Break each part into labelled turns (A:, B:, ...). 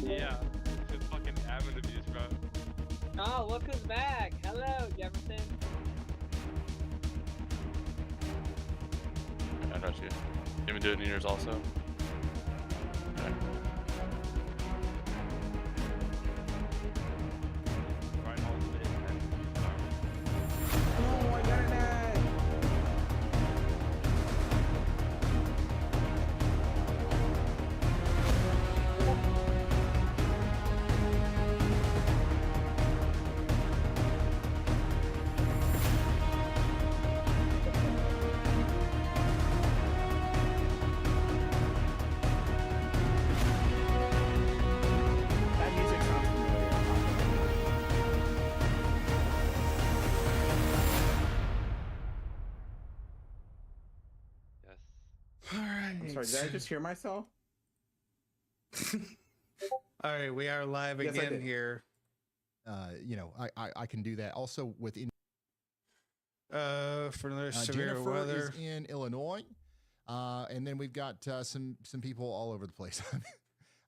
A: Yeah, it's fucking admin abuse, bro.
B: Oh, look who's back! Hello, Jefferson.
C: I got you. You even do it in yours also? Okay.
A: Right on the bit, man.
D: Oh, I got an ad. That music sounds familiar.
A: Yes.
E: All right.
D: I'm sorry, did I just hear myself?
E: All right, we are live
D: Yes, I
E: again
D: did.
E: here.
F: You know, I can do that. Also with
E: For another severe
F: Jennifer
E: weather.
F: is in Illinois, and then we've got some people all over the place.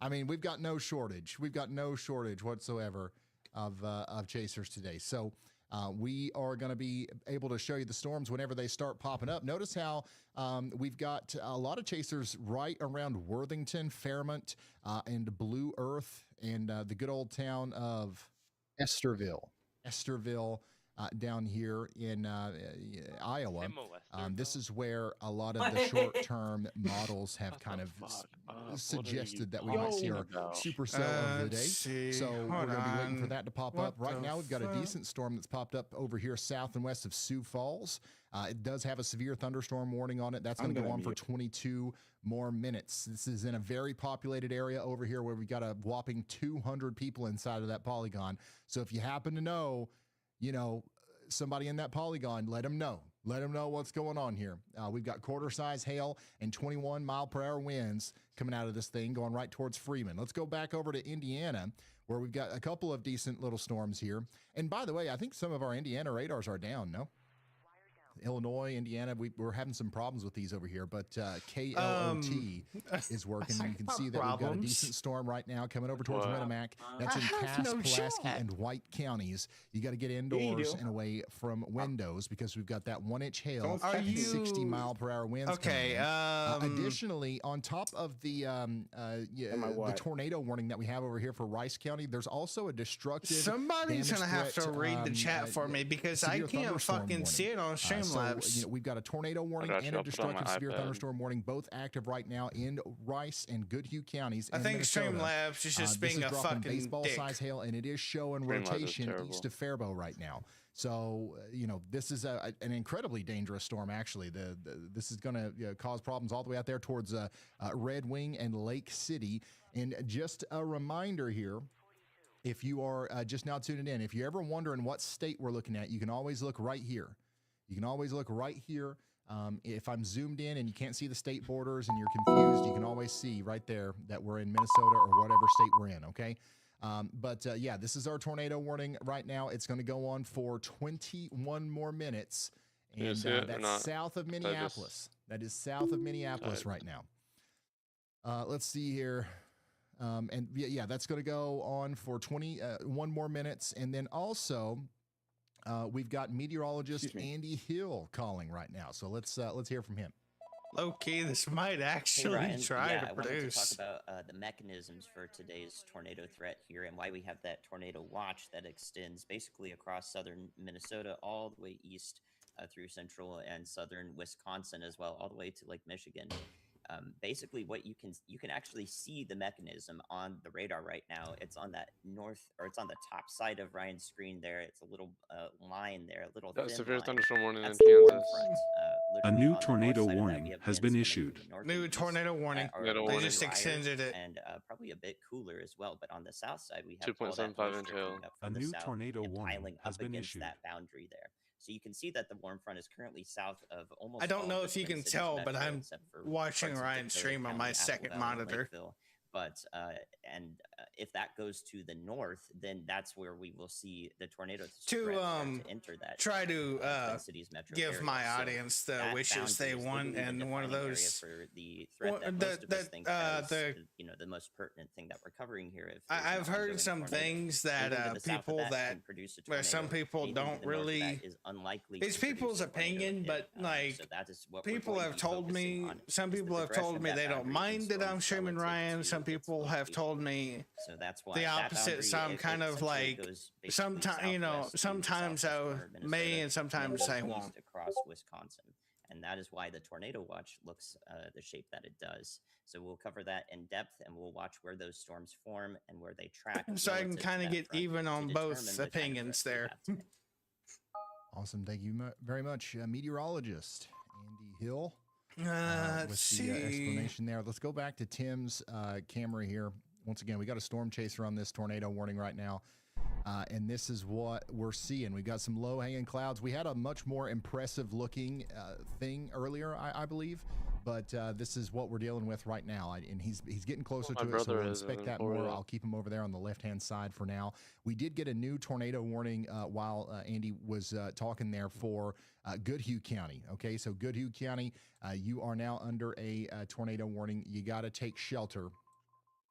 F: I mean, we've got no shortage. We've got no shortage whatsoever of chasers today. So we are going to be able to show you the storms whenever they start popping up. Notice how we've got a lot of chasers right around Worthington, Fairmont, and Blue Earth, and the good old town of Esterville. Down here in Iowa. This is where a lot of the short-term models have kind of suggested that we might see our supercell of the day. So we're going to be waiting for that to pop up. Right now, we've got a decent storm that's popped up over here south and west of Sioux Falls. It does have a severe thunderstorm warning on it. That's going to go on for 22 more minutes. This is in a very populated area over here where we've got a whopping 200 people inside of that polygon. So if you happen to know, you know, somebody in that polygon, let them know. Let them know what's going on here. We've got quarter-size hail and 21-mile-per-hour winds coming out of this thing going right towards Freeman. Let's go back over to Indiana, where we've got a couple of decent little storms here. And by the way, I think some of our Indiana radars are down, no? Illinois, Indiana, we're having some problems with these over here, but KLOT is working. You can see that we've got a decent storm right now coming over towards Winnemac. That's in Cass, Pulaski, and White counties. You got to get indoors and away from windows because we've got that 1-inch hail and 60-mile-per-hour winds.
E: Okay.
F: Additionally, on top of the tornado warning that we have over here for Rice County, there's also a destructive.
E: Somebody's gonna have to read the chat for me because I can't fucking see it on Streamlabs.
F: So, you know, we've got a tornado warning and a destructive severe thunderstorm warning, both active right now in Rice and Goodhue counties.
E: I think Streamlabs is just being a fucking
F: baseball-size hail, and it is showing rotation east of Faribault right now. So, you know, this is an incredibly dangerous storm, actually. This is going to cause problems all the way out there towards Red Wing and Lake City. And just a reminder here, If you are just now tuning in, if you're ever wondering what state we're looking at, you can always look right here. You can always look right here. If I'm zoomed in and you can't see the state borders and you're confused, you can always see right there that we're in Minnesota or whatever state we're in, okay? Yeah, this is our tornado warning right now. It's going to go on for 21 more minutes. And that's south of Minneapolis. That is south of Minneapolis right now. Let's see here. That's going to go on for 21 more minutes. And then also, we've got meteorologist Andy Hill calling right now. So let's hear from him.
E: Okay, this might actually try to produce.
G: I wanted to talk about the mechanisms for today's tornado threat here and why we have that tornado watch that extends basically across southern Minnesota all the way east through central and southern Wisconsin as well, all the way to Lake Michigan. Basically, what you can actually see the mechanism on the radar right now. It's on that it's on the top side of Ryan's screen there. It's a little line there, a little thin
C: severe
G: line.
C: thunderstorm warning in
G: That's the warm
C: Kansas.
G: front.
H: A new
G: On the
H: tornado
G: north side of that,
H: warning
G: we have
H: has
G: winds
H: been
G: coming
H: issued.
G: from the north
E: New
G: and east
E: tornado warning.
G: that are
C: They
G: a little
E: just
G: drier
E: extended it.
G: and probably a bit cooler as well. But on the south side, we have
C: 2.75 inch hail.
H: A new tornado warning has been issued.
G: That boundary there. So you can see that the warm front is currently south of almost.
E: I don't
G: all
E: know
G: of
E: if
G: the
E: you
G: Twin
E: can
G: Cities
E: tell,
G: metro,
E: but I'm
G: except for
E: watching
G: parts of
E: Ryan's
G: Dakota
E: stream on
G: County,
E: my
G: Apple
E: second
G: Valley, and
E: monitor.
G: Lakeville. But if that goes to the north, then that's where we will see the tornado threat start to enter that.
E: Try to
G: Twin Cities metro
E: give
G: area.
E: my
G: So
E: audience the
G: that
E: wishes they
G: boundary is
E: want,
G: literally the
E: and one of
G: defining area
E: those.
G: for the threat
E: Well,
G: that most of us think is the most pertinent thing that we're covering here. If there's an
E: I've heard
G: ongoing
E: some
G: tornado,
E: things
G: anything
E: that
G: to the south of
E: people
G: that
E: that
G: can produce a
E: where some
G: tornado.
E: people
G: Anything to
E: don't
G: the north of
E: really.
G: that is unlikely
E: It's
G: to produce
E: people's
G: a tornado
E: opinion,
G: hit.
E: but
G: So that is what we're
E: people
G: going to
E: have
G: be
E: told
G: focusing
E: me.
G: on,
E: Some
G: is the
E: people have
G: progression
E: told
G: of
E: me
G: that
E: they don't
G: boundary
E: mind that
G: storms
E: I'm streaming
G: relative
E: Ryan.
G: to
E: Some
G: its
E: people have
G: location.
E: told me
G: So that's why
E: the
G: that
E: opposite.
G: boundary,
E: So I'm
G: it
E: kind of
G: essentially
E: like
G: goes basically
E: sometimes,
G: southwest to
E: sometimes
G: southwest
E: I
G: corner of
E: may
G: Minnesota,
E: and sometimes
G: then
E: I
G: goes
E: won't.
G: east across Wisconsin. And that is why the tornado watch looks the shape that it does. So we'll cover that in depth, and we'll watch where those storms form and where they track.
E: So I can
G: relative to
E: kind of
G: that
E: get
G: front
E: even
G: to
E: on
G: determine
E: both
G: the kind of
E: opinions
G: threat we
E: there.
G: have today.
F: Awesome. Thank you very much, meteorologist Andy Hill.
E: Let's
F: with
E: see.
F: the explanation there. Let's go back to Tim's camera here. Once again, we got a storm chaser on this tornado warning right now. And this is what we're seeing. We've got some low-hanging clouds. We had a much more impressive-looking thing earlier, I believe, but this is what we're dealing with right now. And he's getting closer to it, so we'll inspect that more. I'll keep him over there on the left-hand side for now. We did get a new tornado warning while Andy was talking there for Goodhue County. Okay, so Goodhue County, you are now under a tornado warning. You got to take shelter.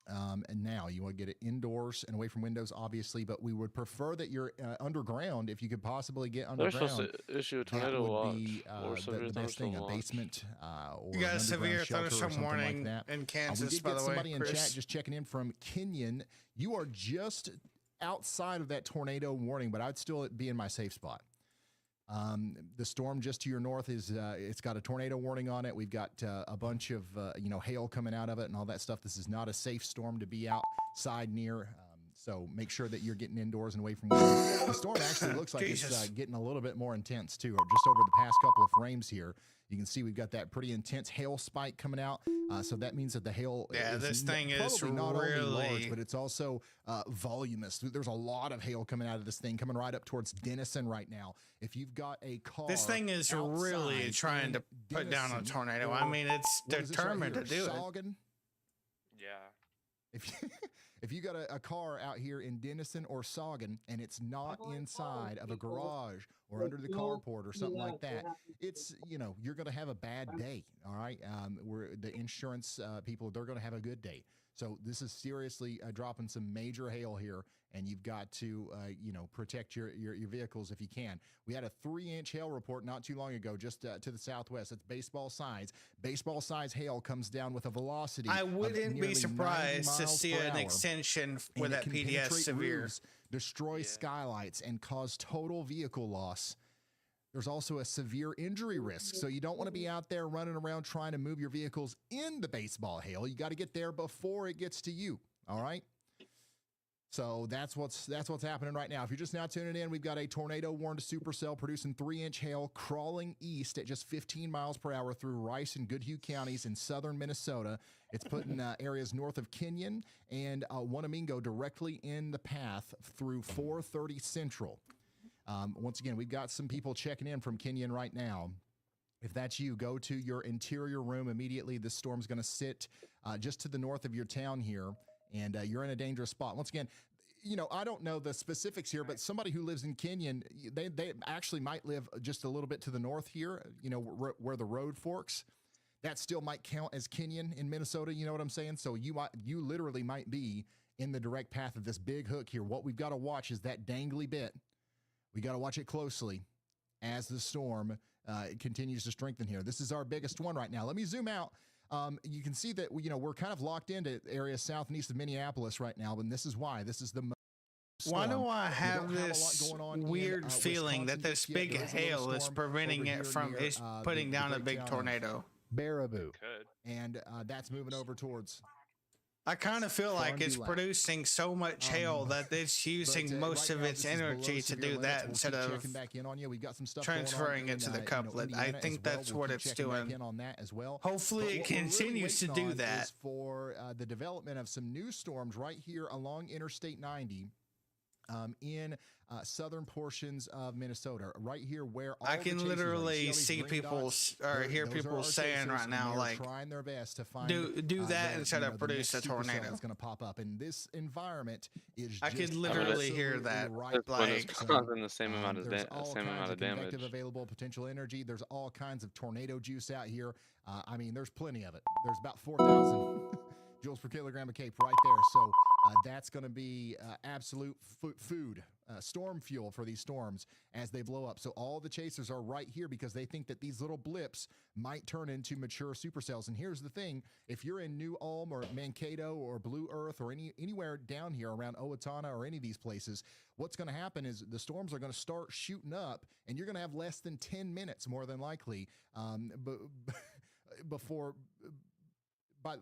F: And now you want to get it indoors and away from windows, obviously, but we would prefer that you're underground if you could possibly get underground.
C: They're supposed to issue a tornado watch or
F: the best thing, a basement or
E: You got a severe thunderstorm
F: like
E: warning
F: that.
E: in
F: We
E: Kansas,
F: did
E: by
F: get
E: the way,
F: somebody in
E: Chris.
F: chat just checking in from Kenyon. You are just outside of that tornado warning, but I'd still be in my safe spot. The storm just to your north is it's got a tornado warning on it. We've got a bunch of hail coming out of it and all that stuff. This is not a safe storm to be outside near. So make sure that you're getting indoors and away from windows. The storm actually looks like it's getting a little bit more intense too. Or just over the past couple of frames here, you can see we've got that pretty intense hail spike coming out. So that means that the hail
E: this thing is
F: probably not
E: really
F: only large, but it's also voluminous. There's a lot of hail coming out of this thing, coming right up towards Denison right now. If you've got a car,
E: This thing is really trying to put down a tornado. I mean, it's determined to do it.
C: Yeah.
F: If you got a car out here in Denison or Saugon and it's not inside of a garage or under the carport or something like that, it's, you're going to have a bad day. All right. The insurance people, they're going to have a good day. So this is seriously dropping some major hail here, and you've got to, protect your vehicles if you can. We had a 3-inch hail report not too long ago, just to the southwest. It's baseball size. Baseball size hail comes down with a velocity.
E: I wouldn't be surprised to see an extension with that PDS severe.
F: Roofs, destroy skylights, and cause total vehicle loss. There's also a severe injury risk, so you don't want to be out there running around trying to move your vehicles in the baseball hail. You got to get there before it gets to you, all right? So that's what's happening right now. If you're just now tuning in, we've got a tornado warned supercell producing 3-inch hail crawling east at just 15 miles per hour through Rice and Goodhue counties in southern Minnesota. It's putting areas north of Kenyon and Wanamingo directly in the path through 430 Central. Once again, we've got some people checking in from Kenyon right now. If that's you, go to your interior room immediately. This storm's going to sit just to the north of your town here, and you're in a dangerous spot. Once again, you know, I don't know the specifics here, but somebody who lives in Kenyon, they actually might live just a little bit to the north here, you know, where the road forks. That still might count as Kenyon in Minnesota, you know what I'm saying? So you literally might be in the direct path of this big hook here. What we've got to watch is that dangly bit. We got to watch it closely as the storm continues to strengthen here. This is our biggest one right now. Let me zoom out. You can see that we're kind of locked into areas south and east of Minneapolis right now, and this is why. This is the
E: Why do I
F: have
E: have this weird feeling that this big hail is preventing it from putting down a big tornado?
F: Baraboo.
A: Could.
F: And that's moving over towards.
E: I kind of feel like it's
F: Farm-Dulac.
E: producing so much hail that it's using most
F: right
E: of
F: now,
E: its
F: this is below
E: energy to
F: severe
E: do
F: limits.
E: that
F: We'll
E: instead
F: keep
E: of
F: checking back in on you. We've got some stuff going on
E: transferring it
F: in,
E: to the
F: you know,
E: couplet. I
F: Indiana
E: think
F: as well.
E: that's
F: We'll
E: what
F: keep
E: it's
F: checking back
E: doing.
F: in on that as well.
E: Hopefully
F: But
E: it
F: what we're really
E: continues to
F: waiting
E: do
F: on
E: that.
F: is for the development of some new storms right here along Interstate 90 in southern portions of Minnesota, right here where all
E: I
F: the
E: can
F: chasers are. You
E: literally
F: all these
E: see
F: green
E: people
F: dots?
E: or hear
F: Those are
E: people
F: our
E: saying
F: chasers,
E: right
F: and
E: now,
F: they're
E: like,
F: trying their best to find
E: do that instead of
F: the
E: produce
F: next
E: a
F: supercell
E: tornado.
F: that's going to pop up. And this environment is
E: I
F: just
E: could literally hear
F: absolutely
E: that,
F: right.
C: That's when it's
E: like,
C: causing the same amount of
F: There's all
C: same
F: kinds
C: amount
F: of
C: of damage.
F: convective available potential energy. There's all kinds of tornado juice out here. I mean, there's plenty of it. There's about 4,000 joules per kilogram of cape right there. So that's going to be absolute food, storm fuel for these storms as they blow up. So all the chasers are right here because they think that these little blips might turn into mature supercells. And here's the thing: if you're in New Ulm or Mankato or Blue Earth or anywhere down here around Owatonna or any of these places, what's going to happen is the storms are going to start shooting up, and you're going to have less than 10 minutes, more than likely,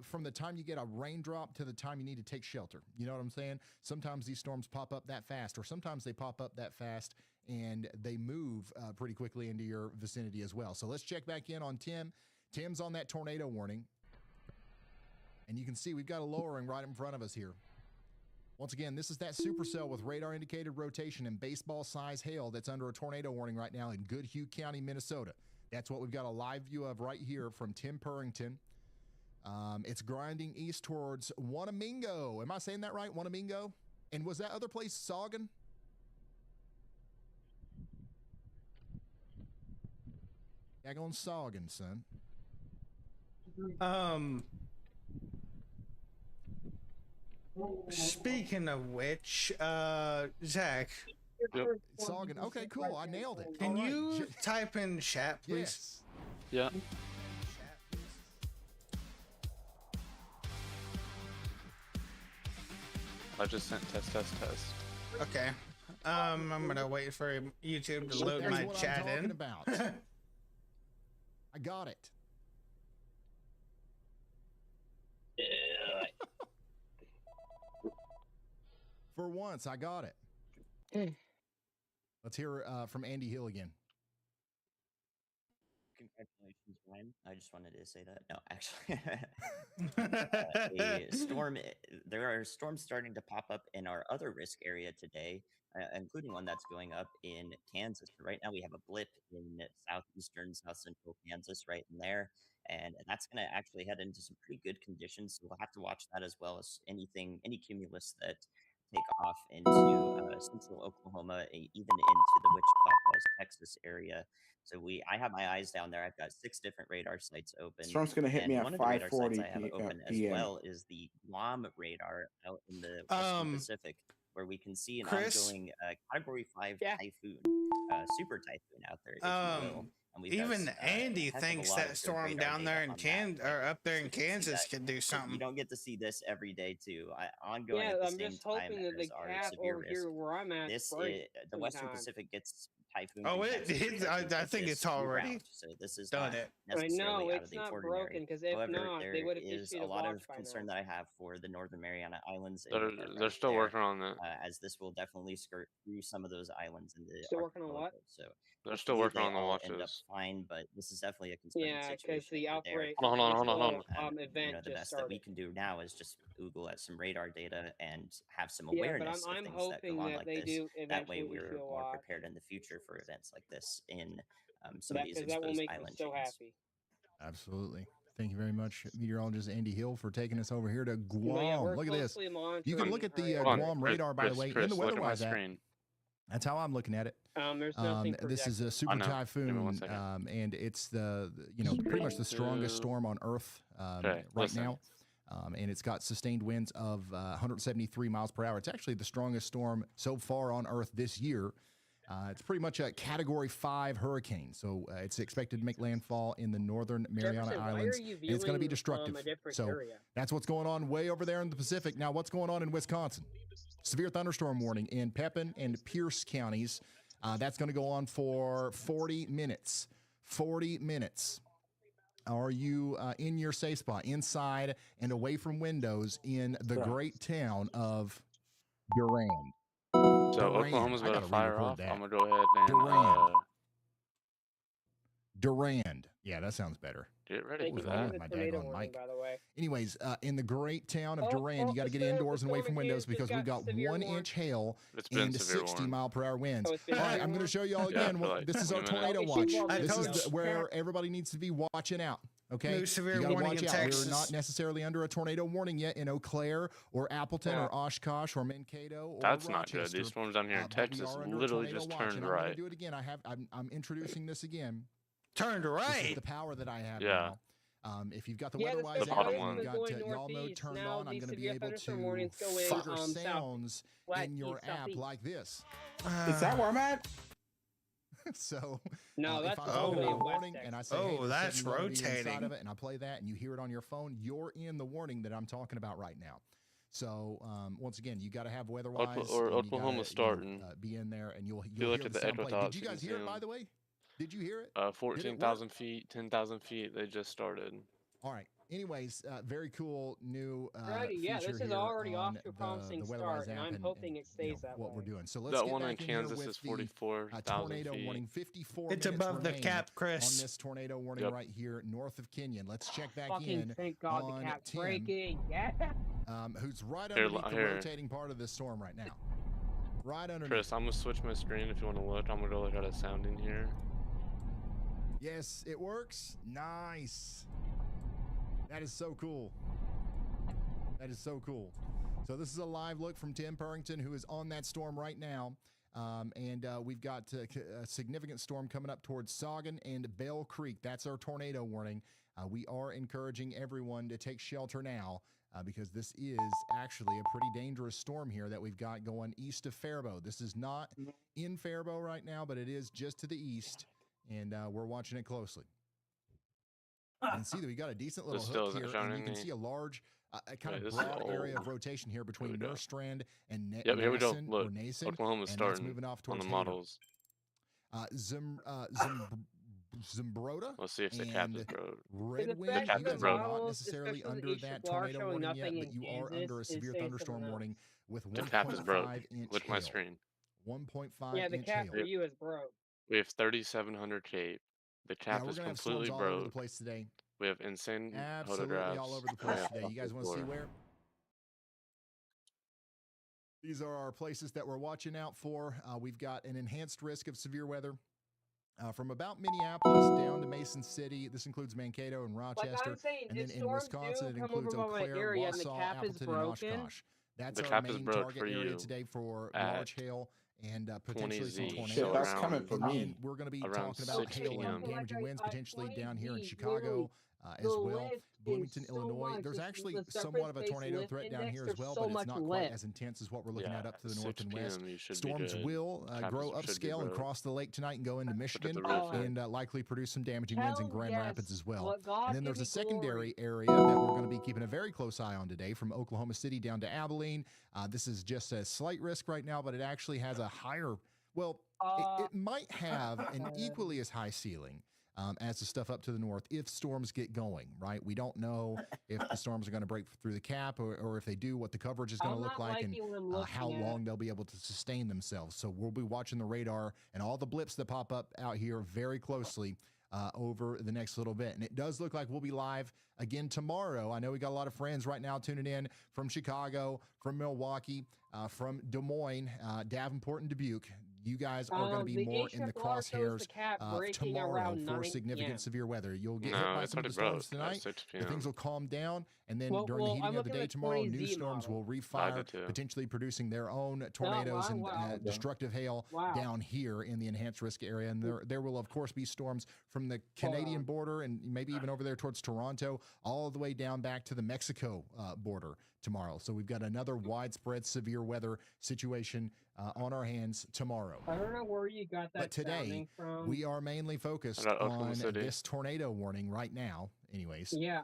F: from the time you get a raindrop to the time you need to take shelter. You know what I'm saying? Sometimes these storms pop up that fast, or sometimes they pop up that fast and they move pretty quickly into your vicinity as well. So let's check back in on Tim. Tim's on that tornado warning. And you can see we've got a lowering right in front of us here. Once again, this is that supercell with radar indicated rotation and baseball size hail that's under a tornado warning right now in Goodhue County, Minnesota. That's what we've got a live view of right here from Tim Purrington. It's grinding east towards Wanamingo. Am I saying that right? Wanamingo? And was that other place Saugan? Yeah, going Saugan, son.
E: Speaking of which, Zach,
F: Saugan. Okay, cool. I nailed it.
E: can
F: All right.
E: you type in chat, please?
F: Yes.
C: Yeah. I just sent test.
E: Okay. I'm gonna wait for YouTube to load
F: That's
E: my
F: what
E: chat
F: I'm talking
E: in.
F: about. I got it. For once, I got it. Let's hear from Andy Hill again.
G: Congratulations, Ryan. I just wanted to say that. No, actually, there are storms starting to pop up in our other risk area today, including one that's going up in Kansas. Right now, we have a blip in southeastern, south central Kansas right in there, and that's going to actually head into some pretty good conditions. So we'll have to watch that as well as any cumulus that take off into central Oklahoma, even into the Wichita Falls, Texas area. So I have my eyes down there. I've got 6 different radar sites open.
D: Storm's gonna hit me at
G: one of the radar
D: 5:40
G: sites I have open as
D: PM.
G: well is the Guam radar out in the Western Pacific, where we can see an
E: Chris?
G: ongoing Category 5 typhoon, super typhoon out there, if you will. And we've got
E: Even Andy
G: a heck of a
E: thinks
G: lot
E: that
G: of good
E: storm
G: radar
E: down
G: data
E: there in
G: on that.
E: up there in
G: So you can see
E: Kansas
G: that.
E: could do
G: You
E: something.
G: don't get to see this every day too. Ongoing
B: Yeah,
G: at the
B: I'm
G: same
B: just
G: time
B: hoping that the
G: as our
B: cap
G: severe
B: over
G: risk.
B: here where I'm at
G: This
B: breaks
G: the Western
B: sometime.
G: Pacific gets typhoon.
E: Oh,
G: impacts
E: it is. I
G: projected
E: think
G: this
E: it's already
G: year-round, so this is
E: done
G: not
E: it.
B: I
G: necessarily
B: know
G: out of
B: it's
G: the
B: not
G: ordinary.
B: broken because if
G: However,
B: not, they
G: there
B: would have
G: is
B: issued
G: a
B: a
G: lot
B: watch
G: of
B: by
G: concern
B: now.
G: that I have for the Northern Mariana Islands and what
C: They're still
G: there,
C: working on that.
G: as this will definitely skirt through some of those islands in the
B: Still working on what?
G: archipelago. So
C: They're still
G: hopefully
C: working
G: they
C: on the
G: all end up
C: watches.
G: fine, but this is definitely a concerning
B: Yeah, because
G: situation
B: the
G: over there.
B: outbreak,
C: Hold on,
B: this
C: hold on, hold
B: whole
C: on.
B: event
G: The
B: just
G: best that we
B: started.
G: can do now is just Google at some radar data and have some
B: Yeah, but
G: awareness of
B: I'm
G: things that go
B: hoping
G: on
B: that
G: like
B: they
G: this.
B: do
G: That way,
B: eventually issue
G: we're
B: a
G: more
B: watch.
G: prepared in the future for events like this in some of these
B: Because that will
G: exposed
B: make me
G: island
B: so
G: chains.
B: happy.
F: Absolutely. Thank you very much, meteorologist Andy Hill, for taking us over here to
B: But
F: Guam.
B: yeah, we're
F: Look at this.
B: closely
F: You can
B: monitoring
F: look at the
C: Hold on,
F: Guam
C: Chris,
F: radar, by the
C: Chris,
F: way, in
C: Chris,
F: the
C: look at my
F: WeatherWise app.
C: screen.
F: That's how I'm looking at it.
B: There's nothing
F: This is a
B: projected.
F: super
C: I know. Give me 1
F: typhoon,
C: second.
F: and it's pretty much the strongest storm on Earth
C: Okay,
F: right
C: listen.
F: now. And it's got sustained winds of 173 miles per hour. It's actually the strongest storm so far on Earth this year. It's pretty much a Category 5 hurricane, so it's expected to make landfall in the northern Mariana
B: Jefferson,
F: Islands,
B: why are you
F: and it's going to be
B: viewing,
F: destructive.
B: a different
F: So
B: area?
F: that's what's going on way over there in the Pacific. Now, what's going on in Wisconsin? Severe thunderstorm warning in Pepin and Pierce counties. That's going to go on for 40 minutes. 40 minutes. Are you in your safe spot, inside and away from windows in the great town of Durand?
C: So
F: Durand.
C: Oklahoma's
F: I
C: about to
F: gotta
C: fire
F: re-record
C: off.
F: that.
C: I'm gonna go ahead and
F: Durand. Durand. Yeah, that sounds better.
C: get ready
B: Thank
C: for
B: you
F: What's
B: for
F: wrong
C: that.
F: with
B: the
F: my
B: tornado
F: daggone
B: warning,
F: mic?
B: by the way.
F: Anyways, in the great town of
B: Oh,
F: Durand, you got to get
B: the
F: indoors and away
B: storm
F: from windows
B: again
F: because
B: just
F: we've
B: got
F: got
B: severe
F: 1
B: warning.
F: inch hail
C: It's been
F: and
C: severe
F: 60
C: warning.
F: mile per hour winds.
B: Oh, it's been
F: All right,
B: severe
F: I'm going to
B: warning?
F: show y'all
C: Yeah,
F: again.
C: for like
F: This is
C: 20
F: our
C: minutes.
F: tornado
B: Okay,
F: watch.
B: she
E: I
F: This
E: told
F: is
E: you.
F: where everybody needs to be watching out. Okay,
E: New severe
F: you gotta
E: warning
F: watch
E: in
F: out.
E: Texas.
F: We're not necessarily under a tornado warning yet in Eau Claire or Appleton
B: Yeah.
F: or Oshkosh or Mankato or
C: That's not good.
F: Rochester.
C: These storms down here in
F: but we
C: Texas
F: are under a
C: literally
F: tornado
C: just
F: watch,
C: turned
F: and I'm going to
C: right.
F: do it again. I'm introducing this again.
E: Turned
F: This is
E: right.
F: the power that I have
C: Yeah.
F: now. If you've got the
B: Yeah, the
F: WeatherWise
C: bottom
F: app,
C: one.
F: you've got
B: going
F: y'all mode
B: northeast.
F: turned
B: Now
F: on, I'm
B: the
F: going to be
B: severe
F: able
B: thunderstorm
F: to
B: warning's going,
F: figure
B: south,
F: sounds
B: west,
F: in your
B: east,
F: app
B: southeast.
F: like this.
D: Is that where I'm at?
F: So
B: No,
F: if
B: that's
F: I'm
B: totally
F: talking
B: in
F: about
B: West
F: warning and I
B: Texas.
F: say, hey,
E: Oh,
F: there's
E: that's
F: 70 millimeters inside
E: rotating.
F: of it, and I play that and you hear it on your phone, you're in the warning that I'm talking about right now. So once again, you got to have WeatherWise
C: Or
F: and
C: Oklahoma's starting.
F: be in there, and you'll
C: you
F: hear
C: look
F: the
C: at the
F: sound play.
C: Equitops,
F: Did you
C: you
F: guys
C: can
F: hear
C: see
F: it, by
C: 'em.
F: the way? Did you hear it?
C: 14,000 feet, 10,000 feet. They just started.
F: All right. Anyways, very cool new
B: Alrighty, yeah,
F: feature
B: this is
F: here
B: already
F: on
B: off to a
F: the
B: promising
F: WeatherWise
B: start, and
F: app
B: I'm hoping it stays that
F: what
B: way.
F: we're doing. So let's
C: That
F: get
C: one in
F: back in here
C: Kansas
F: with
C: is
F: the
C: 44,000
F: tornado
C: feet.
F: warning. 54
E: It's
F: minutes
E: above the
F: remain
E: cap,
F: on
E: Chris.
F: this tornado warning
C: Yep.
F: right here north of Kenyon. Let's check back
B: Fucking
F: in
B: thank God
F: on
B: the cap's
F: Tim,
B: breaking. Yeah.
F: who's right
C: Here,
F: underneath the
C: here.
F: rotating part of this storm right now. Right underneath.
C: Chris, I'm gonna switch my screen if you want to look. I'm gonna go look at a sound in here.
F: Yes, it works. Nice. That is so cool. That is so cool. So this is a live look from Tim Purrington, who is on that storm right now. And we've got a significant storm coming up towards Saugon and Bell Creek. That's our tornado warning. We are encouraging everyone to take shelter now because this is actually a pretty dangerous storm here that we've got going east of Faribault. This is not in Faribault right now, but it is just to the east, and we're watching it closely. And see that we got a decent little
C: This still
F: hook
C: isn't
F: here, and
C: showing
F: you can
C: any.
F: see a large, kind
C: Wait,
F: of
C: this is
F: broad area of
C: old.
F: rotation here between
C: we go.
F: Nurse Strand and
C: Yep, here we go.
F: Nason,
C: Look,
F: or Nason,
C: Oklahoma's
F: and that's
C: starting
F: moving off
C: on
F: towards
C: the
F: Haver.
C: models.
F: Zimbrota
C: Let's see if the cap is broke.
F: Red
B: The
F: Wind,
B: fact
C: cap
F: you
C: is
F: guys
C: broke.
F: are not
B: models,
F: necessarily
B: especially
F: under
B: the East
F: that
B: Shore
F: tornado
B: showing
F: warning yet,
B: nothing
F: but
B: in
F: you are under a
B: Kansas
F: severe
B: is saying
F: thunderstorm
B: something
F: warning with
C: The cap is broke.
F: 1.5 inch
C: Look at my
F: hail.
C: screen.
F: 1.5
B: Yeah, the
F: inch
B: cap
F: hail.
B: for you is broke.
C: We have 3,700 cape. The
F: Yeah,
C: cap
F: we're
C: is
F: gonna have
C: completely
F: storms all over the
C: broke.
F: place today.
C: We have insane
F: Absolutely
C: photographs.
F: all over the
C: We
F: place
C: have
F: today. You guys want to see
C: before.
F: where? These are our places that we're watching out for. We've got an enhanced risk of severe weather from about Minneapolis down to Mason City. This includes Mankato and
B: Like
F: Rochester.
B: I'm saying,
F: And
B: if
F: then in
B: storms
F: Wisconsin, it
B: do come over
F: includes
B: by
F: Eau
B: my
F: Claire,
B: area and the
F: Wausau,
B: cap is
F: Appleton, and
B: broken,
F: Oshkosh. That's
C: The
F: our
C: cap is
F: main
C: broke
F: target
C: for
F: area
C: you
F: today for
C: at
F: large hail and potentially some
C: 20Z.
F: tornadoes.
D: Shit, that's coming for
F: And
D: me.
F: we're going to be
C: Around
F: talking about
C: 6
F: hail
C: p.m.
F: and damaging winds potentially down here in
B: 20Z,
F: Chicago as
B: the
F: well.
B: lift
F: Bloomington,
B: is so
F: Illinois.
B: much.
F: There's
B: The
F: actually
B: surface
F: somewhat of a
B: based
F: tornado
B: lift
F: threat down
B: index,
F: here as
B: there's
F: well,
B: so
F: but it's
B: much
F: not quite
B: lift.
F: as intense as what we're looking
C: Yeah,
F: at up to the
C: 6
F: north and west.
C: p.m. you should
F: Storms
C: be good.
F: will
C: Cap
F: grow
C: should be
F: upscale and
C: broke.
F: cross the lake tonight and go into
C: Look at
F: Michigan
C: the roof.
F: and likely produce some damaging winds in
B: Hell
F: Grand Rapids
B: yes.
F: as well.
B: Let God
F: And then
B: give
F: there's a
B: me
F: secondary
B: glory.
F: area that we're going to be keeping a very close eye on today from Oklahoma City down to Abilene. This is just a slight risk right now, but it actually has a higher Well, it might have an equally as high ceiling as the stuff up to the north if storms get going, right? We don't know if the storms are going to break through the cap or if they do, what the coverage is going to look like and how long they'll be able to sustain themselves. So we'll be watching the radar and all the blips that pop up out here very closely over the next little bit. And it does look like we'll be live again tomorrow. I know we got a lot of friends right now tuning in from Chicago, from Milwaukee, from Des Moines, Davenport, and Dubuque. You guys are going to be more in the crosshairs tomorrow for significant severe weather. You'll get hit by some of the storms tonight, but things will calm down, and then during the heating of the day tomorrow, new storms will refire, potentially producing their own tornadoes and destructive hail down here in the enhanced risk area. And there will, of course, be storms from the Canadian border and maybe even over there towards Toronto, all the way down back to the Mexico border tomorrow. So we've got another widespread severe weather situation on our hands tomorrow.
B: I don't know where you got that.
F: But today, we are mainly focused on this tornado warning right now. Anyways,
B: yeah,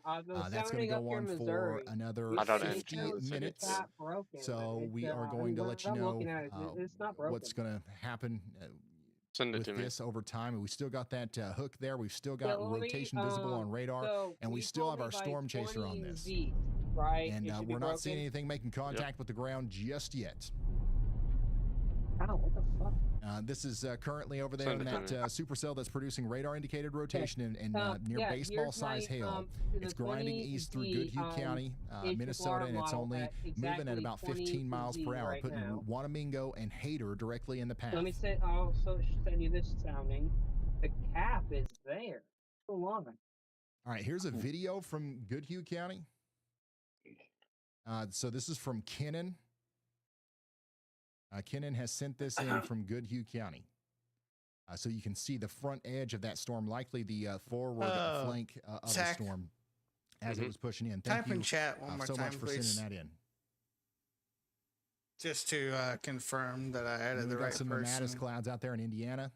F: that's going to go on for another 50 minutes. So we are going to let you know what's going to happen with this over time. And we still got that hook there. We've still got rotation visible on radar, and we still have our storm chaser on this.
B: Right,
F: and we're not seeing anything making contact with the ground just yet.
B: Ow, what the fuck?
F: This is currently over there in that supercell that's producing radar indicated rotation and near baseball size hail. It's grinding east through Goodhue County, Minnesota, and it's only moving at about 15 miles per hour, putting Wanamingo and Hayter directly in the path.
B: Let me say, I'll also send you this sounding. The cap is there. So long.
F: All right, here's a video from Goodhue County. So this is from Kennan. Kennan has sent this in from Goodhue County. So you can see the front edge of that storm, likely the forward flank of the storm as it was pushing in. Thank you
E: in chat one more
F: so
E: time,
F: much for
E: please.
F: sending that in.
E: Just to confirm that I added the right
F: some
E: person.
F: Mattis clouds out there in Indiana.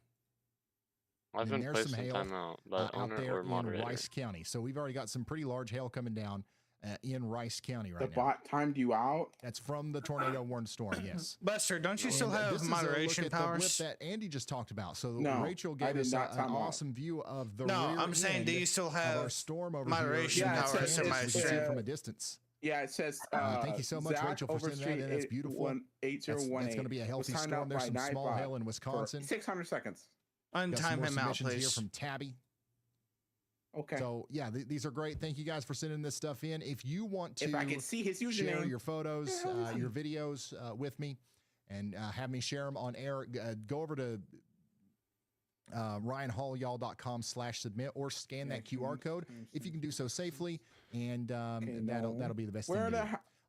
C: I've been
F: there's some hail
C: time out, but
F: out there in
C: moderator.
F: Rice County. So we've already got some pretty large hail coming down in Rice County right now.
D: The bot timed you out?
F: That's from the tornado warned storm, yes.
E: Buster, don't you still have moderation powers?
F: The whip that Andy just talked about. So
D: no,
F: Rachel gave us an awesome view of the rear
E: I'm saying, do you still have
F: our storm over
E: moderation powers in my
F: stream? See it from a distance.
D: Yeah, it says.
F: Thank you so much,
D: Zach
F: Rachel, for sending that in. That's beautiful. That's going to be a healthy storm. There's some small hail in Wisconsin.
D: 600 seconds.
E: Untime him out, please.
F: Here from Tabby.
D: Okay.
F: So yeah, these are great. Thank you guys for sending this stuff in. If you want to,
D: if I can see his username,
F: share your photos, your videos with me, and have me share them on air, go over to ryanhallyall.com/submit or scan that QR code if you can do so safely, and that'll be the best thing.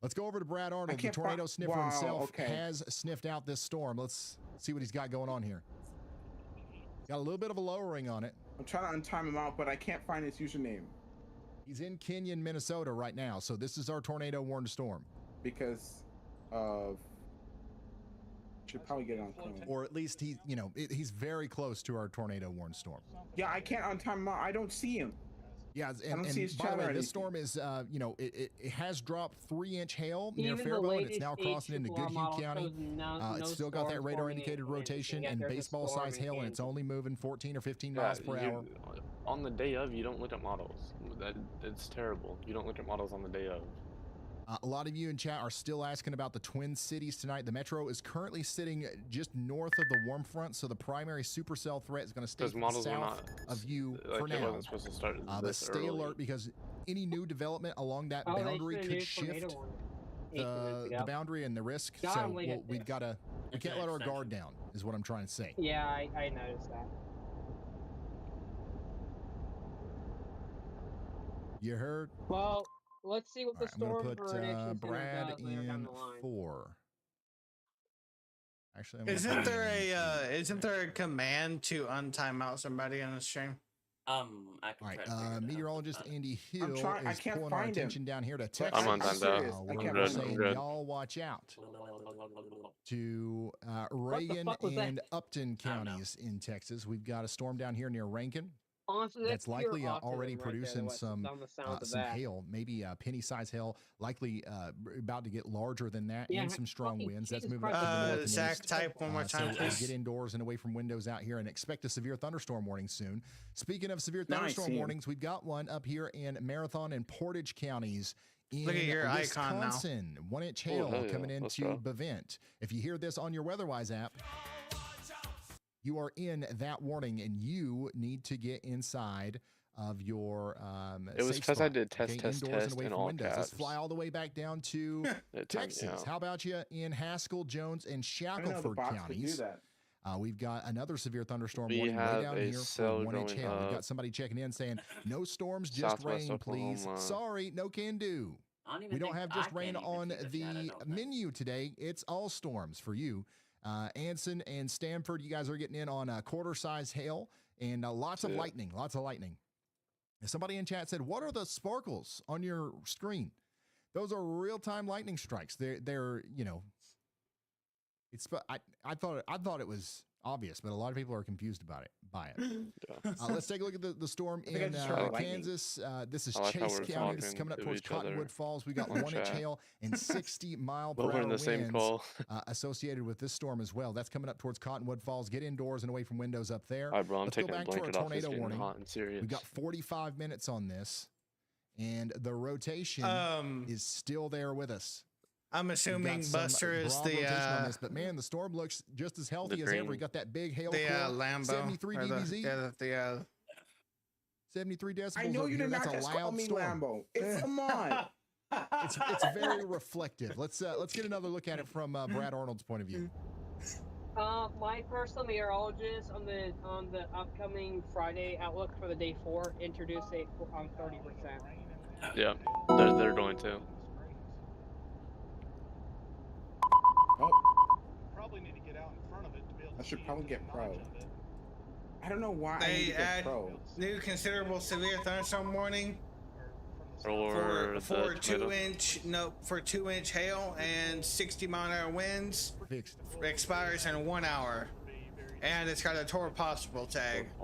F: Let's go over to Brad Arnold. The tornado sniffer himself has sniffed out this storm. Let's see what he's got going on here. Got a little bit of a lowering on it.
D: I'm trying to untime him out, but I can't find his username.
F: He's in Kenyon, Minnesota right now. So this is our tornado warned storm.
D: Because of... Should probably get it on camera.
F: Or at least he's very close to our tornado warned storm.
D: Yeah, I can't untime him out. I don't see him.
F: Yeah, and by the way, this storm is, it has dropped 3-inch hail near Faribault, and it's now crossing into Goodhue County. It's still got that radar indicated rotation and baseball size hail, and it's only moving 14 or 15 miles per hour.
C: On the day of, you don't look at models. It's terrible. You don't look at models on the day of.
F: A lot of you in chat are still asking about the Twin Cities tonight. The metro is currently sitting just north of the warm front, so the primary supercell threat is going to stay south of you for now.
C: Wasn't supposed to start
F: but stay alert, because any new development along that boundary could shift the boundary and the risk. So we can't let our guard down, is what I'm trying to say.
B: Yeah, I noticed that.
F: You heard?
B: Well, let's see what the storm
F: I'm gonna put Brad in 4. Actually,
E: isn't there a command to untime out somebody on the stream?
F: All right, meteorologist Andy Hill is pulling our attention down here to Texas.
C: I'm untimed out.
F: We're saying y'all watch out to Reagan and Upton counties in Texas. We've got a storm down here near Rankin.
B: Honestly,
F: that's
B: pure
F: likely
B: autism
F: already
B: right there,
F: producing
B: the
F: some
B: sound of
F: some
B: that.
F: hail, maybe penny-sized hail, likely about to get larger than that,
B: Yeah,
F: and some strong
B: fucking
F: winds. That's
B: Jesus
F: moving up
B: Christ,
F: to the
B: that's
F: north and
E: Zach,
F: east.
E: type one more time,
F: So
E: please.
F: get indoors and away from windows out here, and expect a severe thunderstorm warning soon. Speaking of severe
D: Now I
F: thunderstorm
D: see 'em.
F: warnings, we've got one up here in Marathon and Portage counties. In
E: Look at your icon now.
F: Wisconsin, 1-inch
C: Oh,
F: hail
C: hell yeah.
F: coming
C: Let's
F: into
C: go.
F: Bevent. If you hear this on your WeatherWise app, you are in that warning, and you need to get inside of your
C: It was
F: safe
C: because I
F: spot,
C: did test,
F: okay?
C: test,
F: Indoors and
C: test
F: away
C: in
F: from
C: all
F: windows. Let's
C: caps.
F: fly all the way back down to
C: It timed me
F: Texas.
C: out.
F: How about you in Haskell, Jones, and
D: I didn't know the
F: Shackelford
D: bots could do
F: counties?
D: that.
F: We've got another severe thunderstorm
C: We
F: warning way
C: have
F: down
C: a
F: here for
C: cell
F: 1-inch
C: going
F: hail. We've got
C: up.
F: somebody checking in saying, no storms, just
C: Southwest
F: rain, please.
C: Oklahoma.
F: Sorry, no can do. We don't have just rain on the menu today. It's all storms for you. Anson and Stanford, you guys are getting in on a quarter-size hail and lots of lightning, lots of lightning. And somebody in chat said, what are the sparkles on your screen? Those are real-time lightning strikes. They're you know, it's I thought it was obvious, but a lot of people are confused by it.
C: Yeah.
F: Let's take a look at the storm
D: I think I
F: in
D: just heard lightning.
F: Kansas. This is
C: I like how
F: Chase
C: we're
F: County. This is
C: talking
F: coming up
C: to
F: towards
C: each other
F: Cottonwood Falls. We got
C: in the
F: 1-inch
C: chat.
F: hail and 60 mile per
C: But we're
F: hour
C: in the same
F: winds
C: call.
F: associated with this storm as well. That's coming up towards Cottonwood Falls. Get indoors and away from windows up there.
C: All right, bro. I'm
F: Let's go
C: taking a
F: back to our
C: blanket off. It's
F: tornado
C: getting
F: warning.
C: hot and serious.
F: We've got 45 minutes on this, and the rotation is still there with us.
E: I'm assuming
F: We've got
E: Buster
F: some
E: is
F: broad rotation on
E: the
F: this, but man, the storm looks just as healthy as
C: green.
F: ever. We got that big hail
E: the
F: core,
E: Lambo
F: 73
E: or
F: dBz, 73 decibels.
D: I know
F: over
D: you
F: here.
D: did not
F: That's a
D: just call
F: loud
D: me
F: storm.
D: Lambo. It's a mod.
F: It's very reflective. Let's get another look at it from Brad Arnold's point of view.
B: My personal meteorologist on the upcoming Friday outlook for the day 4 introduced a 30%.
C: Yeah, they're going to.
D: Oh,
I: Probably need to get out in front of it to be able to
D: I should
I: see
D: probably
I: into the
D: get pro.
I: notch of it.
D: I don't know why I need
E: They
D: to get
E: add
D: pro.
E: new considerable severe thunderstorm warning
C: For
E: for
C: the tornado.
E: 2-inch hail and 60-mile-an-hour winds.
F: Fixed.
E: Expires in 1 hour, and it's got a tour possible tag.
I: A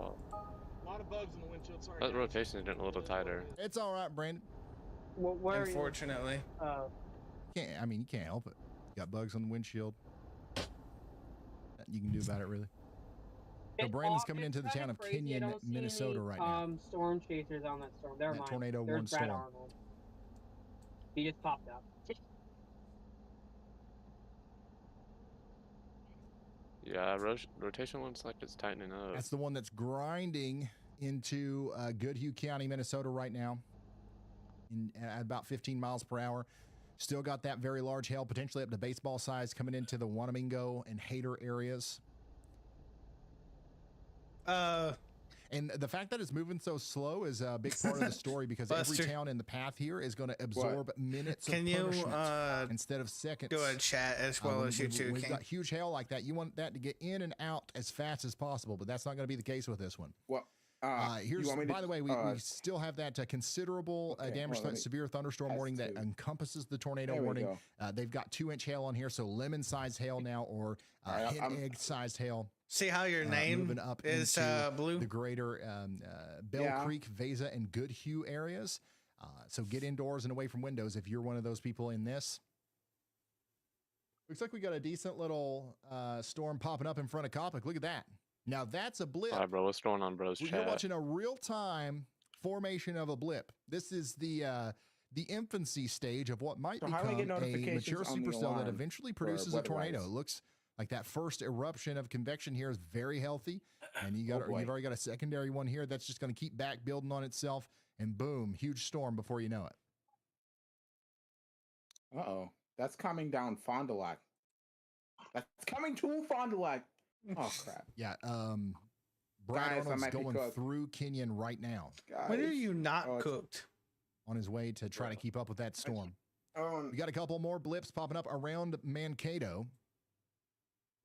I: lot of bugs in the windshield. Sorry.
C: That
I: guys.
C: rotation is getting a little tighter.
F: It's all right, Brandon.
B: Where are you?
E: Unfortunately,
F: You can't help it. You got bugs on the windshield. Nothing you can do about it, really. So Brandon's coming into the town of Kenyon, Minnesota right now.
B: Storm chasers on that storm. They're
F: That
B: mine.
F: tornado
B: There's
F: warned
B: Brad
F: storm.
B: Arnold. He just popped up.
C: Yeah, rotation looks like it's tightening up.
F: That's the one that's grinding into Goodhue County, Minnesota right now at about 15 miles per hour. Still got that very large hail, potentially up to baseball size, coming into the Wanamingo and Hayter areas. And the fact that it's moving so slow is a big part of the story because
E: Buster.
F: every town in the path here is going to absorb minutes of
E: can you
F: punishment instead of seconds.
E: do a chat as well as you two
F: We've
E: can?
F: got huge hail like that. You want that to get in and out as fast as possible, but that's not going to be the case with this one.
D: Well,
F: Here's,
D: you want me to,
F: by the way, we still have that considerable damage, severe thunderstorm warning that encompasses the tornado
D: There we
F: warning.
D: go.
F: They've got 2-inch hail on here, so lemon-sized hail now, or
D: right,
F: hen egg-sized hail.
E: See how your name
F: moving up
E: is
F: into
E: blue?
F: the greater Bell Creek, Vesa, and Goodhue areas. So get indoors and away from windows if you're one of those people in this. Looks like we got a decent little storm popping up in front of Coppock. Look at that. Now that's a blip.
C: All right, bro. What's going on, bro's
F: You're
C: chat?
F: watching a real-time formation of a blip. This is the infancy stage of what might
D: So how do I
F: become
D: get
F: a
D: notifications
F: mature
D: on the
F: supercell that
D: alarm
F: eventually
D: for
F: produces a tornado.
D: weather-wise?
F: It looks like that first eruption of convection here is very healthy, and you've already got a secondary one here that's just going to keep back building on itself, and boom, huge storm before you know it.
D: Uh-oh. That's coming down Fond du Lac. That's coming to Fond du Lac. Oh, crap.
F: Yeah, Brad
D: Guys, I
F: Arnold's
D: might be
F: going
D: cooked.
F: through Kenyon right now
E: When are
D: Guys.
E: you not
D: Oh, it's-
E: cooked?
F: on his way to try to keep up with that storm. We
D: Oh,
F: got a couple more blips popping up around Mankato.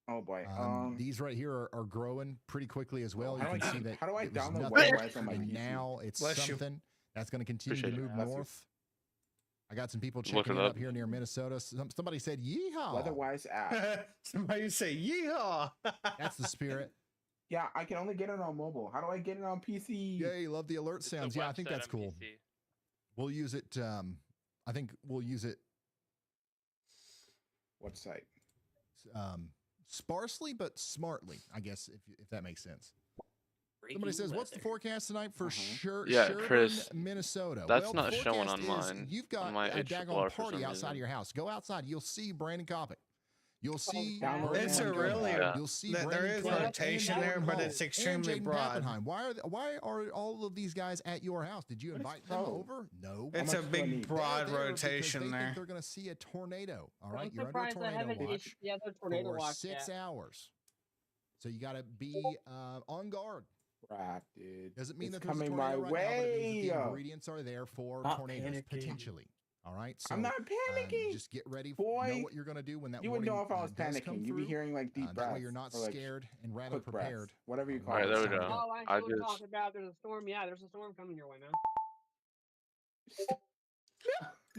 D: oh boy.
F: These right here are growing pretty quickly as well. You
D: How do
F: can
D: I-
F: see that
D: how do I
F: it was
D: download
F: nothing,
D: WeatherWise on my
F: and
D: PC?
F: now it's
E: Bless you.
F: something that's going to continue
C: Appreciate
F: to
C: it.
F: move
D: Bless you.
F: north. I got some people
C: Look
F: checking
C: it
F: in
C: up.
F: up here near Minnesota. Somebody said, "Yeehaw!"
D: WeatherWise app.
E: Somebody say yeehaw.
F: That's the spirit.
D: Yeah, I can only get it on mobile. How do I get it on PC?
F: Yay, love the alert
A: It's a
F: sounds. Yeah, I think
A: website
F: that's
A: on
F: cool.
A: PC.
F: We'll use it. I think we'll use it
D: What site?
F: sparsely but smartly, I guess, if that makes sense.
G: Breaking
F: Somebody says, "What's the
G: weather.
F: forecast tonight for
C: Yeah,
F: Sherburne,
C: Chris,
F: Minnesota?"
C: that's
F: Well,
C: not
F: the
C: showing
F: forecast
C: on
F: is
C: mine,
F: You've
C: on
F: got
C: my
F: a
C: HRR
F: daggone
C: for
F: party
C: some
F: outside of
C: reason.
F: your house. Go outside. You'll see Brandon Coppett. You'll see
B: download
F: Brandon
E: It's a
B: Montgomery.
E: really
C: Yeah.
F: You'll see
E: there
F: Brandon
E: is
F: Clark
E: rotation
F: and
E: there,
F: Jordan
E: but
F: Hall
E: it's
F: and
E: extremely
F: Jaden
E: broad.
F: Pappenheim. Why are all of these guys at your house? Did you
D: What is
F: invite them
D: code?
F: over? No.
E: It's
D: How
E: a
D: much do I
E: big
D: need?
F: They're
E: broad
F: there because
E: rotation
F: they think
E: there.
F: they're going to see a tornado. All right,
B: I'm
F: you're under a
B: surprised I
F: tornado
B: haven't
F: watch
B: issued the other tornado
F: for
B: watch
F: 6
B: yet.
F: hours. So you got to be on guard.
D: Crap, dude.
F: Doesn't mean
D: It's
F: that there's a
D: coming
F: tornado
D: my
F: right now, but it means
D: way.
F: that the ingredients are there for
J: Not
F: tornadoes
J: panicking.
F: potentially. All right, so
D: I'm not panicking.
F: just get ready.
D: Boy,
F: know what you're going to do when that
D: You would
F: warning
D: know if I was
F: does come
D: panicking. You'd be
F: through.
D: hearing like deep breaths.
F: That way you're not
D: or, like,
F: scared and rather
D: quick breaths,
F: prepared.
D: whatever you call
C: All right,
D: it.
C: there we
F: Sign
C: go.
F: up.
B: Oh, I
C: I
B: still
C: just
B: talk about there's a storm. Yeah, there's a storm coming your way, man.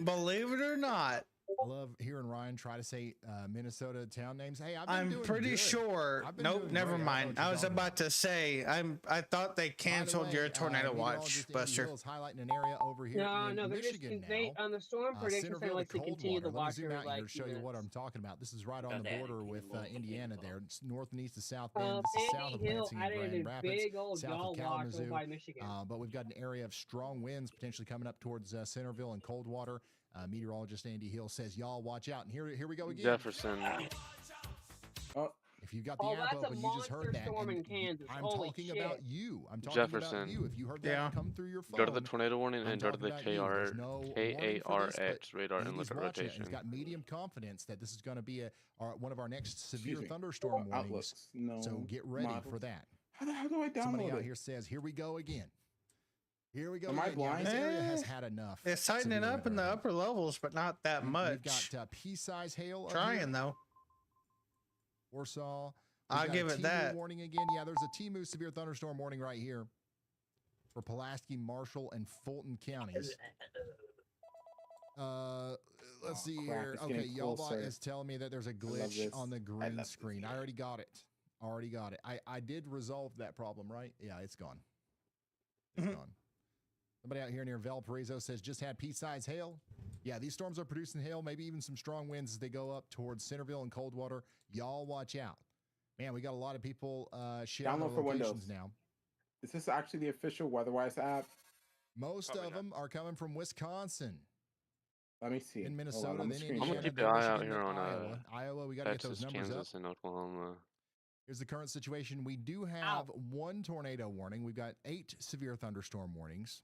E: Believe it or not,
F: I love hearing Ryan try to say Minnesota town names. Hey, I've been
E: I'm
F: doing
E: pretty
F: good.
E: sure.
F: I've been
E: Nope,
F: doing
E: never
F: great. I don't know
E: mind.
F: what
E: I
F: you're
E: was
F: talking
E: about to say I thought they
F: By the
E: canceled your
F: way,
E: tornado watch,
F: meteorologist Andy
E: Buster.
F: Hill is highlighting an area over here
B: No,
F: in
B: no, they're just
F: Michigan
B: they
F: now.
B: on the storm prediction saying
F: Centerville
B: like
F: to
B: to continue
F: Coldwater.
B: to
F: Let me
B: watch
F: zoom
B: every
F: out here
B: like
F: to show you what I'm talking about. This is right on the
G: Okay.
F: border with Indiana there. It's north and east of South Bend. This is south
B: Andy
F: of
B: Hill
F: Lansing and
B: added
F: Grand
B: a
F: Rapids,
B: big old
F: south
B: y'all
F: of
B: watch over
F: Kalamazoo.
B: by Michigan.
F: But we've got an area of strong winds potentially coming up towards Centerville and Coldwater. Meteorologist Andy Hill says, "Y'all watch out." And here we go again.
C: Jefferson.
D: Oh,
F: If you've got the
B: Oh,
F: app
B: that's a
F: open, you just heard
B: monster
F: that.
B: storm
F: and
B: in Kansas.
F: I'm
B: Holy
F: talking
B: shit.
F: about you. I'm talking about
C: Jefferson.
F: you. If you heard that
E: Yeah.
F: come through your phone,
C: Go to the tornado warning
F: I'm
C: and go to
F: talking
C: the
F: about you. There's no warning for this,
C: KARX
F: but
C: radar and
F: Andy's
C: look at
F: watching it. He's
C: rotation.
F: got medium confidence that this is going to be one of our next severe
D: excuse me.
F: thunderstorm warnings.
D: Outlooks. No.
F: So get ready
D: models.
F: for that.
D: How the hell do I
F: Somebody
D: download
F: out
D: it?
F: here says, "Here we go again. Here we go
D: Am I
F: again." Yeah,
D: blind?
F: this area has
E: Eh,
F: had enough.
E: It's tightening
F: severe
E: up in the
F: weather.
E: upper levels, but not that much.
F: We've got pea-size hail. up
E: Trying
F: here.
E: though.
F: Warsaw.
E: I'll
F: We've got
E: give
F: a
E: it
F: Timu
E: that.
F: warning again. Yeah, there's a Timu severe thunderstorm warning right here for Pulaski, Marshall, and Fulton counties. Let's see
D: crap,
F: here.
D: it's
F: Okay,
D: getting
F: Yalbot
D: closer.
F: is telling me that there's a
D: love
F: glitch
D: this.
F: on the
D: I
F: green
D: love this
F: screen. I
D: game.
F: already got it. I did resolve that problem, right? Yeah, it's gone. It's gone. Somebody out here near Valparaiso says just had pea-size hail. Yeah, these storms are producing hail, maybe even some strong winds as they go up towards Centerville and Coldwater. Y'all watch out. Man, we got a lot of people sharing their
D: Download for
F: locations
D: Windows.
F: now.
D: Is this actually the official WeatherWise app?
F: Most
A: Probably
F: of
A: not.
F: them are coming from Wisconsin,
D: Let me see.
F: in
D: Hold on,
F: Minnesota,
D: I'm
F: then
D: gonna
F: Indiana,
C: I'm gonna
D: screenshot.
C: keep
F: then
C: an eye out
F: Michigan,
C: here
F: then
C: on
F: Iowa. Iowa, we got to get those
C: Texas,
F: numbers
C: Kansas,
F: up.
C: and Oklahoma.
F: Here's the current situation. We do have one tornado warning. We've got 8 severe thunderstorm warnings.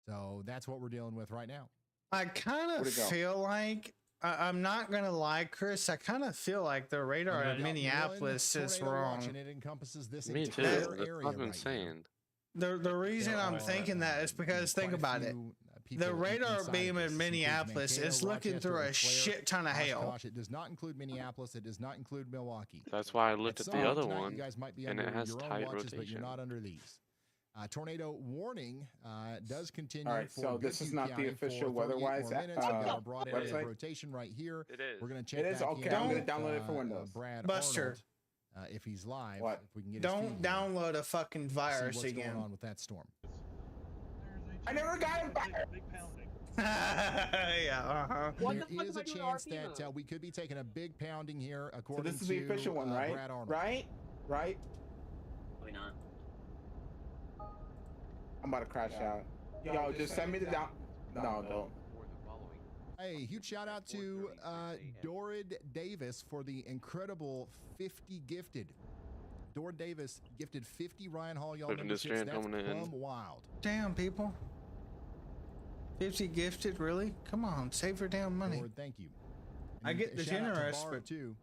F: So that's what we're dealing with right now.
E: I kind of
D: Where'd it go?
E: feel like I'm not gonna lie, Chris. I kind of feel like the radar
F: And
E: at
F: we've got
E: Minneapolis
F: one
E: is
F: tornado watch,
E: wrong.
F: and it encompasses this
C: Me too.
F: entire
C: That's
F: area
C: what I've been
F: right here.
C: saying.
E: The reason
F: There
E: I'm
F: are,
E: thinking that is because
F: quite
E: think
F: a
E: about it.
F: few, people
E: The radar
F: inside of
E: beam
F: this.
E: in
F: This includes
E: Minneapolis
F: Mankato,
E: is looking
F: Rochester,
E: through a
F: Eau Claire,
E: shit ton of hail.
F: Oshkosh. It does not include Minneapolis. It does not include Milwaukee.
C: That's why I looked at
F: some
C: the
F: point
C: other
F: tonight,
C: one,
F: you guys might be
C: and
F: under
C: it has
F: your own
C: tight
F: watches, but you're
C: rotation.
F: not under these. Tornado warning does continue.
D: All right,
F: for
D: so this is
F: Goodhue
D: not the
F: County
D: official
F: for 38 more
D: WeatherWise
F: minutes. We've got a broad area of
D: website?
F: rotation right here.
C: It is.
F: We're going to check
D: It is?
F: back
D: Okay,
F: in
E: I'm gonna
F: with,
D: download it for Windows.
F: Brad
E: Buster.
F: Arnold, if he's live.
D: What?
F: If we can get his
E: Don't
F: feed here.
E: download a fucking
F: See
E: virus
F: what's
E: again.
F: going on with that storm.
D: I never got it back.
I: Big pounding.
E: Yeah.
B: What
F: There
B: the fuck
F: is
B: am
F: a
B: I doing
F: chance
B: RP mode?
F: that we could be taking a big pounding here,
D: So
F: according
D: this is the
F: to,
D: official one, right?
F: Brad Arnold.
D: Right? Right?
G: Probably not.
D: I'm about to crash out. Yo, just send me the down. No, don't.
F: Hey, huge shout out to Dorid Davis for the incredible 50 gifted. Dorid Davis gifted 50 Ryan Hall y'all
C: Living
F: memberships.
C: strand
F: That's
C: coming in.
F: plumb wild.
E: Damn people. 50 gifted, really? Come on, save your damn money.
F: Dorid, thank you.
E: I get the
F: shout out to
E: generous,
F: Barb,
E: but-
F: too,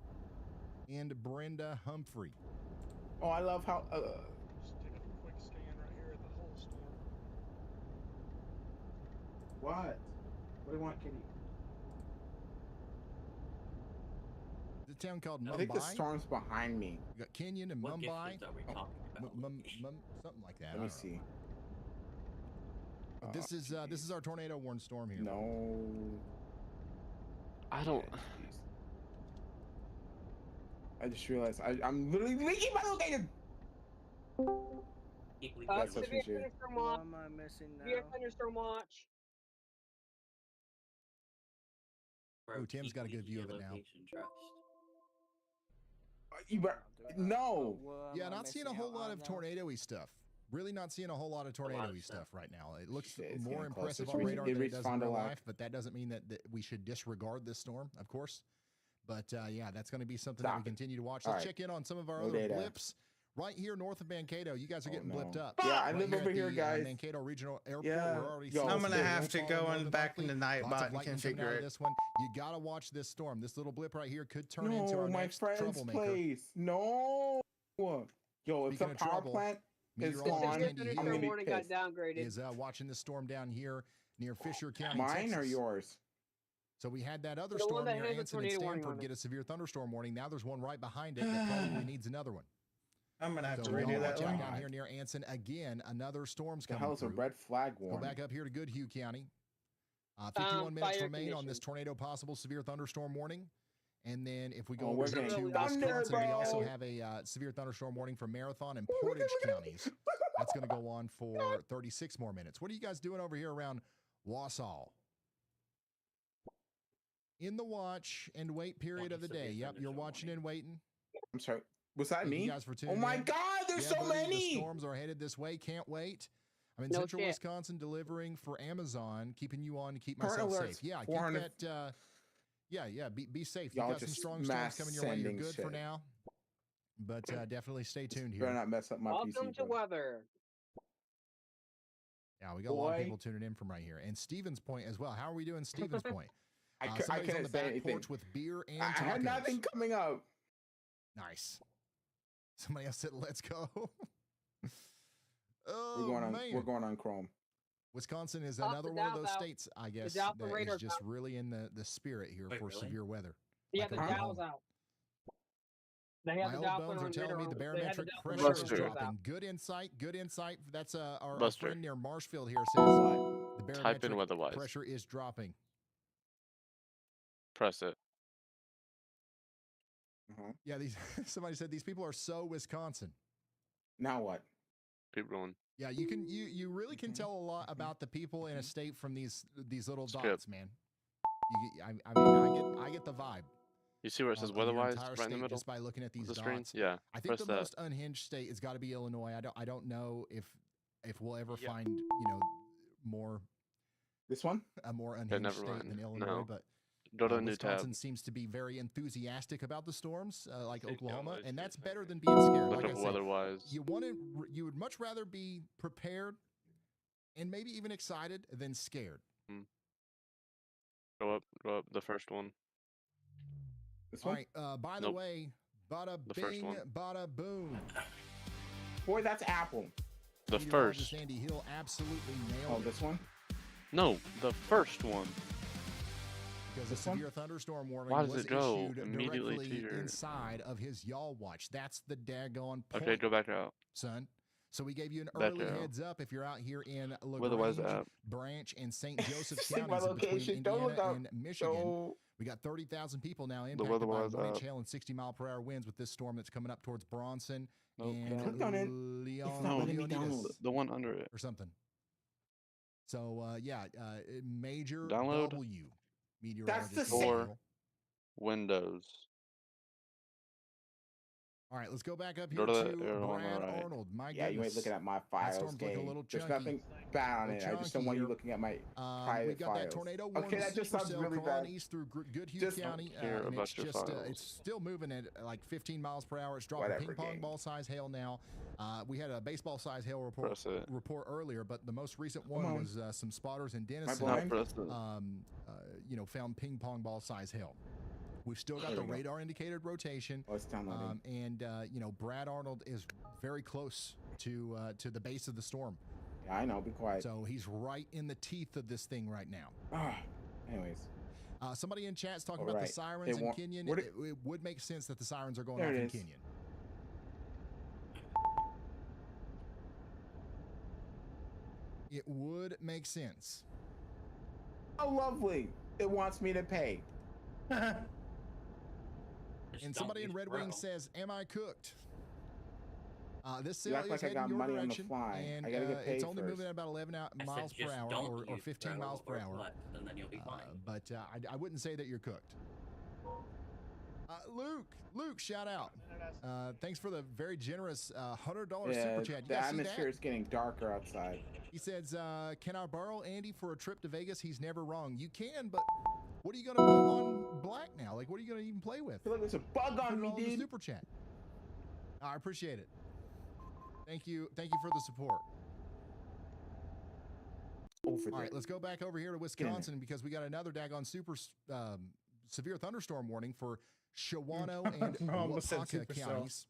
F: and Brenda Humphrey.
D: Oh, I love how.
I: Just take a quick scan right here at the whole storm.
D: What? What do you want, Kitty?
F: The town called Mumbai.
D: I think the storm's behind me.
F: You got Kenyon and
G: What
F: Mumbai.
G: gift are we talking about?
F: Something like that.
D: Let
F: I
D: me
F: don't know.
D: see.
F: But this is our tornado warned storm here.
D: No.
C: I don't.
D: Yeah, jeez. I just realized I'm literally leaking my location. That's so
B: severe
D: fishy.
B: thunderstorm
J: What
B: watch.
J: am I missing now?
B: Severe thunderstorm watch.
F: Ooh, Tim's got a good view of it now.
D: No.
F: Yeah, not seeing a whole lot of tornado-y stuff. Really not seeing a whole lot of tornado-y stuff right now. It looks
D: Shit,
F: more
D: getting close.
F: impressive
D: It
F: on
D: reached-
F: radar
D: it
F: than it
D: reached
F: does
D: Fond
F: in
D: du
F: real
D: Lac.
F: life, but that doesn't mean that we should disregard this storm, of course. But yeah, that's going to be something that we continue to watch. Let's check in on some of our other blips. Right here north of Mankato, you guys are getting blipped up.
D: Yeah, I
F: Right
D: live over
F: at
D: here,
F: the,
D: guys.
F: Mankato Regional Airport.
D: Yeah.
F: We're already
D: Yo,
F: seeing
E: I'm gonna
F: some
E: have to
F: rain
E: go
F: falling
E: in
F: over
E: back
F: monthly.
E: in the night
F: Lots of
E: bot and
F: lightning coming out
E: configure
F: of
E: it.
F: this one. You gotta watch this storm. This little blip right here could turn into
D: No,
F: our
D: my
F: next
D: friend's
F: troublemaker.
D: place. No. Yo, if
F: Speaking
D: the
F: of
D: power
F: trouble,
D: plant is
F: meteorologist
D: gone,
F: Andy
D: I'm
F: Hill
D: gonna be
B: warning got
D: pissed.
B: downgraded.
F: is watching this storm down here near Fisher County,
D: Mine or
F: Texas.
D: yours?
F: So we had that other
B: The one
F: storm
B: that
F: near
B: has a
F: Anson and
B: tornado warning
F: Stanford
B: on it.
F: get a severe thunderstorm warning. Now there's one right behind it that probably needs another one.
E: I'm gonna have
F: So
E: to
F: we
E: redo
F: all
E: that
F: watch out
E: one.
F: down here near Anson again. Another storm's
D: The
F: coming
D: hell's a
F: through.
D: red flag
F: Go
D: warning?
F: back up here to Goodhue County. 51 minutes
B: fire
F: remain on this
B: conditions.
F: tornado possible severe thunderstorm warning. And then if we go
D: Oh,
F: over
D: we're
F: to
D: getting
F: Wisconsin,
D: thunder,
F: we also
D: bro.
F: have a severe thunderstorm warning for Marathon and Portage counties. That's going to go on for 36 more minutes. What are you guys doing over here around Wausau? In the watch and wait period of the day. Yep, you're watching and waiting.
D: I'm sorry. Was that
F: Thank
D: me?
F: you guys for
D: Oh
F: tuning
D: my
F: in.
D: God, there's
F: Yeah,
D: so
F: buddy, The
D: many.
F: storms are headed this way. Can't wait. I'm in
B: No
F: central
B: shit.
F: Wisconsin delivering for Amazon, keeping you on to keep
D: Current
F: myself
D: alerts,
F: safe. Yeah, keep
D: 400
F: that. Yeah. Be safe. You
D: Y'all
F: got some
D: just
F: strong storms
D: mass
F: coming your way. You're
D: sending
F: good for
D: shit.
F: now, but definitely stay tuned
D: Better
F: here.
D: not mess up my
B: Welcome
D: PC.
B: to
D: bro.
B: weather.
F: Yeah, we got a lot of
D: Boy.
F: people tuning in from right here, and Stevens Point as well. How are we doing, Stevens Point?
D: I
F: Somebody's on
D: couldn't
F: the
D: say
F: back
D: anything.
F: porch with beer and
D: I had
F: tacos.
D: nothing coming up.
F: Nice. Somebody else said, "Let's go." Oh
D: We're going on.
F: man,
D: We're going on Chrome.
F: Wisconsin is
B: Off
F: another
B: the
F: one of
B: Dow's
F: those
B: out.
F: states, I guess,
B: Dow's the
F: that is
B: radar's
F: just
B: out.
F: really in the spirit here for severe weather.
B: Yeah,
F: Like
B: the
F: Oklahoma.
B: Dow's out. They
F: My
B: have the
F: old
B: Dow
F: bones are
B: on
F: telling
B: radar
F: me
B: on-
F: the
B: they had
F: barometric
B: Dow on
F: pressure
B: radar
F: is
C: Buster.
B: radars
F: dropping.
B: out.
F: Good insight. Good insight. That's our
C: Buster.
F: friend near Marshfield here says the
C: Type in
F: barometric
C: weatherwise.
F: pressure is dropping.
C: Press it.
F: Yeah, these somebody said these people are so Wisconsin.
D: Now what?
C: Keep rolling.
F: Yeah, you really can tell a lot about the people in a state from these little
C: Skip.
F: dots, man. I mean, I get the vibe.
C: You see where it says
F: of your
C: weatherwise
F: entire
C: right in the
F: state
C: middle
F: just by looking at
C: of
F: these
C: the screen?
F: dots.
C: Yeah.
F: I think
C: press
F: the
C: that.
F: most unhinged state has got to be Illinois. I don't know if we'll ever
A: Yeah.
F: find more
D: This one?
F: a more unhinged
C: never
F: state
C: mind.
F: than Illinois,
C: No.
F: but
C: Go to a new tab.
F: Wisconsin seems to be very enthusiastic about the storms, like
A: It
F: Oklahoma,
A: downloads
F: and
A: for a
F: that's better
A: second.
F: than being scared.
C: Look
F: Like I
C: up
F: said,
C: weatherwise.
F: you would much rather be prepared and maybe even excited than scared.
C: Go up. The first one.
D: This
F: All
D: one?
F: right. By the
C: Nope.
F: way, bada
C: The first
F: bing,
C: one.
F: bada boom.
D: Boy, that's Apple.
C: The
F: Meteorologist
C: first.
F: Andy Hill absolutely
D: Oh,
F: nailed it.
D: this one?
C: No, the first one.
F: Because a
D: This one?
F: severe thunderstorm warning
C: Why does
F: was
C: it go
F: issued
C: immediately to
F: directly
C: your-
F: inside of his y'all watch. That's the daggone point,
C: Okay, go back out.
F: son. So we gave you an
C: Back
F: early
C: out.
F: heads up if you're out here in
C: Weatherwise
F: LaGrange,
C: app.
F: Branch, and St. Joseph
D: See my
F: counties in between
D: location. Don't look
F: Indiana
D: up.
F: and Michigan.
D: So,
F: We got 30,000 people now impacted by
C: weatherwise
F: 1-inch
C: app.
F: hail and 60-mile-per-hour winds with this storm that's coming up towards Bronson
C: Nope.
F: and
D: Clicked on it.
F: Leon,
D: It's not letting me
F: Leonidas
D: download it.
C: The one under it.
F: or something. So major
C: Download.
F: W meteorologist.
D: same.
C: Or-
F: Hill.
C: Windows.
F: All right, let's go back up
C: Go
F: here
C: to
F: to
C: the arrow on the
F: Brad
C: right.
F: Arnold. My
D: yeah, you ain't
F: goodness.
D: looking at my files,
F: storm's looking a
D: gang.
F: little
D: There's
F: chunky.
D: nothing bad on it. I just don't want you
F: Chunky
D: looking at my
F: here.
D: private
F: We've got
D: files.
F: that tornado warning.
D: Okay, that just sounds really
F: crawling
D: bad.
F: east through Goodhue
D: Just
F: County.
C: care
F: And
C: about
F: it's
C: your
F: just
C: files.
F: it's still moving at like 15 miles per hour. It's dropping
D: Whatever,
F: ping pong
D: gang.
F: ball size hail now. We had a baseball size hail report
C: Press it.
F: earlier, but the most recent
D: Come
F: one
D: on.
F: was some spotters in Denison.
D: blind?
C: Not press it.
F: Found ping pong ball size hail. We've still got
D: There
F: the
D: we go.
F: radar indicated rotation.
D: Oh, it's downloading.
F: Brad Arnold is very close to the base of the storm.
D: Yeah, I know. Be quiet.
F: So he's right in the teeth of this thing right now.
D: Anyways.
F: Somebody in chat's talking
D: All
F: about the
D: right.
F: sirens
D: It
F: in
D: won't-
F: Kenyon.
D: what
F: It would make sense that the sirens are going
D: There
F: off
D: it
F: in
D: is.
F: Kenyon. It would make sense.
D: Oh, lovely. It wants me to pay.
J: Just
F: And
J: don't
F: somebody in
J: use
F: Red
J: bro.
F: Wing says, "Am I cooked?" This
D: You
F: sail
D: act
F: is
D: like I
F: heading
D: got
F: your
D: money on the
F: direction,
D: fly.
F: and
D: I gotta get paid
F: it's only
D: first.
F: moving at about 11
J: I
F: miles
J: said
F: per
J: just
F: hour,
J: don't
F: or
J: use
F: 15
J: bro
F: miles per
J: or
F: hour.
J: what, and then you'll be fine.
F: But I wouldn't say that you're cooked. Luke, shout out. Thanks for the very generous $100 super chat. You
D: the
F: guys see
D: atmosphere
F: that?
D: is getting darker outside.
F: He says, "Can I borrow Andy for a trip to Vegas? He's never wrong." You can, but what are you going to put on black now? Like, what are you going to even play with?
D: I feel like there's a bug on me,
F: Put it all in the
D: dude.
F: super chat. I appreciate it. Thank you for the support.
D: Over
F: All right, let's go back over here to Wisconsin because we got another daggone super severe thunderstorm warning for Shawano and Wapaka counties.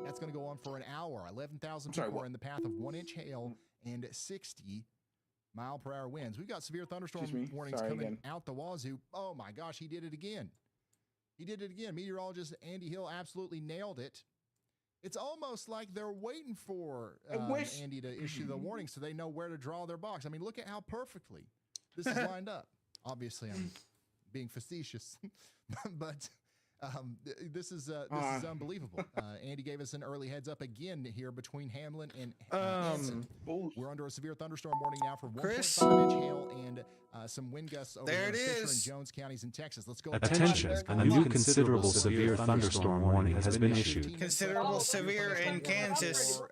F: That's going to go on for an hour. 11,000 people are in the path of 1-inch hail and 60 mile-per-hour winds. We've got severe thunderstorm warnings coming out the wazoo. Oh my gosh, he did it again. Meteorologist Andy Hill absolutely nailed it. It's almost like they're waiting for Andy to issue the warning so they know where to draw their box. I mean, look at how perfectly this is lined up. Obviously, I'm being facetious, but this is unbelievable. Andy gave us an early heads up again here between Hamlin and Anson. We're under a severe thunderstorm warning now for 1.5-inch hail and some wind gusts over
E: There it
F: Fisher
E: is.
F: and Jones counties in Texas. Let's go.
H: Attention, a new considerable severe thunderstorm warning has been issued.
E: Considerable severe in Kansas.
F: For,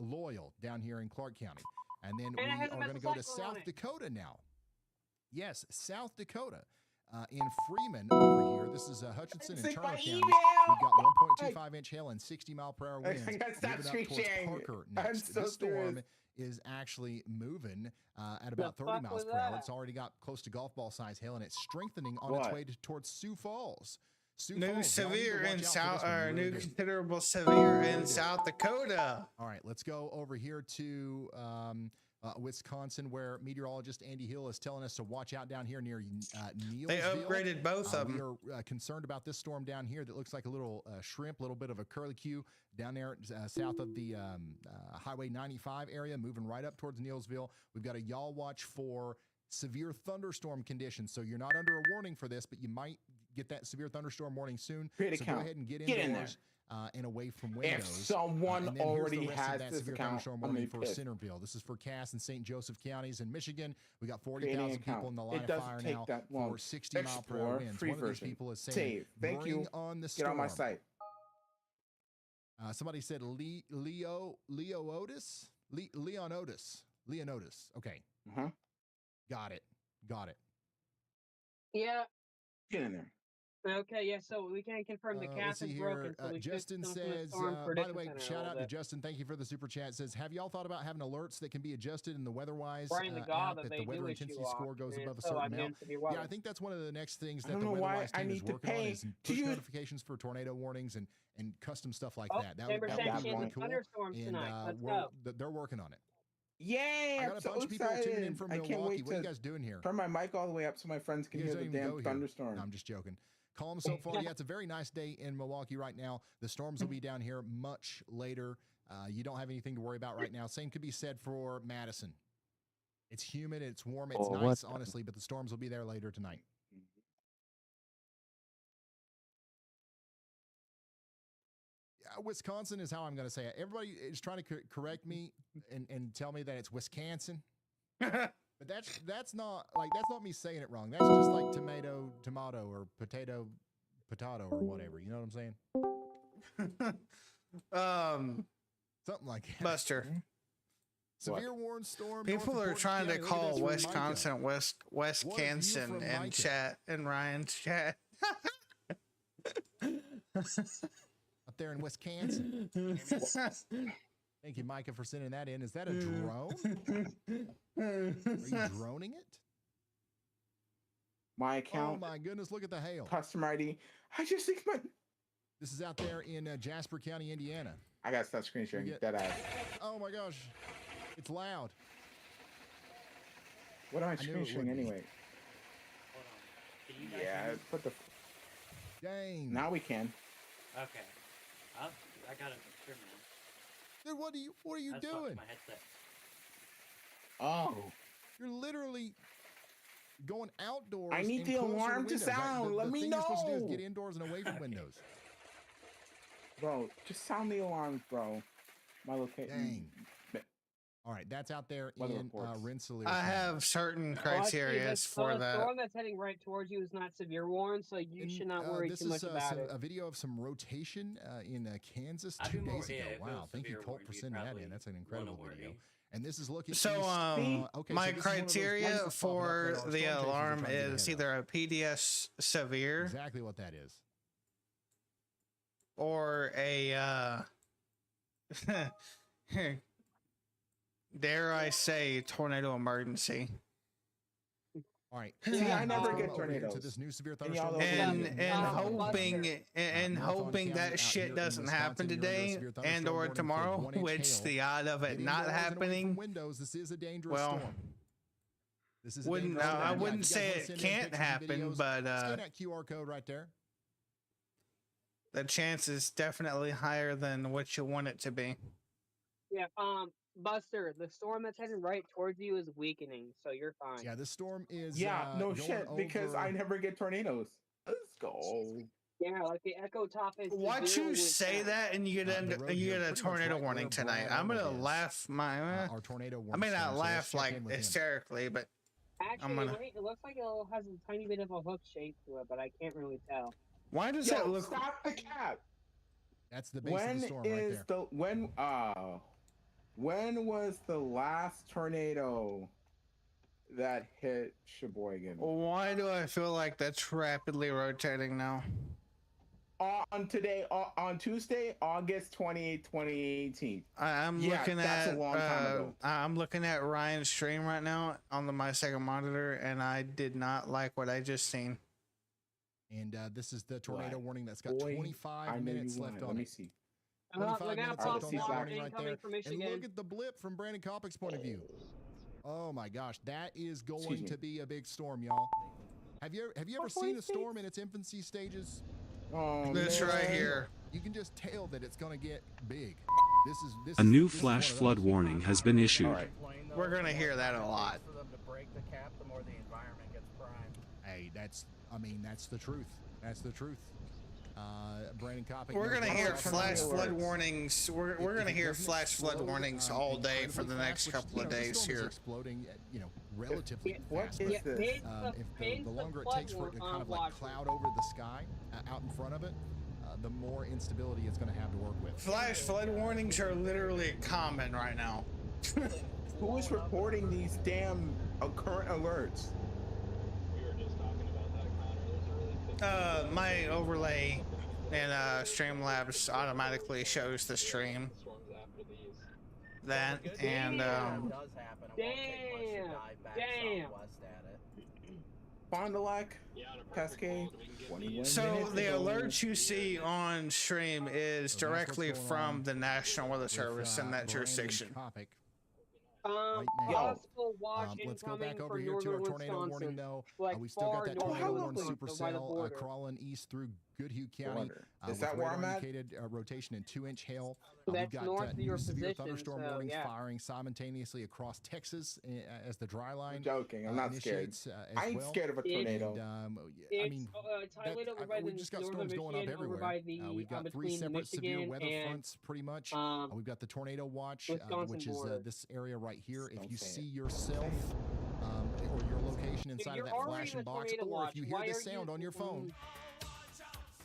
F: Loyal down here in Clark County. And then we are going to go to South Dakota now. Yes, South Dakota. In Freeman over here, this is Hutchinson and Turner counties. We've got 1.25-inch hail and 60 mile-per-hour winds. Moving up towards Parker next. This storm is actually moving at about 30 miles per hour. It's already got close to golf ball size hail, and it's strengthening on its way towards Sioux Falls.
E: New severe in South, or new considerable severe in South Dakota.
F: All right, let's go over here to Wisconsin, where meteorologist Andy Hill is telling us to watch out down here near Neilsville.
E: They upgraded both of them.
F: We are concerned about this storm down here that looks like a little shrimp, a little bit of a curlicue down there south of the Highway 95 area, moving right up towards Neilsville. We've got a y'all watch for severe thunderstorm conditions. So you're not under a warning for this, but you might get that severe thunderstorm warning soon. So go ahead and get indoors. And away from windows.
D: If someone already has this account, I'm
F: for Centerville. This is for Cass and St. Joseph counties in Michigan. We got 40,000 people in the line of fire now for 60 mile per hour winds. One of these people is saying,
D: "Thank you.
F: On the
D: Get on my site."
F: Somebody said Leonotis. Okay. Got it.
B: Yeah.
D: Get in there.
B: Okay, yeah, so we can't confirm the cast is broken. So we
F: Justin says, by the way, shout out to Justin. Thank you for the super chat. Says, have y'all thought about having alerts that can be adjusted in the WeatherWise app if the weather intensity score goes above a certain amount? Yeah, I think that's one of the next things that the WeatherWise team is working on is push notifications for tornado warnings and custom stuff like that. That would be really cool. And they're working on it.
D: Yay!
F: I got a bunch of people tuning in from Milwaukee. What are you guys doing here?
D: Turn my mic all the way up so my friends can hear the damn thunderstorm.
F: No, I'm just joking. Calm so far. Yeah, it's a very nice day in Milwaukee right now. The storms will be down here much later. You don't have anything to worry about right now. Same could be said for Madison. It's humid, it's warm, it's nice, honestly, but the storms will be there later tonight. Wisconsin is how I'm going to say it. Everybody is trying to correct me and tell me that it's Wisconsin. But that's not me saying it wrong. That's just like tomato, or potato, or whatever. You know what I'm saying? Something like that.
E: Buster.
F: Severe warn storm.
E: People are trying to call Wisconsin Wisconsin in chat, in Ryan's chat.
F: Up there in Wisconsin. Thank you, Micah, for sending that in. Is that a drone? Are you droning it?
D: My account.
F: Oh my goodness! Look at the hail.
D: Customer ID. I just think my.
F: This is out there in Jasper County, Indiana.
D: I got to stop screen sharing. That ass.
F: Oh my gosh, it's loud.
D: What am I screen sharing anyway? Yeah, put the.
F: Dang.
D: Now we can.
J: Okay. I got it. Sure, man.
F: Dude, what are you doing?
J: My headset.
D: Oh.
F: You're literally going outdoors.
D: I need the alarm to sound. Let me know.
F: The thing you're supposed to do is get indoors and away from windows.
D: Bro, just sound the alarms, bro. My location.
F: Dang. All right, that's out there
D: Weather
F: in
D: reports.
F: Rensselaer.
E: I
F: County.
E: have certain
B: Well, actually,
E: criteria for
B: the
E: that.
B: storm that's heading right towards you is not severe warned, so you should not worry too much about it.
F: This is a video of some rotation in Kansas
J: I'd
F: 2
J: be more-
F: days ago.
J: yeah, if it
F: Wow,
J: was
F: thank you,
J: severe
F: Colt,
J: warned,
F: for
J: you'd
F: sending that
J: probably
F: in. That's an
J: wanna
F: incredible
J: worry.
F: video. And this is looking
E: So,
F: east. Okay,
E: my
F: so this is one of those
E: criteria
F: places popping up
E: for
F: that our
E: the
F: storm chasers are
E: alarm
F: trying to get
E: is
F: ahead of.
E: either a PDS severe
F: Exactly what that is.
E: or a dare I say tornado emergency.
F: All right.
D: See, I never get
F: over here
D: tornadoes.
F: To this new severe
D: And y'all
F: thunderstorm.
D: don't
E: And
B: Buster.
F: Marathon
E: hoping
F: County
E: that
F: out
E: shit
F: here in
E: doesn't happen
F: Wisconsin, you're under a
E: today
F: severe
E: and
F: thunderstorm
E: or
F: warning for
E: tomorrow,
F: 1 inch
E: which
F: hail.
E: the odd of it
F: Get
E: not
F: indoors and away from
E: happening.
F: windows. This is a dangerous
E: Well,
F: storm. This is a
E: wouldn't
F: dangerous storm.
E: I
F: Yeah, if
E: wouldn't
F: you guys
E: say
F: wanna
E: it
F: send in
E: can't
F: pictures and
E: happen,
F: videos,
E: but
F: scan that QR code right there.
E: the chance is definitely higher than what you want it to be.
B: Yeah, Buster, the storm that's heading right towards you is weakening, so you're fine.
F: Yeah, this storm is
D: No
F: going
D: shit, because I
F: over-
D: never get tornadoes. Let's go.
B: Yeah, like the echo top is.
E: Watch
B: severely
E: you say
B: down.
E: that and you
F: the
E: get
F: road
E: you
F: here,
E: get a
F: pretty much
E: tornado
F: right
E: warning
F: where
E: tonight.
F: Brian
E: I'm gonna
F: Arnold is,
E: laugh my.
F: our tornado
E: I
F: warning
E: may
F: storm,
E: not
F: so let's
E: laugh
F: check
E: like
F: in with him.
E: hysterically, but
B: Actually,
E: gonna-
B: wait, it looks like it has a tiny bit of a hook shape to it, but I can't really tell.
E: why does
D: Yo,
E: that look?
D: stop the cap.
F: That's the base of the
D: When
F: storm right
D: is
F: there.
D: the when was the last tornado that hit Sheboygan?
E: Why do I feel like that's rapidly rotating now?
D: On Tuesday, August 28th, 2018.
E: I'm
D: Yeah,
E: looking
D: that's
E: at
D: a long time ago.
E: I'm looking at Ryan's stream right now on my second monitor, and I did not like what I just seen.
F: And this is the tornado
D: What?
F: warning that's got
D: Boy,
F: 25
D: I know
F: minutes
D: you
F: left
D: lied.
F: on
D: Let me
F: it.
D: see.
F: 25
B: Look out,
F: minutes
B: Pop
F: left on this
D: Water
F: warning right
B: incoming
F: there.
B: from
F: And
B: Michigan.
F: look at the blip from Brandon Kopic's point of view. Oh my gosh, that is going
D: me.
F: to be a big storm, y'all. Have you ever seen a storm in its infancy stages?
D: Oh,
E: This
D: man.
E: right here.
F: You can just tell that it's going to get big.
H: A new
F: this is
H: flash
F: one of
H: flood
F: those.
H: warning has been issued.
D: All right.
E: We're gonna hear that a lot.
K: For them to break the cap, the more the environment gets primed.
F: Hey, that's the truth. That's the truth. Brandon Kopic.
E: We're gonna hear
D: Come
E: flash
D: on,
E: flood
D: alerts.
E: warnings. We're
F: If
E: gonna
F: it
E: hear
F: doesn't
E: flash flood
F: explode,
E: warnings all day for the
F: incredibly
E: next
F: fast,
E: couple
F: which,
E: of
F: the
E: days
F: storm is
E: here.
F: exploding, relatively
D: What
F: fast.
D: is
F: but,
D: this?
F: if the longer it takes for it to kind of like cloud over the sky out in front of it, the more instability it's going to have to work with.
E: Flash flood warnings are literally common right now.
D: Who is reporting these damn current alerts?
K: We were just talking about that, Connor. There's a really
E: My overlay in Streamlabs automatically shows the stream.
K: storms after these.
E: That and
K: That does happen. It won't take much to
B: Damn.
K: dive back
B: Damn.
K: southwest at it.
D: Fond du Lac,
K: Yeah, on a perfect
D: Cascade,
K: world, we can get
D: 21
E: so
D: minutes
E: the
D: ago.
E: alerts you see on stream is
F: So that's what's
E: directly
F: going
E: from
F: on
E: the National Weather
F: with,
E: Service in that
F: Brandon
E: jurisdiction.
F: Kopic. Right now.
B: Possible watch
F: Let's go
B: incoming
F: back over
B: for
F: here to our
B: northern
F: tornado warning,
B: Wisconsin.
F: though.
B: Like
F: We've still got
B: far
F: that
B: north
F: tornado
B: of
F: warning
B: the- by the
F: supercell
B: border.
F: crawling east through Goodhue County.
D: Border. Is
F: With
D: that where
F: radar
D: I'm at?
F: indicated rotation and 2-inch hail.
B: That's
F: We've got
B: north of
F: new
B: your
F: severe
B: position,
F: thunderstorm
B: so,
F: warnings
B: yeah.
F: firing simultaneously across Texas as the dry line.
D: I'm joking. I'm not scared.
F: initiates, as
D: I ain't
F: well.
D: scared of a tornado.
F: And,
B: It's
F: I mean,
B: highlighted over by
F: we've
B: the
F: just got
B: northern
F: storms going up
B: Michigan, over
F: everywhere.
B: by the
F: We've got three
B: between
F: separate severe
B: Michigan
F: weather
B: and
F: fronts, pretty much. We've got the tornado watch,
B: Wisconsin
F: which is
B: border.
F: this area right here. If
D: Don't
F: you
D: say it.
F: see yourself or your location inside of
B: you're
F: that
B: already
F: flashing
B: in a
F: box,
B: tornado
F: or
B: watch.
F: if you hear
B: Why
F: this
B: are
F: sound
B: you-
F: on your phone,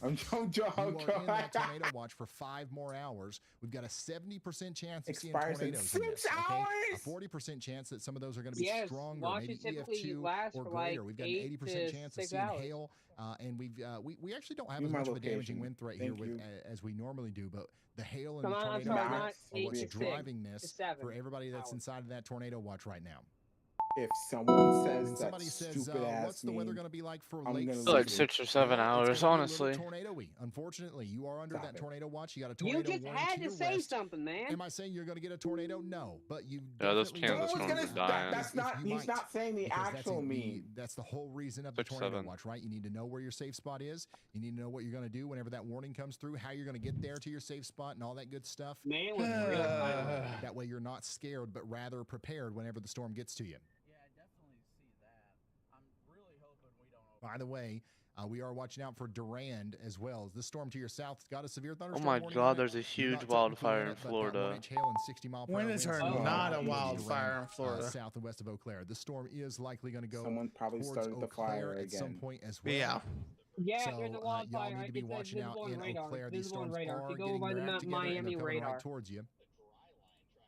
D: I'm
F: you are in
D: joking.
F: that tornado watch for 5 more hours. We've got a 70% chance of seeing
D: Expires in
F: tornadoes in
D: 6
F: this, okay?
D: hours?
F: A 40% chance that some of those are going to be
B: Yes,
F: stronger,
B: watches
F: maybe
B: typically
F: EF2
B: last
F: or
B: for
F: greater.
B: like
F: We've got an
B: 8
F: 80%
B: to
F: chance of
B: 6
F: seeing
B: hours.
F: hail, and we actually don't have
D: View
F: as
D: my
F: much of a damaging
D: location.
F: wind threat
D: Thank
F: here
D: you.
F: as we normally do, but the hail and
B: Come
F: the
B: on,
F: tornado
B: sorry,
F: threats
B: not
F: are
B: 8
F: what's
B: to 6
F: driving
B: to
F: this
B: 7
F: for everybody that's
B: hours.
F: inside of that tornado watch right now.
D: If someone says
F: And
D: that
F: somebody says,
D: stupid ass
F: what's the weather
D: meme,
F: going to be like for
D: I'm
F: late
D: gonna
F: season?
C: Like 6 or 7
F: Well,
C: hours,
F: it's gonna be a
C: honestly.
F: little tornado-y. Unfortunately, you are under
D: Stop
F: that
D: it.
F: tornado watch. You got a
B: You
F: tornado
B: just
F: warning
B: had
F: to
B: to
F: your
B: say
F: west.
B: something, man.
F: Am I saying you're going to get a tornado? No, but you
C: Yeah, those
F: definitely
C: Kansas
F: know
C: storms
D: gonna-
C: are
F: if-
C: dying.
D: that's
F: if
D: not.
F: you
D: He's
F: might,
D: not saying the
F: because that's
D: actual meme.
F: that's the whole reason of the
C: 6,
F: tornado
C: 7.
F: watch, right? You need to know where your safe spot is. You need to know what you're going to do whenever that warning comes through, how you're going to get there to your safe spot, and all that good stuff.
B: Man was real silent.
F: That way, you're not scared, but rather prepared whenever the storm gets to you.
K: Yeah, I definitely see that. I'm really hoping we don't.
F: By the way, We are watching out for Durand as well. This storm to your south has got a severe
C: Oh
F: thunderstorm
C: my
F: warning
C: god,
F: on it.
C: there's a
F: You're
C: huge
F: not technically
C: wildfire
F: in
C: in
F: it, but that
C: Florida.
F: 1-inch hail and 60-mile-per-hour
E: When
F: winds
E: is there
F: are
E: not a
F: in
E: wildfire in
F: Durand,
E: Florida?
F: south and west of Eau Claire. The storm is likely going to go
D: Someone probably
F: towards
D: started
F: Eau
D: the
F: Claire
D: fire
F: at some
D: again.
F: point as well.
E: Yeah.
B: Yeah,
F: So
B: there's a
F: y'all
B: wildfire.
F: need to be
B: It says
F: watching out
B: visible on
F: in Eau
B: radar.
F: Claire. These
B: Visible on
F: storms
B: radar. If
F: are
B: you go
F: getting
B: by
F: their
B: the
F: act together and
B: Miami
F: they're coming
B: radar.
F: right towards you.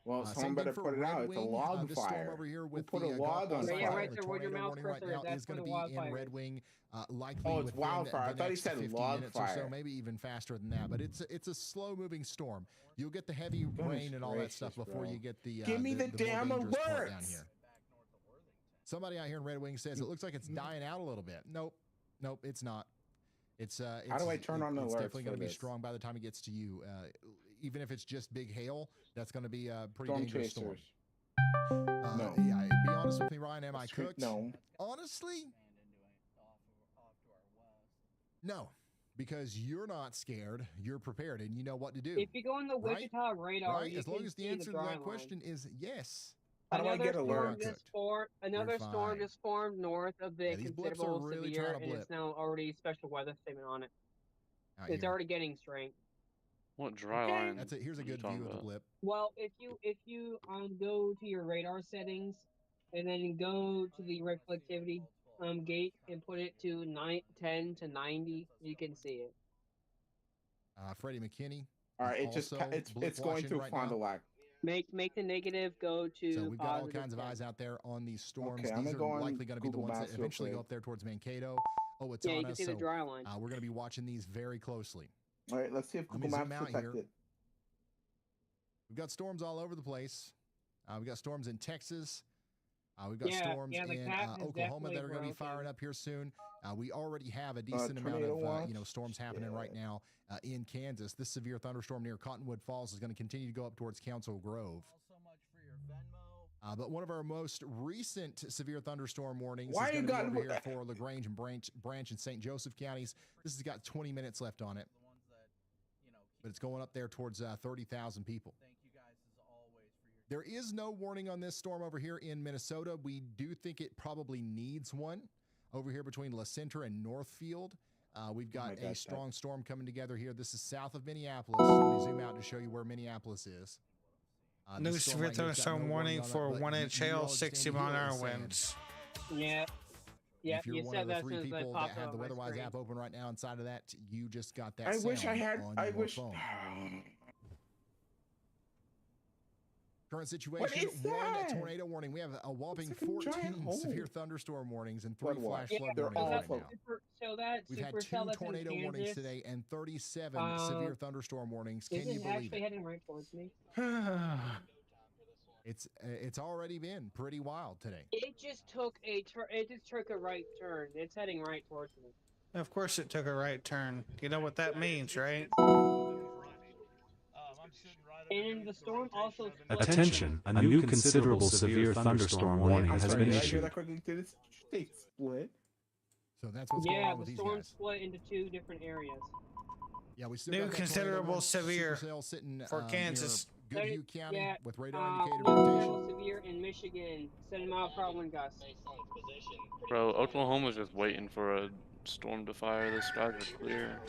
D: Well,
F: Same
D: someone
F: thing
D: better
F: for
D: put it
F: Red
D: out. It's a
F: Wing.
D: log
F: This storm
D: fire.
F: over here
D: Who
F: with
D: put
F: the
D: a log on
F: Gulf
B: Yeah,
D: fire?
B: right
F: the
B: there where your
F: tornado
B: mouse
F: warning right
B: cursor is,
F: now
B: that's
F: is going
B: where
F: to
B: the
F: be in
B: wildfire
F: Red
B: is.
F: Wing, likely
D: Oh, it's
F: within
D: wildfire. I
F: the
D: thought he
F: next
D: said
F: 50
D: log
F: minutes or so,
D: fire.
F: maybe even faster than that. But it's a slow-moving storm. You'll get the heavy
D: Goodness
F: rain and all that stuff
D: gracious,
F: before
D: bro.
F: you get the
D: Give me the
F: more
D: damn
F: dangerous part down
D: alerts.
F: here. Somebody out here in Red Wing says it looks like it's dying out a little bit. Nope, it's not. It's
D: How do I turn on the
F: it's
D: alerts
F: definitely going
D: for
F: to be
D: this?
F: strong by the time it gets to you. Even if it's just big hail, that's going to be a pretty
D: Storm
F: dangerous storm.
D: chasers.
F: No. Yeah, be honest with me, Ryan. Am I cooked?
D: No.
F: Honestly, no, because you're not scared. You're prepared, and you know what to do.
B: If you go on the
F: Right?
B: Wichita radar,
F: Right?
B: you
F: As long
B: can
F: as the
B: see
F: answer to
B: dry
F: that
B: line.
F: question is yes.
D: How do I get
B: storm
D: alerts?
B: just formed. Another storm
F: fine.
B: just formed north of the
F: Yeah, these blips are
B: considerable
F: really
B: severe,
F: trying to
B: and
F: blip.
B: it's now already special weather statement on it.
F: Out
B: It's
F: here.
B: already getting strength.
C: What dry
D: Okay.
C: line?
F: That's it. Here's a
C: What are you
F: good
C: talking
F: view of the
C: about?
F: blip.
B: Well, if you go to your radar settings and then go to the reflectivity gate and put it to 10 to 90, you can see it.
F: Freddie McKinney.
D: All right,
F: is
D: it just
F: also
D: it's
F: blip
D: going
F: watching
D: to
F: right
D: Fond du
F: now.
D: Lac.
B: Make the negative go to
F: So we've got all
B: positive
F: kinds of
B: 10.
F: eyes out there on these storms.
D: Okay, I'm
F: These
D: gonna
F: are
D: go on
F: likely going to be the
D: Google
F: ones
D: Maps
F: that
D: real
F: eventually go
D: quick.
F: up there towards Mankato. Oh, it's
B: Yeah, you
F: on
B: can
F: us.
B: see the
F: So
B: dry line.
F: we're going to be watching these very closely.
D: All right, let's see if
F: Let me
D: Google
F: zoom
D: Maps
F: out here.
D: detected.
F: We've got storms all over the place. We've got storms in Texas. We've got
B: Yeah,
F: storms
B: yeah, the
F: in
B: cap has
F: Oklahoma that are going to be
B: definitely
F: firing
B: broken.
F: up here soon. We already have a decent amount
D: tornado
F: of
D: watch?
F: storms happening right now in Kansas. This severe thunderstorm near Cottonwood Falls is going to continue to go up towards Council Grove. But one of our most recent severe thunderstorm warnings
D: Why
F: is
D: you
F: going to be
D: got-
F: over here for LaGrange and Branch and St. Joseph counties. This has got 20 minutes left on it. But it's going up there towards 30,000 people. There is no warning on this storm over here in Minnesota. We do think it probably needs one over here between La Centre and Northfield. We've got a strong storm coming together here. This is south of Minneapolis. Let me zoom out to show you where Minneapolis is.
E: New
F: This storm
E: severe
F: right here has got
E: thunderstorm
F: no
E: warning
F: on it,
E: for
F: but
E: 1-inch
F: you
E: hail,
F: all just
E: 60
F: need to
E: mile an
F: hear what
E: hour
F: it's saying.
E: winds.
B: Yeah. Yeah,
F: If you're
B: you
F: one
B: said
F: of the
B: that as
F: three
B: soon as I
F: people
B: popped
F: that have
B: up
F: the
B: on my
F: Weatherwise
B: screen.
F: app open right now, inside of that, you just got that
D: I
F: sound
D: wish I had.
F: on
D: I
F: your
D: wish.
F: phone. Current
D: What
F: situation,
D: is
F: one
D: that?
F: tornado warning. We have a whopping
D: It's like a giant
F: 14
D: hole.
F: severe thunderstorm warnings and 3
D: Flood watch.
F: flash flood
D: They're
F: warnings
D: all
F: right
D: full.
F: now. We've had 2
B: supercell that's in
F: tornado warnings
B: Kansas.
F: today and 37 severe thunderstorm warnings. Can
B: This
F: you
B: is
F: believe
B: actually
F: it?
B: heading right towards me.
F: It's already been pretty wild today.
B: It just took a right turn. It's heading right towards me.
E: Of course it took a right turn. You know what that means, right?
B: And the storm also split.
H: Attention, a new considerable severe thunderstorm warning has been
D: Did I hear
H: issued.
D: that correctly? Did it state split?
F: So that's what's going
B: Yeah,
F: on
B: the
F: with these
B: storm
F: guys.
B: split into 2 different areas.
F: Yeah, we still
E: New
F: got that
E: considerable
F: tornado
E: severe
F: supercell sitting
E: for
F: near
E: Kansas.
F: Goodhue County
B: Yeah,
F: with radar indicated
B: no
F: rotation.
B: considerable severe in Michigan, 7-mile-per-hour wind gusts.
C: Bro, Oklahoma's just waiting for a storm to fire. The skies are clear.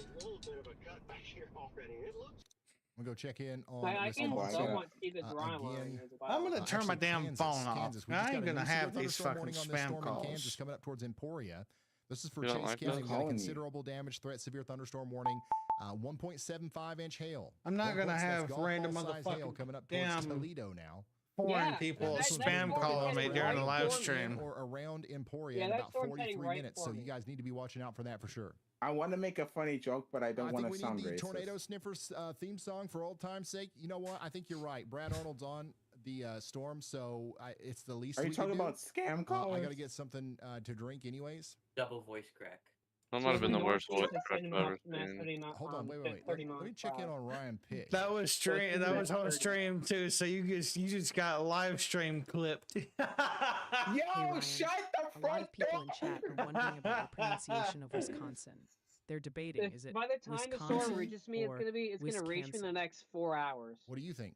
F: We'll go check in on
B: I can
F: Wisconsin.
B: somewhat see the dry line
F: Again,
B: as well.
E: I'm gonna turn my
F: actually,
E: damn
F: Kansas,
E: phone off.
F: Kansas. We
E: I
F: just
E: ain't
F: got a
E: gonna
F: new severe
E: have these
F: thunderstorm
E: fucking
F: warning on this
E: spam
F: storm in
E: calls.
F: Kansas coming up towards Emporia. This is for
C: You don't
F: Chase
C: like
F: County.
C: that?
F: We've got a
D: Calling you.
F: considerable damage threat, severe thunderstorm warning. 1.75-inch hail.
E: I'm not gonna
F: 1.6
E: have
F: golf
E: random
F: ball size hail
E: motherfucking
F: coming up towards
E: damn
F: Toledo now.
E: Foreign
B: Yeah,
E: people
B: that
E: spam
B: storm
E: calling
B: is
E: me
B: heading
E: during the
B: right
E: live
B: towards me.
E: stream.
F: Or around Emporia
B: Yeah,
F: in
B: that
F: about
B: storm's heading
F: 43
B: right
F: minutes.
B: for
F: So
B: me.
F: you guys need to be watching out for that for sure.
D: I want to make a funny joke, but I don't
F: I
D: want
F: think
D: to
F: we
D: sound
F: need the
D: racist.
F: Tornado Sniffers theme song for old time's sake. You know what? I think you're right. Brad Arnold's on the storm, so it's the least
D: Are you
F: we can
D: talking
F: do.
D: about scam
F: I
D: calls?
F: got to get something to drink anyways.
J: Double voice crack.
C: That might have been the worst voice
B: Northeast
C: crack
B: is
C: I've
B: setting
C: ever
B: up mass
C: seen.
B: heading up,
F: Hold on, wait.
B: 30
F: Let me
B: miles
F: check
B: per
F: in
B: hour.
F: on Ryan Pick.
E: That was stream. That was on stream too. So you just got live stream clipped.
D: Yo,
L: Ryan,
D: shut the
L: A lot of people in
D: door!
L: chat are wondering about your pronunciation of Wisconsin. They're debating, is it
B: By the time the storm
L: Wisconsin
B: reaches me, it's
L: or
B: gonna reach me in
L: Wisconsin?
B: the next 4 hours.
F: What do you think?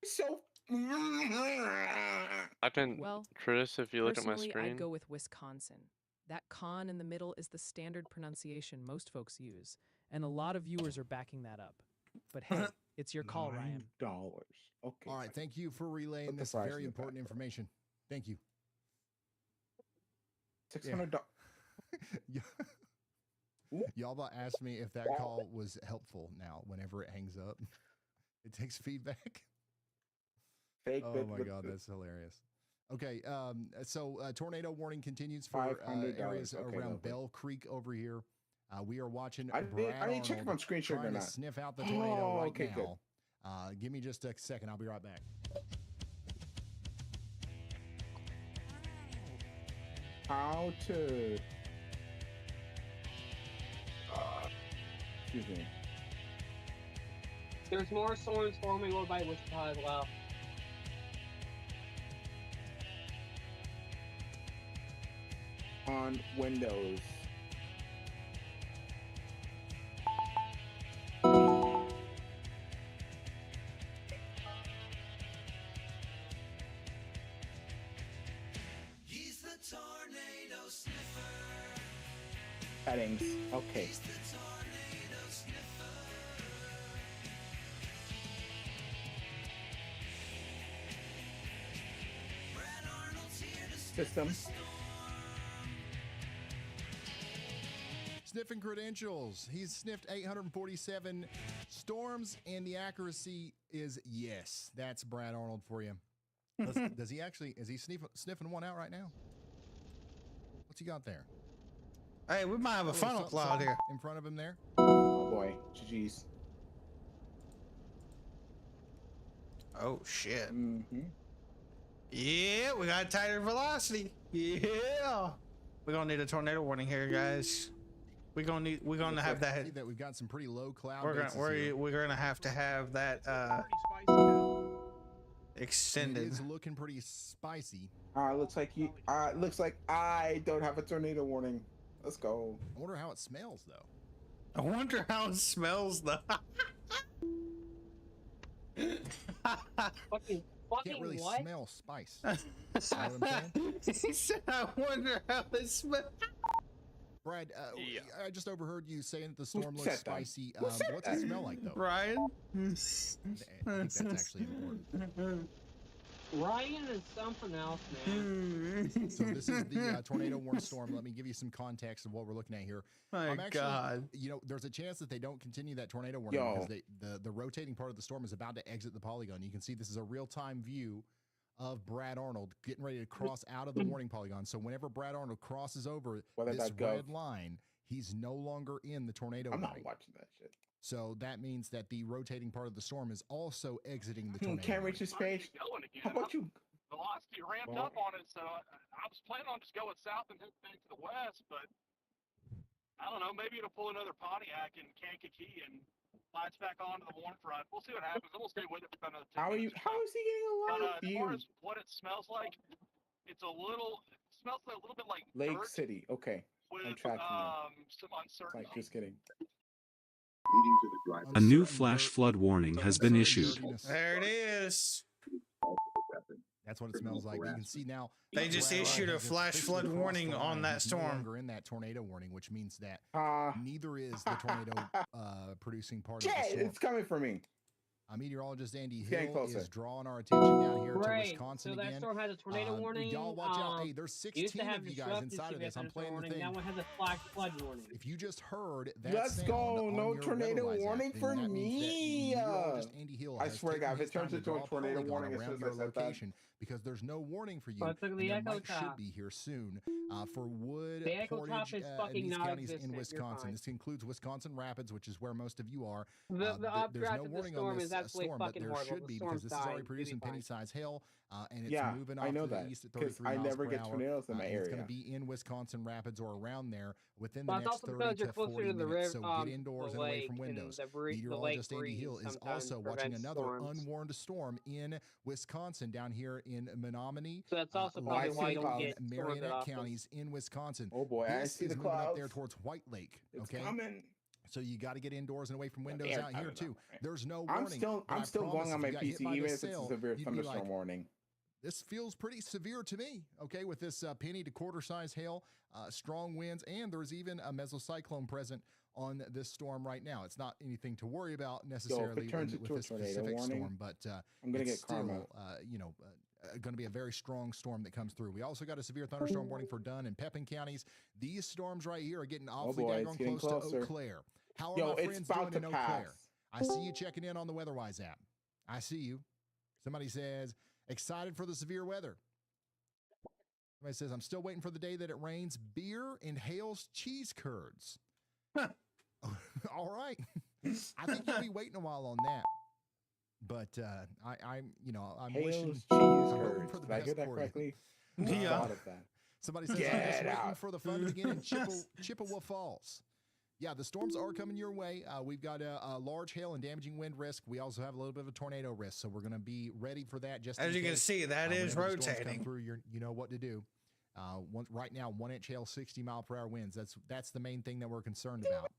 D: So.
C: I can,
L: Well,
C: Chris, if you look at my
L: personally,
C: screen.
L: I'd go with Wisconsin. That con in the middle is the standard pronunciation most folks use, and a lot of viewers are backing that up. But hey, it's your call, Ryan.
D: $9. Okay.
F: All right. Thank you for relaying
D: Put the
F: this
D: fries
F: very
D: in the back,
F: important information. Thank you.
D: $600.
F: Y'all asked me if that call was helpful now whenever it hangs up. It takes feedback.
D: Fake
F: Oh
D: bit
F: my
D: with
F: God,
D: the-
F: that's hilarious. Okay, so tornado warning continues for
D: $500.
F: areas
D: Okay,
F: around
D: lovely.
F: Bell Creek over here. We are watching
D: I
F: Brad
D: didn't check if
F: Arnold
D: I'm screen sharing
F: trying
D: or
F: to
D: not.
F: sniff out the tornado
D: Oh,
F: right
D: okay, good.
F: now. Give me just a second. I'll be right back.
D: How to... excuse me.
B: There's more storms forming over by Wichita as well.
D: On Windows.
M: He's the tornado sniffer.
D: Settings. Okay.
M: He's the tornado sniffer. Brad Arnold's here to sniff
D: System.
M: the storm.
F: Sniffing credentials. He's sniffed 847 storms, and the accuracy is yes. That's Brad Arnold for you. Does he actually? Is he sniffing one out right now? What's he got there?
E: Hey, we might have a funnel cloud here
F: in front of him there.
D: Oh boy, jeez.
E: Oh shit.
D: Mm-hmm.
E: Yeah, we got tighter velocity. Yeah, we're gonna need a tornado warning here, guys. We're gonna have that.
F: See that we've got some pretty low cloud.
E: We're
F: bases here.
E: gonna have to have that extended.
F: It is looking pretty spicy.
D: Looks like I don't have a tornado warning. Let's go.
F: I wonder how it smells though.
E: I wonder how it smells though.
B: Fucking
F: Can't really
B: what?
F: smell spice. You know what I'm saying?
E: He said, "I wonder how it smells."
F: Brad,
A: Yeah.
F: I just overheard you saying that the storm
D: Who
F: looks
D: said that?
F: spicy.
D: Who said
F: What's it
D: that?
F: smell like though?
E: Ryan.
F: I think that's actually important.
B: Ryan is something else, man.
F: So this is the tornado warning storm. Let me give you some context of what we're looking at here.
E: My God.
F: You know, there's a chance that they don't continue that tornado warning
D: Yo.
F: because the rotating part of the storm is about to exit the polygon. You can see this is a real-time view of Brad Arnold getting ready to cross out of the warning polygon. So whenever Brad Arnold crosses over this red line, he's no longer in the tornado
D: I'm
F: warning.
D: not watching that shit.
F: So that means that the rotating part of the storm is also exiting the tornado.
D: Can't reach his page. How about you?
I: Velocity ramped up on it, so I was planning on just going south and heading back to the west, but I don't know, maybe it'll pull another Pontiac in Kankakee and lights back onto the warm front. We'll see what happens. I'm gonna stay with it for another 10
D: How
I: minutes.
D: How is he getting a
I: But
D: live
I: as far
D: view?
I: as what it smells like, it smells a little bit like
D: Lake
I: dirt
D: City. Okay. I'm
I: with
D: tracking now.
I: some uncertainty.
D: Like, just kidding.
H: A new flash flood warning has been issued.
E: There it is.
F: That's what it smells like. You can see now.
E: They just
F: Brad
E: issued a
F: has
E: flash
F: officially
E: flood
F: crossed the
E: warning
F: line.
E: on that
F: He's no
E: storm.
F: longer in that tornado warning, which means that neither is the tornado producing part of the
D: Jay,
F: storm.
D: it's coming for me.
F: Meteorologist Andy
D: It's getting
F: Hill
D: closer.
F: is drawing our attention down here to
B: Right.
F: Wisconsin
B: So that
F: again.
B: storm has a tornado warning.
F: Y'all watch out. Hey, there's
B: Used
F: 16
B: to have
F: of you guys
B: disruptive
F: inside of this. I'm
B: severe
F: playing the
B: warning.
F: thing.
B: That one has a flash flood warning.
F: If you just heard that
D: Let's
F: sound
D: go.
F: on
D: No
F: your
D: tornado
F: Weatherwise app,
D: warning
F: then
D: for
F: that means that
D: me.
F: meteorologist Andy Hill
D: I
F: has
D: swear to
F: taken
D: God, if
F: his
D: it turns
F: time to
D: into a
F: draw
D: tornado
F: polygon
D: warning as
F: around
D: soon as
F: your
D: I said that.
F: location because there's no warning for you.
B: But look at
F: And
B: the
F: there
B: Echo
F: might should
B: Top.
F: be here soon for Wood,
B: The Echo Top
F: Portage,
B: is
F: and
B: fucking
F: these counties in
B: non-existent. You're
F: Wisconsin.
B: fine.
F: This includes Wisconsin Rapids, which is where most of you are.
B: The
F: there's
B: updraft
F: no
B: of the
F: warning
B: storm
F: on this
B: is absolutely
F: storm, but
B: fucking
F: there
B: horrible.
F: should
B: The
F: be
B: storm's
F: because this is already
B: dying.
F: producing
B: You'll be fine.
F: penny-sized hail, and it's
D: Yeah,
F: moving
D: I
F: off
D: know
F: to the
D: that
F: east at
D: because
F: 33
D: I
F: miles
D: never
F: per
D: get
F: hour.
D: tornadoes in my
F: And it's going
D: area.
F: to be in Wisconsin Rapids or around there within the
B: But it's
F: next
B: also
F: 30
B: because
F: to
B: you're closer
F: 40
B: to the
F: minutes.
B: river,
F: So get indoors
B: the
F: and away
B: lake,
F: from
B: and
F: windows.
B: the lake
F: Meteorologist Andy
B: breeze
F: Hill is
B: sometimes
F: also watching
B: prevents
F: another
B: storms.
F: unwarned storm in Wisconsin down here in Menominee.
B: So that's also
D: Oh, I
B: probably why
D: see
B: you
D: the
B: don't
D: clouds.
B: get
F: and
B: storms that
F: Marietta
B: often.
F: counties in Wisconsin.
D: Oh boy, I
F: This
D: see
F: is
D: the
F: moving up
D: clouds.
F: there towards White Lake.
D: It's
F: Okay,
D: coming.
F: so you got to get indoors and away from windows
D: Yeah,
F: out here too. There's no
D: I'm
F: warning.
D: still
F: but I
D: going
F: promise
D: on
F: if
D: my
F: you got hit
D: PC
F: by
D: even
F: this
D: if it's a
F: cell,
D: severe
F: you'd be
D: thunderstorm
F: like,
D: warning.
F: this feels pretty severe to me. Okay, with this penny to quarter size hail, strong winds, and there's even a mesocyclone present on this storm right now. It's not anything to worry about necessarily
D: it turns
F: with
D: into a
F: this
D: tornado
F: specific
D: warning,
F: storm, but
D: I'm gonna
F: it's
D: get karma.
F: still, going to be a very strong storm that comes through. We also got a severe thunderstorm warning for Dunn and Pepin counties. These storms right here are getting awfully
D: boy,
F: daggone
D: it's getting
F: close to Eau
D: closer.
F: Claire. How are
D: Yo,
F: my
D: it's
F: friends
D: about
F: doing
D: to
F: in Eau Claire?
D: pass.
F: I see you checking in on the WeatherWise app. I see you. Somebody says, excited for the severe weather. Somebody says, I'm still waiting for the day that it rains beer and hails cheese curds. All right. I think you'll be waiting a while on that. But I'm
D: Hails
F: wishing,
D: cheese
F: I'm hoping
D: curds.
F: for the
D: Did I
F: best
D: hear that
F: for
D: correctly?
F: you.
D: I thought of that.
F: Somebody says, I'm
D: Get
F: just waiting
D: out.
F: for the fun to begin in Chippewa Falls. Yeah, the storms are coming your way. We've got a large hail and damaging wind risk. We also have a little bit of a tornado risk, so we're going to be ready for that. Just
E: As
F: in
E: you can
F: case.
E: see, that is
F: Whenever the storms come
E: rotating.
F: through, you know what to do. Right now, 1-inch hail, 60-mile-per-hour winds. That's the main thing that we're concerned about.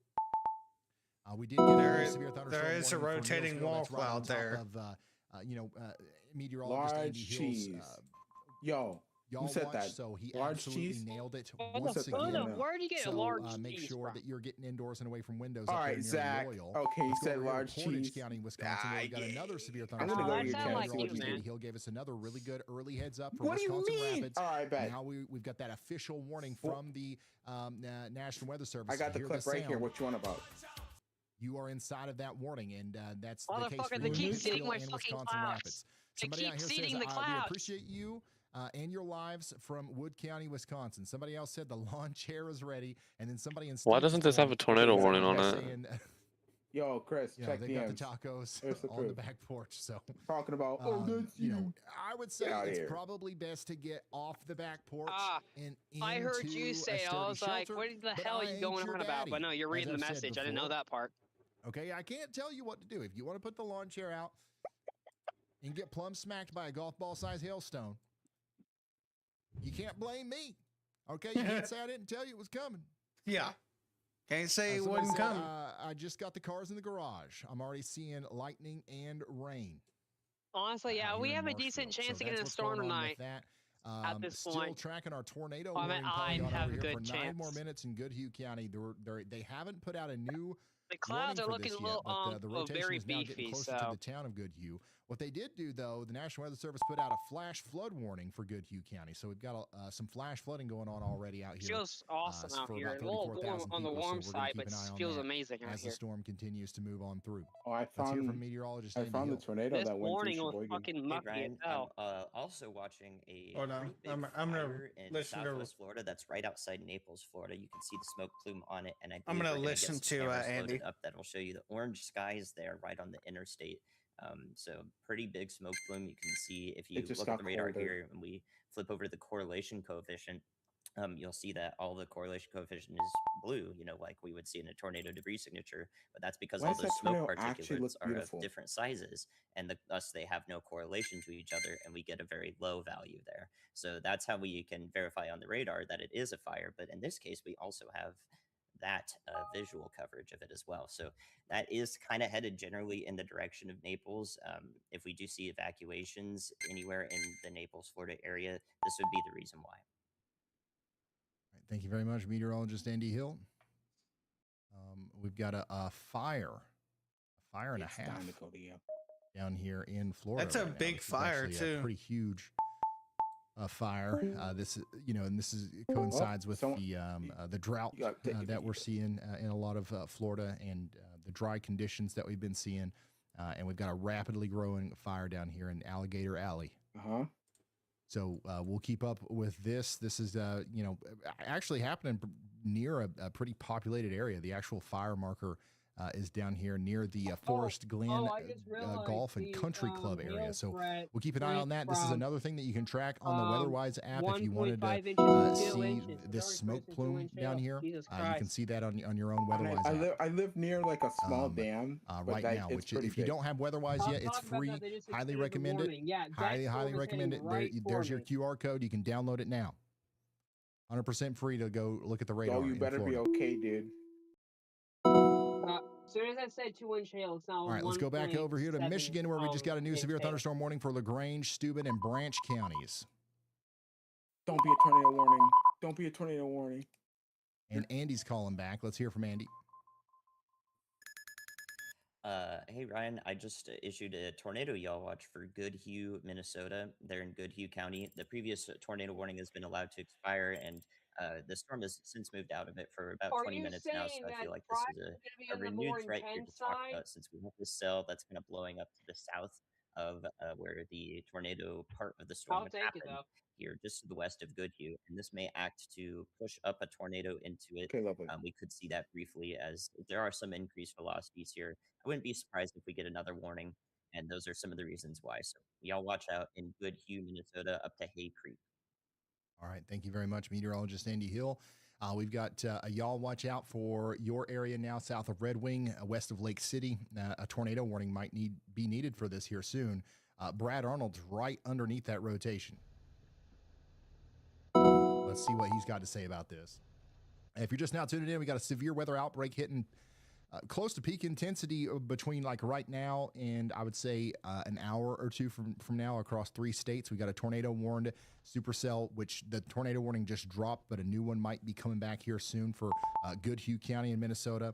F: We did get a severe thunderstorm
E: there is a
F: warning for
E: rotating
F: Neillsville.
E: wall
F: That's right on
E: cloud
F: top
E: there.
F: Of, meteorologist
D: Large
F: Andy Hill's,
D: cheese. Yo,
F: y'all
D: who said
F: watch,
D: that?
F: so he
D: Large
F: absolutely
D: cheese?
F: nailed it
B: What
F: once
B: the fuck?
F: again.
B: Where'd you get a
F: So
B: large
F: make
B: cheese
F: sure
B: from?
F: that you're getting indoors and away from windows.
D: All
F: up there
D: right,
F: near
D: Zach.
F: Loyal.
D: Okay, you
F: Let's go
D: said
F: over here to
D: large
F: Portage
D: cheese.
F: County, Wisconsin, where we got another severe
D: I'm gonna
F: thunderstorm.
D: go to your
B: that
D: channel
B: sound
D: and see
B: like
D: what
B: you,
D: you
B: man.
D: think.
F: He'll give us another really good early heads up for
D: What do you
F: Wisconsin
D: mean?
F: Rapids.
D: All right, bet.
F: Now we've got that official warning from the National Weather Service.
D: I got the
F: Hear
D: clip right here.
F: sound.
D: What you want about?
F: You are inside of that warning, and that's the case
B: Motherfucker,
F: for
B: they
F: you
B: keep
F: in
B: seeding
F: Louisville
B: my
F: and
B: fucking
F: Wisconsin
B: clouds.
F: Rapids.
B: They
F: Somebody
B: keep
F: out here
B: seeding
F: says,
B: the
F: we
B: clouds.
F: appreciate you and your lives from Wood County, Wisconsin. Somebody else said the lawn chair is ready, and then somebody in
C: Why
F: Stevens
C: doesn't this have a tornado warning on it?
F: saying,
D: Yo, Chris,
F: they've
D: check
F: got the
D: DMs.
F: tacos
D: Here's the
F: on the
D: proof.
F: back porch. So
D: Talking about, that's you.
F: I would say
D: Get out of
F: it's
D: here.
F: probably best to get off the back porch and into
B: I heard you
F: a
B: say it. I
F: sturdy
B: was like,
F: shelter,
B: what the
F: but
B: hell are
F: I
B: you
F: ain't
B: going
F: your
B: on about?
F: daddy,
B: But no, you're
F: as
B: reading the
F: I've said
B: message. I didn't know
F: before.
B: that part.
F: Okay, I can't tell you what to do. If you want to put the lawn chair out and get plumb smacked by a golf ball sized hailstone, you can't blame me. Okay, you can't say I didn't tell you it was coming.
E: Yeah. Can't say it
F: Somebody
E: wouldn't
F: said,
E: come.
F: I just got the cars in the garage. I'm already seeing lightning and rain.
B: Honestly, yeah,
F: here
B: we
F: in
B: have a
F: Marshfield.
B: decent
F: So
B: chance to get
F: that's
B: in a
F: what's
B: storm
F: going on with
B: tonight.
F: that.
B: At this
F: Still
B: point.
F: tracking our tornado
B: I mean,
F: warning
B: I
F: polygon
B: have
F: over
B: a
F: here
B: good
F: for 9 more
B: chance.
F: minutes in Goodhue County. They haven't put out a new
B: The clouds
F: warning
B: are
F: for
B: looking
F: this
B: a
F: yet,
B: little
F: but the rotation
B: very
F: is now
B: beefy.
F: getting closer
B: So
F: to the town of Goodhue. What they did do, though, the National Weather Service put out a flash flood warning for Goodhue County. So we've got some flash flooding going on already out here.
B: feels awesome out
F: for
B: here.
F: about
B: A little warm
F: 34,000
B: on the
F: people,
B: warm
F: so we're gonna
B: side,
F: keep
B: but
F: an eye on
B: feels
F: that
B: amazing out
F: as the
B: here.
F: storm continues to move on through.
D: Oh, I
F: Let's hear from
D: found,
F: meteorologist
D: I
F: Andy
D: found the
F: Hill.
D: tornado
B: This
D: that went through
B: morning was
D: Sheboygan.
B: fucking
G: Hey
B: mucky as
G: Brian,
B: hell.
G: I'm also watching a
E: Hold on.
G: pretty big
E: I'm gonna
G: fire in
E: listen to-
G: Southwest Florida that's right outside Naples, Florida. You can see the smoke plume on it, and I
E: I'm
G: believe
E: gonna
G: we're gonna
E: listen
G: get some
E: to,
G: cameras
E: Andy.
G: loaded up that'll show you the orange skies there right on the interstate. So pretty big smoke plume. You can see if you
D: It just
G: look at
D: got
G: the radar
D: colder.
G: here and we flip over to the correlation coefficient. You'll see that all the correlation coefficient is blue, like we would see in a tornado debris signature, but that's because
D: Why
G: all
D: does
G: those
D: that
G: smoke
D: tornado actually look
G: particulates are of
D: beautiful?
G: different sizes, and thus they have no correlation to each other, and we get a very low value there. So that's how we can verify on the radar that it is a fire, but in this case, we also have that visual coverage of it as well. So that is kind of headed generally in the direction of Naples. If we do see evacuations anywhere in the Naples, Florida area, this would be the reason why.
F: All right, thank you very much, meteorologist Andy Hill. We've got a fire and
D: It's
F: a half
D: time to go to you.
F: down here in Florida.
E: That's a
F: right now.
E: big
F: This is
E: fire,
F: actually
E: too.
F: A pretty huge fire. This is, and this is coincides with the drought that we're seeing in a lot of Florida and the dry conditions that we've been seeing. And we've got a rapidly growing fire down here in Alligator Alley.
D: Uh-huh.
F: So we'll keep up with this. This is, actually happening near a pretty populated area. The actual fire marker is down here near the Forest Glen
B: I just realized
F: Golf and
B: the,
F: Country Club area.
B: hail
F: So
B: threat
F: we'll keep an eye
B: went
F: on that. This is
B: from,
F: another thing that you can track on the WeatherWise app if you wanted
B: 1.5 inches
F: to
B: to 2
F: see
B: inches.
F: this
B: Sorry,
F: smoke
B: Chris,
F: plume
B: 2-inch
F: down
B: hail.
F: here.
B: Jesus
F: You can
B: Christ.
F: see that on your own WeatherWise app.
D: I live near like a small dam but
F: right
D: like,
F: now,
D: it's
F: which
D: pretty
F: if you
D: big.
F: don't have WeatherWise
B: Stop
F: yet, it's
B: talking about
F: free.
B: that, they just
F: Highly
B: extended the
F: recommend it.
B: warning. Yeah, that
F: Highly
B: storm is
F: recommend it.
B: heading right
F: There's
B: for
F: your
B: me.
F: QR code. You can download it now. 100% free to go look at the radar.
D: Oh, you
F: in
D: better be
F: Florida.
D: okay, dude.
B: As soon as I said 2-inch hail, it's now
F: All right, let's go back over here to
B: 1.7,
F: Michigan, where we just got a new
B: inch
F: severe
B: hail.
F: thunderstorm warning for LaGrange, Steuben, and Branch counties.
D: Don't be a tornado warning. Don't be a tornado warning.
F: And Andy's calling back. Let's hear from Andy.
G: Hey Ryan, I just issued a tornado yaw watch for Goodhue, Minnesota. They're in Goodhue County. The previous tornado warning has been allowed to expire, and the storm has since moved out of it for about
B: Are
G: 20
B: you
G: minutes now. So
B: saying
G: I
B: that
G: feel like this is
B: Friday is going to be
G: a
B: on the
G: renewed
B: more
G: threat here
B: intense
G: to talk
B: side?
G: about, since we have this cell that's kind of blowing up to the south of where the tornado part of the storm
B: I'll
G: would
B: take it
G: happen,
B: though.
G: here just to the west of Goodhue, and this may act to push up a tornado into it.
D: Okay, lovely.
G: We could see that briefly, as there are some increased velocities here. I wouldn't be surprised if we get another warning, and those are some of the reasons why. So y'all watch out in Goodhue, Minnesota, up to Hay Creek.
F: All right, thank you very much, meteorologist Andy Hill. We've got a y'all watch out for your area now, south of Red Wing, west of Lake City. A tornado warning might be needed for this here soon. Brad Arnold's right underneath that rotation. Let's see what he's got to say about this. If you're just now tuning in, we got a severe weather outbreak hitting close to peak intensity between like right now and I would say an hour or two from now across 3 states. We got a tornado warned supercell, which the tornado warning just dropped, but a new one might be coming back here soon for Goodhue County in Minnesota.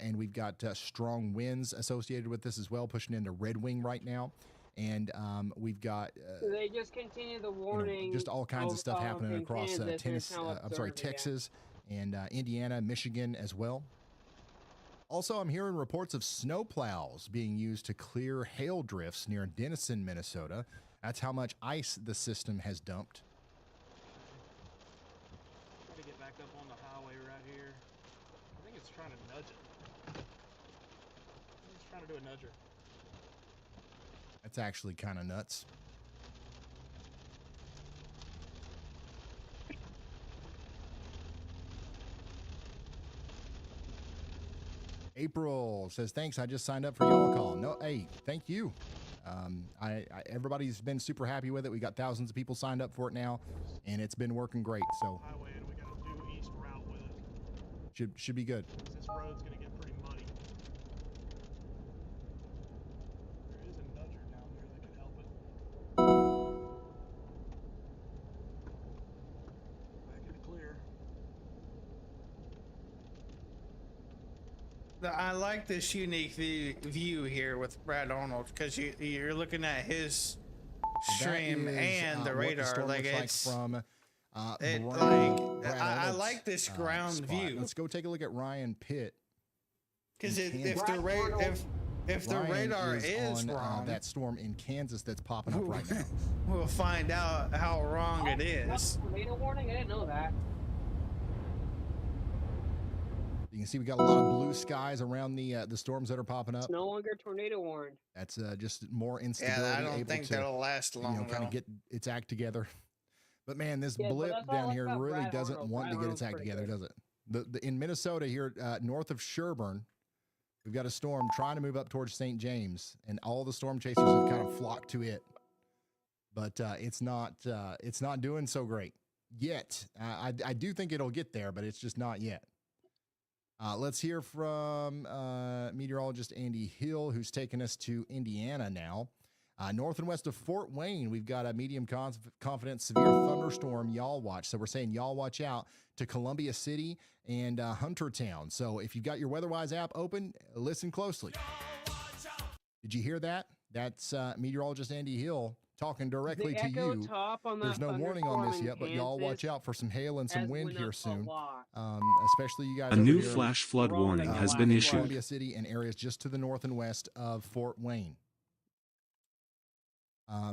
F: And we've got strong winds associated with this as well, pushing into Red Wing right now. And we've got
B: So they just continue the warning.
F: just all kinds of stuff happening
B: in
F: across
B: Kansas, and it's
F: Tennessee,
B: now
F: I'm sorry,
B: observed again.
F: Texas and Indiana, Michigan as well. Also, I'm hearing reports of snowplows being used to clear hail drifts near Denison, Minnesota. That's how much ice the system has dumped.
I: Try to get back up on the highway right here. I think it's trying to nudge it. It's trying to do a nudger.
F: That's actually kind of nuts. April says, thanks, I just signed up for y'all call. No, hey, thank you. Everybody's been super happy with it. We got thousands of people signed up for it now, and it's been working great. So
I: Highway, and we got a due east route with it.
F: should be good.
I: This road's gonna get pretty muddy. There is a nudger down there that can help it. Back in the clear.
E: I like this unique view here with Brad Arnold, because you're looking at his stream
F: That is,
E: and the
F: what
E: radar.
F: storm
E: Like
F: looks
E: it's
F: from
E: it,
F: Brad
E: I
F: Arnold's,
E: like this ground
F: spot.
E: view,
F: Let's go take a look at Ryan Pitt.
E: because
F: in
E: if
F: Kansas.
E: the
F: Ryan
E: radar is
F: on
E: wrong,
F: that storm in Kansas that's popping up right now.
E: we'll find out how wrong it is.
B: Tornado warning? I didn't know that.
F: You can see we got a lot of blue skies around the storms that are popping up.
B: It's no longer tornado warned.
F: That's just more instability.
E: Yeah, I don't
F: able
E: think
F: to,
E: that'll last long.
F: kind
E: though.
F: of get its act together. But man, this
B: Yeah, but
F: blip
B: that's what I
F: down
B: like
F: here
B: about
F: really
B: Brad
F: doesn't
B: Arnold.
F: want to
B: Brad
F: get its act
B: Arnold's
F: together,
B: pretty
F: does it? In Minnesota here, north of Sherburne, we've got a storm trying to move up towards St. James, and all the storm chasers have kind of flocked to it. But it's not doing so great yet. I do think it'll get there, but it's just not yet. Let's hear from meteorologist Andy Hill, who's taking us to Indiana now. North and west of Fort Wayne, we've got a medium confidence severe thunderstorm y'all watch. So we're saying y'all watch out to Columbia City and Huntertown. So if you've got your WeatherWise app open, listen closely. Did you hear that? That's meteorologist Andy Hill talking directly
B: The
F: to
B: echo
F: you.
B: top on
F: There's
B: that
F: no warning on this
B: thunderstorm in
F: yet, but y'all watch
B: Kansas
F: out for some hail and some
B: has
F: wind
B: went
F: here
B: up a
F: soon.
B: lot.
F: Especially you guys.
H: A
F: over
H: new
F: here,
H: flash flood
B: We're all
H: warning
B: gonna
H: has
B: flash
H: been
B: flood.
H: issued.
F: Columbia City and areas just to the north and west of Fort Wayne.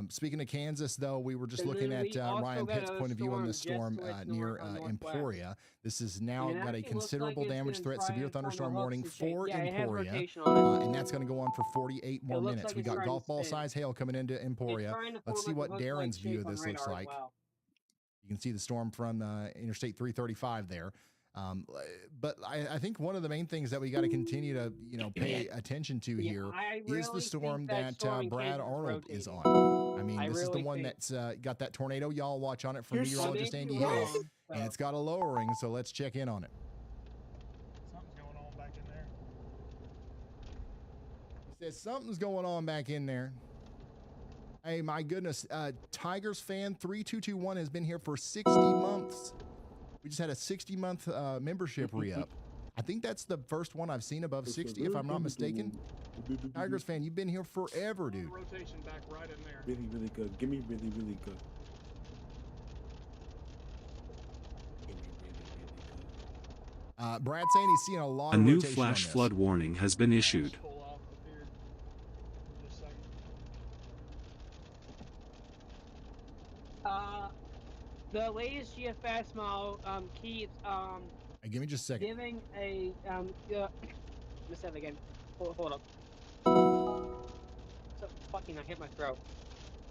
F: Speaking of Kansas, though, we were just
B: And
F: looking
B: then
F: at
B: we also
F: Ryan
B: got
F: Pitt's
B: a
F: point of view on the
B: storm
F: storm
B: just to its
F: near
B: northwest.
F: Emporia. This has now
B: And it
F: got a
B: actually looks
F: considerable
B: like it's
F: damage
B: gonna
F: threat,
B: try
F: severe
B: and form a
F: thunderstorm
B: hook
F: warning
B: to shake.
F: for
B: Yeah, it has
F: Emporia,
B: rotation on it.
F: and that's going to go on for 48 more
B: It looks
F: minutes.
B: like
F: We
B: it's
F: got
B: trying to
F: golf ball
B: spin.
F: size hail coming into
B: It's
F: Emporia.
B: trying to
F: Let's
B: form
F: see
B: like
F: what
B: a hook-like
F: Darren's view
B: shape
F: of
B: on
F: this looks
B: radar as
F: like.
B: well.
F: You can see the storm from Interstate 335 there. But I think one of the main things that we got to continue to pay attention to
B: Yeah,
F: here
B: I
F: is
B: really
F: the
B: think
F: storm
B: that
F: that
B: storm in
F: Brad
B: Kansas is
F: Arnold is
B: rotating.
F: on. I mean,
B: I
F: this is the
B: really
F: one
B: think-
F: that's got that tornado y'all watch on it from
D: You're
F: meteorologist
B: so
F: Andy
B: maybe
F: Hill,
B: wrong,
F: and
B: so-
F: it's got a lowering. So let's check in on it.
I: Something's going on back in there.
F: Says something's going on back in there. Hey, my goodness. Tigers fan 3221 has been here for 60 months. We just had a 60-month membership re-up. I think that's the first one I've seen above 60, if I'm not mistaken. Tigers fan, you've been here forever, dude.
I: Rotation back right in there.
D: Really, really good. Give me really, really good.
F: Brad saying he's seeing a lot
H: A
F: of
H: new
F: rotation on
H: flash
F: this.
H: flood warning has been issued.
B: The latest GFS model keeps
F: Hey, give me just a second.
B: giving a let's have it again. Hold up. So fucking I hit my throat.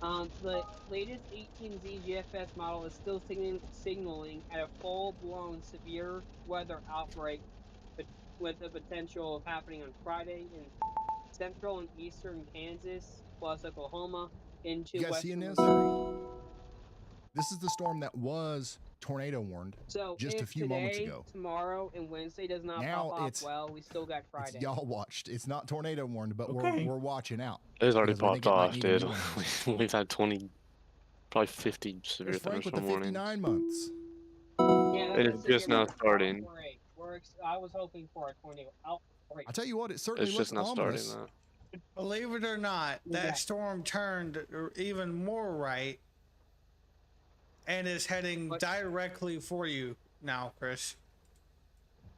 B: The latest 18Z GFS model is still signaling at a full-blown severe weather outbreak, but with the potential of happening on Friday in central and eastern Kansas, plus Oklahoma, into
F: You guys seeing
B: western
F: this?
B: Missouri.
F: This is the storm that was tornado warned
B: So
F: just
B: if
F: a few
B: today,
F: moments ago.
B: tomorrow, and Wednesday does not
F: Now
B: pop off
F: it's-
B: well, we still got Friday.
F: It's y'all watched. It's not tornado warned, but
D: Okay.
F: we're watching out.
C: It's already
F: because we think
C: popped
F: it might
C: off,
F: need a
C: dude.
F: new one here.
C: We've had 20, probably 50 severe
F: There's Frank with the
C: thunderstorm warnings.
F: 59 months.
B: Yeah,
C: It
B: that's
C: is
B: a
C: just
B: severe
C: now starting.
B: outbreak. I was hoping for a tornado outbreak.
F: I tell you what, it certainly
C: It's
F: looks
C: just now starting
F: ominous.
C: though.
E: Believe it or not, that
B: Yeah.
E: storm turned even more right and is heading directly for you now, Chris.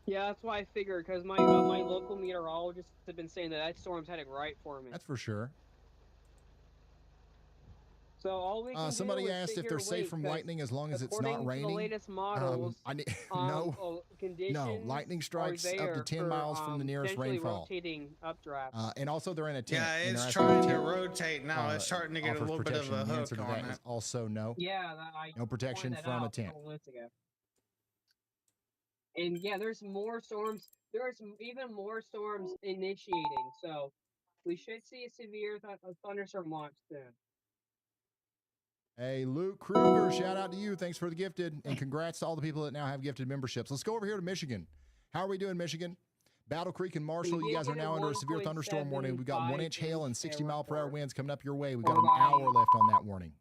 B: Yeah, that's why I figured, because my local meteorologists have been saying that storm's heading right for me.
F: That's for sure.
B: So all we can
F: Somebody
B: do is
F: asked
B: sit
F: if
B: here
F: they're
B: and
F: safe
B: wait,
F: from
B: 'cause
F: lightning as long as it's
B: according
F: not
B: to
F: raining.
B: the latest models,
F: No,
B: conditions
F: lightning
B: are
F: strikes up to
B: there
F: 10
B: for,
F: miles from the nearest
B: potentially
F: rainfall.
B: rotating updrafts.
F: And also they're in a tent.
E: Yeah,
F: and
E: it's
F: they're
E: trying
F: asking
E: to
F: if tent,
E: rotate now. It's starting to get a
F: offers
E: little bit of
F: protection.
E: a
F: The answer
E: hook
F: to
E: on
F: that
E: it.
F: is also no.
B: Yeah, I
F: No protection
B: pointed that
F: from a
B: out
F: tent.
B: couple minutes ago. And yeah, there's more storms. There's even more storms initiating. So we should see a severe thunderstorm watch soon.
F: Hey, Luke Kruger, shout out to you. Thanks for the gifted, and congrats to all the people that now have gifted memberships. Let's go over here to Michigan. How are we doing, Michigan? Battle Creek and Marshall, you guys are now under a severe thunderstorm warning. We've got 1-inch hail and 60-mile-per-hour winds coming up your way. We've got an hour left on that warning.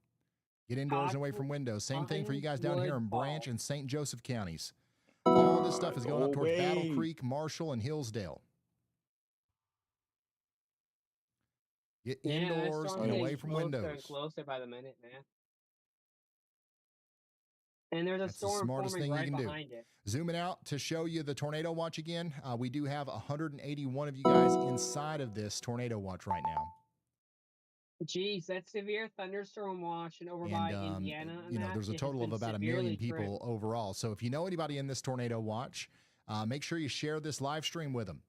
F: Get indoors and away from windows. Same thing for you guys down here in Branch and St. Joseph counties. All of this stuff is going up towards Battle Creek, Marshall, and Hillsdale. Get indoors and away from windows.
B: Closer by the minute, man. And there's a
F: That's the
B: storm
F: smartest
B: forming
F: thing you
B: right
F: can do.
B: behind it.
F: Zooming out to show you the tornado watch again. We do have 181 of you guys inside of this tornado watch right now.
B: Jeez, that's severe thunderstorm watch and over by Indiana.
F: You know, there's a total of about 1 million people overall. So if you know anybody in this tornado watch, make sure you share this live stream with them.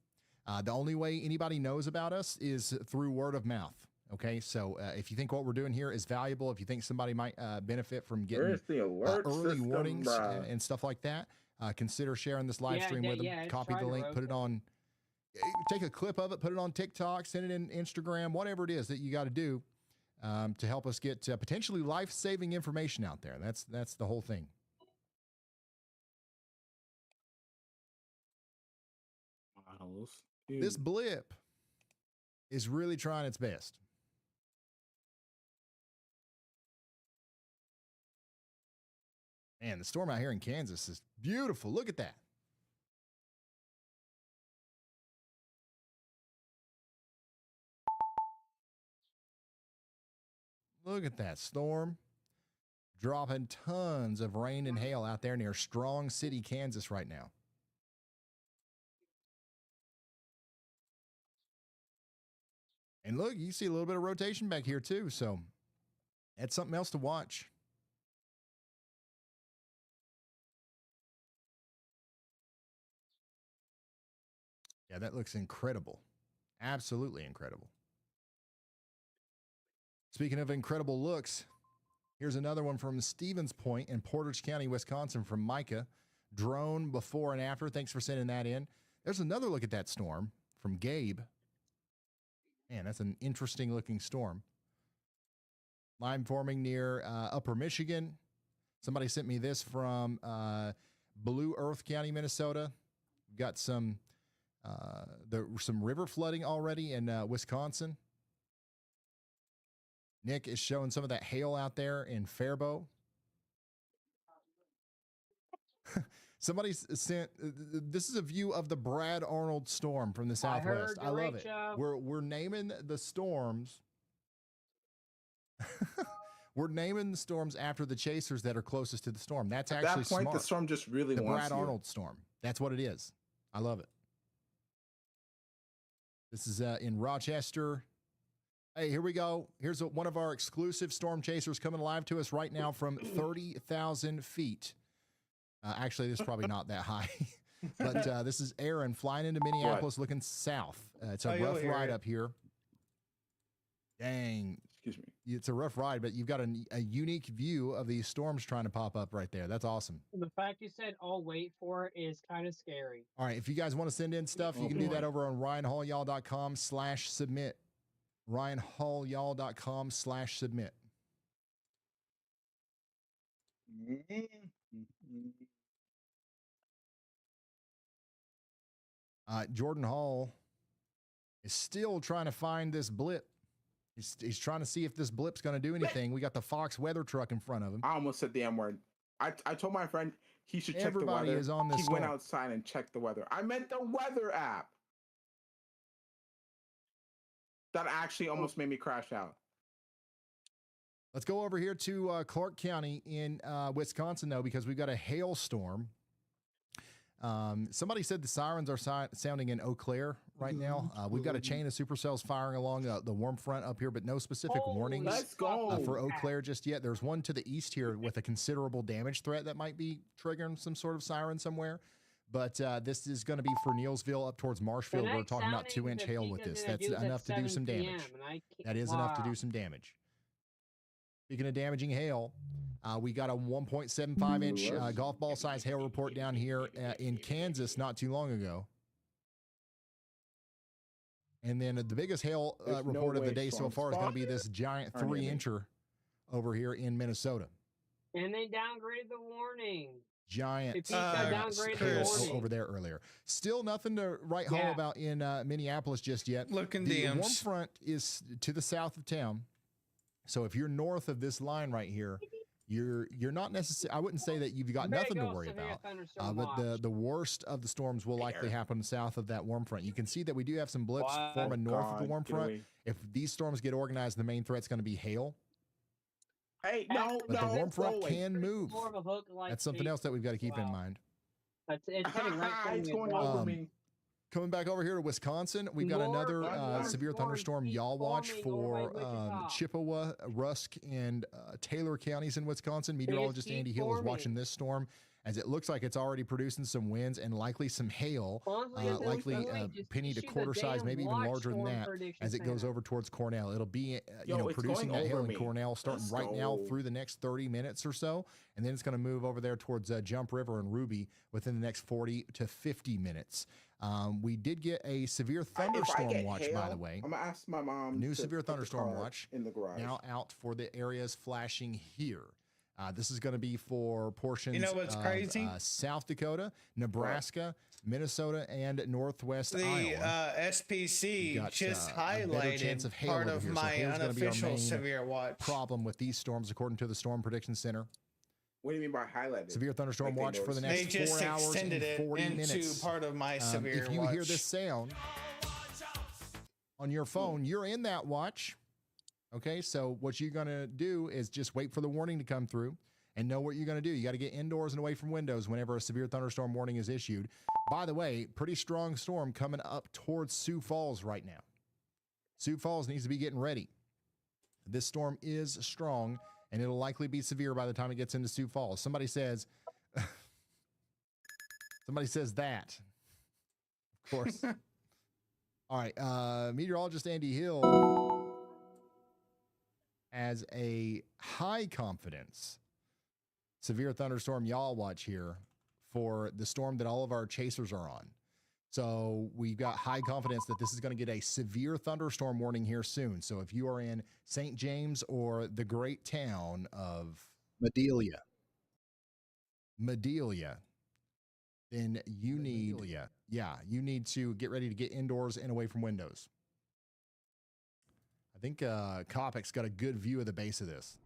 F: The only way anybody knows about us is through word of mouth. Okay, so if you think what we're doing here is valuable, if you think somebody might benefit from getting early warnings and stuff like that, consider sharing this live stream with them. Copy the link, put it on, take a clip of it, put it on TikTok, send it in Instagram, whatever it is that you got to do to help us get potentially life-saving information out there. That's the whole thing. This blip is really trying its best. Man, the storm out here in Kansas is beautiful. Look at that. Look at that storm. Dropping tons of rain and hail out there near Strong City, Kansas right now. And look, you see a little bit of rotation back here too. So that's something else to watch. Yeah, that looks incredible. Absolutely incredible. Speaking of incredible looks, here's another one from Stevens Point in Portage County, Wisconsin from Micah. Drone before and after. Thanks for sending that in. There's another look at that storm from Gabe. Man, that's an interesting looking storm. Line forming near Upper Michigan. Somebody sent me this from Blue Earth County, Minnesota. We've got some There were some river flooding already in Wisconsin. Nick is showing some of that hail out there in Faribault. Somebody sent this is a view of the Brad Arnold storm from the Southwest. I love it. We're naming the storms. We're naming the storms after the chasers that are closest to the storm. That's
D: At
F: actually
D: that point,
F: smart.
D: the storm just really
F: The
D: wants
F: Brad
D: you.
F: Arnold storm. That's what it is. I love it. This is in Rochester. Hey, here we go. Here's one of our exclusive storm chasers coming live to us right now from 30,000 feet. Actually, this is probably not that high, but this is Aaron flying into Minneapolis looking south. It's a rough ride up here. Dang.
D: Excuse me.
F: It's a rough ride, but you've got a unique view of these storms trying to pop up right there. That's awesome.
B: The fact you said "I'll wait for it" is kind of scary.
F: All right. If you guys want to send in stuff, you can do that over on ryanhallyall.com/submit. ryanhallyall.com/submit. Jordan Hall is still trying to find this blip. He's trying to see if this blip's going to do anything. We got the Fox weather truck in front of him.
D: I almost said the M word. I told my friend he should check
F: Everybody
D: the weather.
F: is on this
D: He went
F: storm.
D: outside and checked the weather. I meant the weather app. That actually almost made me crash out.
F: Let's go over here to Clark County in Wisconsin, though, because we've got a hailstorm. Somebody said the sirens are sounding in Eau Claire right now. We've got a chain of supercells firing along the warm front up here, but no specific warnings
D: let's go.
F: for Eau Claire just yet. There's one to the east here with a considerable damage threat that might be triggering some sort of siren somewhere. But this is going to be for Neilsville up towards Marshfield. We're talking about 2-inch hail with this. That's enough to do some damage. That is enough to do some damage. Speaking of damaging hail, we got a 1.75-inch golf ball size hail report down here in Kansas not too long ago. And then the biggest hail report of the day so far is going to be this giant 3-incher over here in Minnesota.
B: And they downgraded the warning.
F: Giant
B: downgraded the
F: hail
B: warning.
F: over there earlier. Still nothing to write home about in Minneapolis just yet.
E: Looking
F: the warm
E: DMs.
F: front is to the south of town. So if you're north of this line right here, you're not necessarily, I wouldn't say that you've got nothing to worry about, but the worst of the storms will likely happen south of that warm front. You can see that we do have some blips forming north of the warm front. If these storms get organized, the main threat's going to be hail.
D: Hey, no,
F: But the warm front
D: go
F: can move.
B: More of a hook like
F: That's something else that we've got to keep in mind.
B: It's heading right for
D: It's
B: me.
D: going over me.
F: Coming back over here to Wisconsin, we've got another severe thunderstorm yaw watch for Chippewa, Rusk, and Taylor counties in Wisconsin. Meteorologist Andy Hill is watching this storm as it looks like it's already producing some winds and likely some hail, likely penny to quarter size, maybe even larger than that, as it goes over towards Cornell. It'll be producing that hail in Cornell starting right now through the next 30 minutes or so, and then it's going to move over there towards Jump River and Ruby within the next 40 to 50 minutes. We did get a severe thunderstorm watch, by the way.
D: I'm gonna ask my mom.
F: New
D: to
F: severe
D: put the
F: thunderstorm
D: car
F: watch
D: in the garage.
F: now out for the areas flashing here. This is going to be for portions
E: You know what's
F: of
E: crazy?
F: South Dakota, Nebraska, Minnesota, and Northwest
E: The
F: Iowa.
E: SPC
F: Got,
E: just
F: a better chance
E: highlighted
F: of hail
E: part
F: over
E: of
F: here. So
E: my
F: here's gonna be our
E: unofficial
F: main
E: severe watch.
F: problem with these storms, according to the Storm Prediction Center.
D: What do you mean by highlighted?
F: Severe thunderstorm watch for the
E: They
F: next
E: just
F: 4 hours
E: extended
F: and
E: it
F: 40
E: into
F: minutes.
E: part of my severe
F: If you
E: watch.
F: hear this sound on your phone, you're in that watch. Okay, so what you're going to do is just wait for the warning to come through and know what you're going to do. You got to get indoors and away from windows whenever a severe thunderstorm warning is issued. By the way, pretty strong storm coming up towards Sioux Falls right now. Sioux Falls needs to be getting ready. This storm is strong, and it'll likely be severe by the time it gets into Sioux Falls. Somebody says that. Of course. All right. Meteorologist Andy Hill has a high confidence severe thunderstorm yaw watch here for the storm that all of our chasers are on. So we've got high confidence that this is going to get a severe thunderstorm warning here soon. So if you are in St. James or the great town of Madelia, then you need, you need to get ready to get indoors and away from windows. I think Kopic's got a good view of the base of this.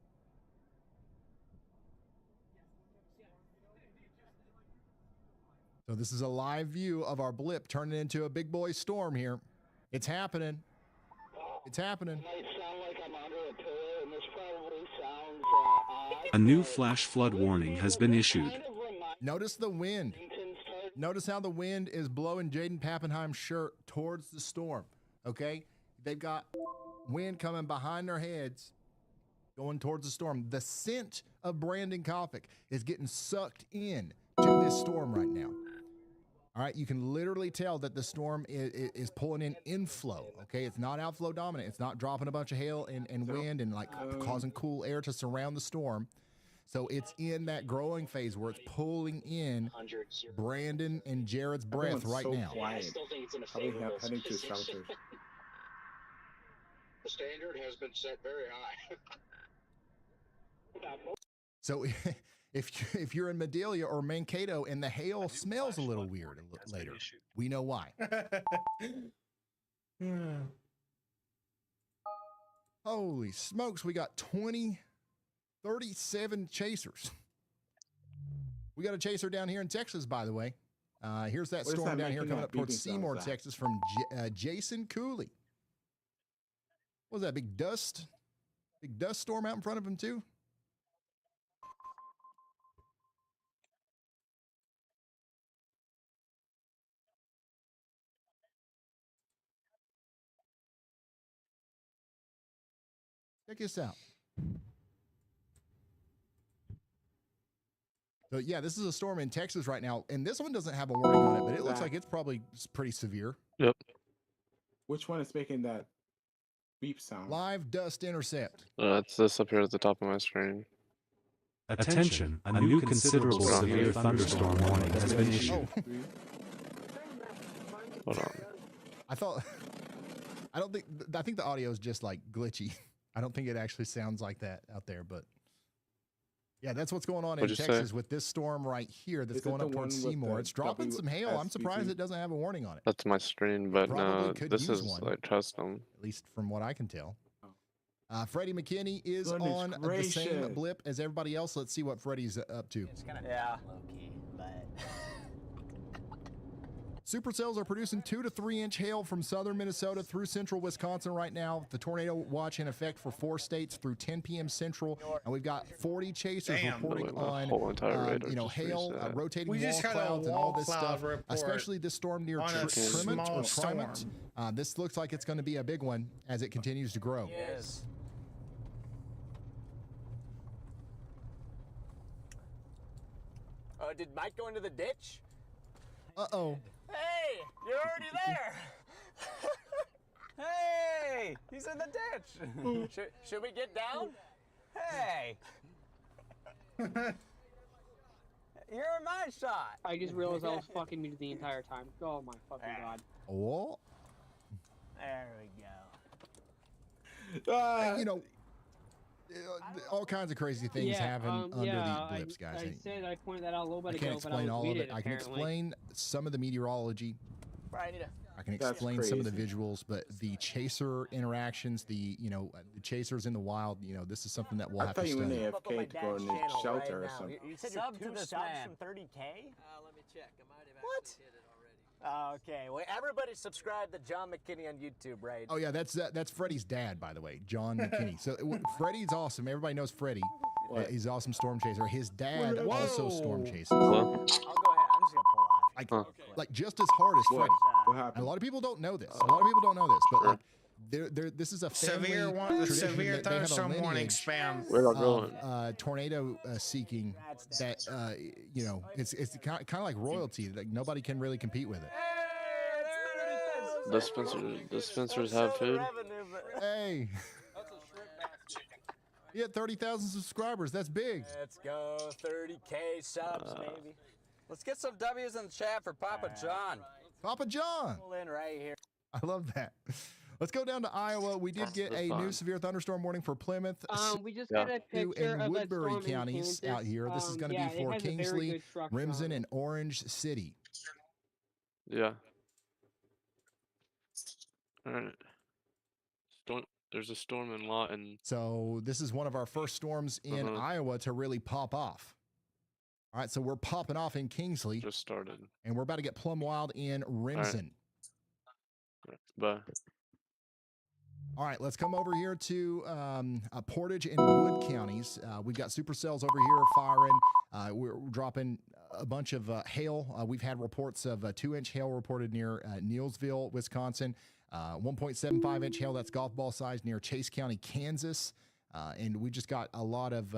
F: So this is a live view of our blip turning into a big boy storm here. It's happening. It's happening.
H: A new flash flood warning has been issued.
F: Notice the wind. Notice how the wind is blowing Jaden Pappenheim's shirt towards the storm. Okay? They've got wind coming behind their heads, going towards the storm. The scent of Brandon Kopic is getting sucked in to this storm right now. All right, you can literally tell that the storm is pulling in inflow, okay? It's not outflow dominant. It's not dropping a bunch of hail and wind and like causing cool air to surround the storm. So it's in that growing phase where it's pulling in Brandon and Jared's breath right now.
D: Quiet.
K: I still think it's in a
D: Probably
K: favorable
D: heading to
K: position.
D: shelter.
N: The standard has been set very high.
F: So if you're in Medelia or Mankato and the hail smells a little weird later, we know why. Holy smokes, we got 37 chasers. We got a chaser down here in Texas, by the way. Here's that
D: What is
F: storm
D: that
F: down here
D: making
F: coming
D: that
F: up towards
D: beeping sound,
F: Seymour,
D: Zach?
F: Texas from Jason Cooley. What was that, big dust? Big dust storm out in front of him too? Check this out. So yeah, this is a storm in Texas right now, and this one doesn't have a warning on it, but it looks like it's probably pretty severe.
C: Yep.
D: Which one is making that beep sound?
F: Live dust intercept.
C: It's this up here at the top of my screen.
H: Attention, a new considerable severe thunderstorm warning has been issued.
C: Hold on.
F: I think the audio is just like glitchy. I don't think it actually sounds like that out there, but yeah, that's what's going on in
C: What'd you
F: Texas
C: say?
F: with this storm right here that's
D: Is it
F: going
D: the
F: up towards
D: one with
F: Seymour.
D: the
F: It's dropping some hail. I'm surprised
D: WSBT?
F: it doesn't have a warning on it.
C: That's my screen, but
F: Probably
C: no,
F: could
C: this
F: use
C: is
F: one.
C: like custom.
F: At least from what I can tell. Freddie McKinney is
D: Goodness
F: on the same
D: gracious.
F: blip as everybody else. Let's see what Freddie's up to.
O: Yeah.
F: Supercells are producing 2 to 3 inch hail from southern Minnesota through central Wisconsin right now. The tornado watch in effect for 4 states through 10 p.m. Central, and we've got 40 chasers reporting
C: My whole entire radar just
F: hail,
C: reset.
F: rotating
E: We
F: wall
E: just got a
F: clouds, and all this
E: wall
F: stuff.
E: cloud report
F: Especially this storm near
E: on a
F: Tremont
E: small
F: or Primont.
E: storm.
F: This looks like it's going to be a big one as it continues to grow.
O: Yes. Did Mike go into the ditch?
F: Uh-oh.
O: Hey, you're already there. Hey, he's in the ditch. Should we get down? Hey. You're in my shot.
B: I just realized I was fucking muted the entire time. Oh my fucking god.
F: Oh.
O: There we go.
F: You know, all kinds of crazy things happen under the blips, guys.
B: I said I pointed that out a little bit
F: I can't
B: ago, but I
F: explain
B: was
F: all of
B: muted,
F: it. I can
B: apparently.
F: explain some of the meteorology.
O: Brian, I need
F: I can
D: That's
F: explain some of the
D: crazy.
F: visuals, but the chaser interactions, the chasers in the wild, this is something that we'll
D: I
F: have to
D: thought you went
F: study.
D: AFK to go in the shelter or something.
O: You said
J: Sub
O: you're
J: to
O: 2
J: this
O: subs
J: man.
O: from 30K?
J: Let me check. I might have
O: What?
J: actually hit it already.
O: Okay, well, everybody subscribe to John McKinney on YouTube, right?
F: Oh yeah, that's Freddie's dad, by the way, John McKinney. So Freddie's awesome. Everybody knows Freddie. He's an awesome storm chaser. His dad also storm chases.
O: I'll go ahead. I'm just gonna pull off.
F: Like just as hard as Freddie.
D: What
F: And
D: happened?
F: a lot of people don't know this. A lot of people don't know this, but like, this is a family tradition
E: severe
F: that they have a
E: thunderstorm warning
F: lineage
E: spam.
C: Where am I going?
F: tornado seeking that it's kind of like royalty. Like nobody can really compete with it.
C: Dispensers have food.
F: Hey. He had 30,000 subscribers. That's big.
O: Let's go, 30K subs, maybe.
J: Let's get some W's in the chat for Papa John.
F: Papa John.
O: Pull in right here.
F: I love that. Let's go down to Iowa. We did get a new severe thunderstorm warning for Plymouth,
B: We just got a
F: Sioux,
B: picture
F: and
B: of a
F: Woodbury
B: storm in
F: counties
B: Kansas.
F: out here. This is going to
B: Yeah,
F: be
B: it
F: for
B: has a very
F: Kingsley,
B: good structure on
F: Remsen,
B: it.
F: and Orange City.
C: Yeah. All right. There's a storm in Lawton.
F: So this is one of our first storms in Iowa to really pop off. All right, so we're popping off in Kingsley.
C: Just started.
F: And we're about to get plumb wild in Remsen.
C: Bye.
F: All right, let's come over here to Portage and Wood counties. We've got supercells over here firing. We're dropping a bunch of hail. We've had reports of 2-inch hail reported near Neillsville, Wisconsin. 1.75-inch hail, that's golf ball size, near Chase County, Kansas. And we just got a lot of,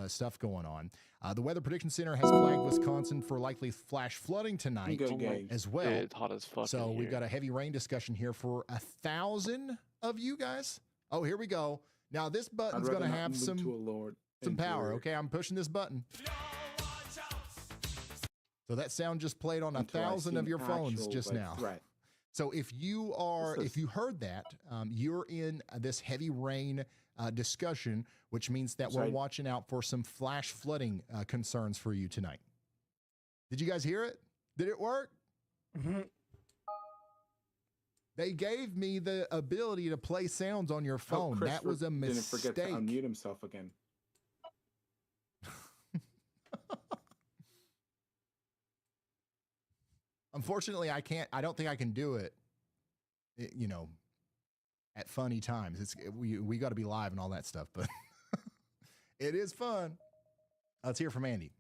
F: stuff going on. The Weather Prediction Center has flagged Wisconsin for likely flash flooding tonight as well.
C: Yeah, it's hot as fuck.
F: So
C: in
F: we've
C: here.
F: got a heavy rain discussion here for 1,000 of you guys. Oh, here we go. Now this button's going to have some power. Okay, I'm pushing this button. So that sound just played on 1,000 of your phones just now.
D: Right.
F: So if you heard that, you're in this heavy rain discussion, which means that we're watching out for some flash flooding concerns for you tonight. Did you guys hear it? Did it work? They gave me the ability to play sounds on your phone. That was a mistake.
D: Didn't forget to unmute himself again.
F: Unfortunately, I don't think I can do it, at funny times. We got to be live and all that stuff, but it is fun. Let's hear from Andy.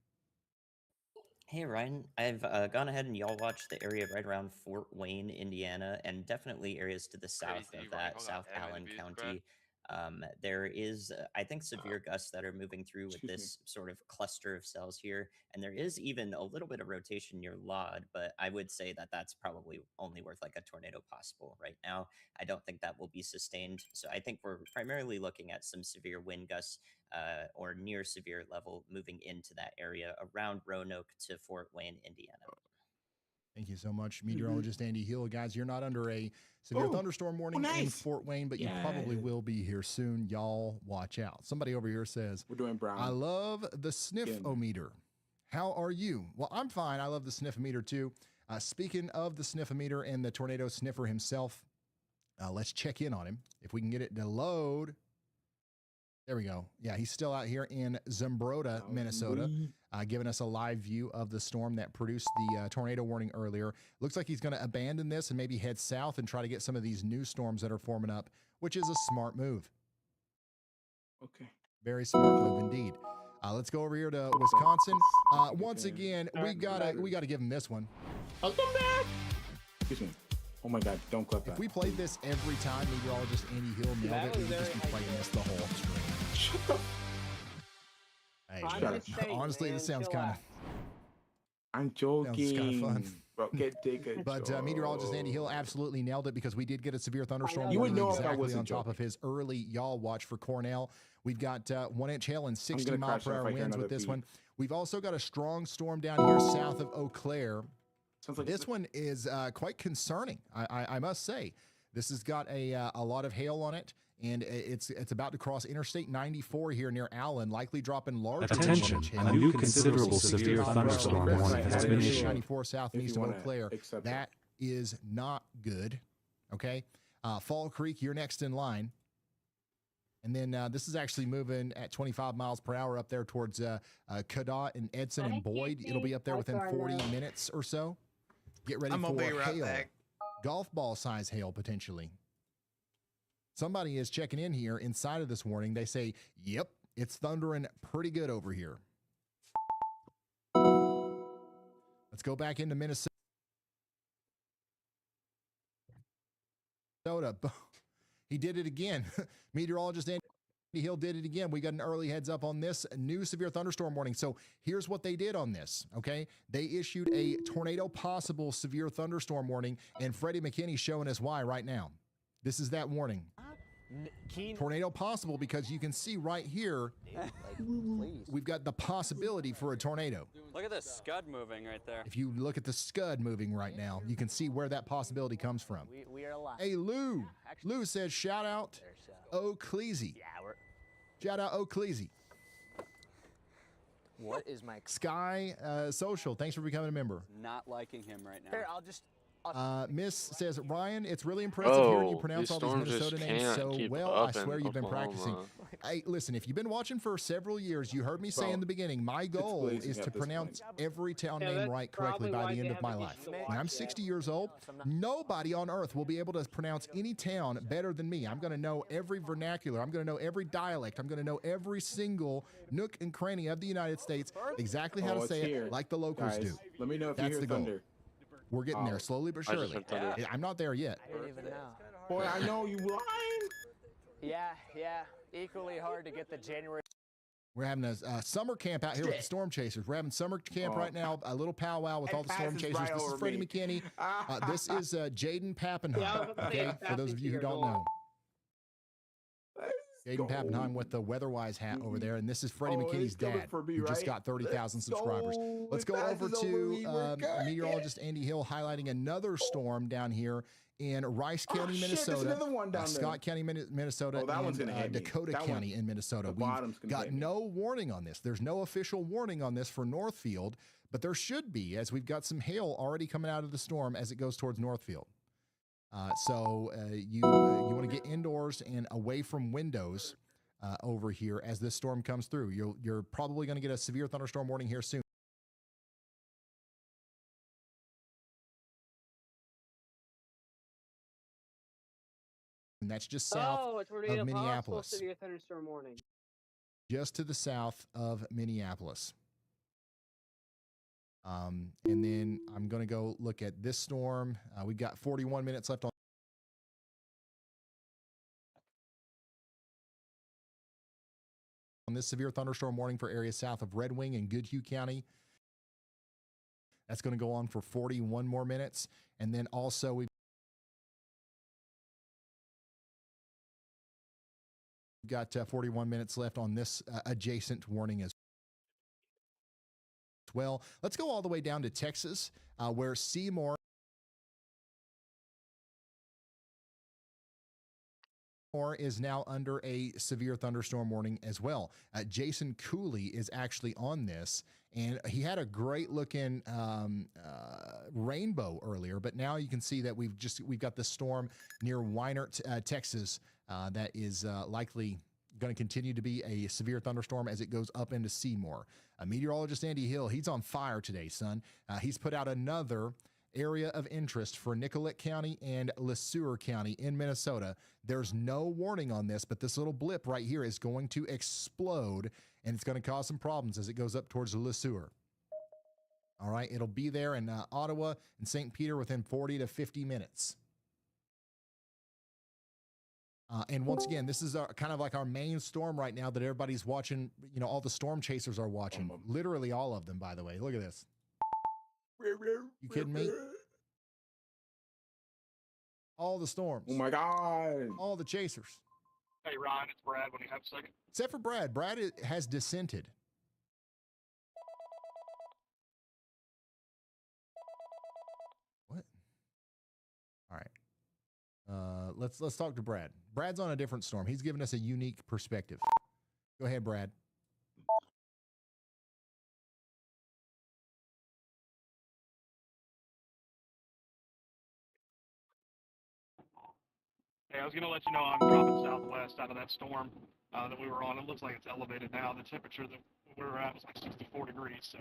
G: Hey, Ryan. I've gone ahead and y'all watched the area right around Fort Wayne, Indiana, and definitely areas to the south of that, South Allen County. There is, I think, severe gusts that are moving through with this sort of cluster of cells here. And there is even a little bit of rotation near Lod, but I would say that that's probably only worth like a tornado possible right now. I don't think that will be sustained. So I think we're primarily looking at some severe wind gusts or near severe level moving into that area around Roanoke to Fort Wayne, Indiana.
F: Thank you so much, meteorologist Andy Hill. Guys, you're not under a severe thunderstorm warning in Fort Wayne, but you probably will be here soon. Y'all watch out. Somebody over here says,
D: we're doing brown.
F: I love the sniff-o-meter. How are you? Well, I'm fine. I love the sniff-o-meter too. Speaking of the sniff-o-meter and the tornado sniffer himself, let's check in on him. If we can get it to load. There we go. Yeah, he's still out here in Zumbrota, Minnesota, giving us a live view of the storm that produced the tornado warning earlier. Looks like he's going to abandon this and maybe head south and try to get some of these new storms that are forming up, which is a smart move.
D: Okay.
F: Very smart move indeed. Let's go over here to Wisconsin. Once again, we gotta give him this one.
D: Welcome back. Excuse me. Oh my God! Don't clip that.
F: If we played this every time meteorologist Andy Hill nailed it, we would just be playing this the whole stream. Hey, honestly, this sounds kind of.
D: I'm joking.
F: Sounds kind of fun.
D: Bro, take it.
F: But meteorologist Andy Hill absolutely nailed it because we did get a severe thunderstorm.
D: You would know
F: exactly on top of his early y'all watch for Cornell. We've got 1-inch hail and 60-mile-per-hour winds with this one. We've also got a strong storm down here south of Eau Claire. Like this one is quite concerning, I must say. This has got a lot of hail on it, and it's about to cross Interstate 94 here near Allen, likely dropping larger.
H: Attention, a new considerable severe thunderstorm warning has been issued.
F: 94 south and east of Eau Claire. That is not good. Okay, Fall Creek, you're next in line. And then this is actually moving at 25 miles per hour up there towards Cadott and Edson and Boyd. It'll be up there within 40 minutes or so. Get ready for hail. Golf ball size hail, potentially. Somebody is checking in here inside of this warning. They say, yep, it's thundering pretty good over here. Let's go back into Minnesota. He did it again. Meteorologist Andy Hill did it again. We got an early heads up on this new severe thunderstorm warning. So here's what they did on this, okay? They issued a tornado possible severe thunderstorm warning, and Freddie McKinney's showing us why right now. This is that warning. Tornado possible because you can see right here, we've got the possibility for a tornado.
O: Look at the scud moving right there.
F: If you look at the scud moving right now, you can see where that possibility comes from.
O: We are alive.
F: Hey, Lou. Lou says, shout out O'Cleasy.
O: Yeah, we're.
F: Shout out O'Cleasy.
O: What is my
F: Sky Social, thanks for becoming a member.
O: not liking him right now? Here, I'll just.
F: Miss says, Ryan, it's really impressive hearing you
C: Bro,
F: pronounce
C: these
F: all these
C: storms just
F: Minnesota names
C: can't
F: so
C: keep
F: well. I
C: up in
F: swear you've been practicing.
C: Oklahoma.
F: Hey, listen, if you've been watching for several years, you heard me say in the beginning, my goal
D: blazing
F: is
D: at
F: to
D: this
F: pronounce every town
B: Yeah,
F: name
B: that's
F: right correctly
B: probably
F: by
B: why
F: the end
B: they
F: of my
B: haven't
F: life.
B: used the
F: When I'm
B: watch
F: 60
B: yet.
F: years old, nobody on earth will be able to pronounce any town better than me. I'm going to know every vernacular. I'm going to know every dialect. I'm going to know every single nook and cranny of the United States, exactly how to
D: it's
F: say
D: here.
F: it like the locals
D: Guys,
F: do.
D: let me know if
F: That's
D: you hear
F: the goal.
D: thunder.
F: We're getting there slowly but
C: I just
F: surely.
C: heard thunder.
F: I'm not there yet.
O: I didn't even know.
D: Boy, I know you lying.
O: Yeah. Equally hard to get the January.
F: We're having a summer camp out here with the Storm Chasers. We're having summer camp right now, a little powwow with all the Storm Chasers.
D: right
F: This is
D: over
F: Freddie
D: me.
F: McKinney. This is Jaden Pappenheim,
B: Yeah, I was about to say,
F: okay,
B: it's
F: for those of you who don't know. Jaden
D: go.
F: Pappenheim with the Weatherwise hat over there, and this is Freddie
D: Oh,
F: McKinney's
D: it's coming
F: dad,
D: for me,
F: who just
D: right?
F: got 30,000 subscribers.
D: go.
F: Let's
D: It
F: go over
D: passes over
F: to
D: me. We're good.
F: meteorologist Andy Hill highlighting another storm down here in Rice County,
D: shit, there's
F: Minnesota,
D: another one down there.
F: Scott County, Minnesota,
D: Oh, that one's
F: and
D: gonna hit me.
F: Dakota
D: That
F: County
D: one-
F: in Minnesota.
D: the
F: We've
D: bottom's gonna
F: got
D: hit me.
F: no warning on this. There's no official warning on this for Northfield, but there should be, as we've got some hail already coming out of the storm as it goes towards Northfield. So you want to get indoors and away from windows over here as this storm comes through. You're probably going to get a severe thunderstorm warning here soon. And that's just south
B: it's tornado
F: of
B: possible
F: Minneapolis.
B: severe thunderstorm warning.
F: Just to the south of Minneapolis. And then I'm going to go look at this storm. We've got 41 minutes left on this severe thunderstorm warning for areas south of Red Wing and Goodhue County. That's going to go on for 41 more minutes. And then also we've got 41 minutes left on this adjacent warning as well. Let's go all the way down to Texas, where Seymour is now under a severe thunderstorm warning as well. Jason Cooley is actually on this, and he had a great looking rainbow earlier, but now you can see that we've got this storm near Weinert, Texas, that is likely going to continue to be a severe thunderstorm as it goes up into Seymour. Meteorologist Andy Hill, he's on fire today, son. He's put out another area of interest for Nicollet County and Le Sueur County in Minnesota. There's no warning on this, but this little blip right here is going to explode, and it's going to cause some problems as it goes up towards Le Sueur. All right, it'll be there in Ottawa and St. Peter within 40 to 50 minutes. And once again, this is kind of like our main storm right now that everybody's watching. You know, all the storm chasers are watching. Literally all of them, by the way. Look at this. You kidding me? All the storms.
D: Oh my God.
F: All the chasers.
I: Hey, Ryan, it's Brad when you have a second.
F: Except for Brad. Brad has dissented. What? All right. Let's talk to Brad. Brad's on a different storm. He's giving us a unique perspective. Go ahead, Brad.
I: Hey, I was going to let you know I'm dropping southwest out of that storm that we were on. It looks like it's elevated now. The temperature that we were at was like 64 degrees, so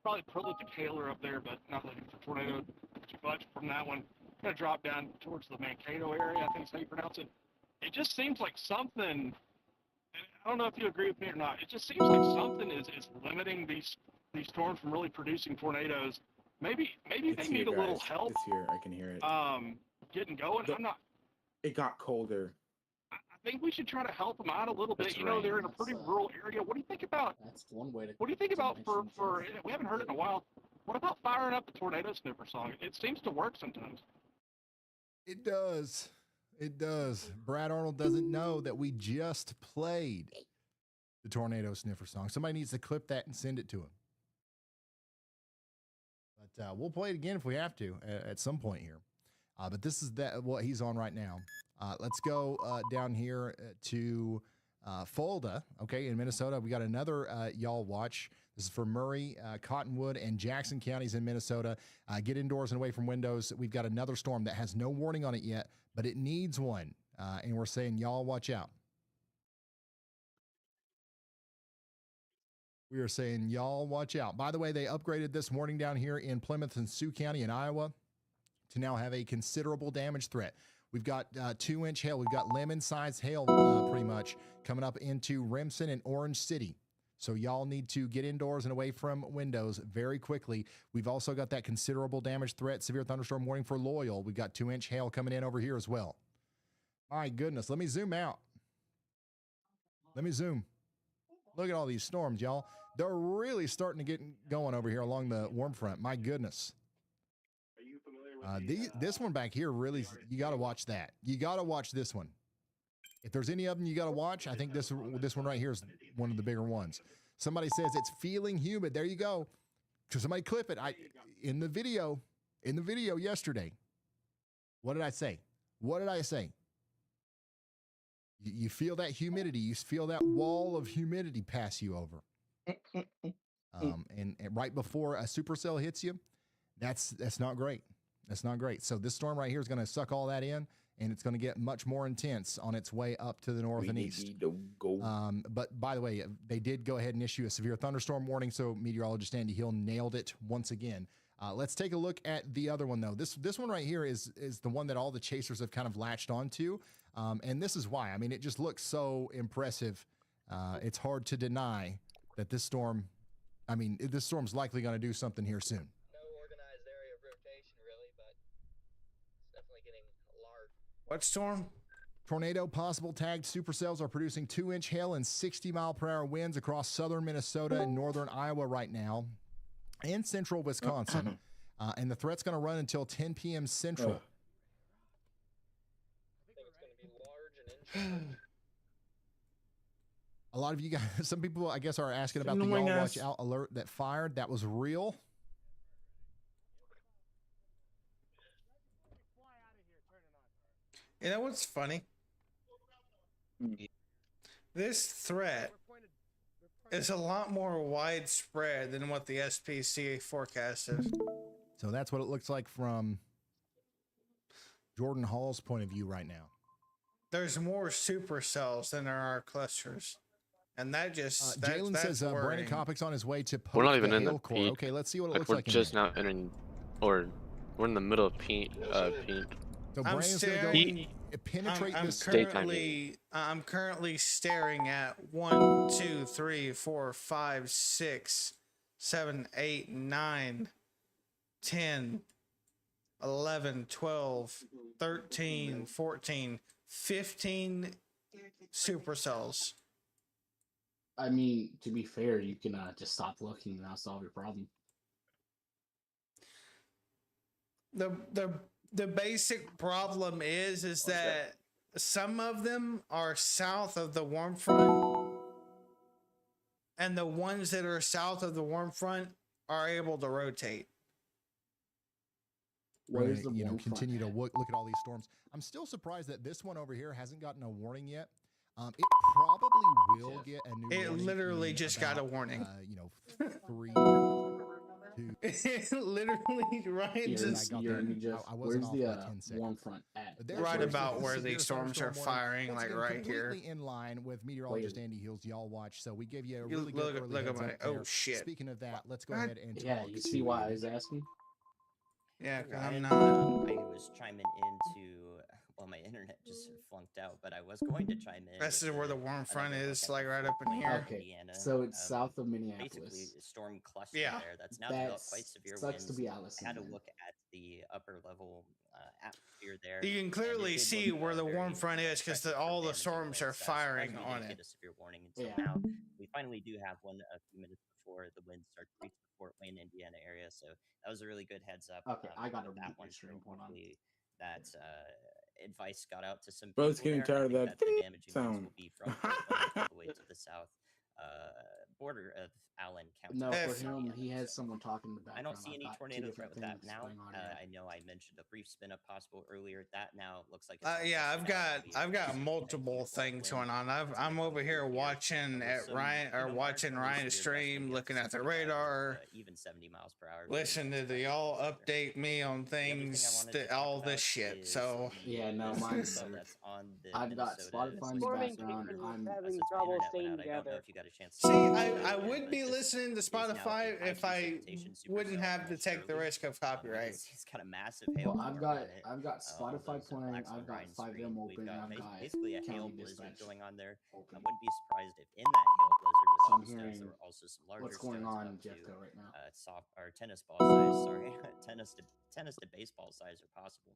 I: probably prolific hailer up there, but not looking for tornado too much from that one. Going to drop down towards the Mankato area, I think is how you pronounce it. It just seems like something, I don't know if you agree with me or not, it just seems like something is limiting these storms from really producing tornadoes. Maybe
D: It's
I: they need
D: here,
I: a little
D: guys.
I: help
D: It's here. I can hear it.
I: getting going.
D: It got colder.
I: I think we should try to help them out a little bit.
D: That's
I: You know,
D: right.
I: they're in a pretty rural area. What do you think about?
K: That's one way to.
I: What do you think about for we haven't heard it in a while. What about firing up the tornado sniffer song? It seems to work sometimes.
F: It does. It does. Brad Arnold doesn't know that we just played the tornado sniffer song. Somebody needs to clip that and send it to him. But we'll play it again if we have to at some point here. But this is what he's on right now. Let's go down here to Fulda, okay, in Minnesota. We got another y'all watch. This is for Murray, Cottonwood, and Jackson counties in Minnesota. Get indoors and away from windows. We've got another storm that has no warning on it yet, but it needs one. And we're saying, y'all watch out. We are saying, y'all watch out. By the way, they upgraded this warning down here in Plymouth and Sioux County in Iowa to now have a considerable damage threat. We've got 2-inch hail. We've got lemon-sized hail pretty much coming up into Remsen and Orange City. So y'all need to get indoors and away from windows very quickly. We've also got that considerable damage threat, severe thunderstorm warning for Loyal. We've got 2-inch hail coming in over here as well. My goodness, let me zoom out. Let me zoom. Look at all these storms, y'all. They're really starting to get going over here along the warm front. My goodness. This one back here, really, you got to watch that. You got to watch this one. If there's any of them you got to watch, I think this one right here is one of the bigger ones. Somebody says it's feeling humid. There you go. Somebody clip it. In the video yesterday. What did I say? What did I say? You feel that humidity. You feel that wall of humidity pass you over. And right before a supercell hits you, that's not great. That's not great. So this storm right here is going to suck all that in, and it's going to get much more intense on its way up to the north and east. But by the way, they did go ahead and issue a severe thunderstorm warning, so meteorologist Andy Hill nailed it once again. Let's take a look at the other one, though. This one right here is the one that all the chasers have kind of latched onto, and this is why. I mean, it just looks so impressive. It's hard to deny that this storm, this storm's likely going to do something here soon.
E: What storm?
F: Tornado possible tagged supercells are producing 2-inch hail and 60-mile-per-hour winds across southern Minnesota and northern Iowa right now, and central Wisconsin. And the threat's going to run until 10 p.m. Central. A lot of you guys, some people, I guess, are asking about the y'all watch out alert that fired. That was real.
E: You know what's funny? This threat is a lot more widespread than what the SPCA forecasted.
F: So that's what it looks like from Jordan Hall's point of view right now.
E: There's more supercells than there are clusters. And that just
F: Jalen says Brandon Kopic's on his way to
C: We're not even in the
F: core.
C: peak.
F: Okay, let's see what it looks
C: we're
F: like.
C: We're just now entering, or we're in the middle of peak.
F: So Brandon's gonna go penetrate this.
E: I'm currently staring at 1, 2, 3, 4, 5, 6, 7, 8, 9, 10, 11, 12, 13, 14, 15 supercells.
P: I mean, to be fair, you can just stop looking and that'll solve your problem.
E: The basic problem is that some of them are south of the warm front, and the ones that are south of the warm front are able to rotate.
F: Where's the warm continue to look at all these storms. I'm still surprised that this one over here hasn't gotten a warning yet. It probably will get a new warning.
E: It literally just got a warning.
F: 3, 2.
E: It literally, right?
P: Where's the warm front at?
E: Right about where these storms are firing, like right here.
F: Completely in line with meteorologist Andy Hill's y'all watch. So we give you a really good
E: look at my. Oh shit!
F: Speaking of that, let's go ahead and
P: talk. You see why I was asking?
E: Yeah, I'm
G: not. I was chiming into. Well, my internet just flunked out, but I was going to chime in.
E: This is where the warm front is, like right up in here.
P: Okay, so it's south of Minneapolis.
G: Basically, a storm cluster there. That's now developed quite severe winds.
P: To be Allison.
G: I had to look at the upper level atmosphere there.
E: You can clearly see where the warm front is because all the storms are firing on it.
G: Get a severe warning until now. We finally do have one a few minutes before the winds start to reach the Fort Wayne, Indiana area. So that was a really good heads up.
P: Okay, I got to read
G: that one. That advice got out to some
D: Bro's getting tired of that
G: the damaging sound. Will be from all the way to the south border of Allen County.
P: No,
G: to
P: for
G: see,
P: him, he has someone talking in the
G: I
P: background.
G: don't see
P: I've
G: any
P: got two
G: tornado
P: different
G: threat with that
P: things
G: now.
P: going on here.
G: I know I mentioned a brief spin up possible earlier. That now looks like it's
E: Yeah,
G: also
E: I've got multiple things going on. I'm over here watching at Ryan or watching Ryan's stream, looking at the radar,
G: even 70 miles per hour.
E: listening to y'all update me on things that all this shit. So
P: Yeah, no, mine's better.
G: That's on the
P: I've got
G: Minnesota
P: Spotify in the
B: Storming
P: background, and
B: Kitten is
P: I'm
B: having
G: since
B: trouble
G: internet went
B: staying
G: out, I don't know
B: together.
G: if you got a chance to
E: see,
G: listen to
E: I
G: it,
E: would
G: but
E: be
G: this
E: listening to
G: is now a
E: Spotify
G: high
E: if I
G: precipitation
E: wouldn't
G: supercell
E: have to
G: almost
E: take the
G: early.
E: risk of
G: You can
E: copyright.
G: see it's got a massive
P: well,
G: hailstorm
P: I've got
G: on it.
P: Spotify
G: All those
P: playing.
G: blacks on
P: I've got
G: Ryan's
P: 5M
G: screen.
P: open,
G: We've
P: and
G: got
P: I've got
G: basically a hail
P: County
G: blizzard
P: Dispatch
G: going on there.
P: open.
G: I wouldn't be surprised if in that hail blizzard with
P: So
G: all
P: I'm
G: the stones,
P: hearing
G: there were also some larger
P: what's going
G: stones
P: on,
G: up to
P: Jeffco, right now.
G: soft or tennis ball size. Sorry, tennis to baseball size are possible.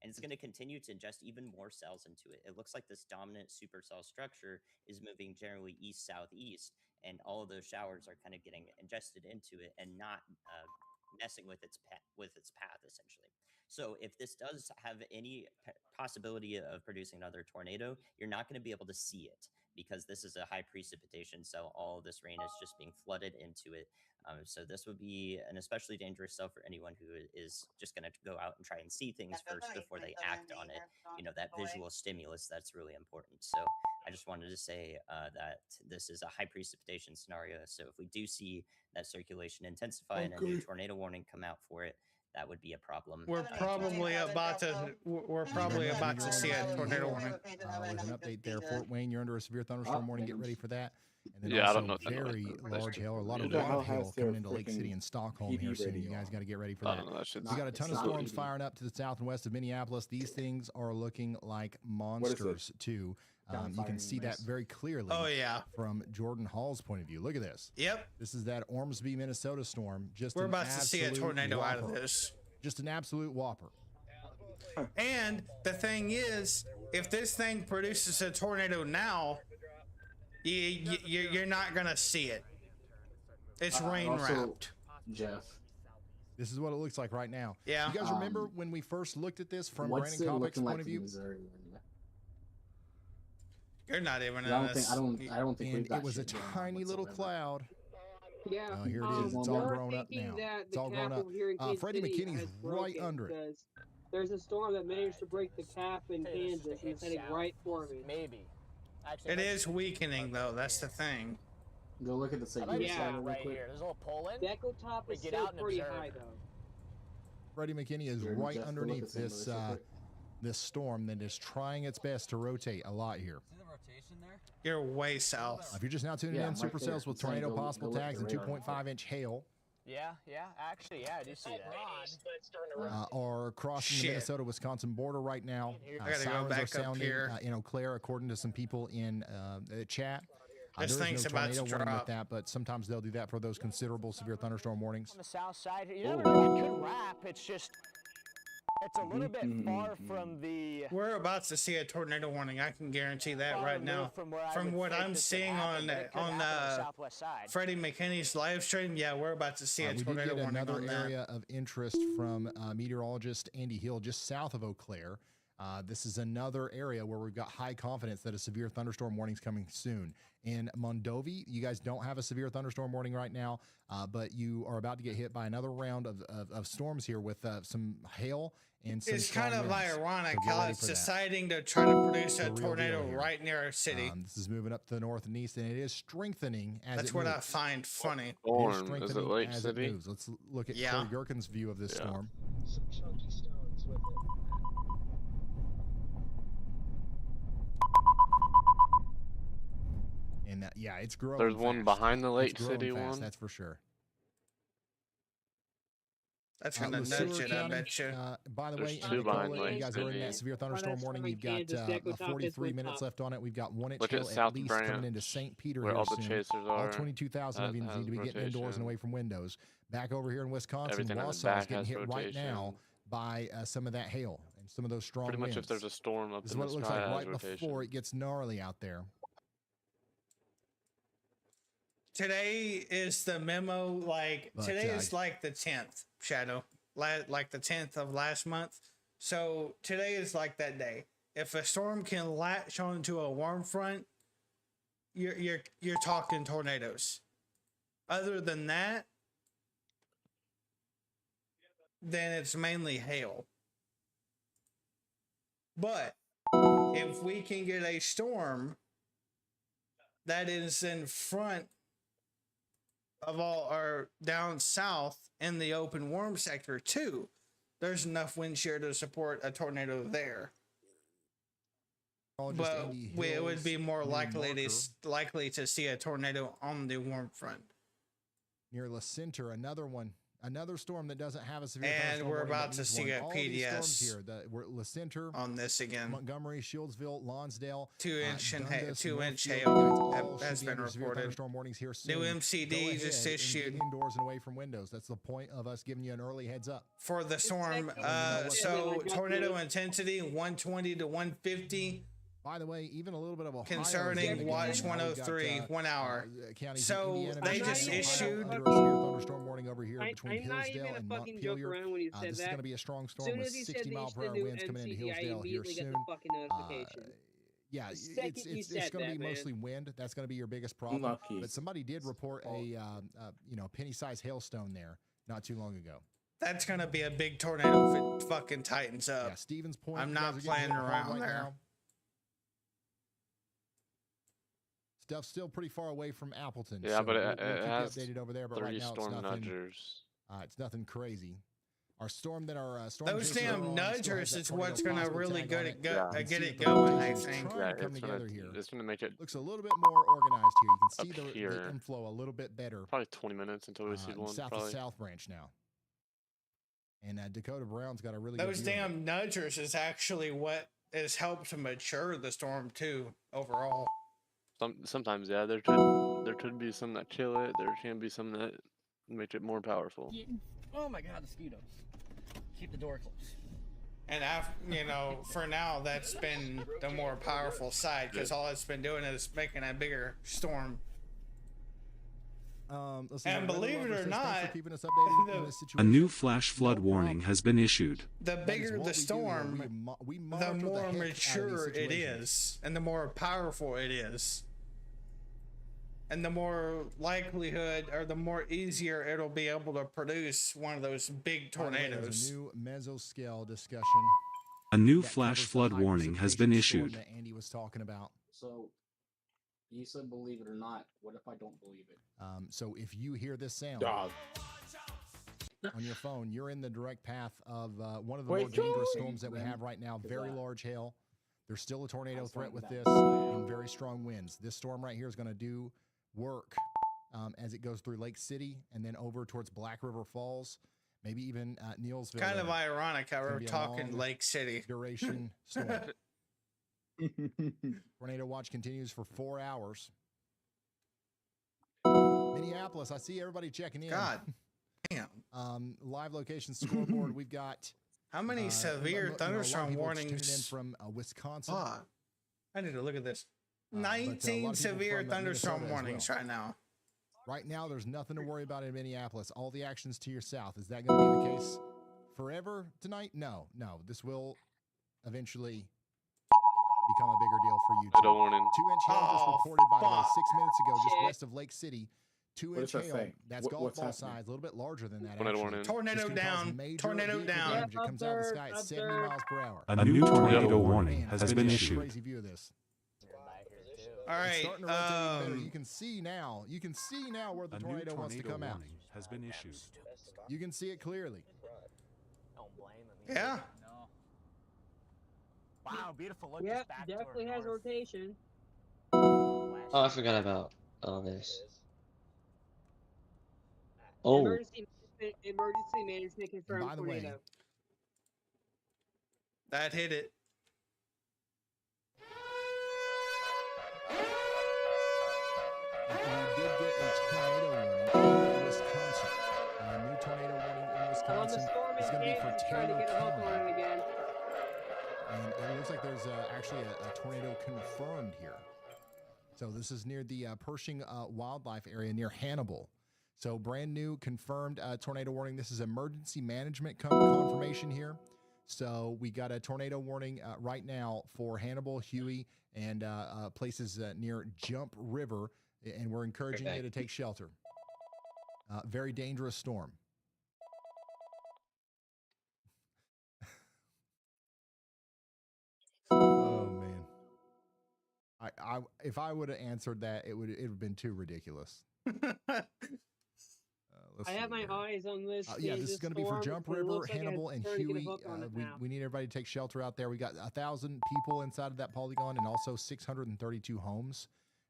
G: And it's going to continue to ingest even more cells into it. It looks like this dominant supercell structure is moving generally east southeast, and all of those showers are kind of getting ingested into it and not messing with its path essentially. So if this does have any possibility of producing another tornado, you're not going to be able to see it because this is a high precipitation. So all of this rain is just being flooded into it. So this would be an especially dangerous cell for anyone who is just going to go out and try and see things first before they act on it. You know, that visual stimulus, that's really important. So I just wanted to say that this is a high precipitation scenario. So if we do see that circulation intensify and a new tornado warning come out for it, that would be a problem.
E: We're probably about to see a tornado warning.
F: With an update there, Fort Wayne, you're under a severe thunderstorm warning. Get ready for that. And then
C: Yeah, I
F: also
C: don't know if anyone
F: very large hail, or a lot
D: Who
F: of
D: the
F: lot
D: hell
F: of hail
D: has their
F: coming into Lake City
D: freaking
F: and Stockholm
D: PD
F: here soon. You
D: radio
F: guys
D: on?
F: got to get ready for
C: I
F: that.
C: don't know. That shit's
F: We got a ton of
D: not
F: storms
D: PD.
F: firing up to the south and west of Minneapolis. These things are looking like monsters too. You can see that very clearly.
E: Oh yeah,
F: from Jordan Hall's point of view. Look at this.
E: Yep.
F: This is that Ormsby, Minnesota storm. Just
E: We're
F: an
E: about to see a
F: absolute
E: tornado out of
F: whopper.
E: this.
F: Just an absolute whopper.
E: And the thing is, if this thing produces a tornado now, you're not gonna see it. It's rain
P: Also,
E: wrapped.
P: Jeff,
F: This is what it looks like right now.
E: Yeah.
F: You guys remember when we first looked at this from
P: what's
F: Brandon
P: it
F: Kopick's
P: looking
F: point
P: like
F: of
P: in
F: view?
P: Missouri?
E: You're not even
P: I
E: in
P: don't think.
E: this.
P: I don't think
F: And
P: we've got
F: it was a
P: shit going on
F: tiny little
P: whatsoever.
F: cloud.
B: Yeah.
F: Here it is. It's all
B: they're
F: grown up
B: thinking
F: now.
B: that
F: It's
B: the
F: all grown
B: cap
F: up.
B: over here in Kansas
F: Freddie
B: City
F: McKinney's
B: has
F: right
B: broken
F: under it.
B: because there's a storm that managed to break the cap in Kansas and it's heading right for me.
O: Maybe. Actually,
E: It is weakening though. That's the thing.
P: Go look at the
O: I might
P: Seguin
O: be
P: side real
O: right
P: quick.
O: here. There's a little pull in.
B: The echo top
O: We
B: is
O: get
B: still
O: out and
B: pretty
O: observe.
B: high though.
F: Freddie McKinney is
P: Here,
F: right
P: Jeff, go look
F: underneath
P: at some of
F: this
P: this real quick.
F: this storm that is trying its best to rotate a lot here.
J: See the rotation there?
E: You're way south.
F: If you're just now tuning
P: Yeah,
F: in,
P: I'm right
F: supercells
P: there.
F: with
P: I'm saying
F: tornado
P: go
F: possible
P: look at
F: tags
P: the
F: and
P: radar real
F: 2.5-inch hail
O: Yeah, actually, yeah, I do see that.
F: are crossing
E: Shit.
F: the Minnesota-Wisconsin border right now.
E: I gotta go
F: Sirens
E: back
F: are
E: up
F: sounding
E: here.
F: in Eau Claire, according to some people in the chat.
E: This
F: there is
E: thing's
F: no
E: about to
F: tornado warning
E: drop.
F: with that, but sometimes they'll do that for those considerable severe thunderstorm warnings.
O: On the south side here, you never know. It could wrap. It's just, it's a little bit far from the.
E: We're about to see a tornado warning. I can guarantee that
O: far
E: right
O: removed
E: now.
O: From, where I
E: From
O: would
E: what
O: think
E: I'm
O: this would
E: seeing
O: happen, but it could
E: on
O: happen on the southwest side.
E: Freddie McKinney's live stream, yeah, we're about to see a
F: We did
E: tornado
F: get
E: warning
F: another
E: on that.
F: area of interest from meteorologist Andy Hill just south of Eau Claire. This is another area where we've got high confidence that a severe thunderstorm warning is coming soon. In Mondovi, you guys don't have a severe thunderstorm warning right now, but you are about to get hit by another round of storms here with some hail and some
E: It's kind
F: strong
E: of
F: winds.
E: ironic
F: So get
E: how
F: ready
E: it's
F: for that.
E: deciding to try to produce a
F: The real deal
E: tornado
F: here.
E: right near our city.
F: This is moving up to the north and east, and it is strengthening as
E: That's
F: it
E: what
F: moves.
E: I find funny.
F: It is
C: Storm. Is it
F: strengthening
C: Lake
F: as
C: City?
F: it moves. Let's look at
E: Yeah.
F: Corey Gherkin's view of this
C: Yeah.
F: storm.
K: Some chunky stones with it.
F: And yeah, it's growing.
C: There's one
F: fast.
C: behind the Lake
F: It's growing
C: City
F: fast,
C: one.
F: that's for sure.
E: That's gonna nudge
F: LeSueur
E: it, I
F: County,
E: bet you.
F: by the
C: There's
F: way,
C: two behind
F: Nicola, you
C: Lake
F: guys are in
C: City.
F: that severe thunderstorm
B: that's
F: warning.
B: coming
F: You've got
B: Kansas, Deco Top is
F: 43
B: with
F: minutes
B: top.
F: left on it. We've got 1 inch
C: Look
F: hail
C: at
F: at
C: South
F: least coming
C: Branch,
F: into St. Peter
C: where
F: here
C: all the
F: soon.
C: chasers
F: All
C: are.
F: 22,000 of you
C: That
F: need to be
C: has
F: getting indoors and
C: rotation.
F: away from windows. Back over here in Wisconsin,
C: Everything in the
F: Wausau is
C: back
F: getting
C: has
F: hit right now
C: rotation.
F: by some of that hail and some of those strong
C: Pretty much
F: winds.
C: if there's a storm up
F: This is
C: in
F: what
C: the
F: it looks
C: sky,
F: like
C: it has
F: right
C: rotation.
F: before it gets gnarly out there.
E: Today is the memo, like,
F: But,
E: today is like the 10th, Shadow. Like the 10th of last month. So today is like that day. If a storm can latch onto a warm front, you're talking tornadoes. Other than that, then it's mainly hail. But if we can get a storm that is in front of all, or down south in the open warm sector too, there's enough wind shear to support a tornado there. But it would be more likely to see a tornado on the warm front.
F: Near La Center, another storm that doesn't have a severe
E: And
F: thunderstorm
E: we're
F: warning,
E: about
F: but
E: to
F: needs
E: see
F: one.
E: a
F: All these storms
E: PDS
F: here. We're La Center
E: on this again.
F: Montgomery, Shieldsville, Lonsdale,
E: 2-inch
F: Dundas,
E: 2-inch
F: Northfield,
E: hail
F: guys, all
E: has
F: should be
E: been
F: under severe
E: reported.
F: thunderstorm warnings here soon.
E: New
F: Go
E: MCD
F: ahead
E: just
F: and
E: issued
F: get indoors and away from windows. That's the point of us giving you an early heads up.
E: for the storm. So tornado intensity 120 to 150.
F: By the way, even a little bit of Ohio
E: concerning watch 103, 1 hour. So they just issued.
F: Under a severe thunderstorm warning over here between
B: I'm not
F: Hillsdale
B: even
F: and
B: a fucking joke
F: Montpelier.
B: around when you said
F: This is
B: that.
F: going to be a strong
B: As
F: storm
B: soon
F: with
B: as you said
F: 60
B: they
F: mile
B: issued
F: per
B: the
F: hour
B: new
F: winds coming into
B: MCD, I
F: Hillsdale here
B: immediately got
F: soon.
B: the fucking notification.
F: Yeah,
B: The second you
F: it's
B: said
F: going to
B: that,
F: be
B: man.
F: mostly wind. That's going to be your biggest problem.
D: Lucky.
F: But somebody did report a penny-sized hailstone there not too long ago.
E: That's gonna be a big tornado if it fucking tightens up.
F: Yeah, Stevens Point.
E: I'm
F: you
E: not
F: guys are getting
E: playing
F: hit hard
E: around there.
F: now. Stuff's still pretty far away from Appleton.
C: Yeah,
F: so
C: but
F: we'll
C: it
F: keep
C: has
F: you updated over there. But
C: 30
F: right now
C: storm
F: it's nothing.
C: nudgers.
F: It's nothing crazy. Our storm that our storm
E: Those
F: chasers
E: damn
F: are on still has
E: nudgers
F: that
E: is
F: tornado
E: what's gonna
F: possible
E: really
F: tag
E: get
F: on
E: it
F: it.
E: go,
F: You can
E: get
F: see
E: it
F: the
E: going. I
F: rotations
E: think.
F: trying to come together here.
C: It's gonna make it
F: Looks a little bit more organized here. You can see
C: up
F: the
C: here.
F: inflow a little bit better.
C: Probably 20 minutes until we see one.
F: South
C: Probably.
F: of South Branch now. And Dakota Brown's got a really
E: Those
F: good view of it.
E: damn nudgers is actually what has helped to mature the storm too overall.
C: Sometimes, yeah, there could be some that kill it. There can be some that make it more powerful.
Q: Oh my god, mosquitoes. Keep the door closed.
E: And for now, that's been the more powerful side because all it's been doing is making a bigger storm. And believe it or not,
H: A new flash flood warning has been issued.
E: the bigger the storm, the more mature it is, and the more powerful it is. And the more likelihood, or the more easier it'll be able to produce one of those big
F: By the way, there's
E: tornadoes.
F: a new mesoscale discussion.
H: A new
F: that
H: flash
F: covers the
H: flood
F: high
H: warning has been
F: precipitation storm
H: issued.
F: that Andy was talking about.
P: So, you said believe it or not. What if I don't believe it?
F: So if you hear this sound
D: Dog.
F: on your phone, you're in the direct path of one of the
D: Wait,
F: more dangerous
D: Joey!
F: storms that we have right now. Very
P: that?
F: large hail. There's still a tornado
P: That's
F: threat
P: like
F: with
P: that.
F: this and very strong winds. This storm right here is going to do work as it goes through Lake City and then over towards Black River Falls, maybe even Neilsville.
E: Kind of
F: there.
E: ironic how
F: It's gonna
E: we're
F: be a
E: talking
F: long
E: Lake City.
F: duration storm. Tornado watch continues for 4 hours. Minneapolis, I see everybody checking in.
E: God damn.
F: Live location scoreboard. We've got
E: How many severe
F: a lot of
E: thunderstorm
F: people tuning in
E: warnings?
F: from Wisconsin.
E: Fuck. I need to look at this.
F: but a lot of
E: 19
F: people
E: severe
F: from,
E: thunderstorm
F: Minnesota as
E: warnings
F: well.
E: right now.
F: Right now, there's nothing to worry about in Minneapolis. All the actions to your south. Is that going to be the case forever tonight? No. This will eventually become a bigger deal for you.
C: Tornado warning.
F: 2-inch hail just
E: Oh,
F: reported, by the way,
E: fuck.
F: 6 minutes ago, just
B: Shit.
F: west of Lake City. 2-inch
D: does that
F: hail.
D: say?
F: That's golf
D: What's
F: ball
D: happening?
F: size, a little bit larger than that.
C: Tornado
F: actually.
C: warning.
E: Tornado
F: This can cause
E: down.
F: major
E: Tornado
F: vehicle
E: down.
F: damage. It comes out of the sky at 70
B: Observed.
F: miles per hour.
H: A new tornado warning
F: Man,
H: has
F: that's
H: been
F: a
H: issued.
F: Crazy view of this.
E: All
F: It's
E: right.
F: starting to rotate even better. You can see now. You can see now where the
H: A new
F: tornado wants to
H: tornado
F: come out.
H: warning has been issued.
F: You can see it clearly.
Q: Don't blame him.
E: Yeah.
Q: No. Wow, beautiful. Look,
B: Yep,
Q: just back to our
B: definitely has
Q: north.
B: rotation.
R: Oh, I forgot about all this. Oh,
B: Emergency management confirmed
F: by the way,
B: tornado.
E: That hit it.
F: We did get a tornado warning in Wisconsin. A new tornado warning in
B: On the
F: Wisconsin
B: storm
F: is going to be
B: in
F: for
B: Kansas, trying to
F: Taylor
B: get a hook
F: County.
B: on it again.
F: And it looks like there's actually a tornado confirmed here. So this is near the Pershing Wildlife Area near Hannibal. So brand new confirmed tornado warning. This is emergency management confirmation here. So we got a tornado warning right now for Hannibal, Huey, and places near Jump River. And we're encouraging you to take shelter. Very dangerous storm. Oh man. I if I would have answered that, it would have been too ridiculous.
B: I have my eyes on this.
F: Yeah, this is going to be for Jump River, Hannibal, and Huey.
B: We
F: We need everybody to take shelter out there. We got 1,000 people inside of that polygon, and also 632 homes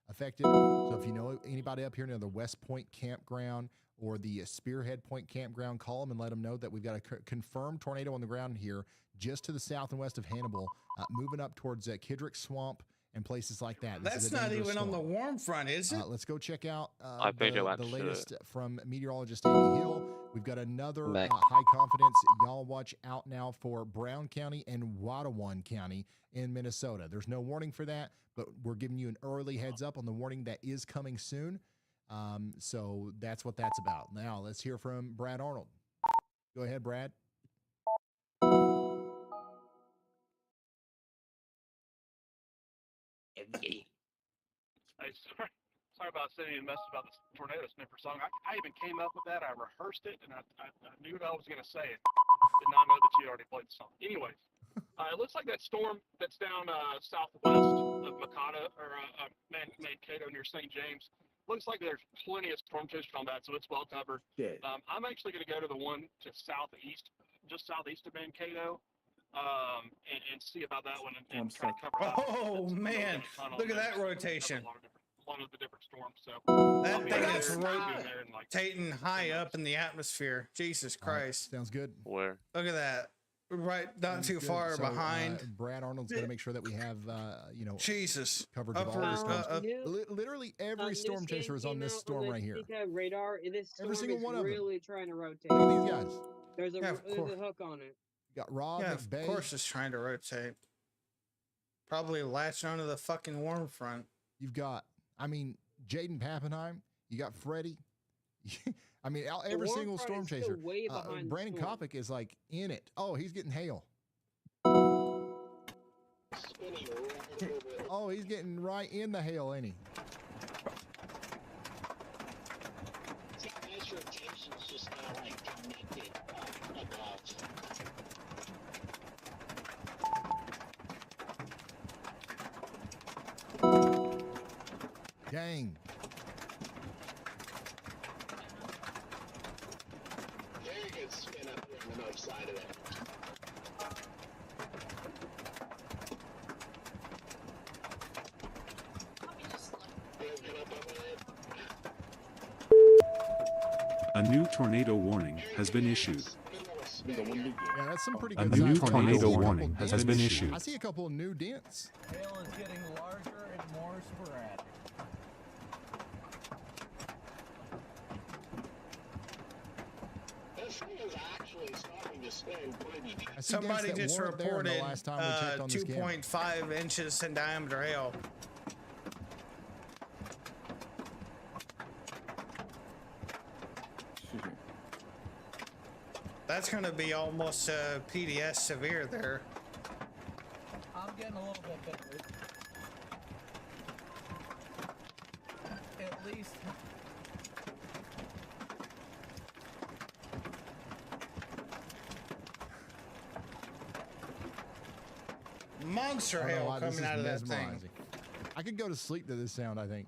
F: affected. So if you know anybody up here near the West Point campground or the Spearhead Point campground, call them and let them know that we've got a confirmed tornado on the ground here, just to the south and west of Hannibal, moving up towards Kidrick Swamp and places like that.
E: That's not even on the warm front, is it?
F: Let's go check out
C: I think I
F: the
C: watched
F: latest from meteorologist Andy Hill. We've got another high confidence y'all watch out now for Brown County and Watawan County in Minnesota. There's no warning for that, but we're giving you an early heads up on the warning that is coming soon. So that's what that's about. Now let's hear from Brad Arnold. Go ahead, Brad.
I: Hey, sorry about sending you a message about the tornado sniffer song. I even came up with that. I rehearsed it, and I knew what I was going to say. Did not know that you already played the song. Anyways, it looks like that storm that's down southwest of Makata or Mankato near St. James. Looks like there's plenty of storm chasers on that, so it's well covered.
D: Yeah.
I: I'm actually going to go to the one to southeast, just southeast of Mankato, and see about that one and try to cover that.
E: Oh man, look at that rotation.
I: A lot of the different storms. So
E: that thing is rotating high up in the atmosphere. Jesus Christ.
F: Sounds good.
C: Where?
E: Look at that. Right, not too far
F: So,
E: behind.
F: Brad Arnold's going to make sure that we have,
E: Jesus,
F: coverage of all the storms. Literally every storm chaser is on this storm right here.
B: Radar. This storm
F: Every single one of them.
B: really trying to rotate.
F: Look at these guys.
B: There's a hook on it.
F: You got Rob McBay.
E: Of course it's trying to rotate. Probably latching onto the fucking warm front.
F: You've got, Jaden Pappenheim. You got Freddie. Every single storm chaser. Brandon Kopic is like in it. Oh, he's getting hail. Oh, he's getting right in the hail, ain't he? Dang.
N: Spin up here on the north side of it.
H: A new tornado warning has been issued.
F: Yeah, that's some pretty
H: A
F: good
H: new
F: size
H: tornado
F: hail.
H: warning has been issued.
F: I see a couple of new dents.
Q: Hail is getting larger and more sporadic.
N: This thing is actually starting to spin pretty deep.
E: Somebody just reported 2.5 inches in diameter hail. That's going to be almost PDS severe there.
Q: I'm getting a little bit better. At least.
E: Monster hail coming out of that thing.
F: I could go to sleep to this sound, I think.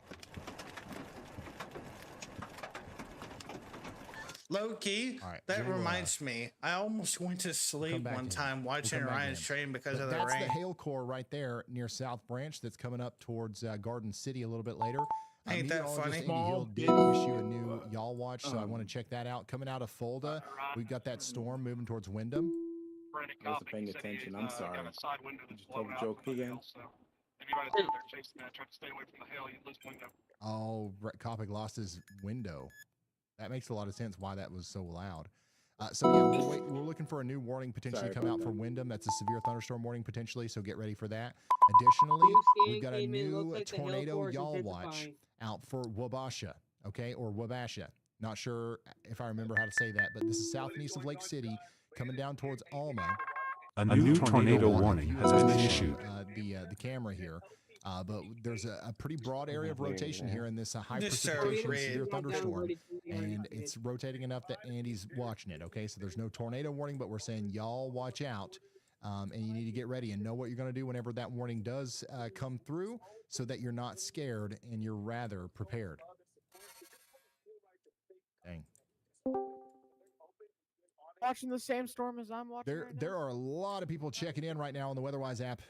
E: Low key, that reminds me. I almost went to sleep one time watching Ryan's train because of the rain.
F: That's the hail core right there near South Branch that's coming up towards Garden City a little bit later.
E: Ain't that funny?
F: Andy Hill did issue a new y'all watch, so I want to check that out. Coming out of Fulda, we've got that storm moving towards Wyndham.
D: I wasn't paying attention. I'm sorry. Did you tell the joke again?
I: If anybody's out there chasing that, try to stay away from the hail. You lose window.
F: Oh, Brett Kopic lost his window. That makes a lot of sense why that was so loud. So yeah, we're looking for a new warning potentially come out for Wyndham. That's a severe thunderstorm warning potentially, so get ready for that. Additionally, we've got a new tornado y'all watch out for Wabasha, okay, or Wabasha. Not sure if I remember how to say that, but this is south and east of Lake City, coming down towards Alma.
H: A new tornado warning has been issued.
F: The camera here. But there's a pretty broad area of rotation here in this high
E: Yes, sir.
F: precipitation
E: Red.
F: severe thunderstorm,
B: Already
F: and
B: created.
F: it's rotating enough that Andy's watching it. Okay, so there's no tornado warning, but we're saying y'all watch out, and you need to get ready and know what you're going to do whenever that warning does come through, so that you're not scared and you're rather prepared. Dang.
S: Watching the same storm as I'm watching right now?
F: There are a lot of people checking in right now on the WeatherWise app.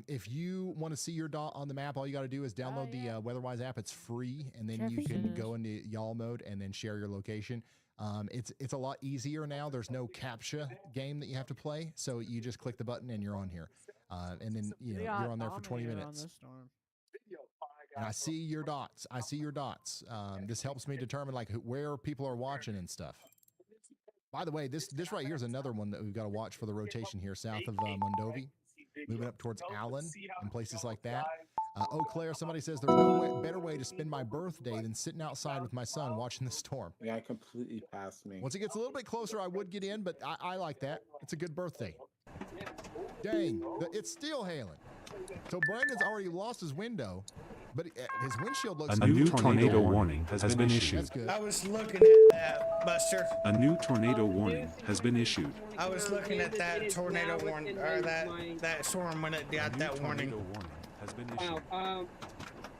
F: If you want to see your dot on the map, all you got to do is download the WeatherWise app. It's free, and then you can go into y'all mode and then share your location. It's a lot easier now. There's no CAPTCHA game that you have to play, so you just click the button and you're on here. And then you're on there for 20 minutes. And I see your dots. I see your dots. This helps me determine like where people are watching and stuff. By the way, this right here is another one that we've got to watch for the rotation here south of Mondovi, moving up towards Allen and places like that. Eau Claire, somebody says there's no better way to spend my birthday than sitting outside with my son watching the storm.
D: Yeah, completely passed me.
F: Once it gets a little bit closer, I would get in, but I like that. It's a good birthday. Dang, it's still hailing. So Brandon's already lost his window, but his windshield looks
H: A new tornado warning has been issued.
F: That's good.
E: I was looking at that, Buster.
H: A new tornado warning has been issued.
E: I was looking at that tornado warning, or that storm when it got that warning.
H: Has been issued.
B: Wow.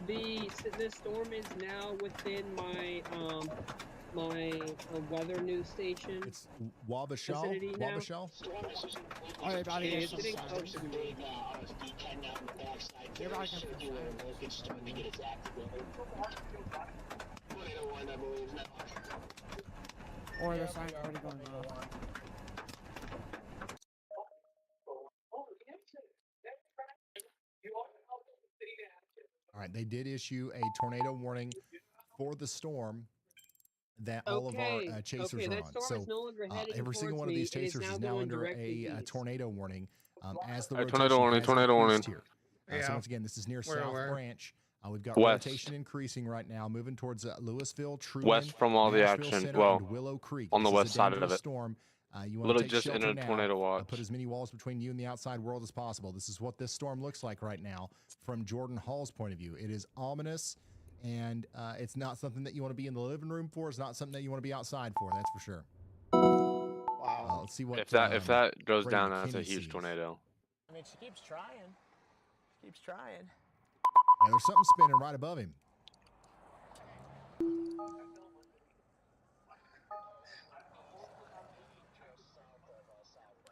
B: The storm is now within my weather news station.
F: It's Wabasha.
B: Vicinity now.
F: Wabasha.
B: It's getting close to me.
S: Or the sign's already going off.
F: All right, they did issue a tornado warning for the storm that all of our chasers are
B: that
F: on.
B: storm
F: So
B: is no longer heading
F: every single
B: towards
F: one of
B: me.
F: these
B: It is
F: chasers
B: now
F: is now
B: going
F: under
B: directly
F: a
B: east.
F: tornado warning as the
C: tornado warning, tornado warning.
F: Here. So
E: Yeah.
F: once again, this is near
E: Where,
F: South
E: where?
F: Branch. We've got
C: West.
F: rotation increasing right now, moving towards Louisville, Truman,
C: West from all the
F: Nashville
C: action.
F: Center,
C: Well,
F: and Willow Creek.
C: on the
F: This is
C: west
F: a
C: side of
F: dangerous
C: it.
F: storm. You want to
C: Literally
F: take
C: just
F: shelter
C: entered
F: now.
C: tornado watch.
F: Put as many walls between you and the outside world as possible. This is what this storm looks like right now from Jordan Hall's point of view. It is ominous, and it's not something that you want to be in the living room for. It's not something that you want to be outside for. That's for sure.
E: Wow.
F: Let's see what
C: If that goes
F: Freddie
C: down, that's a
F: McKinney
C: huge
F: sees.
C: tornado.
O: I mean, she keeps trying. She keeps trying.
F: Yeah, there's something spinning right above him.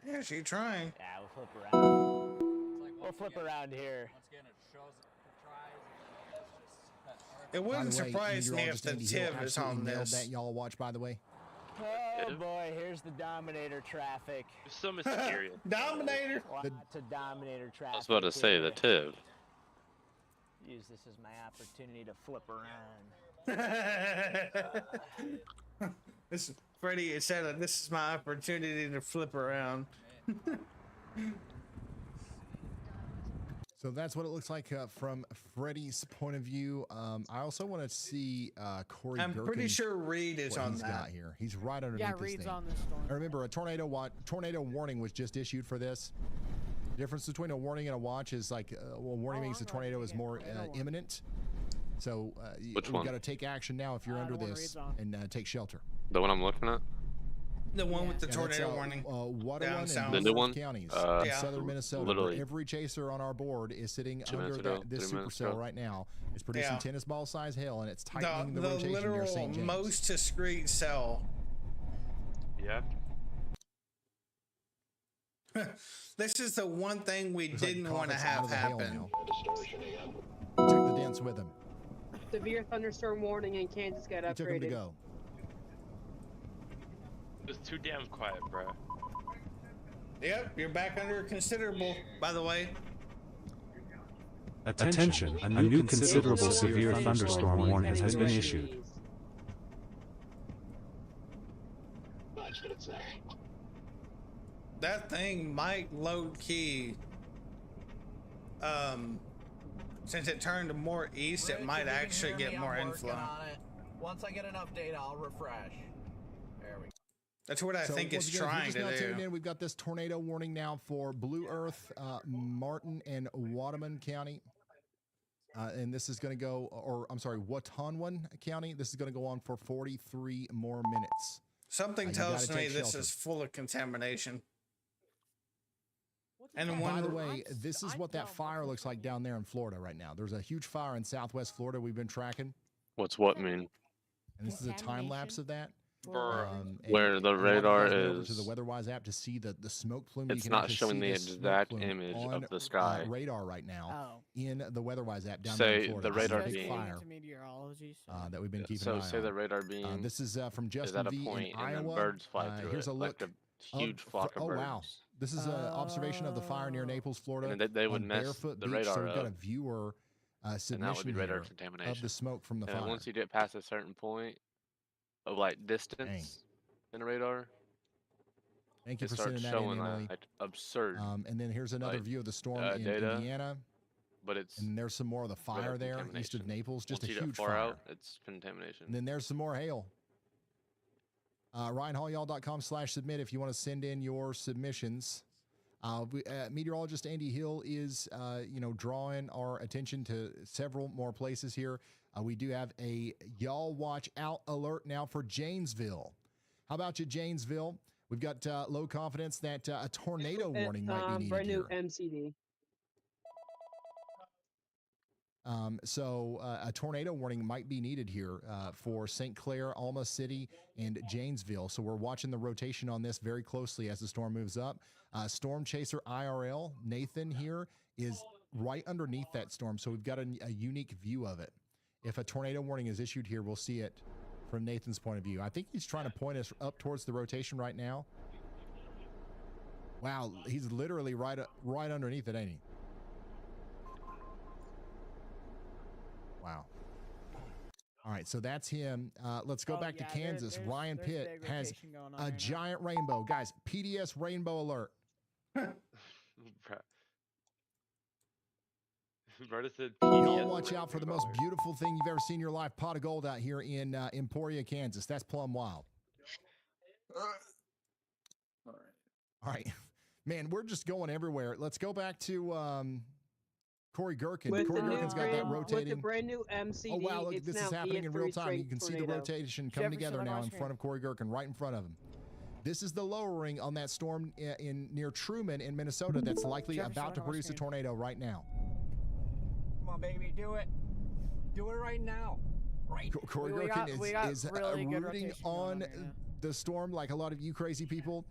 E: Yeah, she trying.
O: Yeah, we'll flip around. We'll flip around here.
E: It
F: By
E: wouldn't
F: the way,
E: surprise me if
F: meteorologist
E: the
F: Andy Hill
E: TIV is
F: absolutely
E: on
F: nailed
E: this.
F: that y'all watch, by the way.
O: Oh boy, here's the Dominator traffic.
A: It's so mysterious.
E: Dominator.
O: Lots of Dominator traffic.
C: I was about to say the TIV.
O: Use this as my opportunity to flip around.
E: This is Freddie. It said that this is my opportunity to flip around.
F: So that's what it looks like from Freddie's point of view. I also want to see Corey
E: I'm pretty
F: Gherkin,
E: sure Reed is
F: what
E: on
F: he's
E: that.
F: got here. He's right underneath
S: Yeah,
F: this
S: Reed's
F: thing.
S: on this storm.
F: And remember, a tornado warning was just issued for this. The difference between a warning and a watch is like a warning means the tornado is more imminent. So
C: Which
F: you've
C: one?
F: got to take action now if you're under
S: the one
F: this
S: Reed's on.
F: and take shelter.
C: The one I'm looking at?
E: The one with the
F: Yeah, that's,
E: tornado warning.
F: Waterone
E: Down
F: and
E: south.
C: The new
F: North
C: one?
F: counties
C: Yeah.
F: in southern Minnesota.
C: Literally.
F: Where every chaser on our board is sitting
C: 2
F: under
C: minutes ago,
F: this
C: 3 minutes
F: supercell
C: ago.
F: right now. It's producing
E: Yeah.
F: tennis ball size hail, and it's
E: The,
F: tightening the
E: the
F: rotation near
E: literal
F: St. James.
E: most discreet cell.
A: Yeah.
E: This is the one thing we
F: Looks like
E: didn't want to
F: prophets out
E: have
F: of the hail
E: happen.
F: now. He took the dents with him.
B: Severe thunderstorm warning in Kansas got
F: He took him to
B: upgraded.
F: go.
A: It was too damn quiet, bro.
E: Yep, you're back under considerable, by the way.
H: Attention, a new considerable severe thunderstorm warning has been issued.
N: Much, but it's there.
E: That thing might low key. Since it turned more east, it might actually get more inflow.
Q: Once I get an update, I'll refresh. There we go.
E: That's what I
F: So
E: think
F: once
E: it's
F: again, if
E: trying
F: you're just now
E: to
F: tuning
E: do.
F: in, we've got this tornado warning now for Blue Earth, Martin, and Waterman County. And this is going to go, or I'm sorry, Watonwan County. This is going to go on for 43 more minutes.
E: Something
F: You
E: tells
F: gotta
E: me
F: take
E: this
F: shelter.
E: is full of contamination. And
F: By
E: one
F: the way, this is what that fire looks like down there in Florida right now. There's a huge fire in Southwest Florida we've been tracking,
C: What's what mean?
F: and this is a time lapse of that.
C: Where
F: And
C: the
F: a lot of you
C: radar
F: guys went over to the
C: is,
F: WeatherWise app to see the smoke plume. You
C: it's
F: can
C: not
F: actually
C: showing
F: see
C: the
F: this smoke
C: exact
F: plume
C: image
F: on
C: of the sky.
F: radar right now in the WeatherWise app down
C: Say
F: there in Florida.
C: the
F: This is
C: radar
F: a big
C: beam.
F: fire
S: To meteorology, so.
F: that we've been keeping
C: So
F: an eye
C: say
F: on.
C: the radar beam
F: This is from
C: is
F: Justin
C: at a
F: V
C: point
F: in
C: and then
F: Iowa.
C: birds fly through
F: Here's
C: it,
F: a look.
C: like a huge flock of
F: Oh
C: birds.
F: wow! This is an observation of the fire near Naples, Florida.
C: And then they would
F: on
C: mess
F: Barefoot
C: the
F: Beach. So
C: radar
F: we've got a
C: up,
F: viewer
C: and that would
F: submission
C: be radar
F: here
C: contamination.
F: of the smoke from the
C: and
F: fire.
C: then once you get past a certain point of like distance in the radar,
F: Thank you
C: it
F: for
C: starts
F: sending that in,
C: showing
F: Emily.
C: like absurd.
F: And then here's another
C: like,
F: view of the storm in
C: data,
F: Indiana.
C: but it's
F: And there's some more of the
C: radar
F: fire there east of
C: contamination.
F: Naples. Just
C: Once
F: a
C: you get
F: huge
C: far
F: fire.
C: out, it's contamination.
F: And then there's some more hail. RyanHallyall.com/submit if you want to send in your submissions. Meteorologist Andy Hill is, drawing our attention to several more places here. We do have a y'all watch out alert now for Janesville. How about you, Janesville? We've got low confidence that a tornado warning might be needed
B: brand new
F: here.
B: MCD.
F: So a tornado warning might be needed here for St. Clair, Alma City, and Janesville. So we're watching the rotation on this very closely as the storm moves up. Storm Chaser IRL, Nathan here, is right underneath that storm. So we've got a unique view of it. If a tornado warning is issued here, we'll see it from Nathan's point of view. I think he's trying to point us up towards the rotation right now. Wow, he's literally right underneath it, ain't he? Wow. All right, so that's him. Let's go back to Kansas. Ryan Pitt has a giant rainbow. Guys, PDS rainbow alert. Y'all watch out for the most beautiful thing you've ever seen in your life. Pot of gold out here in Emporia, Kansas. That's plumb wild. All right. Man, we're just going everywhere. Let's go back to Corey Gherkin. Corey Gherkin's got that rotating.
B: With the brand new MCD,
F: Oh, wow, look,
B: it's
F: this
B: now
F: is happening in real
B: EF3
F: time. You can see the
B: tornado.
F: rotation come together now in front of Corey Gherkin, right in front of him. This is the lowering on that storm in near Truman in Minnesota that's likely about to produce a tornado right now.
O: Come on, baby, do it. Do it right now. Right.
F: Corey Gherkin is rooting on the storm like a lot of you crazy people.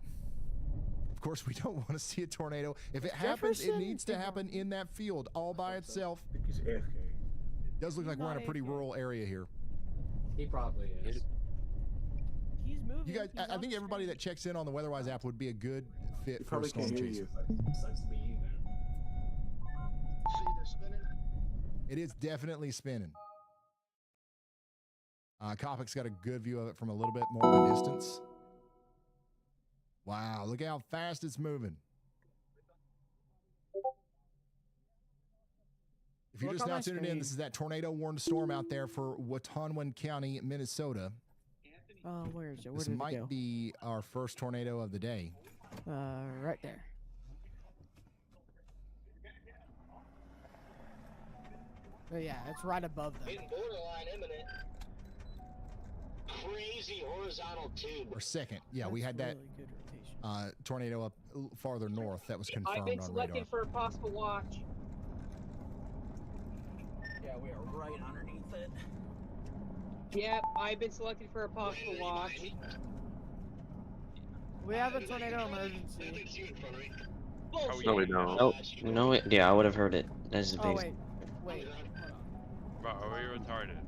F: Of course, we don't want to see a tornado. If it happens, it needs to happen in that field all by itself. It does look like we're in a pretty rural area here.
P: He probably is.
S: He's moving.
F: You guys, I think everybody that checks in on the WeatherWise app would be a good fit for a storm
P: can't hear
F: chaser.
P: you. Sucks to be you, man.
N: See, they're spinning.
F: It is definitely spinning. Kopic's got a good view of it from a little bit more of a distance. Wow, look how fast it's moving. If you're just now tuning in, this is that tornado warned storm out there for Watonwan County, Minnesota.
S: Oh, where is it? Where
F: This
S: did it
F: might
S: go?
F: be our first tornado of the day.
S: Right there. Oh, yeah, it's right above them.
N: Getting borderline imminent. Crazy horizontal tube.
F: Or second. Yeah, we had that tornado up farther north that was
B: I've
F: confirmed
B: been
F: on
B: selected
F: radar.
B: for a possible watch.
O: Yeah, we are right underneath it.
B: Yep, I've been selected for a possible watch.
S: We have a tornado emergency.
C: No, we don't.
R: Oh, no, yeah, I would have heard it. That's the
S: Oh,
R: biggest.
S: wait.
A: Bro, are we retarded?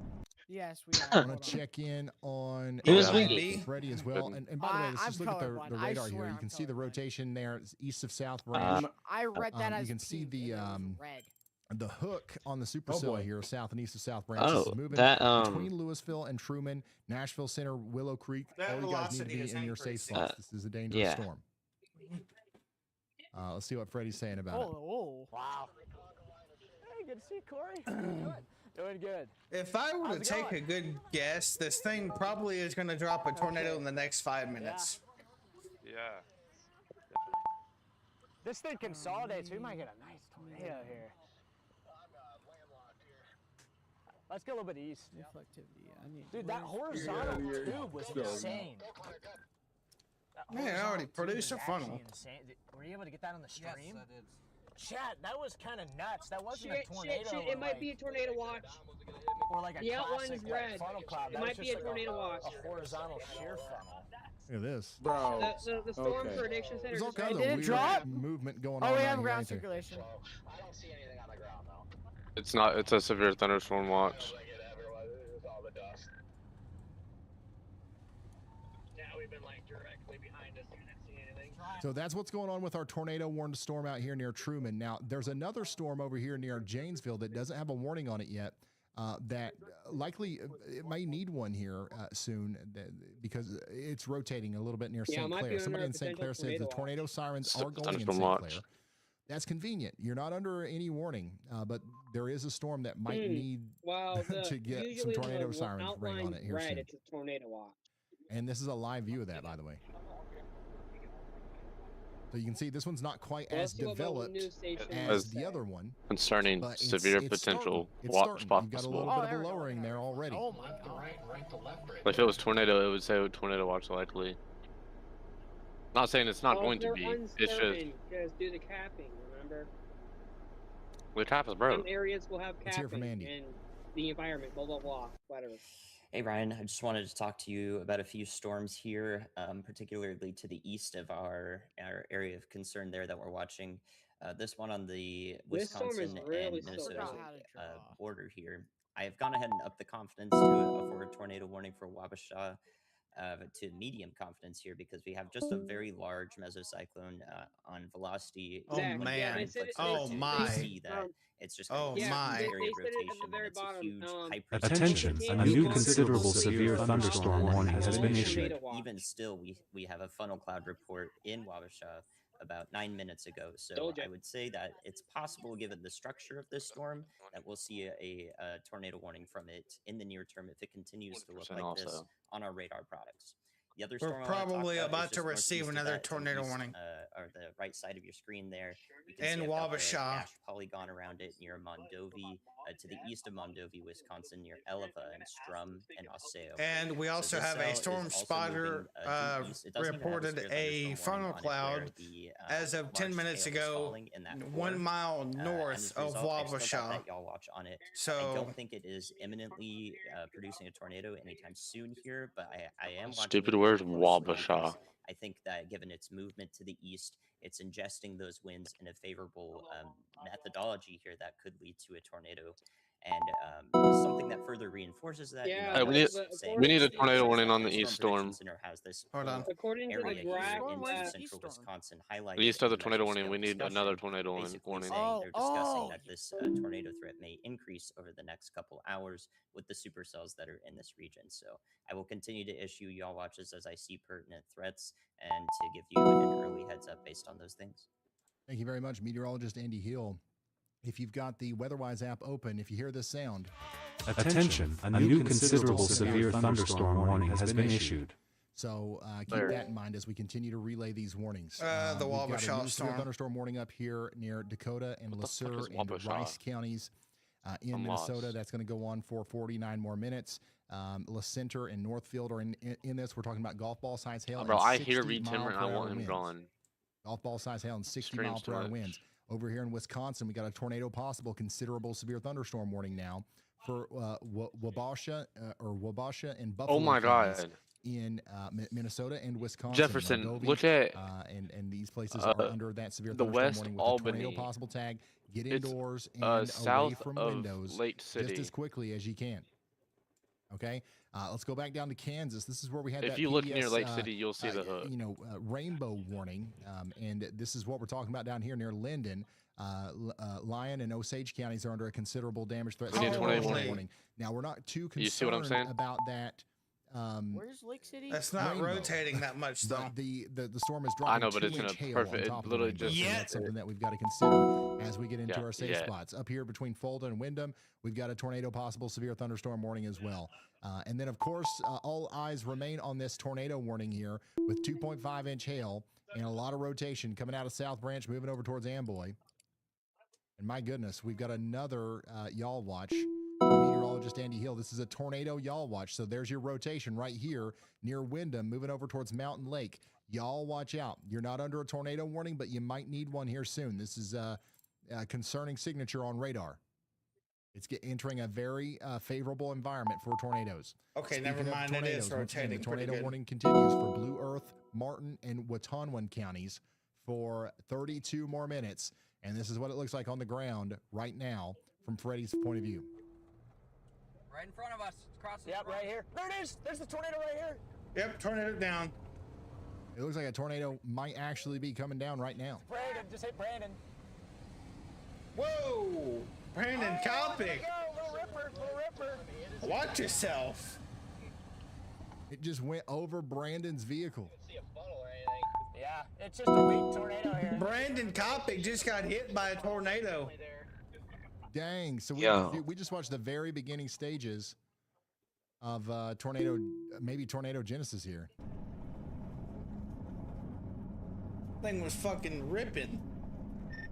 S: Yes, we are.
F: I want to check in on
R: It was me.
F: Freddie as well. And by the way, let's
S: I'm
F: just look at the
S: colorblind. I
F: radar here.
S: swear
F: You
S: I'm
F: can see the rotation there, it's east of south branch.
S: I read that as
F: you can see
S: pink
F: the
S: and it was red.
F: the hook on the
D: Oh,
F: supercell
D: boy.
F: here, south and east of south branch.
R: Oh,
F: This is moving
R: that,
F: between Louisville and Truman, Nashville Center, Willow Creek.
O: That
F: All you guys need to
O: velocity
F: be
O: is
F: in your
O: anchored
F: safe
O: south.
F: spots. This is a dangerous
R: yeah.
F: storm. Let's see what Freddie's saying about it.
S: Oh,
O: Wow. Hey, good to see you, Corey. Good. Doing good.
E: If I were to
O: How's it
E: take
O: going?
E: a good guess, this thing probably is going to drop a tornado in the next 5 minutes.
A: Yeah.
O: This thing consolidates. We might get a nice tornado here. Let's go a little bit east.
S: Reflectivity. I need.
O: Dude, that horizontal tube was insane.
E: Man, I already produced a funnel.
O: Insane. Were you able to get that on the stream?
Q: Yes, I did.
O: Chat, that was kind of nuts. That wasn't
B: Shit,
O: a tornado.
B: shit, it might be a tornado watch.
O: Or like a
B: The outline
O: classic
B: is red.
O: funnel cloud.
B: It
O: That was
B: might be
O: just
B: a
O: like
B: tornado watch.
O: A horizontal shear funnel.
F: Look at this.
D: Bro.
B: The storm
D: okay.
B: prediction center
F: There's all
B: just
F: kinds of
S: did
F: weird
S: drop?
F: movement going
S: Oh,
F: on.
S: we
F: out
S: have
F: here,
S: ground
F: ain't there?
S: circulation.
N: I don't see anything on the ground though.
C: It's not. It's a severe thunderstorm watch.
N: Like it everywhere. There's all the dust.
I: Yeah, we've been like directly behind us. You didn't see anything.
F: So that's what's going on with our tornado warned storm out here near Truman. Now, there's another storm over here near Janesville that doesn't have a warning on it yet. That likely it may need one here soon because it's rotating a little bit near
B: Yeah, it
F: St.
B: might be
F: Clair.
B: under
F: Somebody
B: a
F: in St. Clair
B: potential
F: says the
B: tornado
F: tornado sirens
C: watch.
F: are going in St.
C: Thunderstorm
F: Clair.
C: watch.
F: That's convenient. You're not under any warning, but there is a storm that might need
B: Well,
F: to get some
B: usually
F: tornado
B: the
F: sirens ring on
B: outline's
F: it here
B: red,
F: soon.
B: it's a tornado watch.
F: And this is a live view of that, by the way. So you can see this one's not quite
B: Well,
F: as
B: let's see what
F: developed
B: news station
F: as
B: says.
F: the other one.
C: Concerning
F: But
C: severe
F: it's
C: potential
F: starting. It's
C: watch
F: starting. You've got a
C: possible.
F: little bit
S: there
F: of
S: we
F: a
S: go.
F: lowering there already.
S: Oh my god.
N: Right to left right
C: If it was tornado, it would say tornado watch likely. Not saying it's not
B: Well,
C: going to
B: they're
C: be. It's just
B: uncertain because do the capping, remember?
C: the cap is
B: Some
C: broke.
B: areas will have
F: Let's hear from
B: capping
F: Andy.
B: and the environment, blah, blah, blah, whatever.
G: Hey Ryan, I just wanted to talk to you about a few storms here, particularly to the east of our area of concern there that we're watching. This one on the
B: This storm is
G: Wisconsin
B: really
G: and
B: slow.
G: Minnesota
S: Forgot how to draw.
G: border here. I have gone ahead and upped the confidence to a forward tornado warning for Wabasha to medium confidence here because we have just a very large mesocyclone on velocity.
E: Oh,
B: Exactly. Yeah,
E: man.
B: they said it,
E: Oh,
B: they,
E: my.
G: See that it's just
E: Oh,
B: yeah,
E: my.
B: they
G: area of
B: said it at the
G: rotation,
B: very
G: and it's a
B: bottom.
G: huge high
H: Attention,
G: precipitation
H: a
G: storm.
H: new considerable severe thunderstorm warning has been issued.
G: Even still, we have a funnel cloud report in Wabasha about 9 minutes ago. So
B: Told ya.
G: I would say that it's possible, given the structure of this storm, that we'll see a tornado warning from it in the near term if it continues to look
C: 100%
G: like this
C: also.
G: on our radar products. The other
E: We're
G: storm I wanna talk
E: probably
G: is
E: about to
G: just
E: receive
G: northeast of
E: another
G: that to the
E: tornado
G: east,
E: warning.
G: or the right side of your screen there. You can
E: In
G: see I've got the
E: Wabasha.
G: dashed polygon around it near Mondovi, to the east of Mondovi, Wisconsin, near Elva and Strum and Osseo.
E: And we
G: So
E: also
G: this
E: have
G: cell
E: a
G: is
E: storm
G: also
E: spotter
G: moving, due east. It doesn't even have a
E: reported
G: severe
E: a
G: thunderstorm
E: funnel
G: warning on it,
E: cloud
G: where the,
E: as of 10
G: large
E: minutes
G: hail is
E: ago,
G: falling in that
E: 1
G: core.
E: mile
G: And
E: north
G: as a
E: of
G: result, I've still got
E: Wabasha.
G: that y'all watch on it. I
E: So
G: don't think it is imminently producing a tornado anytime soon here, but I am watching
C: Stupid
G: it
C: word,
G: very closely
C: Wabasha.
G: because I think that given its movement to the east, it's ingesting those winds in a favorable methodology here that could lead to a tornado. And something that further reinforces that,
B: Yeah,
C: Hey, we need a tornado warning on the
G: Storm
C: east storm.
G: Prediction Center has this
E: Hold on.
G: whole
B: According to the
G: area
B: graph,
G: here
S: Storm,
G: into
S: where's the
G: central
S: east storm?
G: Wisconsin highlighted.
C: The east of the
G: in
C: tornado warning.
G: mesoscale
C: We need
G: discussion,
C: another tornado
G: basically
C: warning.
G: saying they're discussing
S: Oh.
G: that this tornado threat may increase over the next couple hours with the supercells that are in this region. So I will continue to issue y'all watches as I see pertinent threats and to give you an early heads up based on those things.
F: Thank you very much, meteorologist Andy Hill. If you've got the WeatherWise app open, if you hear this sound,
H: Attention, a new considerable severe thunderstorm warning has been issued.
F: So keep
C: There.
F: that in mind as we continue to relay these warnings.
E: The
F: we've got a
E: Wabasha
F: new severe
E: storm.
F: thunderstorm warning up here near Dakota and
C: What the fuck
F: LeSueur
C: is
F: and
C: Wabasha?
F: Rice counties in
C: I'm
F: Minnesota.
C: lost.
F: That's going to go on for 49 more minutes. La Center and Northfield are in this. We're talking about golf ball size hail.
C: Bro,
F: and
C: I hear
F: 60
C: Reed Timmer and I
F: mile per
C: want
F: hour
C: him
F: winds.
C: gone.
F: Golf ball size hail and 60
C: Screams
F: mile per
C: too
F: hour
C: much.
F: winds. Over here in Wisconsin, we got a tornado possible, considerable severe thunderstorm warning now for Wabasha and Buffalo.
C: Oh my
F: counties
C: god.
F: In Minnesota and Wisconsin.
C: Jefferson,
F: Mondovi,
C: look at
F: and these places are under that severe
C: the
F: thunderstorm
C: West
F: warning with
C: Albany.
F: a tornado possible tag. Get
C: It's,
F: indoors and away
C: south
F: from
C: of
F: windows
C: Lake
F: just
C: City.
F: as quickly as you can. Okay, let's go back down to Kansas. This is where we had
C: If
F: that
C: you look near
F: PBS,
C: Lake City, you'll see the hook.
F: rainbow warning, and this is what we're talking about down here near Linden. Lyon and Osage counties are under a considerable damage threat.
C: We need a tornado
F: warning.
C: warning.
F: Now we're not too concerned
C: You see what I'm saying?
F: about that.
S: Where's Lake City?
E: That's not
F: rainbow.
E: rotating that much, though.
F: But the storm is dropping.
C: I know, but it's
F: 2-inch
C: gonna
F: hail
C: perfect-
F: on top
C: it
F: of
C: literally
F: the rainbow,
C: just-
F: so
E: Yeah.
F: that's something that we've got to consider as we get into
C: Yeah,
F: our safe
C: yeah.
F: spots. Up here between Fulton and Windham, we've got a tornado possible severe thunderstorm warning as well. And then, of course, all eyes remain on this tornado warning here with 2.5-inch hail and a lot of rotation coming out of South Branch, moving over towards Amboy. And my goodness, we've got another y'all watch from meteorologist just Andy Hill. This is a tornado y'all watch. So there's your rotation right here near Wyndham, moving over towards Mountain Lake. Y'all watch out. You're not under a tornado warning, but you might need one here soon. This is a concerning signature on radar. It's entering a very favorable environment for tornadoes.
E: Okay,
F: Speaking
E: never
F: of
E: mind. It is
F: tornadoes, once again,
E: rotating.
F: the
E: pretty
F: tornado
E: good.
F: warning continues for Blue Earth, Martin, and Watonwan counties for 32 more minutes. And this is what it looks like on the ground right now from Freddie's point of view.
Q: Right in front of us. It's crossing.
O: Yep, right here. There it is. There's the tornado right here.
E: Yep, tornado down.
F: It looks like a tornado might actually be coming down right now.
O: Brandon, just hit Brandon.
E: Whoa! Brandon Kopic.
O: Little ripper, little ripper.
E: Watch yourself.
F: It just went over Brandon's vehicle.
O: Yeah, it's just a weak tornado here.
E: Brandon Kopic just got hit by a tornado.
F: Dang. So
R: Yeah.
F: we just watched the very beginning stages of tornado, maybe tornado genesis here.
E: Thing was fucking ripping.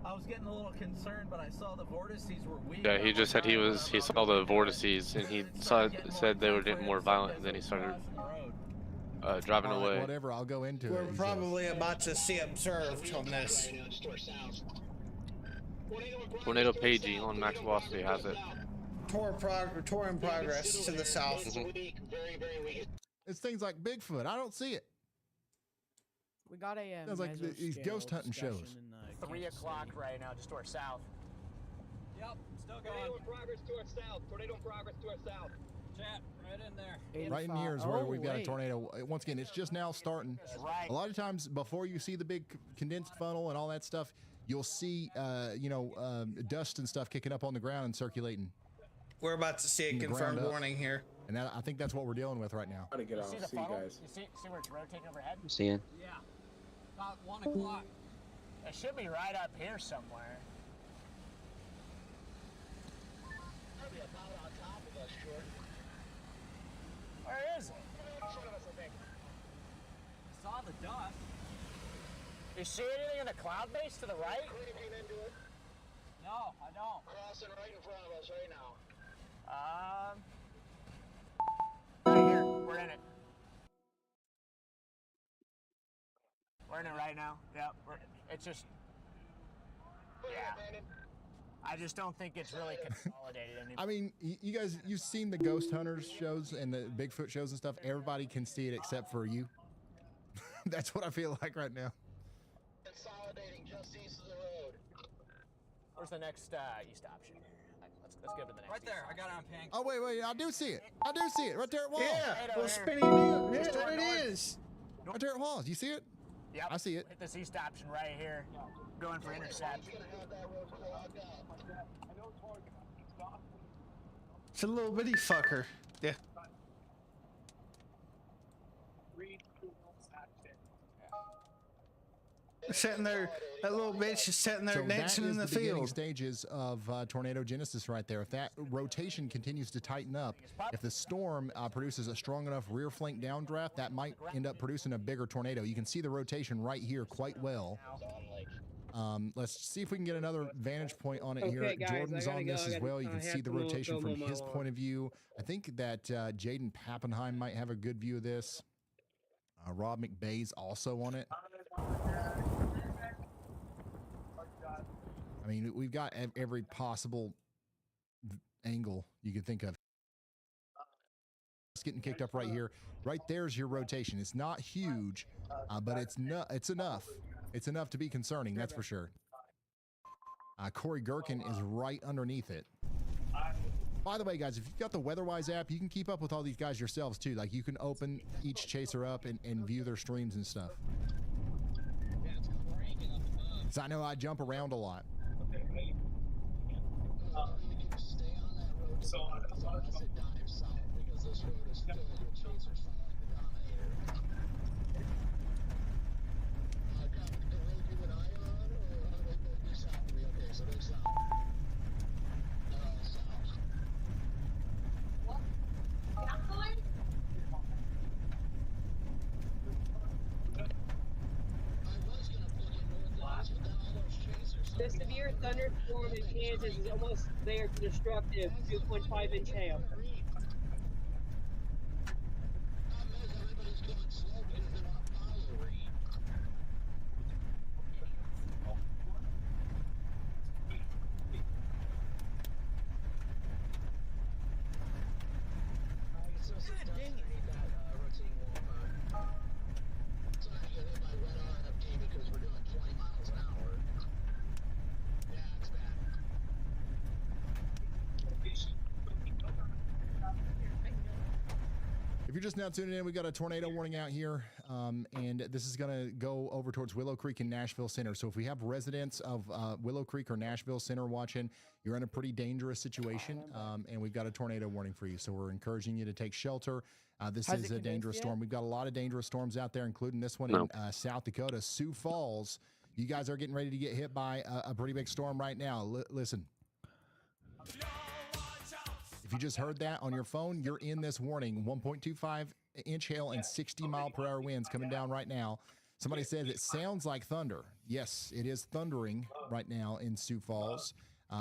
Q: I was getting a little concerned, but I saw the vortices were weak.
C: Yeah, he just said he saw the vortices and he said they were getting more violent, and then he started driving
F: All right,
C: away.
F: whatever, I'll go into
E: We're
F: it.
E: probably about to see observed on this.
C: Tornado paging on max velocity has it.
E: Tour in progress to the south.
F: It's things like Bigfoot. I don't see it.
S: We got a
F: Sounds like these ghost hunting shows.
O: 3 o'clock right now, just to our south.
Q: Yep, still going.
K: Tornado in progress to our south. Tornado in progress to our south.
Q: Chat, right in there.
F: Right in here is where we've got a tornado. Once again, it's just now starting.
O: Right.
F: A lot of times before you see the big condensed funnel and all that stuff, you'll see, dust and stuff kicking up on the ground and circulating.
E: We're about to see a
F: From the
E: confirmed
F: ground up.
E: warning here.
F: And I think that's what we're dealing with right now.
D: How to get
O: You
D: out?
O: see the
D: See you
O: funnel?
D: guys.
O: You see where it's rotating overhead?
R: I'm seeing.
Q: Yeah. About 1 o'clock.
O: It should be right up here somewhere.
N: Probably about on top of us, Jordan.
O: Where is it?
N: In front of us, I think.
Q: I saw the dust.
O: You see anything in the cloud base to the right?
N: Anything into it?
Q: No, I don't.
N: Crossing right in front of us right now.
O: Right here. We're in it. We're in it right now. Yep. It's just. Yeah. I just don't think it's really consolidated anymore.
F: I mean, you guys, you've seen the ghost hunters shows and the Bigfoot shows and stuff. Everybody can see it except for you. That's what I feel like right now.
N: Consolidating just east of the road.
O: Where's the next east option? Let's go to the next.
Q: Right there. I got it on ping.
F: Oh, wait, I do see it. I do see it right there at Wall.
E: Yeah,
O: Tornado
E: well,
O: here.
E: spinning wheel. Yeah,
O: Just to our
E: there it
O: north.
E: is.
F: Right there at Wall. Do you see it?
O: Yep.
F: I see it.
O: Hit this east option right here. Going for intercept.
N: He's gonna have that road clogged up.
E: It's a little bitty fucker. Yeah. Sitting there, that little bitch is sitting there
F: So
E: dancing
F: that is
E: in the
F: beginning
E: field.
F: stages of tornado genesis right there. If that rotation continues to tighten up, if the storm produces a strong enough rear flank downdraft, that might end up producing a bigger tornado. You can see the rotation right here quite well. Let's see if we can get another vantage point on it here.
B: Okay, guys, I
F: Jordan's
B: gotta
F: on
B: go.
F: this
B: I
F: as
B: gotta-
F: well. You
B: I
F: can
B: have
F: see the
B: to
F: rotation
B: go
F: from
B: mow my
F: his
B: lawn.
F: point of view. I think that Jaden Pappenheim might have a good view of this. Rob McBay's also on it. I mean, we've got every possible angle you could think of. It's getting kicked up right here. Right there's your rotation. It's not huge, but it's enough. It's enough to be concerning, that's for sure. Corey Gherkin is right underneath it. By the way, guys, if you've got the WeatherWise app, you can keep up with all these guys yourselves too. Like you can open each chaser up and view their streams and stuff. So I know I jump around a lot.
B: The severe thunderstorm in Kansas is almost there to destructive 2.5-inch hail.
F: If you're just now tuning in, we've got a tornado warning out here, and this is going to go over towards Willow Creek and Nashville Center. So if we have residents of Willow Creek or Nashville Center watching, you're in a pretty dangerous situation, and we've got a tornado warning for you. So we're encouraging you to take shelter. This
S: Has
F: is
S: it
F: a dangerous
S: commenced
F: storm. We've got a lot of dangerous storms out there, including this one
C: No.
F: in South Dakota, Sioux Falls. You guys are getting ready to get hit by a pretty big storm right now. Listen. If you just heard that on your phone, you're in this warning. 1.25 inch hail and 60 mile per hour winds coming down right now. Somebody said it sounds like thunder. Yes, it is thundering right now in Sioux Falls.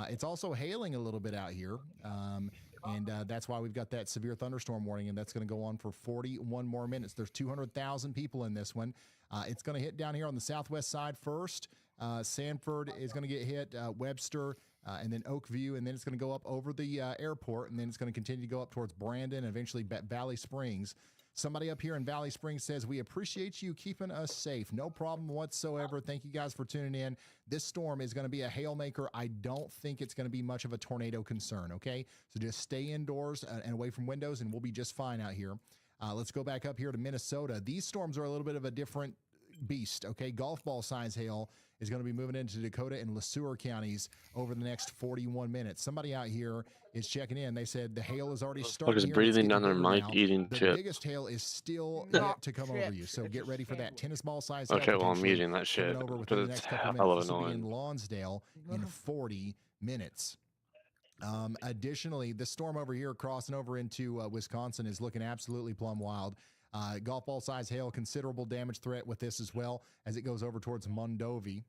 F: It's also hailing a little bit out here. And that's why we've got that severe thunderstorm warning, and that's going to go on for 41 more minutes. There's 200,000 people in this one. It's going to hit down here on the southwest side first. Sanford is going to get hit, Webster, and then Oakview, and then it's going to go up over the airport, and then it's going to continue to go up towards Brandon and eventually Valley Springs. Somebody up here in Valley Springs says, we appreciate you keeping us safe. No problem whatsoever. Thank you guys for tuning in. This storm is going to be a hailmaker. I don't think it's going to be much of a tornado concern, okay? So just stay indoors and away from windows, and we'll be just fine out here. Let's go back up here to Minnesota. These storms are a little bit of a different beast, okay? Golf ball size hail is going to be moving into Dakota and LeSueur counties over the next 41 minutes. Somebody out here is checking in. They said the hail is already starting.
C: Just
F: Here,
C: breathing down their mic, eating
F: the
C: chips.
F: biggest hail is still yet to come over you, so get ready for that tennis ball size hail.
C: Okay, well, I'm
F: potentially
C: eating that shit
F: coming over within the
C: because it's
F: next couple
C: hella
F: minutes. This will be in
C: annoying.
F: Lonsdale in 40 minutes. Additionally, the storm over here crossing over into Wisconsin is looking absolutely plumb wild. Golf ball size hail, considerable damage threat with this as well as it goes over towards Mondovi.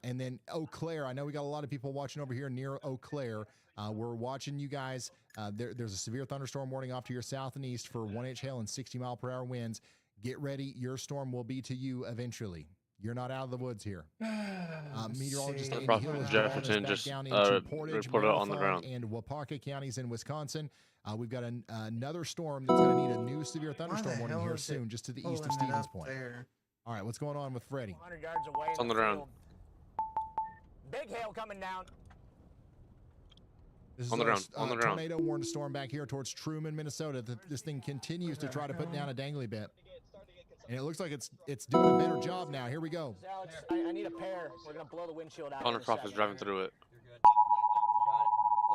F: And then Eau Claire, I know we got a lot of people watching over here near Eau Claire. We're watching you guys. There's a severe thunderstorm warning off to your south and east for 1 inch hail and 60 mile per hour winds. Get ready. Your storm will be to you eventually. You're not out of the woods here. Meteorologist Andy Hill is
C: Jefferson just
F: down into Portage,
C: reported it on the
F: Marathon,
C: ground.
F: and Wapaka counties in Wisconsin. We've got another storm that's going to need a new severe thunderstorm warning here soon, just to the east of Stevens Point. All right, what's going on with Freddie?
O: 100 yards away.
C: It's on the ground.
O: Big hail coming down.
F: This is
C: On the ground, on the ground.
F: Tornado warning storm back here towards Truman, Minnesota. This thing continues to try to put down a dangly bit. And it looks like it's doing a better job now. Here we go.
O: Alex, I need a pair. We're going to blow the windshield out.
C: Connor Croft is driving through it.
O: Got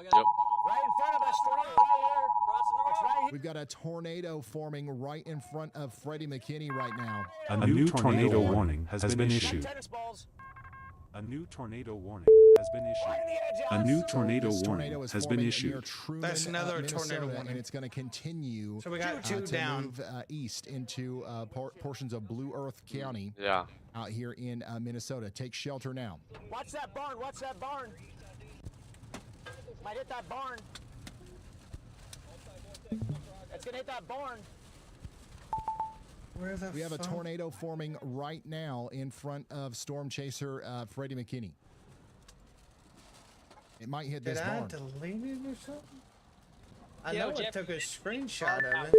O: it.
C: Yep.
O: Right in front of us, tornado right here. Crossing the road. It's right here.
F: We've got a tornado forming right in front of Freddie McKinney right now.
H: A new tornado warning has been issued.
O: Tennis balls.
H: A new tornado warning has been issued. A new tornado
F: This
H: warning
F: tornado is
H: has been
F: forming near
H: issued.
F: Truman,
E: That's another
F: Minnesota,
E: tornado warning.
F: and it's going to continue.
E: So we got two
F: to
E: down.
F: move east into portions of Blue Earth County.
C: Yeah.
F: Out here in Minnesota. Take shelter now.
O: Watch that barn. Watch that barn. Might hit that barn. It's going to hit that barn.
E: Where the
F: We have a
E: fuck?
F: tornado forming right now in front of storm chaser Freddie McKinney. It might hit
E: Did
F: this
E: I
F: barn.
E: delete it or something? I
B: Yo,
E: know I
B: Jeff-
E: took a screenshot of it.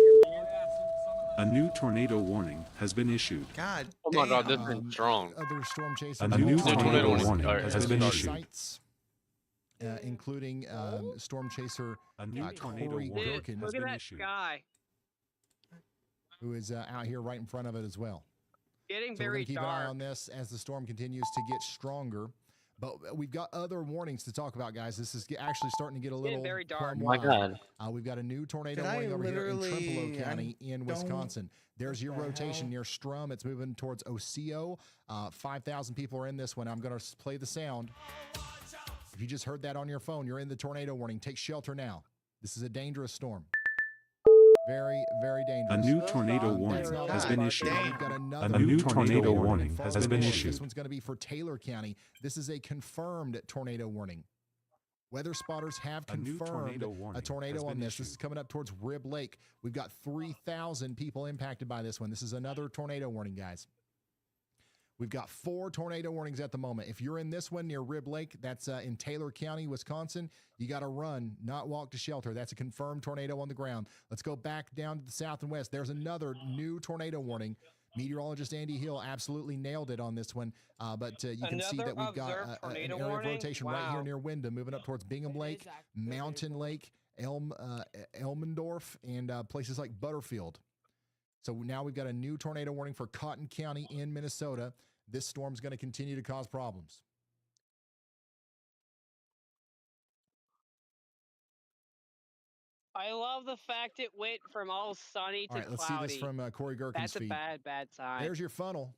H: A new tornado warning has been issued.
E: God
C: Oh my God,
E: damn.
C: this thing's strong.
F: Other storm chasers.
H: A new tornado warning
C: Alright,
H: has been issued.
F: Sites, including storm chaser
H: A new tornado
F: Corey
H: warning
B: Dude,
F: Durkin,
B: look at
H: been
B: that
H: issued.
B: sky.
F: who is out here right in front of it as well.
B: Getting
F: So we're
B: very
F: going to keep an eye
B: dark.
F: on this as the storm continues to get stronger. But we've got other warnings to talk about, guys. This is actually starting to get a little
B: very dark.
F: plumb
R: Oh my
F: wild.
R: God.
F: We've got a new tornado
E: Did I
F: warning over here in
E: literally-
F: Trempealeau County in
E: don't-
F: Wisconsin. There's your
E: What the
F: rotation
E: hell?
F: near Strum. It's moving towards Oseo. 5,000 people are in this one. I'm going to play the sound. If you just heard that on your phone, you're in the tornado warning. Take shelter now. This is a dangerous storm. Very, very
H: A
F: dangerous.
H: new tornado
F: That's
H: warning
F: not
H: has
F: all.
H: been issued.
F: We've got
H: A
F: another
H: new tornado warning
F: Falls
H: has been
F: Michigan.
H: issued.
F: This one's going to be for Taylor County. This is a confirmed tornado warning. Weather spotters have
H: A new
F: confirmed
H: tornado warning
F: a tornado
H: has
F: on
H: been
F: this. This
H: issued.
F: is coming up towards Rib Lake. We've got 3,000 people impacted by this one. This is another tornado warning, guys. We've got 4 tornado warnings at the moment. If you're in this one near Rib Lake, that's in Taylor County, Wisconsin, you got to run, not walk to shelter. That's a confirmed tornado on the ground. Let's go back down to the south and west. There's another new tornado warning. Meteorologist Andy Hill absolutely nailed it on this one. But you can see that we've got
B: Another
F: an
B: observed
F: area of
B: tornado
F: rotation
B: warning?
F: right here
B: Wow.
F: near Wyndham, moving up towards Bingham Lake, Mountain Lake, Elmendorf, and places like Butterfield. So now we've got a new tornado warning for Cotton County in Minnesota. This storm's going to continue to cause problems.
B: I love the fact it went from all sunny to
F: All right, let's
B: cloudy.
F: see this from Corey Gherkin's
B: That's a
F: feed.
B: bad sign.
F: There's your funnel.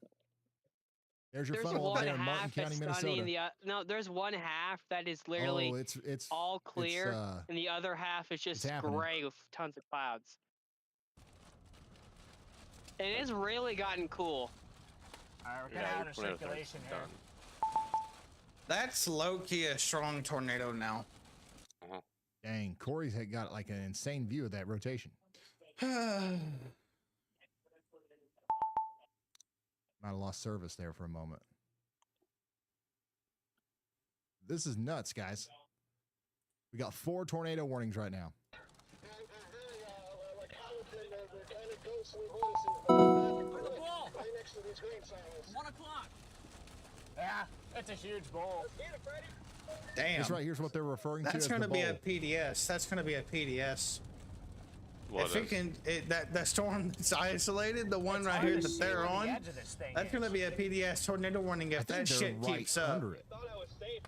F: There's your
B: There's
F: funnel over
B: one
F: there in Martin
B: half
F: County,
B: that's sunny,
F: Minnesota.
B: and no, there's one half that is literally
F: it's
B: all clear,
F: it's,
B: and the other half is just
F: happening.
B: gray with tons of clouds. And it's really gotten cool.
O: Alright, we're kind of out of circulation here.
E: That's low-key a strong tornado now.
F: Dang, Corey's had got like an insane view of that rotation. Might have lost service there for a moment. This is nuts, guys. We got 4 tornado warnings right now.
O: Right next to these green silos. 1 o'clock. Yeah, it's a huge bowl.
E: Damn.
F: This right here's what they're referring to
E: That's
F: as
E: going
F: the
E: to be a
F: bowl.
E: PDS. That's going to be a PDS.
A: What
E: If it
A: is?
E: can, that storm that's isolated, the one right here that they're on, that's going to be a PDS tornado warning if that shit keeps up.
F: under it.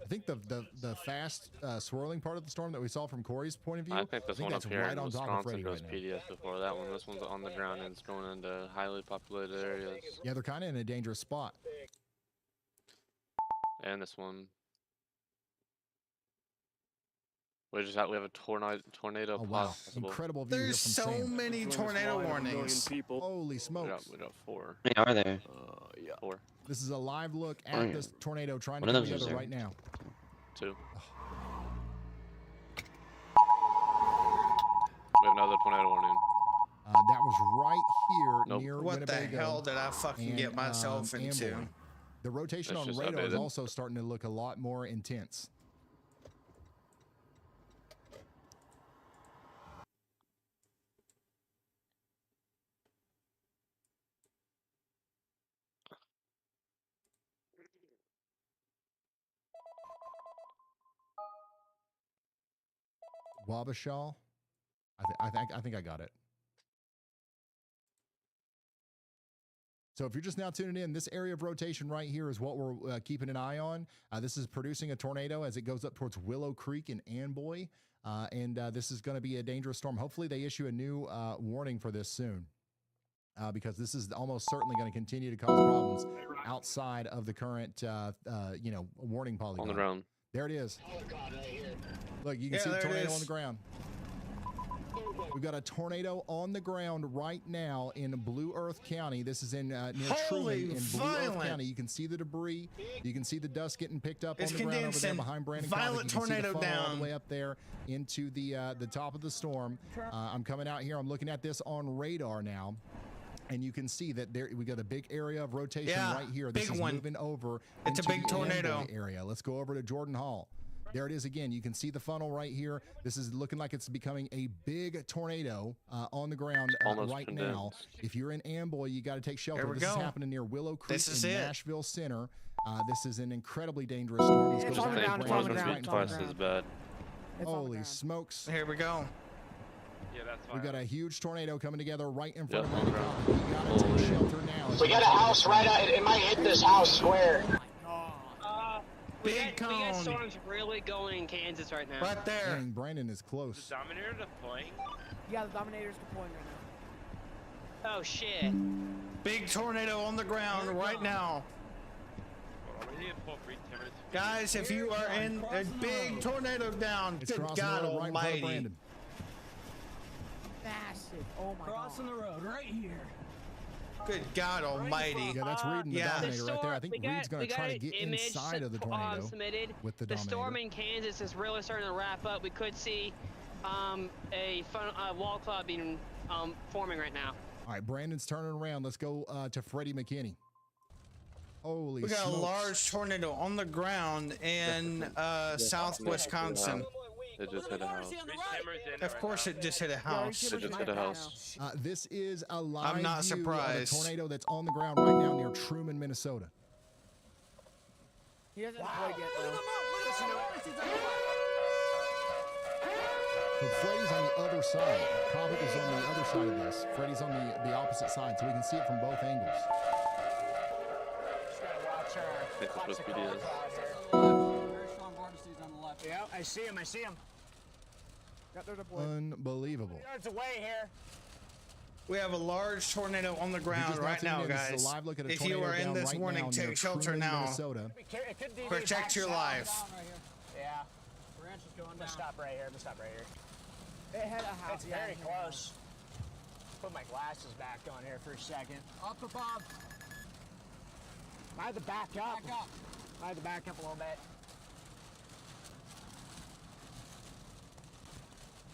F: I think the fast swirling part of the storm that we saw from Corey's point of view,
A: I think this one up
F: that's
A: here
F: right
A: in
F: on top of
A: Wisconsin
F: Freddie
A: goes
F: right now.
A: PDS before that one. This one's on the ground and it's going into highly populated areas.
F: Yeah, they're kind of in a dangerous spot.
A: And this one. We have a tornado
F: Oh wow,
A: possible.
F: incredible view
E: There's
F: here from
E: so
F: Sam.
E: many tornado warnings.
F: Holy
A: We
F: smokes.
A: got 4.
R: How many are there?
A: Yeah. 4.
F: This is a live look
R: Oh,
F: at
R: yeah.
F: this tornado trying
R: One
F: to
R: of
F: come
R: those is
F: together
R: there.
F: right now.
A: 2. We have another tornado warning.
F: That was right here
A: Nope.
F: near
E: What the
F: Winnebago
E: hell did I fucking
F: and,
E: get myself into?
F: Amboy. The rotation
A: That's
F: on
A: just
F: radar is
A: updated.
F: also starting to look a lot more intense. Wabasha. I think I got it. So if you're just now tuning in, this area of rotation right here is what we're keeping an eye on. This is producing a tornado as it goes up towards Willow Creek in Amboy. And this is going to be a dangerous storm. Hopefully they issue a new warning for this soon. Because this is almost certainly going to continue to cause problems outside of the current, warning polygon.
A: On the ground.
F: There it is. Look, you can see the
E: there it
F: tornado
E: is.
F: on the ground. We've got a tornado on the ground right now in Blue Earth County. This is in near
E: Holy
F: Truman in Blue Earth
E: violent.
F: County. You can see the debris. You can see the dust getting picked up
E: It's
F: on the ground over there
E: condensing.
F: behind Brandon
E: Violent
F: Comic. You can see the
E: tornado
F: funnel all
E: down.
F: the way up there into the top of the storm. I'm coming out here. I'm looking at this on radar now. And you can see that there we got a big area of rotation
E: Yeah,
F: right here. This
E: big
F: is
E: one.
F: moving over.
E: It's a
F: into
E: big
F: the
E: tornado.
F: Amboy area. Let's go over to Jordan Hall. There it is again. You can see the funnel right here. This is looking like it's becoming a big tornado on the ground
A: Almost
F: right now.
A: condensed.
F: If you're in Amboy, you got to take shelter.
E: There we
F: This is
E: go.
F: happening near Willow Creek
E: This is
F: in
E: it.
F: Nashville Center. This is an incredibly dangerous storm. Let's
S: It's
F: go
S: on the
F: back
S: ground,
F: to
S: it's on the
F: Brandon's
S: ground,
F: right
S: it's
F: in
S: on the
F: front of
A: Twice
F: us.
A: as bad.
S: It's on the
F: Holy
S: ground.
F: smokes.
E: Here we go.
A: Yeah, that's fine.
F: We've got a huge tornado coming together right in front
A: Yep,
F: of
A: on the
F: Brandon
A: ground.
F: Comic. You got to
A: Holy.
F: take shelter now.
N: We got a house right out. It might hit this house square.
B: We
E: Big
B: got
E: cone.
B: storms really going in Kansas right now.
E: Right there.
F: Dang, Brandon is close.
A: Dominator deploying?
S: Yeah, the Dominator's deploying right now.
B: Oh shit.
E: Big tornado on the ground right now. Guys, if you are in a big tornado down,
F: It's
E: good
F: crossing
E: God
F: the road right in front of
E: almighty.
F: Brandon.
S: Massive. Oh my
Q: Crossing
S: god.
Q: the road right here.
E: Good God almighty.
F: Yeah, that's Reed and the
E: Yeah.
F: Dominator right there. I think
B: we got-
F: Reed's going
B: we
F: to
B: got
F: try to
B: an
F: get
B: image
F: inside of the tornado
B: submitted.
F: with the
B: The
F: Dominator.
B: storm in Kansas is really starting to wrap up. We could see a wall cloud being forming right now.
F: All right, Brandon's turning around. Let's go to Freddie McKinney. Holy
E: We got
F: smokes.
E: a large tornado on the ground in South Wisconsin.
A: It just hit a house.
E: Of course, it just hit a house.
A: It just hit a house.
F: This is a live
E: not
F: view
E: surprised.
F: of a tornado that's on the ground right now near Truman, Minnesota.
S: He hasn't deployed yet though.
F: So Freddy's on the other side. Comet is on the other side of this. Freddy's on the opposite side, so we can see it from both angles.
O: Just gotta watch
A: It's
O: watch
A: supposed
O: the
A: to be
O: car
A: this.
O: cloud here.
S: Very strong vortices on the left.
O: Yeah, I see him. I see him.
S: Got their deployed.
F: Unbelievable.
O: Yards away here.
E: We have a large tornado on the ground right now, guys.
F: This is a live look at a
E: If you
F: tornado
E: are in
F: down
E: this
F: right
E: warning,
F: now near
E: take shelter
F: Truman,
E: now.
F: Minnesota.
O: It could deviate
E: Protect
O: back
E: your
O: south.
E: life.
S: Down right here.
O: Yeah.
S: Branch is going
O: I'm
S: down.
O: gonna stop right here. I'm gonna stop right here.
S: It had a house.
O: It's
S: yeah,
O: very
S: it hit a
O: close. Put my glasses back on here for a second.
S: house. Up above.
O: I had to back up.
S: Back up.
O: I had to back up a little bit.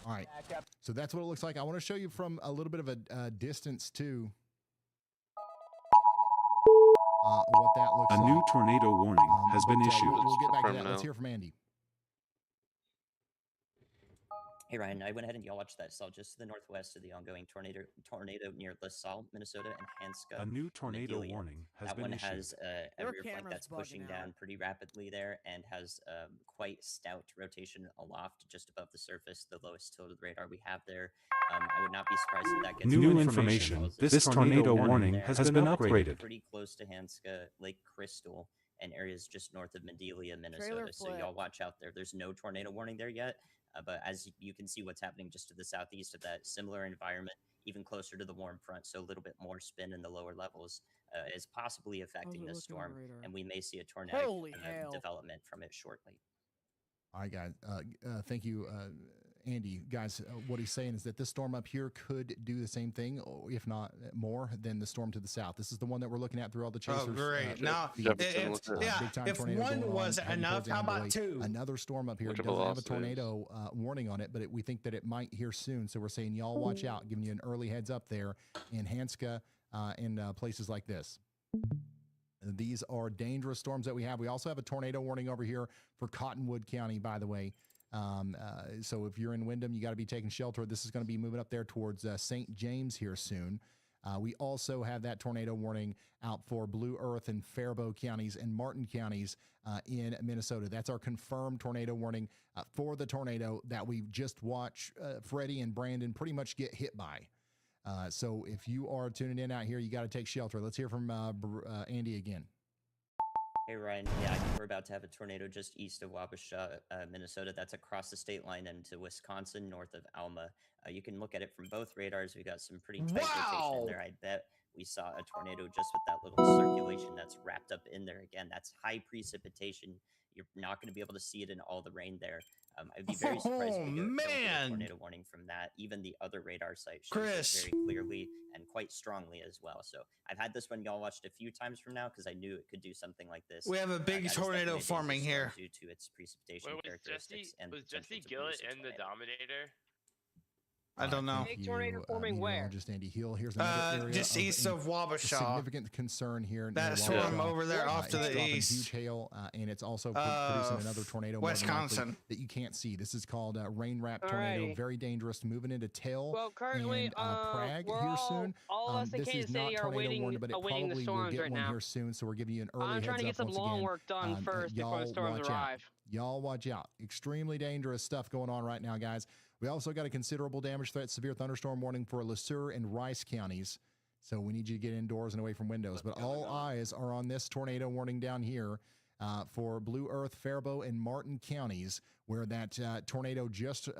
F: All right.
O: Back up.
F: So that's what it looks like. I want to show you from a little bit of a distance too. What that looks
H: A
F: like.
H: new tornado warning has been issued.
F: We'll get back to
A: Confirmed
F: that. Let's
A: now.
F: hear from Andy.
G: Hey Ryan, I went ahead and y'all watched that cell just to the northwest of the ongoing tornado near LaSalle, Minnesota, and Hanska.
H: A new tornado
G: Adelia.
H: warning has
G: That
H: been
G: one
H: issued.
G: has a
S: Your
G: rear flank
S: camera's
G: that's pushing
S: bugging out.
G: down pretty rapidly there and has quite stout rotation aloft just above the surface, the lowest tilt of the radar we have there. I would not be surprised if that gets
H: New information. This tornado warning has been upgraded.
G: pretty close to Hanska, Lake Crystal, and areas just north of Medelia, Minnesota.
S: Trailer
G: So
S: flip.
G: y'all watch out there. There's no tornado warning there yet, but as you can see what's happening just to the southeast of that, similar environment, even closer to the warm front, so a little bit more spin in the lower levels is possibly affecting
S: it
G: this
S: looking on
G: storm,
S: the radar?
G: and we may see a tornadic
S: Holy hell.
G: development from it shortly.
F: All right, guys. Thank you, Andy. Guys, what he's saying is that this storm up here could do the same thing, or if not more, than the storm to the south. This is the one that we're looking at through all the chasers.
E: Oh, great. Now,
F: feeds.
E: yeah,
F: Big time
E: if
F: tornado
E: one
F: going on,
E: was
F: heading
E: enough,
F: towards
E: how about
F: Amboy.
E: two?
F: Another storm up here. It
A: Which
F: doesn't have a
A: velocity is?
F: tornado warning on it, but we think that it might here soon. So we're saying, y'all watch out, giving you an early heads up there in Hanska and places like this. These are dangerous storms that we have. We also have a tornado warning over here for Cottonwood County, by the way. So if you're in Windham, you got to be taking shelter. This is going to be moving up there towards St. James here soon. We also have that tornado warning out for Blue Earth and Faribault counties and Martin counties in Minnesota. That's our confirmed tornado warning for the tornado that we just watched Freddie and Brandon pretty much get hit by. So if you are tuning in out here, you got to take shelter. Let's hear from Andy again.
G: Hey Ryan, yeah, we're about to have a tornado just east of Wabasha, Minnesota. That's across the state line into Wisconsin, north of Alma. You can look at it from both radars. We got some pretty tight rotation in there. I bet we saw a tornado just with that little circulation that's wrapped up in there. Again, that's high precipitation. You're not going to be able to see it in all the rain there. I'd be very surprised if we don't get a tornado warning from that. Even the other radar site shows it very clearly and quite strongly as well. So I've had this one y'all watched a few times from now because I knew it could do something like this.
E: We have a big
G: that is
E: tornado
G: definitely a dangerous
E: forming
G: storm
E: here.
G: Due to its precipitation
C: Wait,
G: characteristics and
C: was
G: potential
C: Jesse
G: to
C: Gillett
G: produce a
C: in the
G: tornado.
C: Dominator?
E: I don't know.
B: Big tornado forming where?
F: Meteorologist Andy Hill. Here's another area
E: just east of Wabasha.
F: Significant concern here.
E: That
F: near
E: storm
F: Wabasha.
E: over there off to
F: It's
E: the
F: dropping
E: east.
F: Huge hail, and it's also producing another tornado. more than likely,
E: Wisconsin.
F: that you can't see. This is called a rain wrap tornado.
B: Alrighty.
F: Very dangerous. Moving into Tell
B: Well, currently,
F: and Prague
B: we're
F: here soon.
B: all of us in
F: This
B: Kansas
F: is not
B: City are
F: tornado
B: waiting,
F: warning, but it
B: awaiting the
F: probably will
B: storms
F: get
B: right
F: one
B: now.
F: here soon. So we're giving you an early
B: I'm trying to
F: heads
B: get
F: up
B: some
F: once
B: lawn
F: again.
B: work done first before the
F: y'all
B: storms
F: watch out.
B: arrive.
F: Y'all watch out. Extremely dangerous stuff going on right now, guys. We also got a considerable damage threat, severe thunderstorm warning for Le Sueur and Rice counties. So we need you to get indoors and away from windows. But all eyes are on this tornado warning down here for Blue Earth, Faribault, and Martin counties, where that tornado just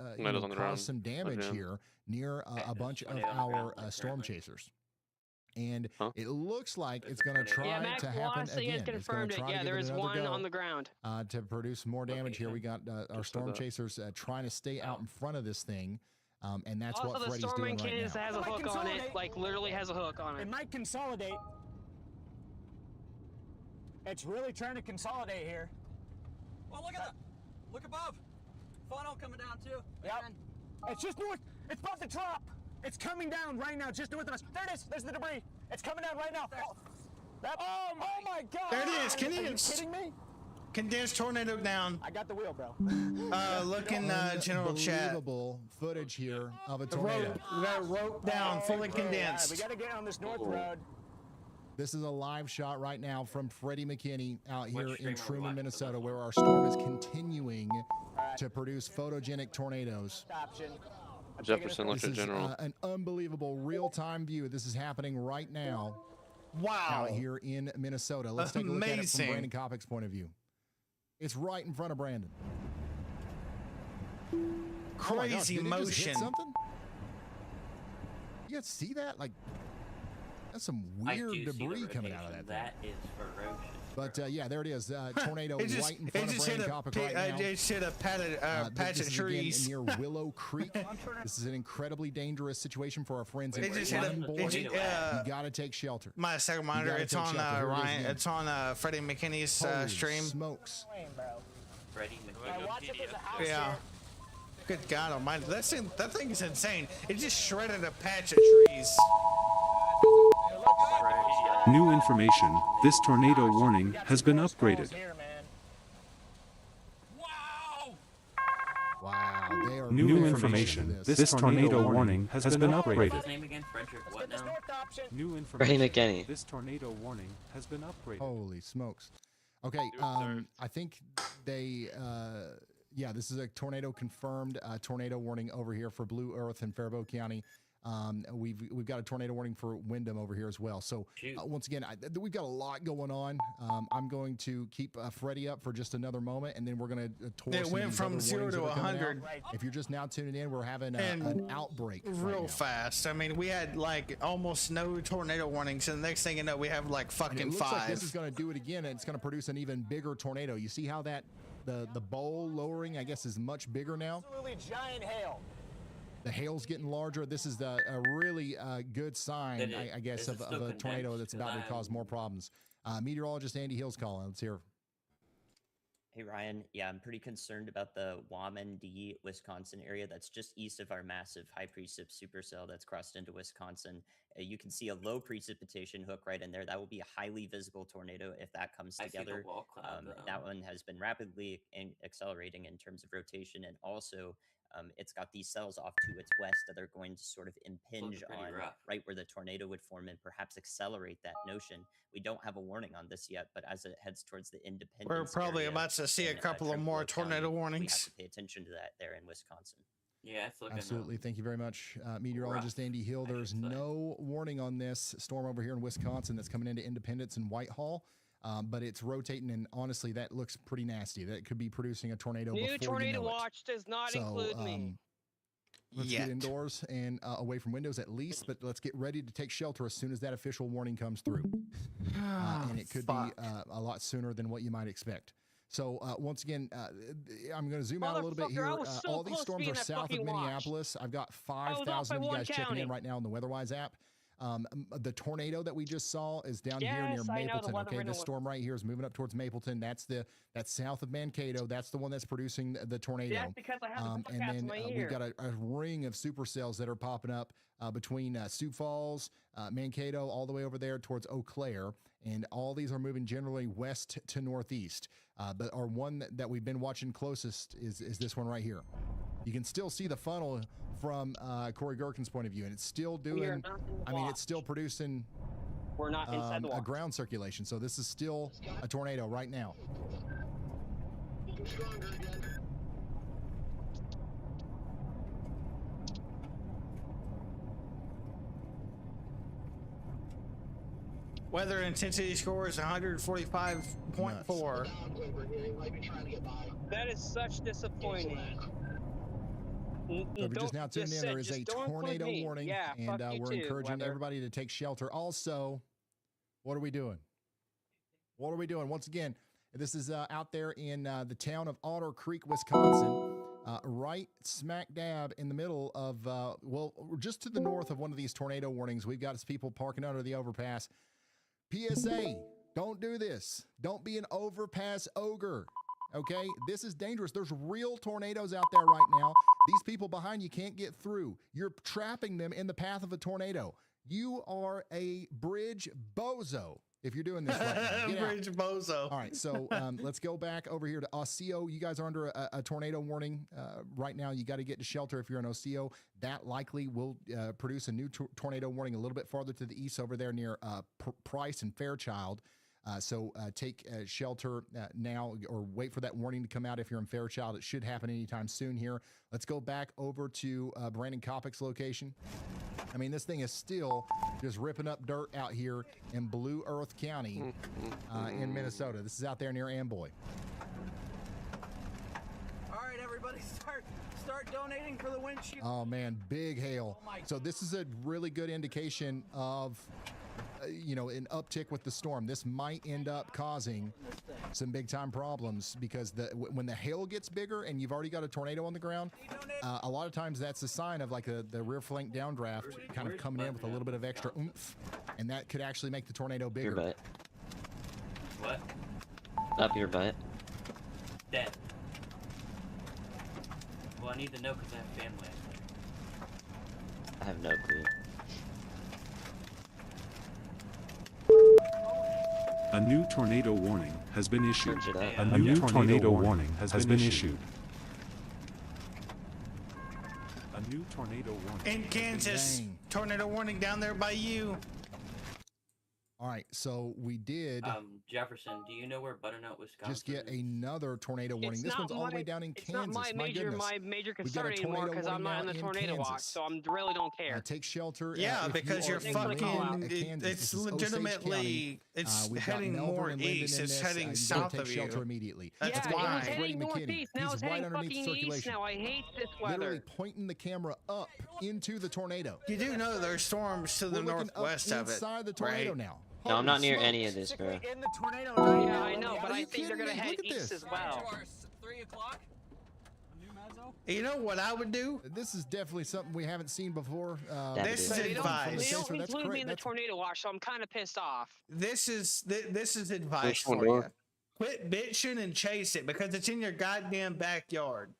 F: caused some damage here near a bunch of our storm chasers. And it looks like it's going to try to happen again.
B: Has confirmed it. Yeah, there is one on the ground.
F: To produce more damage here. We got our storm chasers trying to stay out in front of this thing. And that's
B: Also,
F: what
B: the
F: Freddy's
B: storm
F: doing
B: in
F: right
B: Kansas
F: now.
B: has a hook on it. Like, literally has a hook on it.
O: It might consolidate. It's really trying to consolidate here.
S: Oh, look at that. Look above. Funnel coming down too.
O: Yep. It's just north. It's about to drop. It's coming down right now, just north of us. There it is. There's the debris. It's coming down right now. Oh my God.
E: There it is.
O: Are you kidding me?
E: Condensed tornado down.
O: I got the wheel, bro.
E: Look in general chat.
F: Unbelievable footage here of a
E: The
F: tornado.
E: road, we got it roped down, fully condensed.
O: We got to get on this north road.
F: This is a live shot right now from Freddie McKinney out here in Truman, Minnesota, where our storm is continuing to produce photogenic tornadoes.
A: Jefferson
F: This
A: Lieutenant
F: is
A: General.
F: an unbelievable real-time view. This is happening right now.
E: Wow.
F: Out here in Minnesota. Let's take a look at it from
E: Amazing.
F: Brandon Kopic's point of view. It's right in front of Brandon. Oh my gosh,
E: Crazy
F: did it just hit
E: motion.
F: something? You guys see that? Like, that's some weird debris coming out of that thing.
G: That is ferocious.
F: But yeah, there it is. Tornado
E: It just-
F: right in front
E: it
F: of
E: just
F: Brandon
E: hit
F: Kopic
E: a
F: right
E: pi-
F: now.
E: it just hit a patch
F: This
E: of
F: is again
E: trees.
F: near Willow Creek. This is an incredibly dangerous situation for our friends in
E: It just hit
F: Ryan
E: a-
F: Boy.
E: it just-
F: You got to take shelter.
E: My second
F: You
E: monitor,
F: gotta
E: it's
F: take
E: on
F: shelter. Here it is
E: Ryan.
F: again.
E: It's on Freddie McKinney's
F: Holy
E: stream.
F: smokes.
G: Freddie
O: Watch if there's a house
E: Yeah.
O: here.
E: Good God Almighty, that thing is insane. It just shredded a patch of trees.
H: New information, this tornado warning has been upgraded.
F: Wow, they are
H: New
F: really
H: information,
F: into
H: this tornado warning has been
G: What's
H: upgraded.
G: his name again? Frederick what now?
H: New
R: Freddie
H: information,
R: McKinney.
H: this tornado warning has been upgraded.
F: Holy smokes. Okay, I think they, yeah, this is a tornado confirmed tornado warning over here for Blue Earth in Faribault County. We've got a tornado warning for Wyndham over here as well. So once again, we've got a lot going on. I'm going to keep Freddie up for just another moment, and then we're going to tour.
E: It went from 0 to 100.
F: If you're just now tuning in, we're having an outbreak
E: real
F: right now.
E: fast. I mean, we had like almost no tornado warnings, and the next thing you know, we have like
F: And
E: fucking
F: it looks
E: 5.
F: like this is going to do it again, and it's going to produce an even bigger tornado. You see how that the bowl lowering, I guess, is much bigger now.
O: Absolutely giant hail.
F: The hail's getting larger. This is a really good sign, I guess, of a tornado that's about to cause more problems. Meteorologist Andy Hill's calling. Let's hear.
G: Hey Ryan, yeah, I'm pretty concerned about the Wamandee, Wisconsin area that's just east of our massive high precip supercell that's crossed into Wisconsin. You can see a low precipitation hook right in there. That will be a highly visible tornado if that comes
J: I see the
G: together.
J: wall cloud,
G: That one has been rapidly accelerating in terms of rotation, and also it's got these cells off to its west that are going to sort of impinge
J: pretty
G: on
J: rough.
G: right where the tornado would form and perhaps accelerate that notion. We don't have a warning on this yet, but as it heads towards the Independence,
E: We're probably
G: area
E: about to see a
G: in,
E: couple of more
G: Trempealeau
E: tornado
G: County,
E: warnings.
G: We have to pay attention to that there in Wisconsin.
J: Yeah, it's looking
F: Absolutely. Thank you very much, meteorologist Andy Hill. There's no warning on this storm over here in Wisconsin that's coming into Independence and Whitehall. But it's rotating, and honestly, that looks pretty nasty. That could be producing a tornado.
B: New
F: before
B: tornado
F: you know it.
B: watch does not include me.
F: Let's get indoors and away from windows at least, but let's get ready to take shelter as soon as that official warning comes through. And it could be a lot sooner than what you might expect. So once again, I'm going to zoom out a little bit here.
B: I was so
F: All these
B: close to
F: storms
B: being
F: are
B: that
F: south of
B: fucking watch.
F: Minneapolis. I've got
B: I was off
F: 5,000 of
B: by
F: you
B: one
F: guys checking
B: county.
F: in right now on the WeatherWise app. The tornado that we just saw is down here near
B: Yes, I know, the
F: Mapleton.
B: weather
F: Okay,
B: window
F: this
B: was-
F: storm right here is moving up towards Mapleton. That's south of Mankato. That's the one that's producing the tornado.
B: That's because I have the
F: And
B: podcast in
F: then
B: my
F: we've
B: ear.
F: got a ring of supercells that are popping up between Sioux Falls, Mankato, all the way over there towards Eau Claire. And all these are moving generally west to northeast. But our one that we've been watching closest is this one right here. You can still see the funnel from Corey Gherkin's point of view, and it's still doing, I mean, it's still producing
B: We're not inside the
F: a
B: watch.
F: ground circulation. So this is still a tornado right now.
E: Weather intensity score is 145.4.
B: That is such disappointing.
F: So if you're just now tuning in, there is a tornado warning,
B: Yeah,
F: and
B: fuck you
F: we're
B: too,
F: encouraging
B: weather.
F: everybody to take shelter. Also, what are we doing? What are we doing? Once again, this is out there in the town of Otter Creek, Wisconsin, right smack dab in the middle of, well, just to the north of one of these tornado warnings. We've got people parking under the overpass. PSA, don't do this. Don't be an overpass ogre. Okay, this is dangerous. There's real tornadoes out there right now. These people behind you can't get through. You're trapping them in the path of a tornado. You are a bridge bozo if you're doing this right now. Get out.
E: Bridge bozo.
F: All right, so let's go back over here to Osseo. You guys are under a tornado warning right now. You got to get to shelter if you're in Osseo. That likely will produce a new tornado warning a little bit farther to the east over there near Price and Fairchild. So take shelter now, or wait for that warning to come out if you're in Fairchild. It should happen anytime soon here. Let's go back over to Brandon Kopic's location. I mean, this thing is still just ripping up dirt out here in Blue Earth County in Minnesota. This is out there near Amboy.
S: All right, everybody, start donating for the windshield.
F: Oh man, big hail. So this is a really good indication of an uptick with the storm. This might end up causing some big time problems, because when the hail gets bigger and you've already got a tornado on the ground, a lot of times that's a sign of like the rear flank downdraft kind of coming in with a little bit of extra oomph, and that could actually make the tornado bigger.
R: Your butt.
J: What?
R: Up your butt.
J: Dead. Well, I need to know because I have family.
R: I have no clue.
H: A new tornado warning has been issued.
R: Search it up.
H: A new tornado warning has been issued. A new tornado warning.
E: In Kansas,
F: Dang.
E: tornado warning down there by you.
F: All right, so we did
J: Jefferson, do you know where Butternut, Wisconsin
F: just get
J: is?
F: another tornado warning. This one's all the way down in Kansas.
B: It's not my major
F: We've got
B: concern
F: a
B: anymore
F: tornado
B: because I'm
F: warning
B: not in
F: now
B: the
F: in
B: tornado watch,
F: Kansas.
B: so I really don't care.
F: Take shelter.
E: Yeah,
F: if
E: because
F: you
E: you're
F: are in
E: fucking.
F: Kansas.
E: It's
F: This is Osage
E: legitimately.
F: County.
E: It's
F: We've got
E: heading
F: Melbourne
E: more
F: and Linden
E: east.
F: in
E: It's
F: this.
E: heading
F: You
E: south
F: take
E: of
F: shelter
E: you.
F: immediately.
E: That's
B: yeah,
E: why.
B: it was heading
F: Greg McKinney.
B: northeast. Now
F: He's
B: it's
F: right
B: heading
F: underneath
B: fucking east
F: circulation.
B: now. I hate this
F: Literally
B: weather.
F: pointing the camera up into the tornado.
E: You do know there's storms to the
F: We're looking
E: northwest
F: up
E: of it,
F: inside the tornado
E: right?
F: now.
R: No, I'm not
F: Holy
R: near
F: smokes.
R: any of this, bro.
O: In the tornado right
B: Yeah,
O: now.
B: I know, but
F: Are
B: I
F: you
B: think they're
F: kidding
B: gonna
F: me?
B: head
F: Look at
B: east
F: this.
B: as well.
S: 3 o'clock. New Mazzo.
E: You know what I would do?
F: This is definitely something we haven't seen before.
E: This is
B: They don't,
E: advice.
B: they don't
F: Chaser, that's
B: include me
F: correct.
B: in the tornado watch, so I'm kind of pissed off.
E: This is advice
C: Which one,
E: for you.
C: Dora?
E: Quit bitching and chase it because it's in your goddamn backyard.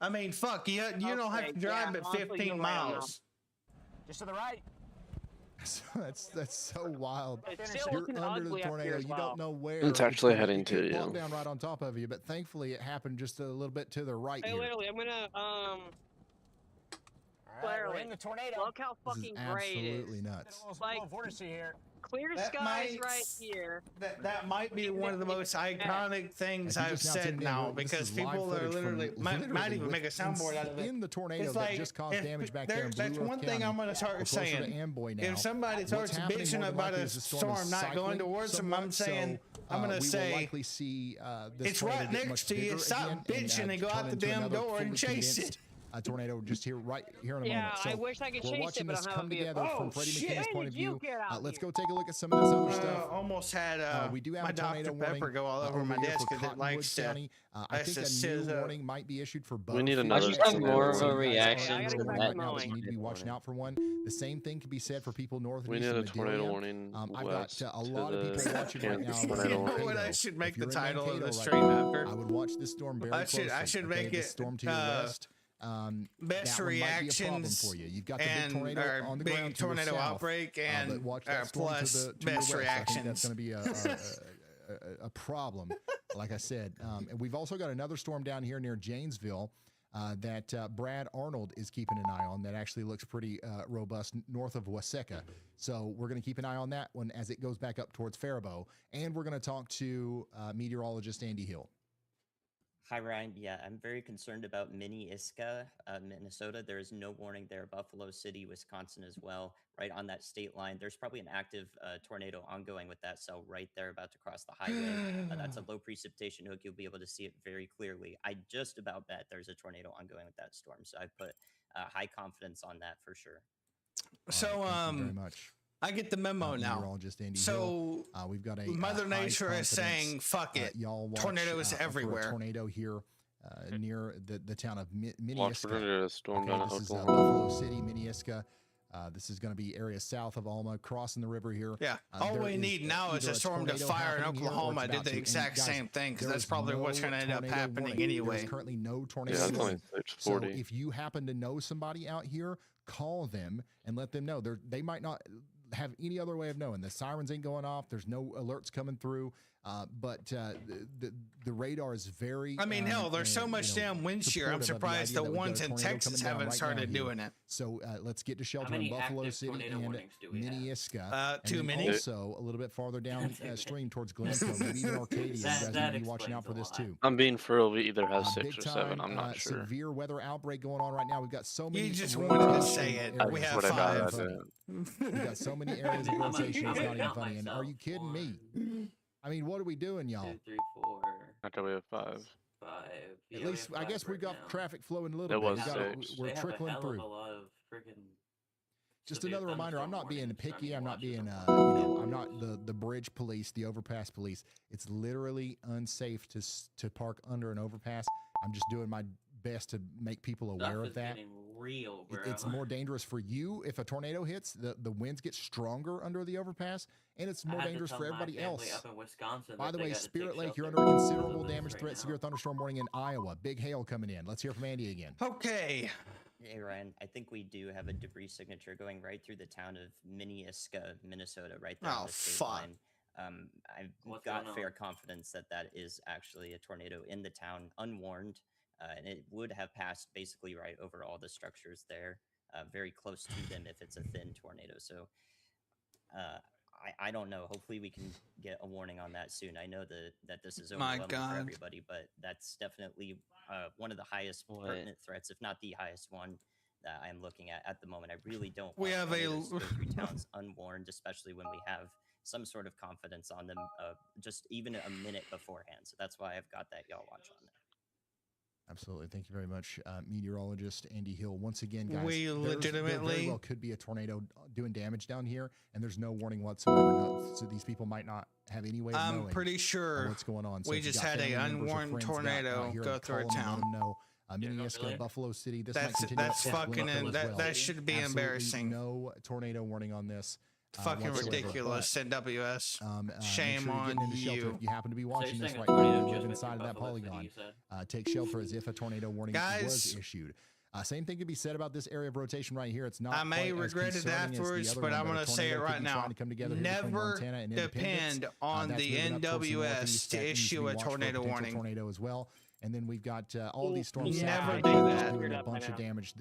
E: I mean, fuck, you don't have to
B: Okay,
E: drive
B: yeah,
E: but
B: honestly,
E: 15
B: you're right on that.
E: miles.
O: Just to the right.
F: That's so wild.
B: It's still
F: You're
B: looking
F: under the
B: ugly up
F: tornado.
B: here as
F: You
B: well.
F: don't know where
C: It's actually
F: going.
C: heading
F: It could
C: to
F: plop
C: you.
F: down right on top of you, but thankfully it happened just a little bit to the right
B: Hey,
F: here.
B: literally, I'm gonna
O: All right, we're
B: Literally,
O: in the tornado.
B: look how
F: This is
B: fucking great it
F: absolutely
B: is.
F: nuts.
B: Like,
O: vortice here.
B: clear
E: That
B: skies
E: might-
B: right here.
E: That might be one of the most iconic things
F: If you
E: I've
F: just now
E: said
F: tuned in,
E: now
F: this
E: because
F: is live
E: people are
F: footage from
E: literally might even
F: with
E: make a soundboard out of it.
F: in the tornado
E: It's
F: that
E: like,
F: just caused
E: if
F: damage back there in Blue
E: that's
F: Earth
E: one thing
F: County.
E: I'm going to
F: We're
E: start
F: closer to
E: saying.
F: Amboy now.
E: If somebody
F: What's
E: starts
F: happening
E: bitching
F: more than
E: about
F: likely
E: a
F: is the
E: storm
F: is
E: not going
F: cycling
E: towards them,
F: somewhat,
E: I'm saying
F: so,
E: I'm going to
F: we will
E: say
F: likely see this
E: it's
F: tornado
E: right
F: get
E: next
F: much
E: to you.
F: bigger
E: Stop
F: again
E: bitching and go
F: turn
E: out the
F: into
E: damn
F: another
E: door and
F: fully
E: chase
F: condensed,
E: it.
F: tornado just here right here in a
B: Yeah,
F: moment. So
B: I wish I could
F: we're
B: chase
F: watching
B: it, but I
F: this
B: don't have
F: come
B: a vehicle.
F: together from
B: Oh,
F: Freddie
B: shit.
F: McKinney's
B: When
F: point of
B: did you
F: view.
B: get out
F: Let's
B: here?
F: go take a look at some of this other stuff.
E: Almost had
F: We do have
E: my
F: a tornado
E: Dr.
F: warning
E: Pepper go all over my
F: here
E: desk
F: for
E: because it
F: Cottonwood
E: likes to.
F: County. I
E: likes
F: think
E: to
F: a new
E: scissor.
F: warning might be issued for both.
C: We need
F: If
C: another
R: I
F: you
R: just
F: guys
R: have
C: tornado
R: more
F: are
R: of a
C: warning.
R: reaction
B: I gotta
R: to
B: get back
R: that.
B: to mowing.
F: you need to be watching out for one. The same thing can be said for people north and
C: We
F: east
C: need
F: of
C: a tornado
F: Madelia.
C: warning
F: I've got
C: west
F: a
C: to
F: lot of
C: the
F: people watching right now.
C: Kansas
F: in
C: tornado
E: You know
C: warning.
E: what I
F: Mankato.
E: should make
F: If
E: the
F: you're in
E: title of
F: Mankato
E: the
F: right
E: stream
F: now,
E: after?
F: I would watch this storm very
E: I
F: closely.
E: should
F: okay?
E: make
F: This
E: it,
F: storm to your west.
E: Best
F: that one might be a problem
E: reactions
F: for you. You've got the big
E: and
F: tornado
E: or
F: on the
E: big
F: ground to your
E: tornado
F: south,
E: outbreak
F: but
E: and
F: watch that storm
E: plus
F: to your
E: best
F: west. I think
E: reactions.
F: that's going to be a problem. Like I said, and we've also got another storm down here near Janesville that Brad Arnold is keeping an eye on. That actually looks pretty robust north of Waseca. So we're going to keep an eye on that one as it goes back up towards Faribault, and we're going to talk to meteorologist Andy Hill.
G: Hi, Ryan. Yeah, I'm very concerned about Minneaska, Minnesota. There is no warning there. Buffalo City, Wisconsin as well, right on that state line. There's probably an active tornado ongoing with that cell right there about to cross the highway. That's a low precipitation hook. You'll be able to see it very clearly. I just about bet there's a tornado ongoing with that storm. So I put high confidence on that for sure.
E: So,
F: Thank you very much.
E: I get the memo now.
F: Meteorologist Andy
E: So
F: Hill. We've got a
E: Mother
F: high
E: Nature is saying,
F: confidence,
E: "Fuck it,
F: y'all watch,
E: tornadoes
F: for a
E: everywhere."
F: tornado here near the town of
C: Watch for
F: Minneaska.
C: a storm down at
F: This is
C: Oklahoma.
F: Buffalo City, Minneaska. This is going to be area south of Alma, crossing the river here.
E: Yeah, all
F: there
E: we
F: is
E: need now is
F: either
E: a storm to
F: tornado
E: fire in
F: happening here or it's
E: Oklahoma. I
F: about
E: did the
F: to. And
E: exact
F: guys,
E: same thing because
F: there
E: that's
F: is
E: probably what's
F: no
E: going to end up
F: tornado
E: happening
F: warning.
E: anyway.
F: There's currently no tornado
C: Yeah, that's only
F: warning. So
C: 640.
F: if you happen to know somebody out here, call them and let them know. They might not have any other way of knowing. The sirens ain't going off. There's no alerts coming through. But the radar is very.
E: I mean, hell, there's so much damn wind shear. I'm surprised the ones in Texas haven't started doing it.
F: So let's get to shelter in
J: many
F: Buffalo
J: active
F: City
J: tornado
F: and
J: warnings do we have?
F: Minneaska.
E: Too
F: and then
E: many.
F: Also, a little bit farther downstream towards Glencoe, maybe even Arcadia. You guys need to be watching out for this too.
C: I'm being for real. We either have
F: Big
C: 6 or 7.
F: time,
C: I'm not sure.
F: Severe weather outbreak going on right now. We've got so many.
E: You just wanted to say it.
F: areas.
E: We have
C: What I got,
E: 5.
F: We've got so many areas of rotation. It's not even
J: count
F: funny. And are you kidding me? I mean, what are we doing, y'all?
J: 2, 3, 4,
C: After we have 5.
J: 5.
F: At least I guess we've got traffic flowing a little
C: There
F: bit.
C: was
F: We got-
C: 6.
F: We're
J: They have
F: trickling
J: a hell
F: through.
J: Of a lot of friggin'
F: Just
J: severe
F: another reminder, I'm
J: thunderstorm
F: not being
J: warnings
F: picky.
J: starting
F: I'm
J: to
F: not
J: watch
F: being,
J: this
F: I'm not the bridge police, the overpass police. It's literally unsafe to park under an overpass. I'm just doing my best to make people aware
J: Stuff
F: of
J: is
F: that.
J: getting real, bro.
F: It's more dangerous for you if a tornado hits. The winds get stronger under the overpass, and it's more
J: I had to
F: dangerous
J: tell
F: for
J: my
F: everybody
J: family
F: else.
J: Up in Wisconsin
F: By
J: that
F: the
J: they
F: way,
J: gotta take
F: Spirit Lake, you're
J: shelter
F: under a
J: because of
F: considerable
J: this
F: damage
J: right
F: threat,
J: now.
F: severe thunderstorm warning in Iowa. Big hail coming in. Let's hear from Andy again.
E: Okay.
G: Hey Ryan, I think we do have a debris signature going right through the town of Minneaska, Minnesota, right there on
E: Oh,
G: the state
E: fuck.
G: line. I've
J: What's
G: got
J: going
G: fair
J: on?
G: confidence that that is actually a tornado in the town, unwarned, and it would have passed basically right over all the structures there, very close to them if it's a thin tornado. So I don't know. Hopefully we can get a warning on that soon. I know that this is
E: My
G: overwhelming for
E: God.
G: everybody, but that's definitely one of the highest pertinent threats, if not the highest one that I'm looking at the moment. I really don't
E: We
G: want
E: have a-
G: tornadoes to go through towns unwarned, especially when we have some sort of confidence on them just even a minute beforehand. So that's why I've got that y'all watch on there.
F: Absolutely. Thank you very much, meteorologist Andy Hill. Once again, guys,
E: We
F: there very
E: legitimately-
F: well could be a tornado doing damage down here, and there's no warning whatsoever. No, so these people might not have any way of
E: I'm
F: knowing
E: pretty sure
F: what's going on. So
E: we
F: if you
E: just
F: got
E: had a
F: family members or
E: unwarned
F: friends
E: tornado
F: out here,
E: go through a
F: call them and let
E: town.
F: them know. Minneaska, Buffalo City. This might
E: That's
F: continue
E: that's
F: up to
E: fucking
F: Glencoe as well.
E: that should be
F: Absolutely
E: embarrassing.
F: No tornado warning on this.
E: Fucking
F: whatsoever.
E: ridiculous. NWS.
F: Make
E: Shame
F: sure you're
E: on
F: getting into shelter
E: you.
F: if you happen to be watching
J: you're
F: this
J: saying
F: right
J: a
F: now.
J: tornado
F: You
J: just
F: live
J: went
F: inside of
J: through
F: that
J: Buffalo City,
F: polygon.
J: you said?
F: Take shelter as if a tornado warning
E: Guys-
F: was issued. Same thing could be said about this area of rotation right here. It's not.
E: I may
F: quite as
E: regret it
F: concerning as the
E: afterwards,
F: other
E: but
F: one,
E: I'm
F: a
E: going to say it
F: tornado could
E: right
F: be
E: now.
F: trying to come together here between
E: Never
F: Montana and Independence.
E: depend on
F: That's
E: the
F: moving up towards the
E: NWS
F: northeast.
E: to
F: That needs
E: issue
F: be
E: a
F: watched for
E: tornado
F: potential
E: warning.
F: tornado as well. And then we've got all these storms.
E: Never
F: south
E: do
F: of
E: that.
F: doing a bunch of damage.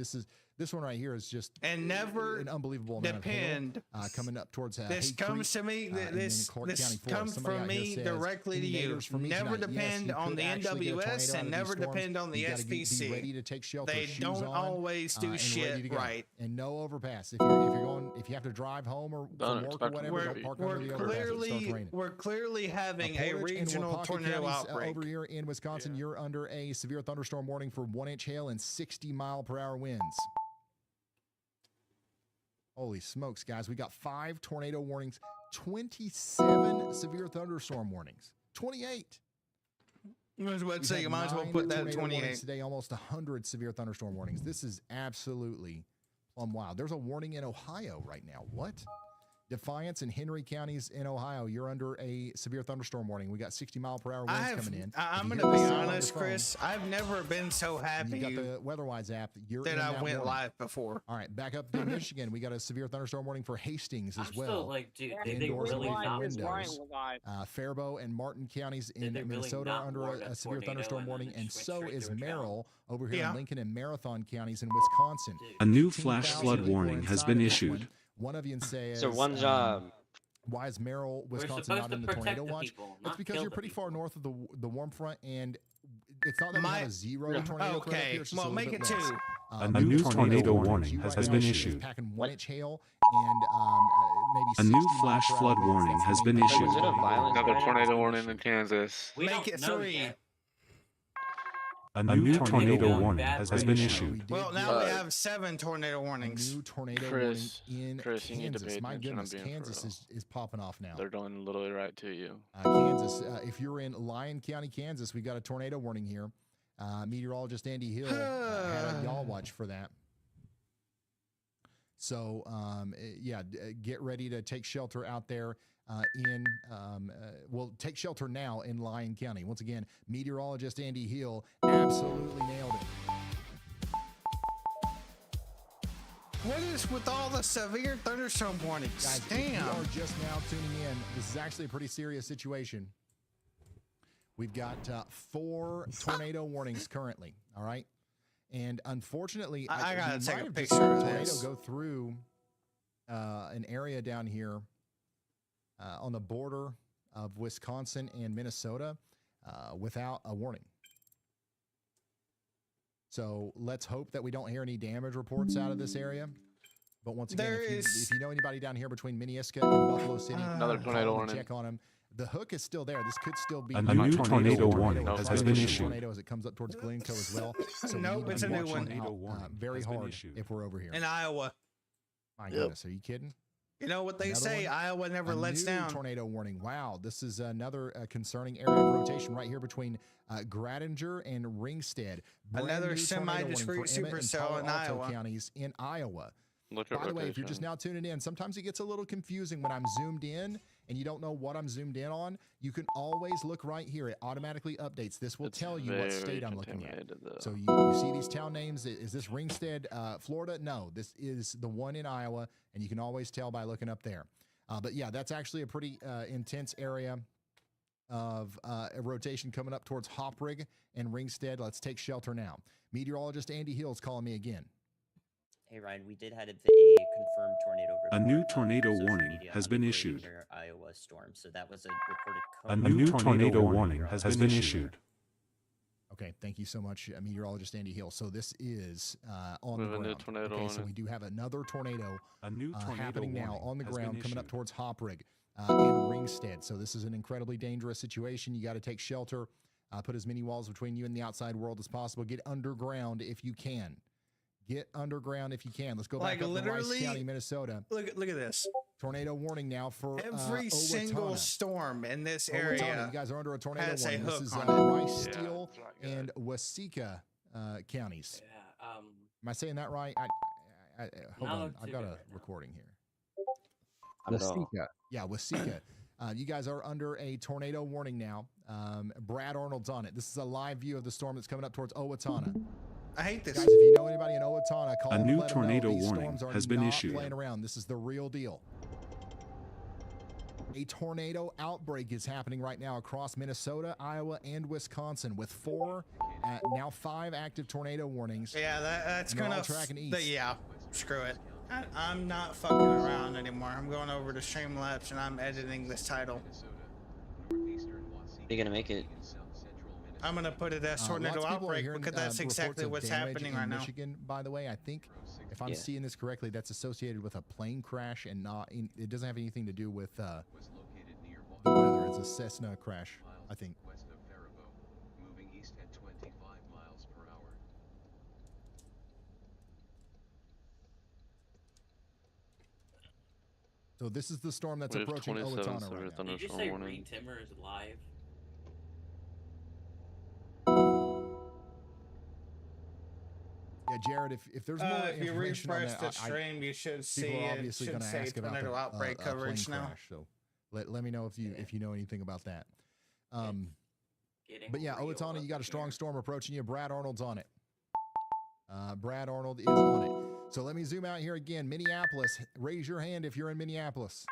F: This one right here is just
E: And never
F: an unbelievable amount of
E: depend.
F: hail, coming up towards
E: This
F: Hay
E: comes
F: Creek,
E: to me.
F: and then
E: This
F: Clark
E: this
F: County Forest.
E: comes
F: Somebody
E: from
F: out here
E: me
F: says,
E: directly to
F: "Any
E: you.
F: neighbors for me
E: Never
F: tonight?" Yes,
E: depend
F: you
E: on
F: could
E: the
F: actually get a
E: NWS
F: tornado out
E: and
F: of
E: never
F: these storms.
E: depend on the
F: You gotta be
E: SPC.
F: ready to take shelter.
E: They
F: shoes
E: don't
F: on,
E: always do
F: and ready
E: shit
F: to go.
E: right.
F: And no overpass. If you're going, if you have to drive home or from work or whatever, don't park under the overpass. It starts raining.
E: We're clearly having a
F: Portage and
E: regional
F: Wapaka
E: tornado
F: counties,
E: outbreak.
F: over here in Wisconsin, you're under a severe thunderstorm warning for 1-inch hail and 60-mile-per-hour winds. Holy smokes, guys. We got 5 tornado warnings, 27 severe thunderstorm warnings, 28.
E: I was about to
F: We've
E: say,
F: had
E: you might as well
F: 9
E: put that at
F: tornado warnings
E: 28.
F: today, almost 100 severe thunderstorm warnings. This is absolutely plumb wild. There's a warning in Ohio right now. What? Defiance and Henry counties in Ohio, you're under a severe thunderstorm warning. We got 60-mile-per-hour winds coming in.
E: I'm
F: If
E: going
F: you
E: to
F: hear
E: be
F: the sound on your
E: honest,
F: phone,
E: Chris. I've never been so
F: you
E: happy
F: got the WeatherWise app. You're
E: that
F: in
E: I
F: that
E: went
F: warning.
E: live before.
F: All right, back up to Michigan. We got a severe thunderstorm warning for Hastings as
J: I'm
F: well.
J: still like, dude, they
F: Indoors
J: really
F: and
J: not.
F: windows. Faribault and Martin counties in
J: they really
F: Minnesota
J: not
F: are under
J: warn
F: a
J: a
F: severe
J: tornado
F: thunderstorm
J: and
F: warning,
J: then
F: and
J: switch
F: so
J: straight
F: is
J: to a drought?
F: Merrill over here
E: Yeah.
F: in Lincoln and Marathon counties in Wisconsin.
H: A new flash
F: 15,000
H: flood
F: people
H: warning has
F: inside
H: been
F: of this
H: issued.
F: One of you says,
R: So one job.
F: Why is Merrill, Wisconsin
J: supposed
F: not
J: to
F: in the
J: protect
F: tornado
J: the
F: watch?
J: people,
F: It's
J: not
F: because
J: kill
F: you're
J: the
F: pretty far
J: people.
F: north of the warm front, and it's not that we have a zero tornado threat up
E: Okay,
F: here. It's just
E: well,
F: a little
E: make
F: bit
E: it
F: less.
E: 2.
H: A new tornado warning
F: You
H: has
F: right
H: been
F: now
H: issued.
F: is packing 1-inch hail and maybe
H: A new
F: 60
H: flash
F: mile per
H: flood
F: hour winds.
H: warning
F: That's
H: has
F: the
H: been
F: main
H: issued.
R: Was it a violent
C: Another
R: tornado?
C: tornado warning in Kansas.
J: We
E: Make
J: don't
E: it
J: know
E: 3.
J: yet.
H: A new tornado warning
J: bad
H: has
J: right
H: been
J: now.
H: issued.
E: Well, now we have 7 tornado
F: A
E: warnings.
F: new tornado
C: Chris,
F: warning in
C: Chris, you need to
F: Kansas.
C: pay
F: My
C: attention. I'm
F: goodness,
C: being for
F: Kansas
C: real.
F: is popping off now.
C: They're going literally right to you.
F: Kansas, if you're in Lyon County, Kansas, we got a tornado warning here. Meteorologist Andy Hill had a y'all watch for that. So, get ready to take shelter out there take shelter now in Lyon County. Once again, meteorologist Andy Hill absolutely nailed it.
E: What is with all the severe thunderstorm warnings?
F: Guys, if
E: Damn.
F: you are just now tuning in, this is actually a pretty serious situation. We've got 4 tornado warnings currently. All right. And unfortunately,
E: I gotta
F: we
E: take
F: might
E: a
F: have
E: picture
F: just had
E: of
F: a tornado
E: this.
F: go through an area down here on the border of Wisconsin and Minnesota without a warning. So let's hope that we don't hear any damage reports out of this area. But once again, if you know anybody down here between Minneaska and Buffalo City,
C: Another
F: call
C: tornado
F: them and
C: warning.
F: check on them. The hook is still there. This could still be
H: A new tornado warning
F: It's
H: has
F: a
H: been
F: big
H: issued.
F: tornado as it comes up towards Glencoe as well. So
E: Nope,
F: we
E: it's
F: need
E: a
F: to
E: new
F: be
E: one.
F: watching out very
H: has been
F: hard
H: issued.
F: if we're over here.
E: In Iowa.
F: My goodness, are you kidding?
E: You know what they
F: Another
E: say,
F: one?
E: Iowa never
F: A
E: lets
F: new
E: down.
F: Tornado warning. Wow, this is another concerning area of rotation right here between Gradinger and Ringstead. Brand
E: Another
F: new tornado warning
E: semi-discrete
F: for Emmett and
E: supercell
F: Palo
E: in
F: Alto
E: Iowa.
F: counties in Iowa.
C: Look at
F: By the way, if you're just
C: rotation.
F: now tuning in, sometimes it gets a little confusing when I'm zoomed in and you don't know what I'm zoomed in on. You can always look right here. It automatically updates. This will tell you what state I'm looking at. So you see these town names. Is this Ringstead, Florida? No, this is the one in Iowa, and you can always tell by looking up there. But yeah, that's actually a pretty intense area of a rotation coming up towards Hoprig and Ringstead. Let's take shelter now. Meteorologist Andy Hill's calling me again.
G: Hey Ryan, we did have a confirmed tornado report.
H: A new tornado
G: on social
H: warning
G: media
H: has
G: on
H: been
G: the
H: issued.
G: Greater Iowa storm. So that was a reported
H: A
G: cone.
H: new tornado warning has been issued.
F: Okay, thank you so much, Meteorologist Andy Hill. So this is on
C: We
F: the
C: have a new
F: ground.
C: tornado
F: Okay, so
C: warning.
F: we do have another tornado,
H: tornado
F: happening now
H: warning
F: on the
H: has been
F: ground, coming up
H: issued.
F: towards Hoprig and Ringstead. So this is an incredibly dangerous situation. You got to take shelter, put as many walls between you and the outside world as possible. Get underground if you can. Get underground if you can. Let's go
E: Like
F: back up to Rice
E: literally,
F: County, Minnesota.
E: Look at this.
F: Tornado warning now for
E: Every single
F: Owatonna.
E: storm in this
F: Owatonna,
E: area.
F: you guys are under a tornado
E: has a
F: warning. This
E: hook
F: is
E: on it.
F: Rice,
C: Yeah,
F: Steele,
C: that's not good.
F: and Waseca counties.
Q: Yeah.
F: Am I saying that right? Hold
Q: No,
F: on. I've
Q: too
F: got
Q: good
F: a
Q: right now.
F: recording here.
P: Waseca.
F: Yeah, Waseca. You guys are under a tornado warning now. Brad Arnold's on it. This is a live view of the storm that's coming up towards Owatonna.
E: I hate this.
F: Guys, if you know anybody in Owatonna, call
H: A
F: them and
H: new
F: let them know
H: tornado
F: these
H: warning
F: storms are
H: has been
F: not
H: issued.
F: playing around. This is the real deal. A tornado outbreak is happening right now across Minnesota, Iowa, and Wisconsin with 4, now 5 active tornado warnings.
E: Yeah, that's
F: And they're
E: gonna.
F: all tracking east.
E: Yeah, screw it. I'm not fucking around anymore. I'm going over to Streamlabs and I'm editing this title.
R: You're gonna make it.
E: I'm gonna put it as tornado
F: Lots of people are
E: outbreak
F: hearing,
E: because that's
F: reports
E: exactly
F: of
E: what's
F: damage
E: happening
F: in
E: right now.
F: Michigan, by the way, I think if I'm
R: Yeah.
F: seeing this correctly, that's associated with a plane crash and it doesn't have anything to do with the weather. It's a Cessna crash, I think. So this is the storm that's
C: We have
F: approaching
C: 27
F: Owatonna
C: severe
F: right now.
Q: Did you
C: thunderstorm
Q: say
C: warning.
Q: Reed Timmer is live?
F: Yeah, Jared, if there's more
E: If you
F: information on
E: refresh
F: that,
E: the stream, you should see
F: people are
E: it
F: obviously
E: should
F: going to
E: say
F: ask about
E: tornado
F: the
E: outbreak
F: plane
E: coverage now.
F: crash. So let me know if you know anything about that.
Q: Getting
F: But yeah,
Q: real
F: Owatonna,
Q: up
F: you got a
Q: in
F: strong
Q: here.
F: storm approaching you. Brad Arnold's on it. Brad Arnold is on it. So let me zoom out here again. Minneapolis, raise your hand if you're in Minneapolis.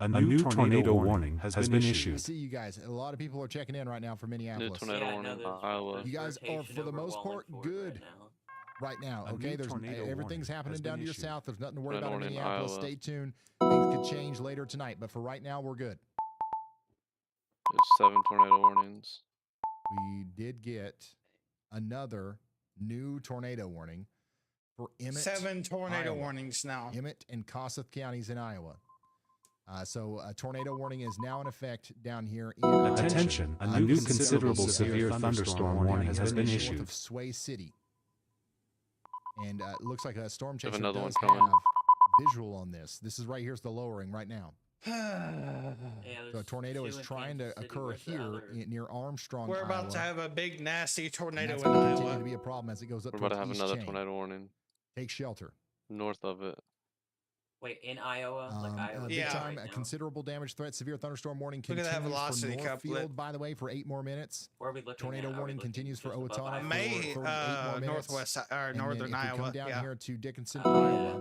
H: A new tornado warning has been
F: I
H: issued.
F: see you guys. A lot of people are checking in right now from
C: New
F: Minneapolis.
C: tornado
Q: Yeah,
C: warning
Q: no,
C: in
Q: there's-
C: Iowa.
Q: there's
F: You guys are,
Q: rotation
F: for the
Q: over
F: most part,
Q: Wallingford
F: good
Q: right now.
F: right now.
H: A
F: Okay,
H: new
F: there's
H: tornado
F: everything's
H: warning
F: happening
H: has
F: down
H: been
F: to your
H: issued.
F: south. There's nothing to worry
C: Tornado
F: about in
C: warning in
F: Minneapolis.
C: Iowa.
F: Stay tuned. Things could change later tonight, but for right now, we're good.
C: There's 7 tornado warnings.
F: We did get another new tornado warning for Emmett.
E: 7 tornado
F: Iowa.
E: warnings now.
F: Emmett and Kossuth counties in Iowa. So a tornado warning is now in effect down here in
H: Attention, a new considerable severe thunderstorm warning has been
F: north
H: issued.
F: of Sway City. And it looks like a storm
C: Have
F: chaser
C: another one
F: does
C: coming.
F: have visual on this. This is right here's the lowering right now.
Q: Yeah,
F: So a
Q: there's
F: tornado
Q: 2
F: is
Q: in
F: trying
Q: Kansas
F: to
Q: City.
F: occur
Q: Where's the
F: here
Q: other?
F: near Armstrong,
E: We're about to
F: Iowa.
E: have a big nasty
F: And
E: tornado
F: that's
E: in
F: going to continue
E: Iowa.
F: to be a problem as it goes up
C: We're about to
F: towards
C: have
F: East
C: another
F: Chain.
C: tornado warning
F: Take shelter.
C: north of it.
Q: Wait, in Iowa? Like Iowa?
F: Big
E: Yeah.
F: time,
Q: Right
F: a
Q: now?
F: concentrable damage threat, severe thunderstorm warning
E: Look at
F: continues
E: that velocity
F: for
E: couplet.
F: Northfield, by the way, for 8 more minutes.
Q: Where are we looking
F: Tornado
Q: at? Are we
F: warning
Q: looking
F: continues for
Q: just above
F: Owatonna
Q: Iowa?
F: for
E: May
F: 38 more minutes.
E: northwest or
F: And then
E: northern
F: if we
E: Iowa.
F: come down
E: Yeah.
F: here to Dickinson,
Q: Oh,
F: Iowa,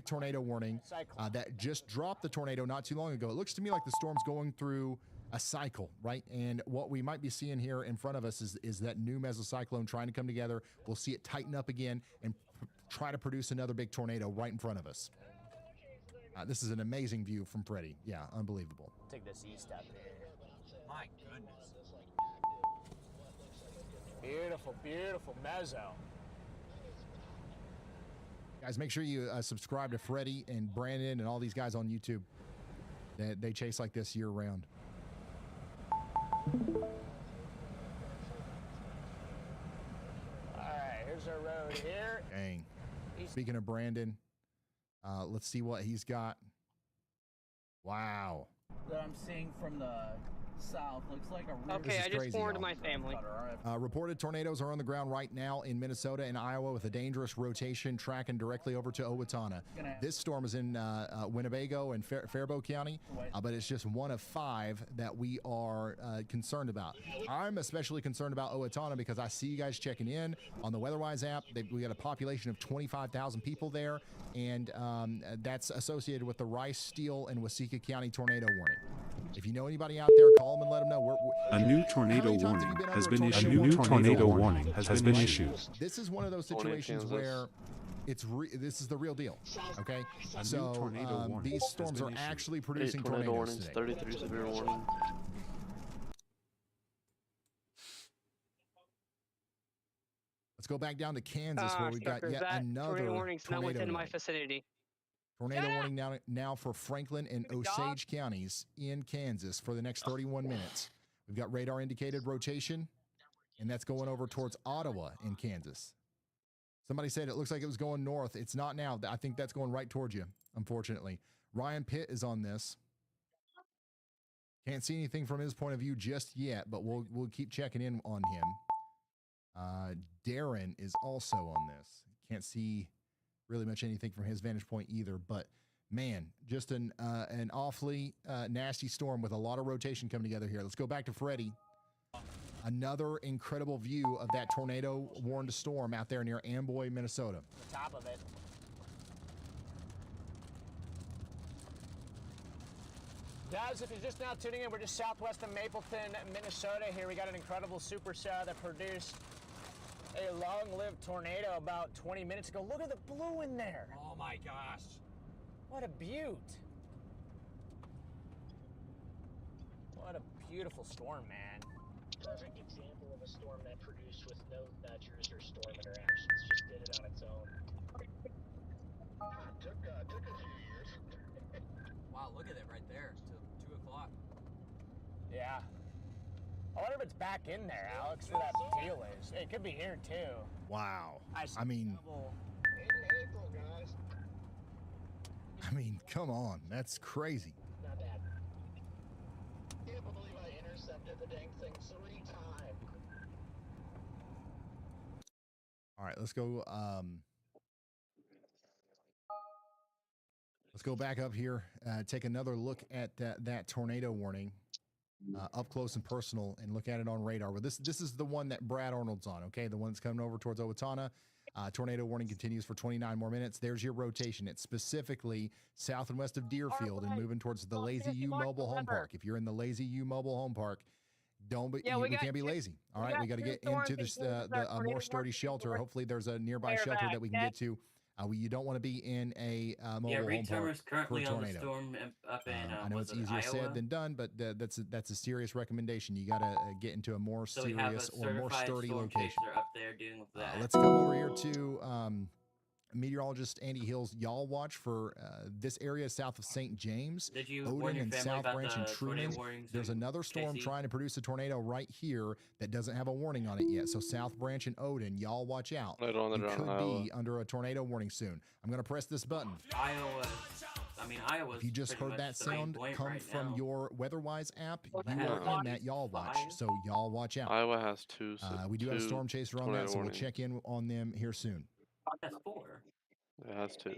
F: tornado warning that just dropped the tornado not too long ago. It looks to me like the storm's going through a cycle, right? And what we might be seeing here in front of us is that new mesocyclone trying to come together. We'll see it tighten up again and try to produce another big tornado right in front of us. This is an amazing view from Freddie. Yeah, unbelievable.
O: Take this east up here.
S: My goodness.
O: Beautiful, beautiful mezzo.
F: Guys, make sure you subscribe to Freddie and Brandon and all these guys on YouTube. They chase like this year round.
O: All right, here's our road here.
F: Dang. Speaking of Brandon, let's see what he's got. Wow.
Q: That I'm seeing from the south looks like a real.
B: Okay, I just warned my family.
F: Reported tornadoes are on the ground right now in Minnesota and Iowa with a dangerous rotation tracking directly over to Owatonna. This storm is in Winnebago and Faribault County, but it's just one of 5 that we are concerned about. I'm especially concerned about Owatonna because I see you guys checking in on the WeatherWise app. We got a population of 25,000 people there, and that's associated with the Rice, Steele, and Waseca County tornado warning. If you know anybody out there, call them and let them know.
H: A new tornado warning has been issued. A new tornado warning has been issued.
F: This is one of those situations where this is the real deal. Okay, so these storms are actually producing tornadoes
C: warnings,
F: today.
C: 33 severe warning.
F: Let's go back down to Kansas where we've got yet another
B: tornado warning's not within my
F: warning.
B: vicinity.
F: Tornado warning now for Franklin and Osage counties in Kansas for the next 31 minutes. We've got radar indicated rotation, and that's going over towards Ottawa in Kansas. Somebody said it looks like it was going north. It's not now. I think that's going right towards you, unfortunately. Ryan Pitt is on this. Can't see anything from his point of view just yet, but we'll keep checking in on him. Darren is also on this. Can't see really much anything from his vantage point either, but man, just an awfully nasty storm with a lot of rotation coming together here. Let's go back to Freddie. Another incredible view of that tornado warned storm out there near Amboy, Minnesota.
O: The top of it. Guys, if you're just now tuning in, we're just southwest of Mapleton, Minnesota. Here we got an incredible supercell that produced a long-lived tornado about 20 minutes ago. Look at the blue in there.
S: Oh my gosh.
O: What a beaut. What a beautiful storm, man.
K: Perfect example of a storm that produced with no nudgers or storm interactions. Just did it on its own. Took a few years.
S: Wow, look at it right there. Till 2 o'clock.
O: Yeah. I wonder if it's back in there, Alex, where that teal is. It could be here, too.
F: Wow. I mean,
K: April, guys.
F: come on. That's crazy.
K: Not bad. Can't believe I intercepted the dang thing 3 times.
F: All right, let's go. Let's go back up here, take another look at that tornado warning up close and personal, and look at it on radar. Well, this is the one that Brad Arnold's on, okay? The one that's coming over towards Owatonna. Tornado warning continues for 29 more minutes. There's your rotation. It's specifically south and west of Deerfield and moving towards the Lazy U Mobile Home Park. If you're in the Lazy U Mobile Home Park, we can't be lazy. All right, we got to get into this a more sturdy shelter. Hopefully, there's a nearby shelter that we can get to. You don't want to be in a mobile home park
J: is currently
F: for a
J: on the
F: tornado.
J: storm up in
F: I know it's easier said than done, but that's a serious recommendation. You got to get into a more serious or more sturdy location.
J: Up there dealing with that.
F: Let's come over here to meteorologist Andy Hill's Y'all Watch for this area south of St. James,
J: Did you warn
F: Odin
J: your
F: and
J: family
F: South
J: about
F: Branch and
J: the tornado
F: Truman.
J: warnings
F: There's
J: in
F: another storm
J: KC?
F: trying to produce a tornado right here that doesn't have a warning on it yet. So South Branch and Odin, y'all watch out.
C: Right on the
F: You
C: ground,
F: could
C: Iowa.
F: be under a tornado warning soon. I'm going to press this button.
J: Iowa's
F: If you just
J: pretty
F: heard that
J: much the main
F: sound
J: point
F: come
J: right
F: from
J: now.
F: your WeatherWise app, you
C: Yeah.
F: are in that Y'all Watch. So y'all watch out.
C: Iowa has two.
F: We do have a
C: two
F: storm chaser on
C: tornado
F: that, so we'll
C: warnings.
F: check in on them here soon.
J: That's 4.
C: It has 2.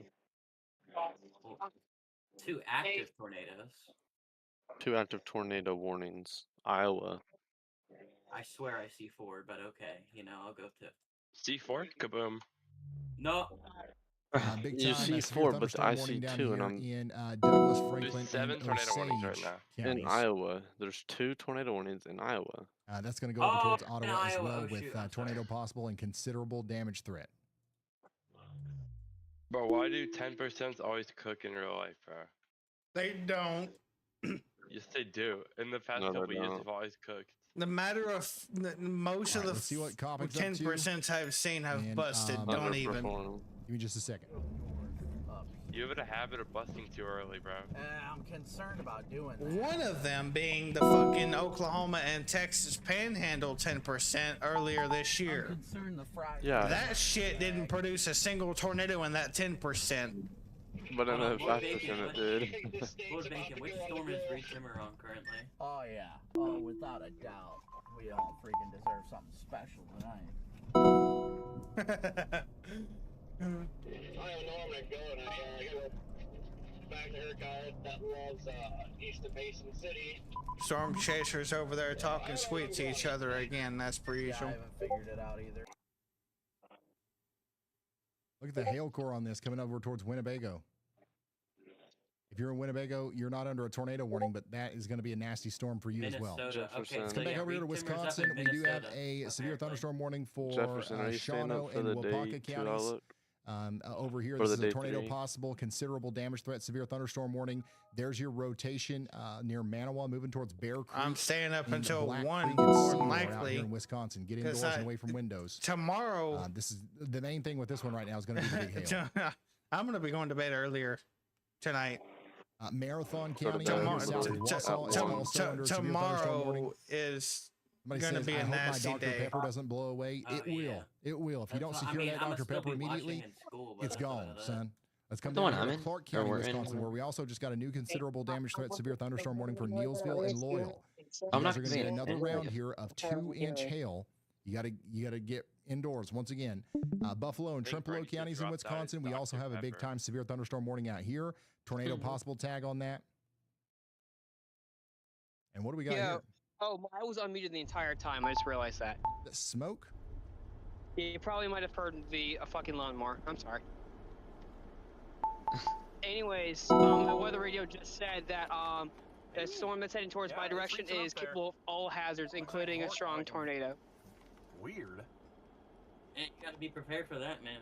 J: Well, 2 active tornadoes.
C: 2 active tornado warnings. Iowa.
J: I swear I see 4, but okay, I'll go to
R: C4? Kaboom.
J: no.
F: Big
C: You
F: time
C: see
F: severe
C: 4, but
F: thunderstorm
C: I
F: warning
C: see
F: down
C: 2,
F: here
C: and I'm
F: in Douglas,
T: There's
F: Franklin,
T: 7
F: and
T: tornado warnings right
F: Osage
T: now.
C: in
F: counties.
C: Iowa. There's 2 tornado warnings in Iowa.
F: That's going to go over
J: Oh,
F: towards
J: in
F: Ottawa as
J: Iowa.
F: well
J: Oh,
F: with
J: shoot, I'm
F: tornado
J: sorry.
F: possible and considerable damage threat.
T: Bro, why do 10% always cook in real life, bro?
E: They don't.
T: Yes, they do. In the past
C: No, they
T: couple years,
C: don't.
T: they've always cooked.
E: The matter of most of
F: Alright,
E: the
F: let's see what Coppin's up to,
E: 10% I've seen have
F: and,
E: busted. Don't even.
C: Underperform.
F: Give me just a second.
T: You have a habit of busting too early, bro.
Q: I'm concerned about doing that.
E: One of them being the fucking Oklahoma and Texas Panhandle 10% earlier this year.
Q: I'm concerned the Friday.
C: Yeah.
E: That shit didn't produce a single tornado in that 10%.
C: But in the
J: What
C: 5%
J: bacon?
C: it did.
J: What bacon? Which storm is Reed Shimmer on currently?
Q: Oh yeah. Oh, without a doubt. We all freaking deserve something special tonight.
N: I don't know where I'm gonna go tonight. I gotta go back to her guy that loves East of Mason City.
E: Storm chasers over there talking sweet to each other again. That's per
Q: Yeah, I
E: usual.
Q: haven't figured it out either.
F: Look at the hail core on this coming over towards Winnebago. If you're in Winnebago, you're not under a tornado warning, but that is going to be a nasty storm for you as well.
J: Minnesota. Okay,
F: Let's
J: so
F: come back
J: yeah,
F: over here to
J: Reed Shimmer's up
F: Wisconsin.
J: in
F: We do have
J: Minnesota,
F: a severe thunderstorm warning for
C: Jefferson, are you staying
F: Shawano
C: up for
F: and
C: the
F: Wapaka
C: day 2
F: counties.
C: outlook?
F: Over here,
C: For
F: this
C: the
F: is a
C: day
F: tornado
C: 3?
F: possible, considerable damage threat, severe thunderstorm warning. There's your rotation near Manawa, moving towards Bear Creek.
E: I'm staying up
F: and
E: until
F: Black
E: 1
F: Creek and
E: more
F: Seymour
E: than
F: out
E: likely.
F: here in Wisconsin. Get
E: 'Cause
F: indoors and away from windows.
E: Tomorrow,
F: This is the main thing with this one right now is going to be the big hail.
E: I'm going to be going to bed earlier tonight.
F: Marathon
C: Go to
F: County,
C: bed
F: over
C: early.
F: south of Wausau, is also under severe thunderstorm warning.
E: Tomorrow is
F: Somebody
E: going to
F: says,
E: be
F: I
E: a
F: hope my
E: nasty
F: Dr.
E: day.
F: Pepper doesn't blow away.
J: Oh,
F: It will.
J: yeah.
F: It will. If you don't
J: That's what-
F: secure that
J: I'ma
F: Dr.
J: still
F: Pepper
J: be watching
F: immediately,
J: in school, but
F: it's
J: outside
F: gone,
J: of that-
F: son. Let's come
R: The
F: down
R: one
F: here
R: I'm
F: to
R: in,
F: Clark
R: or
F: County,
R: we're in.
F: Wisconsin, where we also just got a new considerable damage threat, severe thunderstorm warning for Neilsville and Loyal. You
R: I'm
F: guys
R: not
F: are going to get
R: seeing
F: another
R: it.
F: round here of 2-inch hail. You gotta get indoors once again. Buffalo and
T: I think
F: Trempealeau
T: Brady should
F: counties in
T: drop that
F: Wisconsin.
T: as
F: We
T: Dr.
F: also have a big
T: Pepper.
F: time severe thunderstorm warning out here. Tornado possible tag on that. And what do we got here?
B: Oh, I was unmuted the entire time. I just realized that.
F: The smoke?
B: You probably might have heard a fucking lawnmower. I'm sorry. Anyways, my weather radio just said that the storm that's heading towards my direction is capable of all hazards, including a strong tornado.
S: Weird.
J: You gotta be prepared for that, man.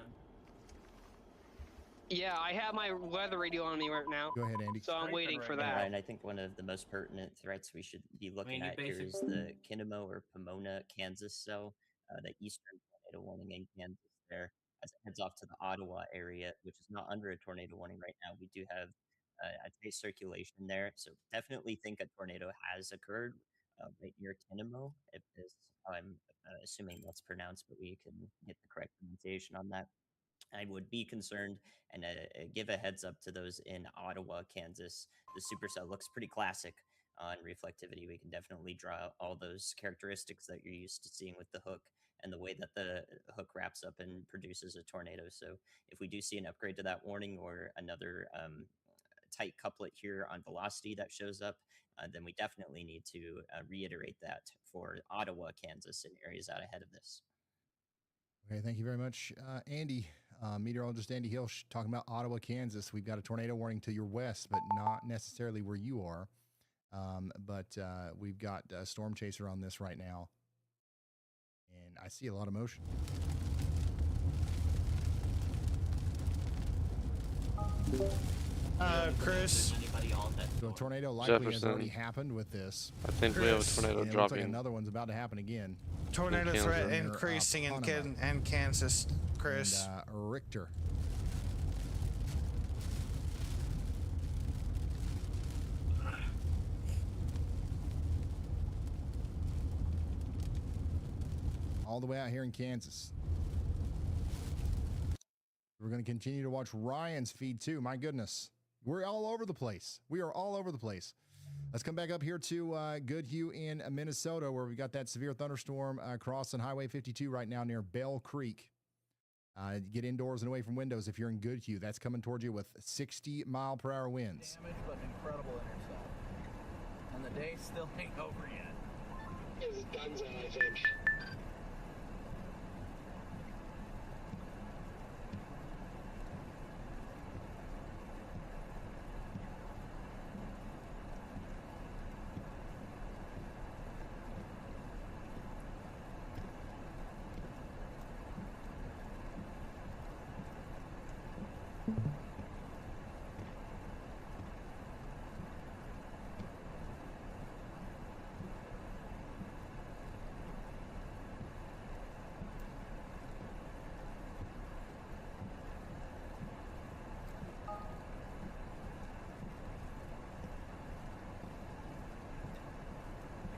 B: Yeah, I have my weather radio on me right now.
F: Go ahead, Andy.
B: So I'm waiting for
G: Yeah,
B: that.
G: Ryan, I think one of the most pertinent threats we should be looking
J: you
G: at here is
J: basically-
G: the Kinnamo or Pomona, Kansas cell, the eastern tornado warning in Kansas there, as it heads off to the Ottawa area, which is not under a tornado warning right now. We do have, I'd say, circulation there, so definitely think a tornado has occurred right near Kinnamo. If this, I'm assuming that's pronounced, but we can get the correct pronunciation on that. I would be concerned and give a heads up to those in Ottawa, Kansas. The supercell looks pretty classic on reflectivity. We can definitely draw out all those characteristics that you're used to seeing with the hook and the way that the hook wraps up and produces a tornado. So if we do see an upgrade to that warning or another tight couplet here on velocity that shows up, then we definitely need to reiterate that for Ottawa, Kansas, and areas out ahead of this.
F: Okay, thank you very much, Andy. Meteorologist Andy Hill talking about Ottawa, Kansas. We've got a tornado warning to your west, but not necessarily where you are. But we've got a storm chaser on this right now, and I see a lot of motion.
E: Chris.
F: So a tornado likely has
C: Jefferson.
F: already happened with this.
C: I think we have a tornado
F: And it looks like
C: dropping.
F: another one's about to happen again.
E: Tornado
C: Kansas.
E: threat
F: Near,
E: increasing in
F: Panama.
E: Kansas, Chris.
F: And, Richter. All the way out here in Kansas. We're going to continue to watch Ryan's feed too. My goodness. We're all over the place. We are all over the place. Let's come back up here to Goodhue in Minnesota, where we've got that severe thunderstorm crossing Highway 52 right now near Bell Creek. Get indoors and away from windows if you're in Goodhue. That's coming towards you with 60-mile-per-hour winds.
Q: Damage, but incredible intercept. And the day still ain't over yet.
N: His guns on, I think.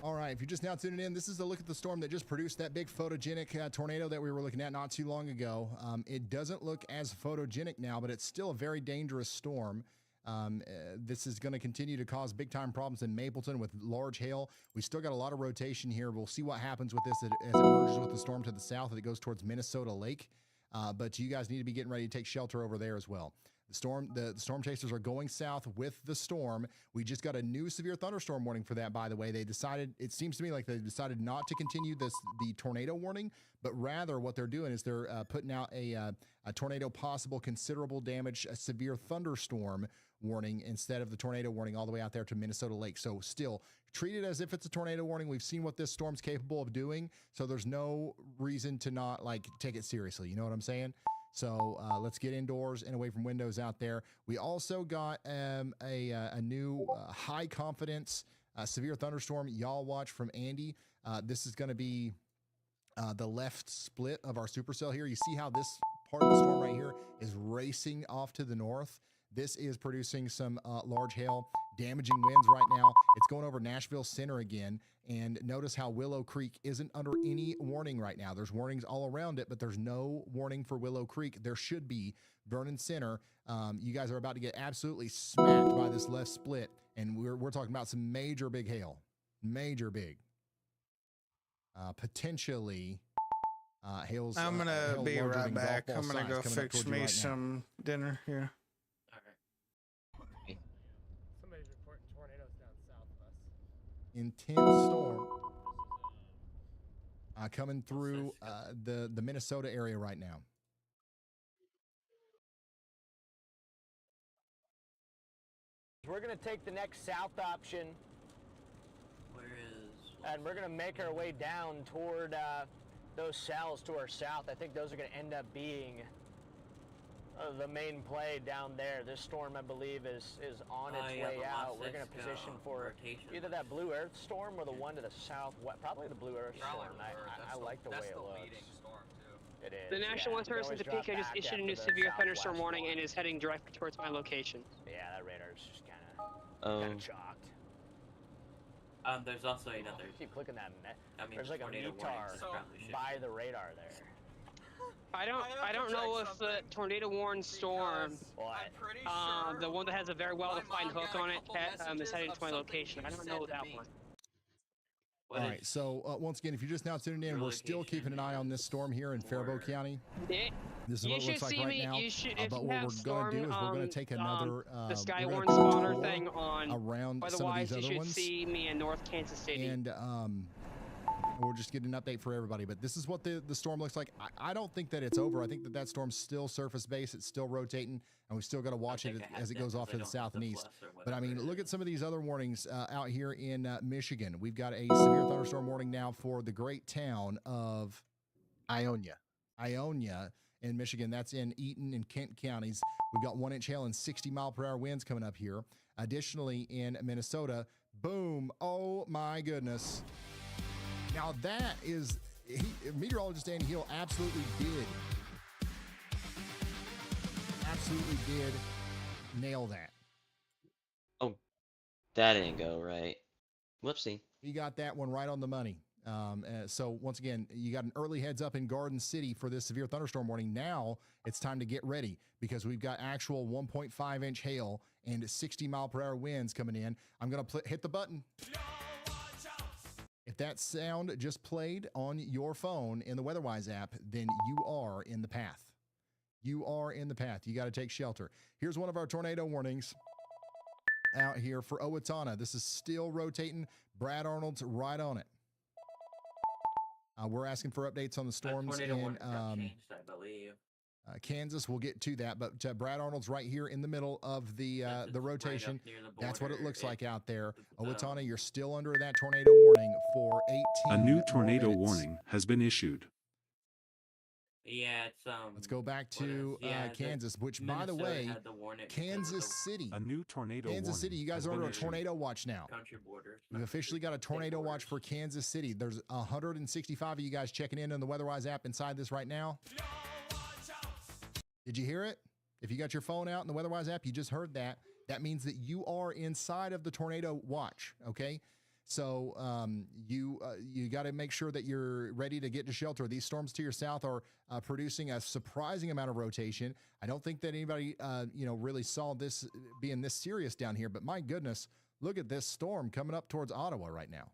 F: All right, if you're just now tuning in, this is a look at the storm that just produced that big photogenic tornado that we were looking at not too long ago. It doesn't look as photogenic now, but it's still a very dangerous storm. This is going to continue to cause big time problems in Mapleton with large hail. We still got a lot of rotation here. We'll see what happens with this as it merges with the storm to the south as it goes towards Minnesota Lake. But you guys need to be getting ready to take shelter over there as well. The storm chasers are going south with the storm. We just got a new severe thunderstorm warning for that, by the way. They decided, it seems to me like they decided not to continue the tornado warning, but rather what they're doing is they're putting out a tornado possible considerable damage, a severe thunderstorm warning instead of the tornado warning all the way out there to Minnesota Lake. So still treat it as if it's a tornado warning. We've seen what this storm's capable of doing, so there's no reason to not take it seriously. You know what I'm saying? So let's get indoors and away from windows out there. We also got a new high confidence severe thunderstorm y'all watch from Andy. This is going to be the left split of our supercell here. You see how this part of the storm right here is racing off to the north. This is producing some large hail, damaging winds right now. It's going over Nashville Center again. And notice how Willow Creek isn't under any warning right now. There's warnings all around it, but there's no warning for Willow Creek. There should be. Vernon Center, you guys are about to get absolutely smacked by this left split. And we're talking about some major big hail. Major big. Potentially hail's.
E: I'm going to be
F: larger
E: right
F: than golf
E: back.
F: ball
E: I'm going to
F: size
E: go
F: coming up
E: fix
F: towards you
E: me
F: right now.
E: some dinner here.
O: Somebody's reporting tornadoes down south of us.
F: Intense storm coming through the Minnesota area right now.
O: We're going to take the next south option.
J: Where is?
O: And we're going to make our way down toward those cells to our south. I think those are going to end up being the main play down there. This storm, I believe, is on its way out. We're going to position for either that Blue Earth storm or the one to the southwest. Probably the Blue Earth storm. I like the way it looks. It is.
B: The National Weather Service in Topeka just issued a new severe thunderstorm warning and is heading directly towards my location.
O: Yeah, that radar's just kind of shocked.
J: There's also another.
O: Keep clicking that. There's
J: the
O: like a
J: tornado
O: METAR
J: warnings
O: by the radar there.
B: I don't know if the tornado warned storm, the one that has a very well defined hook on it, is heading to my location. I don't know that one.
F: All right, so once again, if you're just now tuning in, we're still keeping an eye on this storm here in Faribault County. This is what it looks like right now. But what we're going to do is we're going to take another
B: the Skywarn spotter
F: tour
B: thing on.
F: around some of
B: Otherwise,
F: these
B: you
F: other
B: should
F: ones.
B: see me in North Kansas City.
F: And we'll just get an update for everybody. But this is what the storm looks like. I don't think that it's over. I think that storm's still surface based. It's still rotating, and we still got to watch it as it goes off to the south and east. But I mean, look at some of these other warnings out here in Michigan. We've got a severe thunderstorm warning now for the great town of Ionia. Ionia in Michigan. That's in Eaton and Kent counties. We've got 1-inch hail and 60-mile-per-hour winds coming up here. Additionally, in Minnesota, boom! Oh my goodness! Now that is, meteorologist Andy Hill absolutely did nail that.
R: Oh, that didn't go right. Whoopsie.
F: He got that one right on the money. So once again, you got an early heads up in Garden City for this severe thunderstorm warning. Now it's time to get ready because we've got actual 1.5-inch hail and 60-mile-per-hour winds coming in. I'm going to hit the button. If that sound just played on your phone in the WeatherWise app, then you are in the path. You are in the path. You got to take shelter. Here's one of our tornado warnings out here for Owatonna. This is still rotating. Brad Arnold's right on it. We're asking for updates on the storms in
J: changed, I believe.
F: Kansas. We'll get to that, but Brad Arnold's right here in the middle of the rotation. That's what it looks like out there. Owatonna, you're still under that tornado warning for 18
H: A new tornado
F: minutes.
H: warning has been issued.
J: Yeah, it's
F: Let's go back
J: what
F: to
J: yeah,
F: Kansas, which, by the
J: Minnesota
F: way,
J: had the warning because of
F: Kansas
J: the
F: City.
H: A new tornado
F: Kansas City, you guys
H: warning
F: are under a
H: has been
F: tornado watch now.
J: country border.
F: We've officially got a tornado watch for Kansas City. There's 165 of you guys checking in on the WeatherWise app inside this right now. Did you hear it? If you got your phone out in the WeatherWise app, you just heard that. That means that you are inside of the tornado watch, okay? So you got to make sure that you're ready to get to shelter. These storms to your south are producing a surprising amount of rotation. I don't think that anybody really saw this being this serious down here, but my goodness, look at this storm coming up towards Ottawa right now.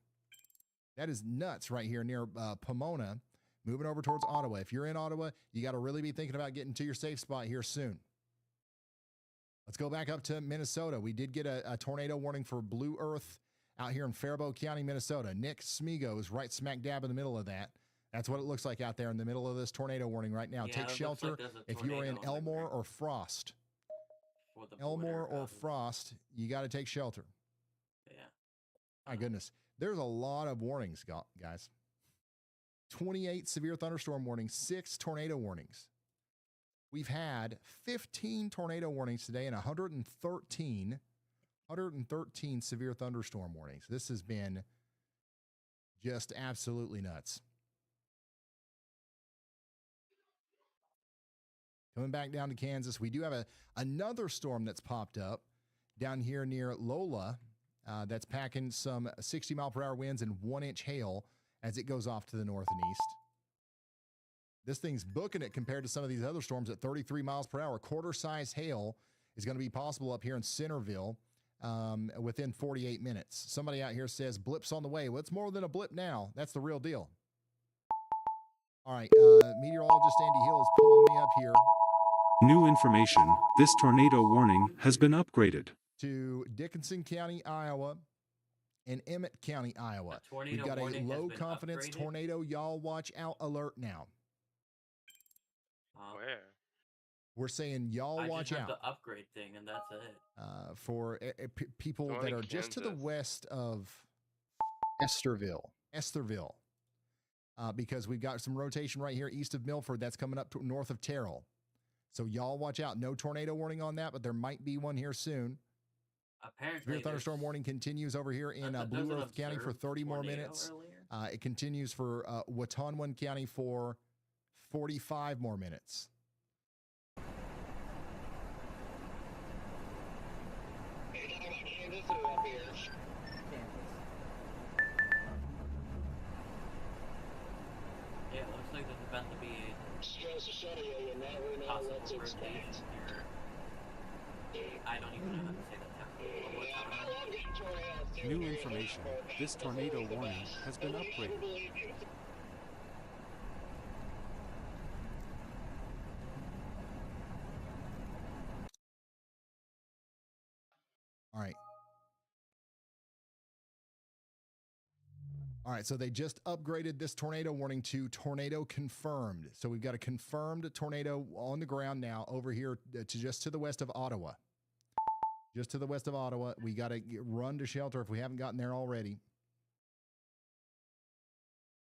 F: That is nuts right here near Pomona, moving over towards Ottawa. If you're in Ottawa, you got to really be thinking about getting to your safe spot here soon. Let's go back up to Minnesota. We did get a tornado warning for Blue Earth out here in Faribault County, Minnesota. Nick Smigo is right smack dab in the middle of that. That's what it looks like out there in the middle of this tornado warning right now.
J: Yeah,
F: Take shelter if you are in Elmore or Frost. Elmore or Frost, you got to take shelter.
J: Yeah.
F: My goodness. There's a lot of warnings, guys. 28 severe thunderstorm warnings, 6 tornado warnings. We've had 15 tornado warnings today and 113 severe thunderstorm warnings. This has been just absolutely nuts. Coming back down to Kansas, we do have another storm that's popped up down here near Lola that's packing some 60-mile-per-hour winds and 1-inch hail as it goes off to the north and east. This thing's booking it compared to some of these other storms at 33 miles per hour. Quarter-size hail is going to be possible up here in Centerville within 48 minutes. Somebody out here says, blips on the way. Well, it's more than a blip now. That's the real deal. All right, meteorologist Andy Hill is pulling me up here.
H: New information. This tornado warning has been upgraded
F: To Dickinson County, Iowa, and Emmett County, Iowa. We've got a low-confidence tornado y'all watch out alert now.
T: Where?
F: We're saying y'all watch out.
J: The upgrade thing, and that's it.
F: For people
T: Going
F: that
T: to
F: are just to the
T: Kansas.
F: west of Estherville. Because we've got some rotation right here east of Milford that's coming up to north of Terrell. So y'all watch out. No tornado warning on that, but there might be one here soon.
J: Apparently,
F: Severe thunderstorm warning continues over here in Blue Earth County for 30 more minutes. It continues for Watonwan County for 45 more minutes.
J: Yeah, it looks like there's about to be a possible rotation here. I don't even know how to say that.
H: New information. This tornado warning has been upgraded.
F: All right. All right, so they just upgraded this tornado warning to tornado confirmed. So we've got a confirmed tornado on the ground now over here just to the west of Ottawa. Just to the west of Ottawa. We got to run to shelter if we haven't gotten there already.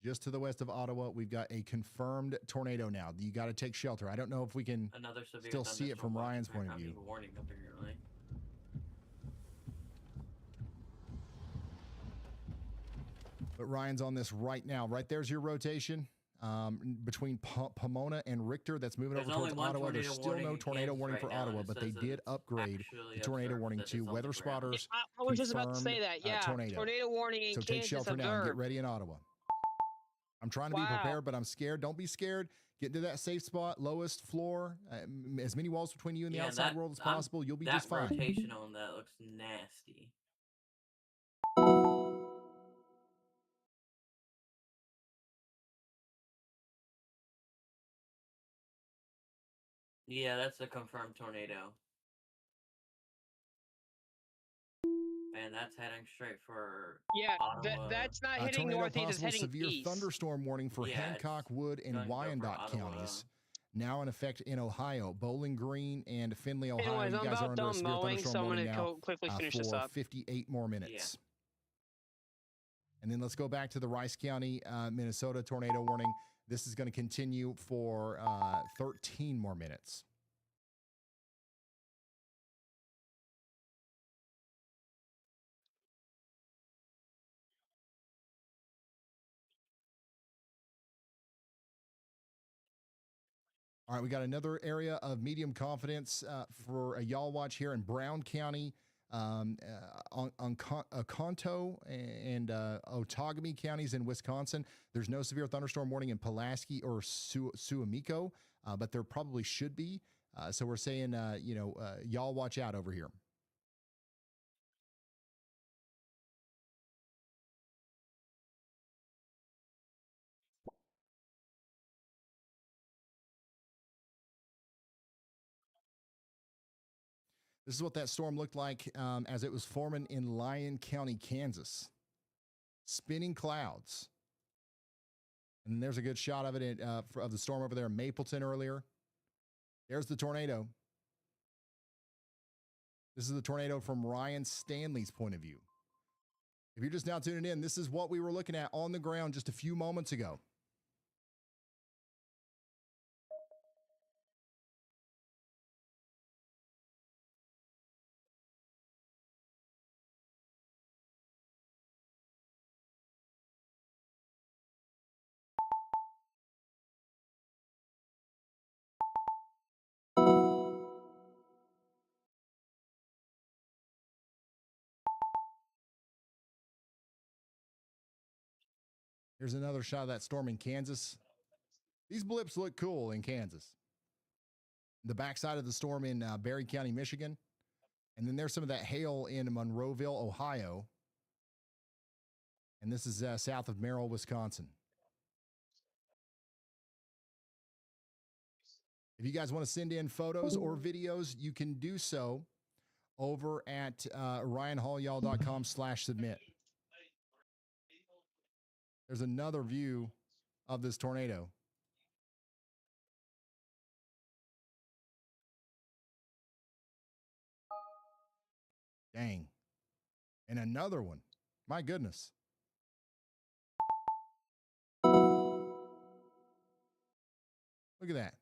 F: Just to the west of Ottawa, we've got a confirmed tornado now. You got to take shelter. I don't know if we can still see it from Ryan's point of view.
J: Warning, apparently.
F: But Ryan's on this right now. Right there's your rotation between Pomona and Richter. That's moving over towards Ottawa. There's still no tornado warning for Ottawa, but they did upgrade the tornado warning to Weather Spotters.
B: I was just about to say that. Yeah,
F: tornado
B: warning in
F: So
B: Kansas
F: take shelter now and get
B: observed.
F: ready in Ottawa. I'm trying to be prepared, but I'm scared. Don't be scared. Get into that safe spot, lowest floor, as many walls between you and the outside world as possible. You'll be just fine.
J: That rotation on that looks nasty. Yeah, that's a confirmed tornado. And that's heading straight for Ottawa.
B: That's not hitting
F: Tornado
B: northeast, it's
F: possible
B: heading
F: severe
B: east.
F: thunderstorm warning for Hancock, Wood, and Wyandotte counties. Now in effect in Ohio. Bowling Green and Findlay, Ohio.
B: Anyways,
F: you
B: I'm
F: guys are
B: about
F: under a
B: done
F: severe
B: mowing, so
F: thunderstorm
B: I'm
F: warning
B: going
F: now
B: to quickly finish this
F: for
B: up.
F: 58 more minutes. And then let's go back to the Rice County, Minnesota tornado warning. This is going to continue for 13 more minutes. All right, we got another area of medium confidence for a y'all watch here in Brown County, on Oconto and Outagamie counties in Wisconsin. There's no severe thunderstorm warning in Pulaski or Suamico, but there probably should be. So we're saying, y'all watch out over here. This is what that storm looked like as it was forming in Lyon County, Kansas. Spinning clouds. And there's a good shot of it of the storm over there in Mapleton earlier. There's the tornado. This is the tornado from Ryan Stanley's point of view. If you're just now tuning in, this is what we were looking at on the ground just a few moments ago. Here's another shot of that storm in Kansas. These blips look cool in Kansas. The backside of the storm in Berry County, Michigan. And then there's some of that hail in Monroeville, Ohio. And this is south of Merrill, Wisconsin. If you guys want to send in photos or videos, you can do so over at ryanhallyall.com/submit. There's another view of this tornado. Dang. And another one. My goodness. Look at that.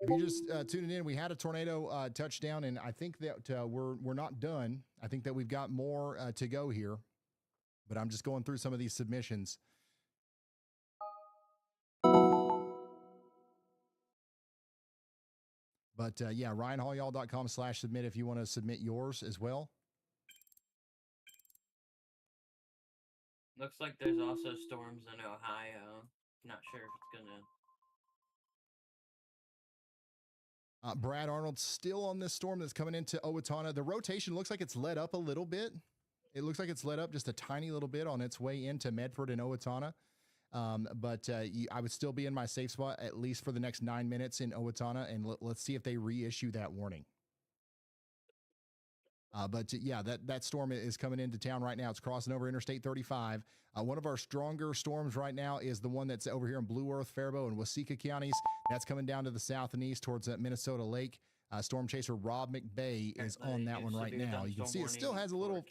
F: If you just tuning in, we had a tornado touchdown, and I think that we're not done. I think that we've got more to go here, but I'm just going through some of these submissions. But yeah, ryanhallyall.com/submit if you want to submit yours as well.
J: Looks like there's also storms in Ohio. Not sure if it's gonna.
F: Brad Arnold still on this storm that's coming into Owatonna. The rotation looks like it's let up a little bit. It looks like it's let up just a tiny little bit on its way into Medford and Owatonna. But I would still be in my safe spot at least for the next 9 minutes in Owatonna, and let's see if they reissue that warning. But yeah, that storm is coming into town right now. It's crossing over Interstate 35. One of our stronger storms right now is the one that's over here in Blue Earth, Faribault, and Waseca counties. That's coming down to the south and east towards Minnesota Lake. Storm chaser Rob McBay is on that one right now. You can see it still has a little,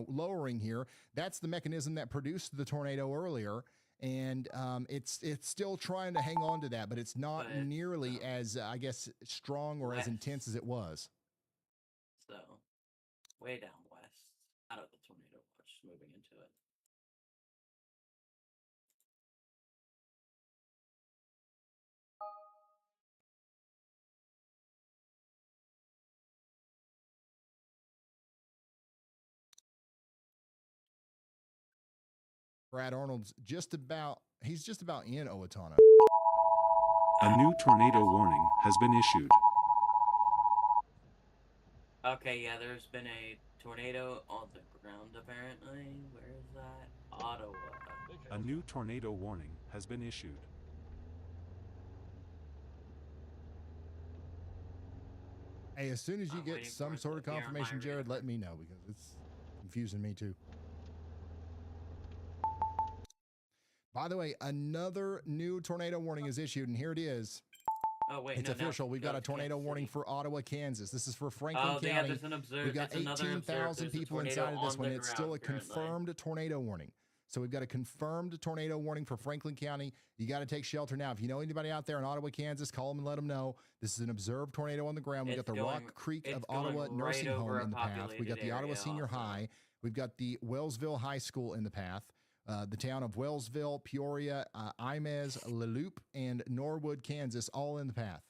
F: lowering here. That's the mechanism that produced the tornado earlier. And it's still trying to hang on to that, but it's not nearly as, I guess, strong or as intense as it was.
J: So, way down west, out of the tornado watch, moving into it.
F: Brad Arnold's he's just about in Owatonna.
H: A new tornado warning has been issued.
J: Okay, yeah, there's been a tornado on the ground, apparently. Where is that? Ottawa.
H: A new tornado warning has been issued.
F: Hey, as soon as you get some sort of confirmation, Jared, let me know because it's confusing me too. By the way, another new tornado warning is issued, and here it is.
J: Oh wait,
F: It's
J: no, now
F: official. We've got
J: go
F: a
J: to
F: tornado
J: Kansas
F: warning
J: City.
F: for Ottawa, Kansas. This is for Franklin
J: Oh, yeah,
F: County.
J: there's an observed.
F: We've got
J: It's another observed.
F: 18,000
J: There's a
F: people
J: tornado
F: inside of this
J: on
F: one.
J: the
F: It's still a
J: ground currently.
F: confirmed tornado warning. So we've got a confirmed tornado warning for Franklin County. You got to take shelter now. If you know anybody out there in Ottawa, Kansas, call them and let them know. This is an observed tornado on the ground. We've got the Rock Creek of Ottawa Nursing Home in the path. We got the Ottawa Senior High. We've got the Wellsville High School in the path. The town of Wellsville, Peoria, Imez, Leloup, and Norwood, Kansas, all in the path.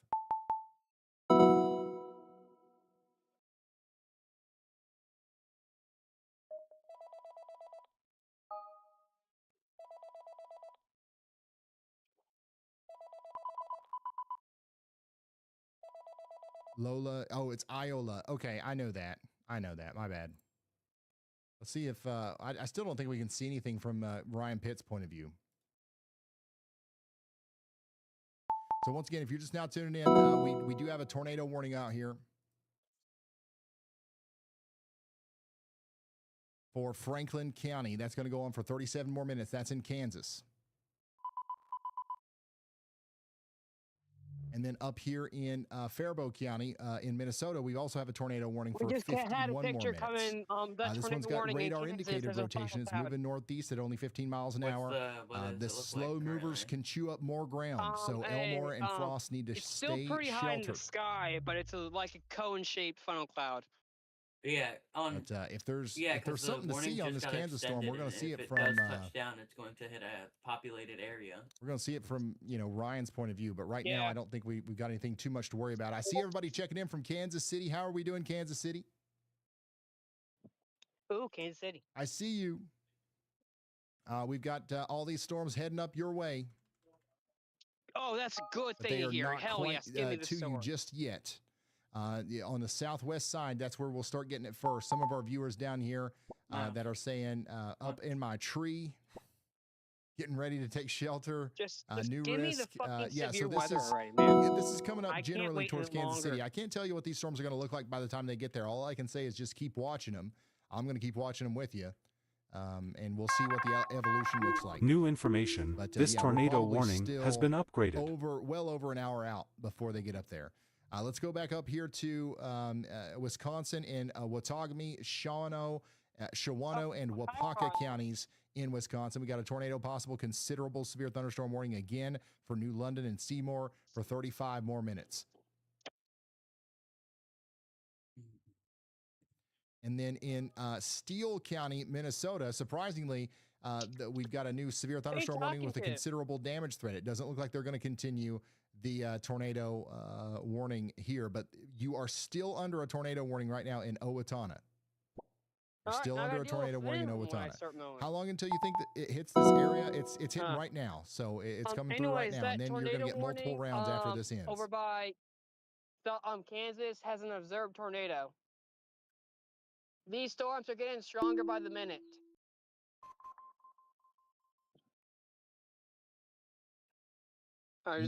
F: Lola. Oh, it's Iola. Okay, I know that. My bad. Let's see if I still don't think we can see anything from Ryan Pitt's point of view. So once again, if you're just now tuning in, we do have a tornado warning out here for Franklin County. That's going to go on for 37 more minutes. That's in Kansas. And then up here in Faribault County in Minnesota, we also have a tornado warning for 51 more minutes.
B: We just had a picture coming.
F: This one's got radar indicated rotation. It's moving northeast at only 15 miles an hour. The slow movers can chew up more ground, so Elmore and Frost need to
B: it's
F: stay
B: still pretty high in the
F: sheltered.
B: sky, but it's like a cone-shaped funnel cloud.
J: Yeah,
F: But if there's
J: the
F: something to
J: warning
F: see on
J: just
F: this
J: got
F: Kansas storm, we're
J: extended,
F: going to see
J: and
F: it
J: if
F: from.
J: does touch down, it's going to hit a populated area.
F: We're going to see it from Ryan's point of view, but right now I don't think we've got anything too much to worry about. I see everybody checking in from Kansas City. How are we doing, Kansas City?
B: Ooh, Kansas City.
F: I see you. We've got all these storms heading up your way.
B: Oh, that's a good
F: But
B: thing
F: they
B: to
F: are
B: hear.
F: not
B: Hell
F: quite
B: yes, give me the
F: to you
B: sword.
F: just yet. On the southwest side, that's where we'll start getting it first. Some of our viewers down here that are saying up in my tree, getting ready to take shelter.
B: Just
F: new
B: give me
F: risk.
B: the fucking
F: Yeah, so
B: severe
F: this
B: weather
F: is
B: already, man.
F: this is coming up
B: I can't
F: generally
B: wait
F: towards
B: any
F: Kansas City.
B: longer.
F: I can't tell you what these storms are going to look like by the time they get there. All I can say is just keep watching them. I'm going to keep watching them with you. And we'll see what the evolution looks like.
H: New information.
F: But,
H: This
F: we're
H: tornado
F: probably
H: warning has
F: still
H: been upgraded.
F: well over an hour out before they get up there. Let's go back up here to Wisconsin in Watauga, Shawano, and Wapaka counties in Wisconsin. We got a tornado possible, considerable severe thunderstorm warning again for New London and Seymour for 35 more minutes. And then in Steele County, Minnesota, surprisingly, we've got a new severe thunderstorm warning with a considerable damage threat. It doesn't look like they're going to continue the tornado warning here, but you are still under a tornado warning right now in Owatonna. You're still under a tornado warning in Owatonna. How long until you think that it hits this area? It's hitting right now, so it's coming through right now, and then you're going to get multiple rounds after this ends.
B: Over by Kansas has an observed tornado. These storms are getting stronger by the minute.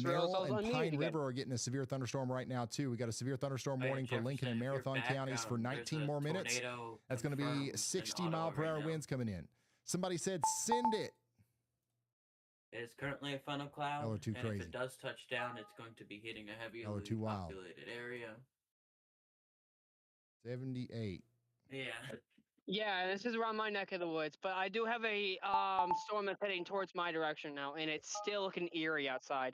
F: Merrill and Pine River are getting a severe thunderstorm right now, too. We got a severe thunderstorm warning for Lincoln and Marathon counties for 19 more minutes. That's going to be 60-mile-per-hour winds coming in. Somebody said, send it.
J: It is currently a funnel cloud,
F: Oh, too
J: and
F: crazy.
J: if it does touch down, it's going to be hitting a heavily
F: too wild.
J: populated area.
F: 78.
J: Yeah.
B: Yeah, this is around my neck of the woods, but I do have a storm that's heading towards my direction now, and it's still looking eerie outside.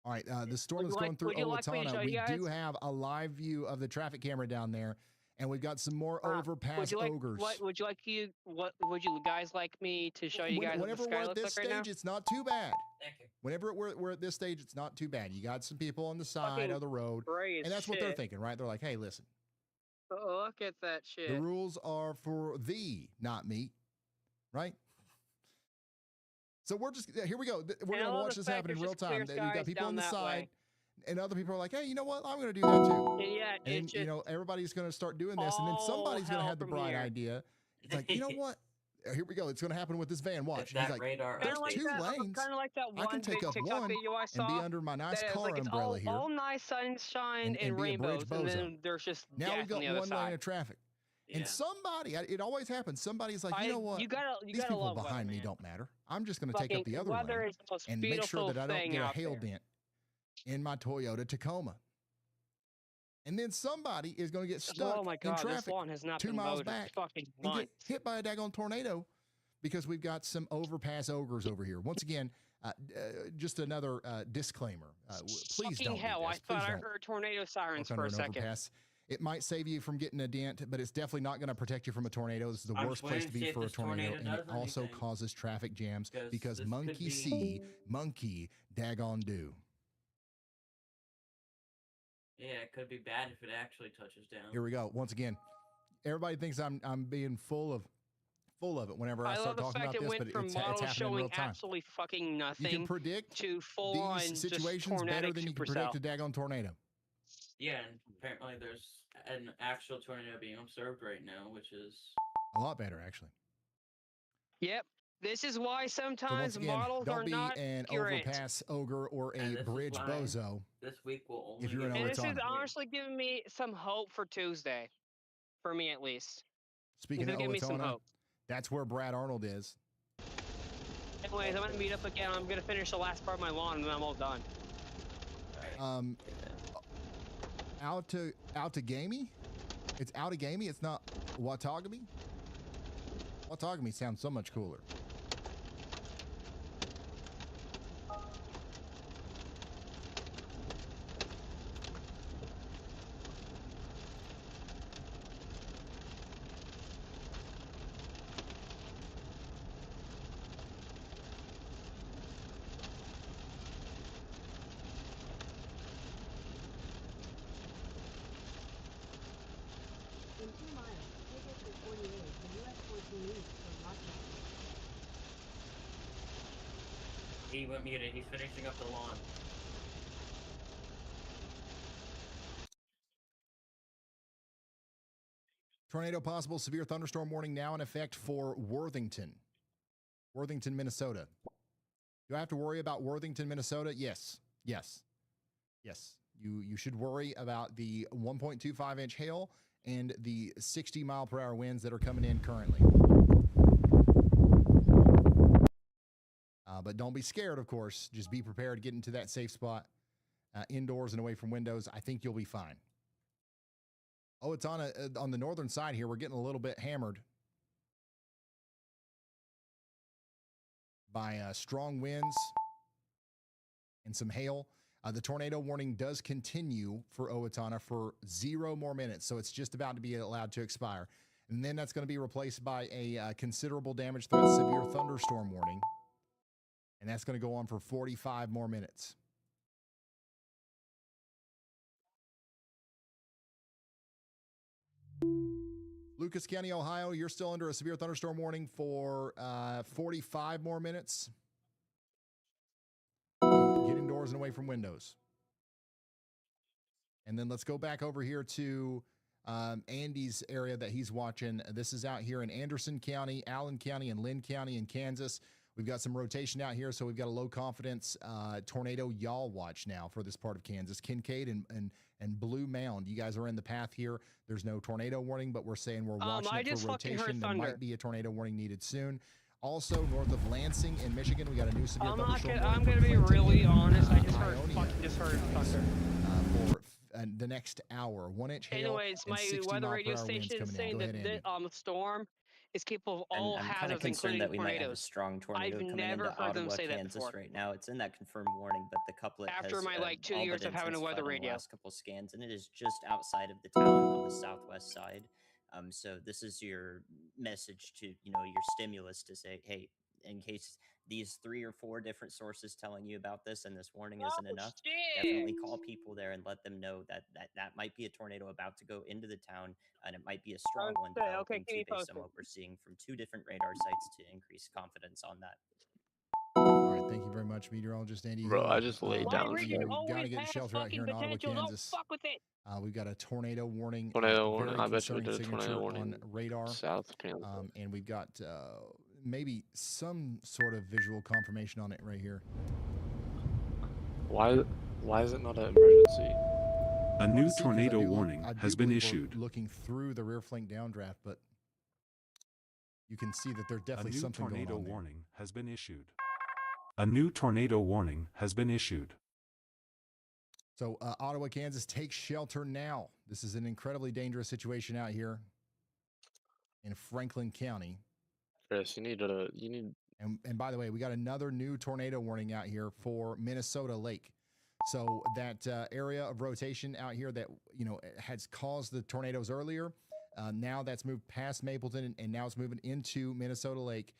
F: All right, the storm is going through Owatonna. We do have a live view of the traffic camera down there, and we've got some more overpass ogres.
B: What would you guys like me to show you guys?
F: Whenever
B: what the
F: we're
B: sky
F: at this
B: looks like
F: stage,
B: right now?
F: it's not too bad.
J: Thank you.
F: Whenever we're at this stage, it's not too bad. You got some people on the side
B: Fucking
F: of the road,
B: gray as
F: and that's what they're
B: shit.
F: thinking, right? They're like, hey, listen,
B: Look at that shit.
F: the rules are for thee, not me, right? So we're just, here we go. We're going to watch this happen in real time. You've got people on the side, and other people are like, hey, you know what? I'm going to do that too.
B: Yeah,
F: and then, everybody's going to start doing this, and then somebody's going to have the bright idea. It's like, you know what? Here we go. It's going to happen with this van. Watch. He's like, there's two lanes.
B: Kind of like that one
F: I can take
B: big
F: up
B: TikTok
F: one
B: video I saw
F: and be under my nice
B: that is
F: car
B: like it's
F: umbrella here.
B: all nice sunshine and
F: be a bridge
B: rainbows, and
F: bozo.
B: then there's just
F: Now
B: death
F: we've got
B: on the other
F: one lane
B: side.
F: of traffic.
J: Yeah.
F: And somebody, it always happens. Somebody's like, you know what?
B: You
F: These
B: gotta
F: people
B: love
F: behind
B: weather,
F: me
B: man.
F: don't matter. I'm just going to take up the other
B: weather
F: lane
B: is the most
F: and make sure
B: beautiful
F: that I don't
B: thing
F: get a
B: out
F: hail
B: there.
F: dent. in my Toyota Tacoma. And then somebody is going to get stuck
B: Oh my
F: in
B: God, this
F: traffic
B: lawn has not
F: 2
B: been
F: miles
B: mowed
F: back
B: fucking
F: and get
B: months.
F: hit by a daggone tornado because we've got some overpass ogres over here. Once again, just another disclaimer. Please
B: Fucking
F: don't
B: hell,
F: do
B: I
F: this. Please
B: thought I
F: don't
B: heard tornado sirens
F: walk
B: for
F: under
B: a
F: an
B: second.
F: overpass. It might save you from getting a dent, but it's definitely not going to protect you from a tornado. This is the
J: I'm
F: worst
J: just
F: place
J: waiting
F: to
J: to
F: be
J: see if
F: for a
J: this
F: tornado,
J: tornado
F: and it
J: does
F: also
J: anything.
F: causes traffic jams because
J: this
F: monkey
J: could be-
F: see, monkey daggone do.
J: Yeah, it could be bad if it actually touches down.
F: Here we go. Once again, everybody thinks I'm being full of it whenever I
B: I
F: start
B: love the
F: talking
B: fact
F: about
B: it
F: this,
B: went
F: but
B: from
F: it's
B: models
F: happening in
B: showing
F: real time.
B: absolutely fucking nothing
F: You can predict
B: to full on
F: these
B: just
F: situations better
B: tornadic
F: than you can
B: supercell.
F: predict a daggone tornado.
J: Yeah, and apparently there's an actual tornado being observed right now, which is
F: A lot better, actually.
B: Yep. This is why
F: So once
B: sometimes
F: again,
B: models
F: don't
B: are
F: be
B: not
F: an
B: accurate.
F: overpass ogre or
J: And
F: a
J: this is
F: bridge
J: why
F: bozo
J: this week will only
F: if you're an
B: And this is
F: Owatonna.
B: honestly giving me some hope for Tuesday. For me, at least.
F: Speaking
B: This
F: of
B: is giving me some
F: Owatonna,
B: hope.
F: that's where Brad Arnold is.
B: Anyways, I'm going to meet up again. I'm going to finish the last part of my lawn, and then I'm all done.
F: Out to gamey? It's out of gamey. It's not Watagami. Watagami sounds so much cooler.
U: In 2 miles, take exit 48, the US 14 East for Rochester.
J: he went muted. He's finishing up the lawn.
F: Tornado possible, severe thunderstorm warning now in effect for Worthington, Minnesota. Do I have to worry about Worthington, Minnesota? Yes. You should worry about the 1.25 inch hail and the 60 mile per hour winds that are coming in currently. But don't be scared, of course. Just be prepared to get into that safe spot, indoors and away from windows. I think you'll be fine. Oh, it's on the northern side here. We're getting a little bit hammered by strong winds and some hail. The tornado warning does continue for Owatonna for 0 more minutes, so it's just about to be allowed to expire. And then that's going to be replaced by a considerable damage threat severe thunderstorm warning. And that's going to go on for 45 more minutes. Lucas County, Ohio, you're still under a severe thunderstorm warning for 45 more minutes. Get indoors and away from windows. And then let's go back over here to Andy's area that he's watching. This is out here in Anderson County, Allen County, and Lynn County in Kansas. We've got some rotation out here, so we've got a low confidence tornado yaw watch now for this part of Kansas. Kincaid and Blue Mound, you guys are in the path here. There's no tornado warning, but we're saying we're watching it for rotation. There might be a tornado warning needed soon. Also, north of Lansing in Michigan, we got a new severe thunderstorm warning.
B: I'm going to be really honest. I just heard thunder.
F: For the next hour, 1 inch hail.
B: Anyways, my weather radio station is saying that the storm is capable of all
G: I'm kind of
B: hazards,
G: concerned
B: including
G: that we might have a
B: tornadoes.
G: strong tornado
B: I've
G: coming
B: never
G: into
B: heard them
G: Ottawa,
B: say that
G: Kansas
B: before.
G: right now. It's in that confirmed warning, but the couplet
B: After
G: has
B: my, like, 2
G: all
B: years
G: but
B: of having a weather
G: intensified on the
B: radio.
G: last couple scans, and it is just outside of the town on the southwest side. So this is your message to your stimulus to say, hey, in case these 3 or 4 different sources telling you about this and this warning isn't enough, definitely call people there and let them know that might be a tornado about to go into the town, and it might be a strong one developing too, based on what we're seeing from 2 different radar sites to increase confidence on that.
F: All right, thank you very much, meteorologist Andy.
C: Bro, I just laid down.
F: You got to get shelter out here in Ottawa, Kansas.
B: Don't fuck with it.
F: We've got a tornado warning.
C: Tornado warning.
F: Very
C: I bet you we
F: concerning
C: did a tornado
F: signature
C: warning
F: on radar.
C: South Kansas.
F: And we've got maybe some sort of visual confirmation on it right here.
C: Why is it not an emergency?
H: A new tornado warning has been issued.
F: Looking through the rear flank downdraft, but you can see that there's definitely something going on.
H: A new tornado warning has been issued. A new tornado warning has been issued.
F: So, Ottawa, Kansas, take shelter now. This is an incredibly dangerous situation out here in Franklin County.
C: Chris, you need.
F: And by the way, we got another new tornado warning out here for Minnesota Lake. So that area of rotation out here that has caused the tornadoes earlier, now that's moved past Mapleton and now it's moving into Minnesota Lake.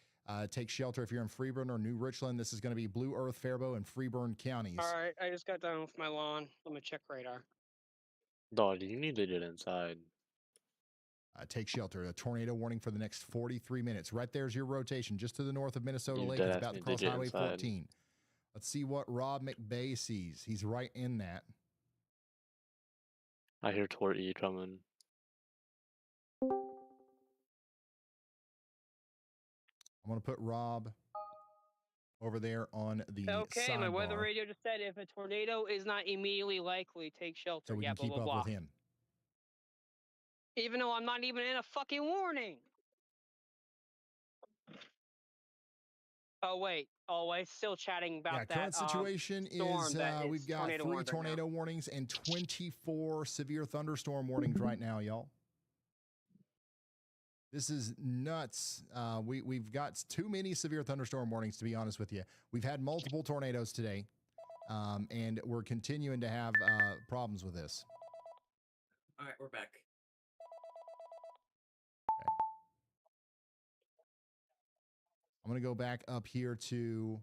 F: Take shelter if you're in Freeburn or New Richland. This is going to be Blue Earth, Faribault, and Freeburn counties.
B: All right, I just got done with my lawn. Let me check radar.
C: Dog, you need to get inside.
F: Take shelter. A tornado warning for the next 43 minutes. Right there's your rotation, just to the north of Minnesota
C: You
F: Lake. It's
C: deadass
F: about to
C: need to
F: cross
C: get
F: Highway
C: inside.
F: 14. Let's see what Rob McBay sees. He's right in that.
C: I hear Tort E coming.
F: I'm going to put Rob over there on the
B: Okay, my weather
F: sidebar
B: radio just said if a tornado is not immediately likely, take shelter.
F: so we
B: yeah,
F: can
B: blah
F: keep
B: blah
F: up
B: blah.
F: with him.
B: Even though I'm not even in a fucking warning. Oh wait, still chatting about
F: Yeah,
B: that.
F: current situation
B: storm
F: is
B: that
F: we've got
B: tornado
F: 3
B: warned right now.
F: tornado warnings and 24 severe thunderstorm warnings right now, y'all. This is nuts. We've got too many severe thunderstorm warnings, to be honest with you. We've had multiple tornadoes today, and we're continuing to have problems with this.
J: All right, we're back.
F: I'm going to go back up here to...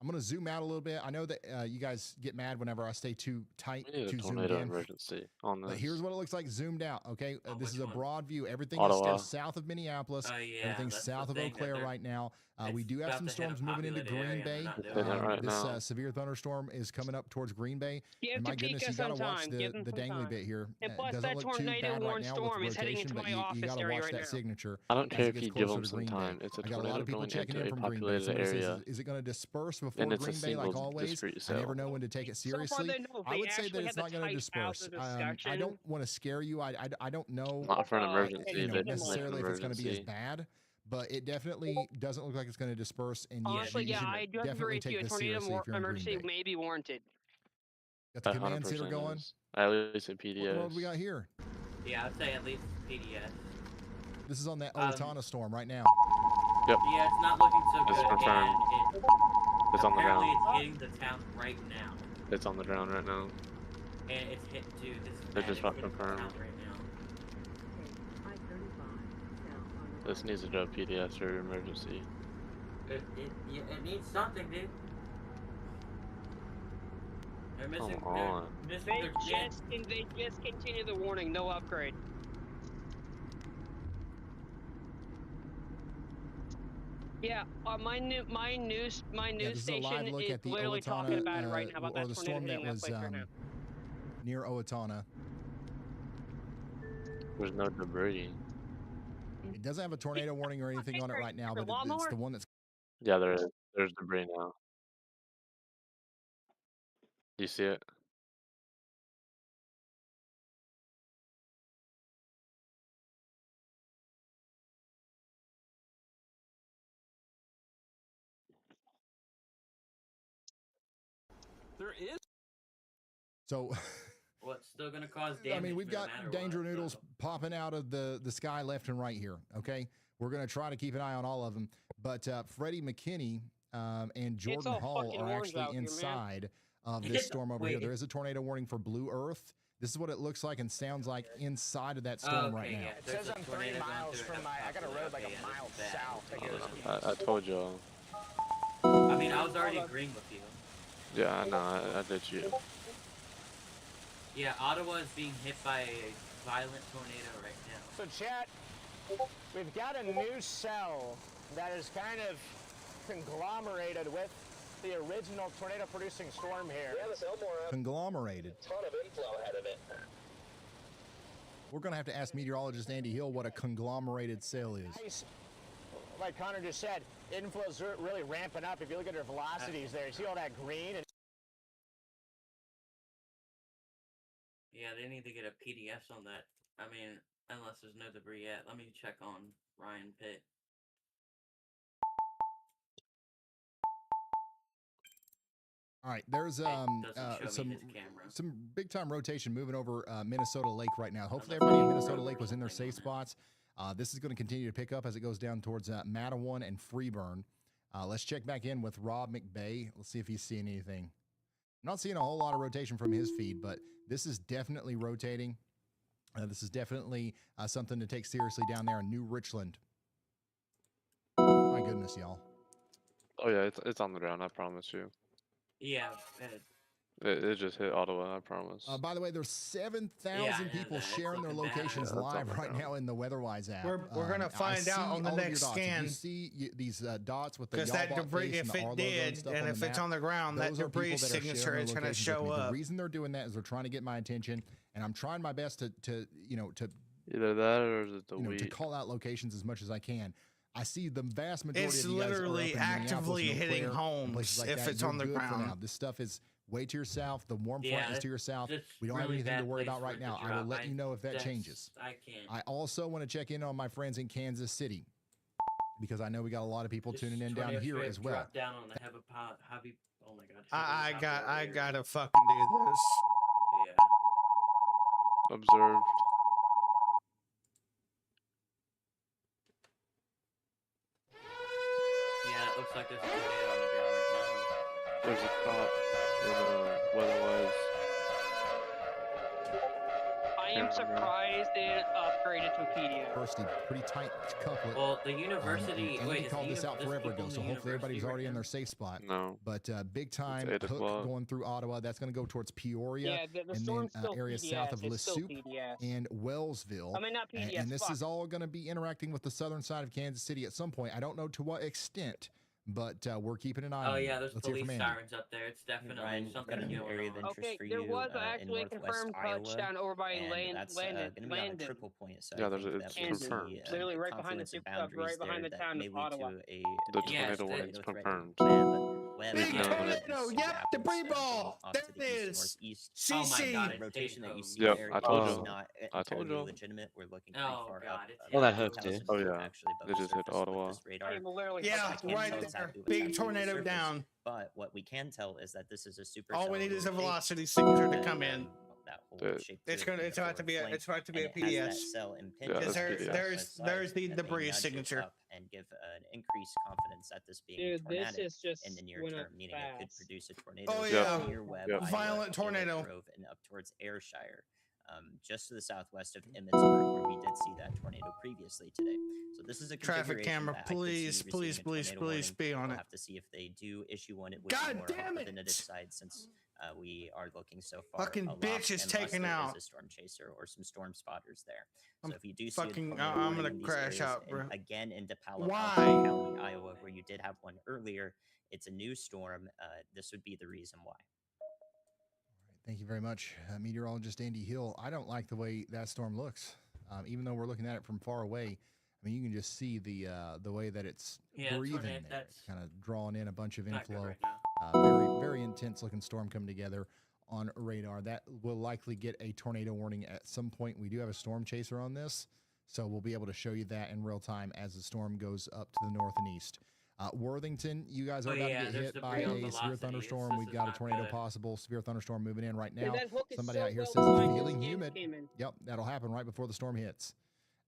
F: I'm going to zoom out a little bit. I know that you guys get mad whenever I stay too tight,
C: We need a
F: too zoomed
C: tornado
F: in.
C: emergency on this.
F: But here's what it looks like zoomed out, okay? This is a broad view. Everything
C: Ottawa.
F: is still south of Minneapolis.
J: Yeah,
F: Everything's
J: that's
F: south
J: the
F: of Eau
J: thing, that
F: Claire
J: they're-
F: right now. We
J: it's
F: do have
J: about
F: some
J: to hit a
F: storms moving into
J: populated
F: Green
J: area, and
F: Bay.
J: they're not
C: doing it right
F: This
C: now.
F: severe thunderstorm is coming up towards Green Bay.
B: Give
F: And my goodness,
B: Topeka
F: you got to
B: some
F: watch
B: time.
F: the
B: Give them some
F: dangly
B: time.
F: bit here.
B: And
F: It
B: plus,
F: doesn't
B: that
F: look too
B: tornado
F: bad right
B: warned
F: now
B: storm
F: with
B: is heading
F: rotation,
B: into
F: but
B: my
F: you
B: office
F: got to
B: area
F: watch
B: right
F: that
B: now.
F: signature
C: I don't
F: as
C: care
F: it
C: if
F: gets
C: you give
F: closer
C: them
F: to
C: some
F: Green Bay.
C: time. It's a
F: I got a lot
C: tornado
F: of people
C: going
F: checking
C: into
F: in
C: a
F: from Green Bay.
C: populated
F: Somebody says,
C: area.
F: is it going to disperse before
C: And it's a
F: Green Bay like
C: single
F: always?
C: discrete
F: I never
C: cell.
F: know when to take it
B: So far,
F: seriously.
B: they know
F: I
B: they
F: would say that
B: actually
F: it's
B: had
F: not going to
B: the type out
F: disperse.
B: the
F: I
B: discussion.
F: don't want to scare you. I don't know
C: Not for an emergency.
B: you know,
C: They just make an
F: necessarily if it's going to be as
C: emergency.
F: bad, but it definitely doesn't look like it's going to disperse. And
B: Honestly,
F: you
B: yeah,
F: should
B: I do
F: definitely
B: agree with you.
F: take
B: A
F: this
B: tornado
F: seriously if you're in Green
B: emergency
F: Bay.
B: may be warranted.
F: Got the command
C: 100%
F: center going.
C: is. At least in
F: What road we
C: PDS.
F: got here?
J: Yeah, I'd say at least PDS.
F: This is on that Owatonna storm right now.
C: Yep.
J: Yeah, it's not looking so
C: It's
J: good.
C: confirmed.
J: And
C: It's on the
J: apparently
C: ground.
J: it's hitting the town right now.
C: It's on the ground right now.
J: And it's hit, dude, this is
C: They
J: bad.
C: just
J: It's
C: got
J: hitting the
C: confirmed.
J: town right now.
C: This needs to go PDS or emergency.
J: It needs something, dude. They're missing,
C: Come on.
J: they're missing
B: They just continue the warning. No upgrade. Yeah, my news
F: Yeah, this is a
B: station
F: live look
B: is
F: at the
B: literally talking
F: Owatonna,
B: about it right now about
F: or
B: that
F: the
B: tornado
F: storm that
B: hitting that
F: was
B: place right now.
F: near Owatonna.
C: There's no debris.
F: It doesn't have a tornado warning or anything on it right now, but it's
B: lawnmower?
F: the one that's
C: Yeah, there is. There's debris now. Do you see it?
S: There is.
F: so.
J: Well, it's still gonna cause damage.
F: I mean, we've
J: no
F: got
J: matter
F: danger
J: what,
F: noodles
J: so.
F: popping out of the sky left and right here. Okay, we're gonna try to keep an eye on all of them. But Freddie McKinney and Jordan
B: all
F: Hall
B: fucking
F: are
B: orange
F: actually
B: out here, man.
F: inside of this storm over here. There is a tornado warning for Blue Earth. This is what it looks like and sounds like inside of that storm right now.
O: It says I'm 3 miles from my. I got a road like a mile south that goes east.
C: I told y'all.
J: I mean, I was already agreeing with you.
C: Yeah, I know. I did you.
J: Yeah, Ottawa is being hit by a violent tornado right now.
O: So, chat, we've got a new cell that is kind of conglomerated with the original tornado-producing storm here.
N: Yeah, this Elmore had
F: Conglomerated.
N: a ton of inflow ahead of it.
F: We're gonna have to ask meteorologist Andy Hill what a conglomerated cell is.
O: Nice. Like Connor just said, inflow's really ramping up. If you look at their velocities there, you see all that green and
J: Yeah, they need to get a PDS on that. I mean, unless there's no debris yet. Let me check on Ryan Pitt.
F: All right, there's some big time rotation moving over Minnesota Lake right now. Hopefully, everybody in Minnesota Lake was in their safe spots. This is going to continue to pick up as it goes down towards Matawan and Freeburn. Let's check back in with Rob McBay. Let's see if he's seeing anything. I'm not seeing a whole lot of rotation from his feed, but this is definitely rotating. This is definitely something to take seriously down there in New Richland. My goodness, y'all.
C: Oh yeah, it's on the ground. I promise you.
J: Yeah.
C: It just hit Ottawa. I promise.
F: By the way, there's 7,000 people sharing their locations live right now in the WeatherWise app.
E: We're gonna find out on the next scan.
F: You see these dots with the
E: because that debris, if it did, and if it's on the ground, that debris signature is gonna show up.
F: The reason they're doing that is they're trying to get my attention, and I'm trying my best to
C: either that or is it the
F: to call out locations as much as I can. I see the vast majority
E: it's
F: of you guys
E: literally
F: are up in
E: actively hitting homes
F: like
E: if
F: that.
E: it's
F: You're
E: on the
F: good for
E: ground.
F: now. This stuff is way to your south. The warm front is to your south. We don't have anything to worry about right now. I will let you know if that changes.
J: I can't.
F: I also want to check in on my friends in Kansas City because I know we got a lot of people tuning in down here as well.
J: Drop down on the heavy. Oh my God.
E: I gotta fucking do this.
J: Yeah.
C: Observed.
J: Yeah, it looks like there's a tornado on the ground right now.
C: There's a cop in WeatherWise.
B: I am surprised they upgraded to PDF.
F: First, pretty tight couplet.
J: Well, the university.
F: Andy
J: Wait,
F: called this out forever ago, so hopefully everybody's already in their safe spot.
C: No.
F: But big time
C: It's 8
F: hook
C: o'clock.
F: going through Ottawa. That's going to go towards Peoria.
B: Yeah, the
F: and
B: storm's
F: then
B: still
F: areas
B: PDS.
F: south of
B: It's still
F: Lesup
B: PDS.
F: and Wellsville.
B: I mean, not PDS.
F: And this
B: fuck.
F: is all going to be interacting with the southern side of Kansas City at some point. I don't know to what extent, but we're keeping an eye on it.
J: Oh yeah, there's
F: Let's hear
J: police
F: from Andy.
J: sirens up there. It's definitely
G: Ryan,
J: something
G: got an
J: going
G: area of
J: on.
G: interest
B: Okay,
G: for
B: there
G: you
B: was
G: in
B: actually a
G: northwest
B: confirmed
G: Iowa,
B: touchdown over by
G: and that's going to be on a
B: Landon.
G: triple point. So
C: Yeah,
G: I
C: there's
G: think
C: it's
G: that we'll
C: confirmed.
G: see
B: Literally right behind the
G: confluence of
B: super,
G: boundaries
B: right behind
G: there
B: the
G: that
B: town
G: may
B: of
G: lead
B: Ottawa.
G: to a
C: The
J: Yes,
C: tornado
J: the-
C: warning's
G: threat
C: confirmed.
G: web
E: Big
C: Yeah.
E: tornado. Yep, the pre-ball.
G: off
E: There
G: to
E: it
G: the east,
E: is.
G: northeast.
E: CC.
J: God,
G: The
J: it's
G: rotation that you
J: home.
G: see
C: Yep,
G: there
C: I told
G: is
C: you.
G: not
C: I told
G: entirely
C: you.
G: legitimate. We're looking pretty
J: Oh,
G: far
J: God,
G: up.
J: it's
R: Well, that
J: hit
R: hook,
J: home.
R: dude.
G: 1,000
C: Oh,
G: feet
C: yeah.
G: actually above
C: They
G: the
C: just hit
G: surface with
C: Ottawa.
G: this radar.
B: I am literally
E: Yeah,
B: fucking
G: I can't
E: right
G: tell
E: there.
G: exactly what's
E: Big
G: happening on the
E: tornado
G: surface,
E: down.
G: But what we can tell is that this is a super.
E: All we need is a
G: shape,
E: velocity signature to
G: and,
E: come in.
G: that whole
C: Dude.
G: shape to
E: It's
G: it
E: gonna.
G: in
E: It's
G: the
E: about to be a.
G: forward
E: It's about to be
G: flank,
E: a
G: and it has that
E: PDS.
G: cell
C: Yeah,
G: impinging
C: that's
E: There,
C: PDS.
E: there's the
G: that may
E: debris
G: nudge it
E: signature.
G: up and give an increased confidence at this being
B: Dude, this
G: tornadic
B: is just
G: in the near
B: went up
G: term, meaning it could
B: fast.
G: produce a tornado
E: Oh,
C: yeah.
G: near Webb,
C: Yep.
G: Iowa,
E: Violent tornado.
G: Gillett Grove, and up towards Ayrshire, just to the southwest of Emmitsburg, where we did see that tornado previously today. So this is a
E: Traffic
G: configuration
E: camera,
G: that I could see
E: please,
G: receiving
E: please,
G: a
E: please,
G: tornado
E: please
G: warning.
E: be on
G: We'll
E: it.
G: have to see if they do issue one. It would
E: God
G: be more
E: damn
G: on the
E: it!
G: definitive side, since we are looking so far.
E: Fucking
G: aloft,
E: bitch is
G: unless
E: taken
G: there
E: out.
G: is a storm chaser or some storm spotters there.
E: I'm
G: So if you do see a
E: fucking-
G: tornado
E: I'm
G: warning
E: gonna
G: in these
E: crash
G: areas,
E: out,
G: and
E: bro.
G: again into Palo
E: Why?
G: Alto County, Iowa, where you did have one earlier, it's a new storm. This would be the reason why.
F: Thank you very much, meteorologist Andy Hill. I don't like the way that storm looks. Even though we're looking at it from far away, I mean, you can just see the way that it's breathing there.
J: That's
F: Kind of drawing in a bunch of
J: not good
F: inflow.
J: right now.
F: Very, very intense looking storm coming together on radar. That will likely get a tornado warning at some point. We do have a storm chaser on this, so we'll be able to show you that in real time as the storm goes up to the north and east. Worthington, you guys are
J: Oh,
F: about
J: yeah,
F: to get
J: there's
F: hit
J: debris
F: by
J: on
F: a severe
J: velocity.
F: thunderstorm.
J: This
F: We've
J: is
F: got a
J: not
F: tornado
J: good.
F: possible, severe thunderstorm moving in right
B: Dude,
F: now.
B: that hook is
F: Somebody
B: so
F: out here
B: well
F: says it's
B: designed,
F: feeling
B: those hands
F: humid.
B: came in.
F: Yep, that'll happen right before the storm hits.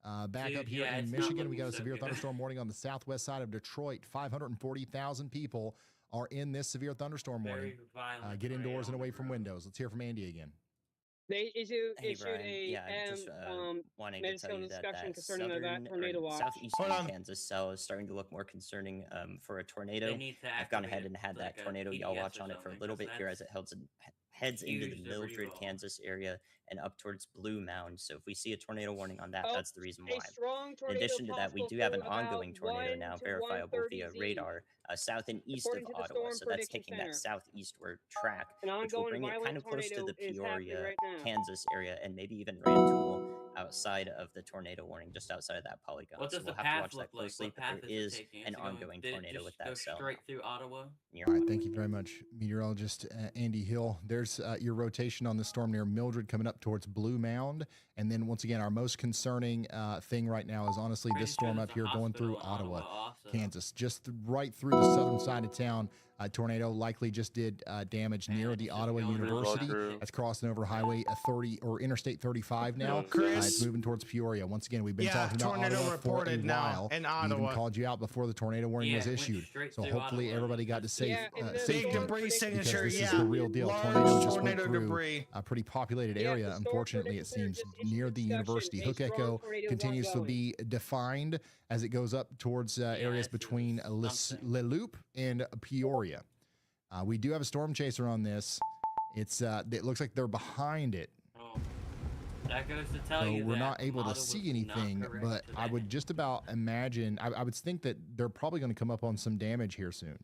F: Back
J: Dude,
F: up here
J: yeah,
F: in
J: it's not
F: Michigan, we
J: looking
F: got a
J: so
F: severe
J: good.
F: thunderstorm warning on the southwest side of Detroit. 540,000 people are in this severe thunderstorm warning.
J: Very violent
F: Get indoors and
J: tornado.
F: away from windows. Let's hear from Andy again.
B: They issued
G: Hey,
B: issued
G: Brian.
B: a
G: Yeah, just wanting to tell
B: medical
G: you that
B: discussion
G: that
B: concerning that
G: southern
B: tornado
G: or
B: watch.
G: southeastern
E: Hold on.
G: Kansas cell is starting to look more concerning for a tornado.
J: They need to
G: I've gone
J: activate
G: ahead and had
J: like
G: that
J: a
G: tornado y'all
J: PDS
G: watch
J: or
G: on it for a
J: something,
G: little
J: 'cause
G: bit here as it heads into the
J: huge
G: Mildred,
J: debris ball.
G: Kansas area and up towards Blue Mound. So if we see a tornado warning on that,
B: Oh,
G: that's the reason
B: a
G: why.
B: strong
G: In
B: tornado
G: addition to that, we
B: possible
G: do have an
B: through about
G: ongoing tornado
B: 1
G: now,
B: to
G: verifiable
B: 130
G: via
B: Z.
G: radar, south and east
B: According
G: of
B: to the
G: Ottawa.
B: Storm
G: So that's
B: Prediction
G: taking
B: Center.
G: that southeastward track,
B: An
G: which will
B: ongoing
G: bring it kind
B: violent
G: of close to
B: tornado
G: the
B: is happening
G: Peoria,
B: right now.
G: Kansas area, and maybe even Rantoul outside of the tornado warning, just outside of that polygon.
J: What
G: So
J: does
G: we'll
J: the
G: have to
J: path
G: watch that
J: look like?
G: closely.
J: What
G: But
J: path
G: there
J: is
G: is
J: it taking?
G: an
J: Is it going-
G: ongoing
J: did it
G: tornado
J: just
G: with
J: go
G: that cell.
J: straight through Ottawa?
F: All right, thank you very much, meteorologist Andy Hill. There's your rotation on the storm near Mildred coming up towards Blue Mound. And then once again, our most concerning thing right now is honestly
J: Pretty
F: this storm
J: sure
F: up
J: there's a
F: here going through
J: hospital in
F: Ottawa,
J: Ottawa also.
F: Kansas, just right through the southern side of town. Tornado likely just did damage near the Ottawa University. That's crossing over Highway 30 or Interstate 35 now. It's moving towards Peoria. Once again, we've been talking about Ottawa for a while.
E: In
F: We
E: Ottawa.
F: even called you out before the tornado warning was issued. So hopefully everybody got to safety.
E: Big debris signature,
F: this is the real deal.
E: Large
F: Tornado just went
E: tornado
F: through
E: debris.
F: a pretty populated area. Unfortunately, it seems near the university. Hook Echo continues to be defined as it goes up towards areas between Le Loup and Peoria. We do have a storm chaser on this. It looks like they're behind it.
J: Oh, that goes to tell you
F: we're
J: that
F: not able to see anything, but I would just about imagine, I would think that they're probably going to come up on some damage here soon.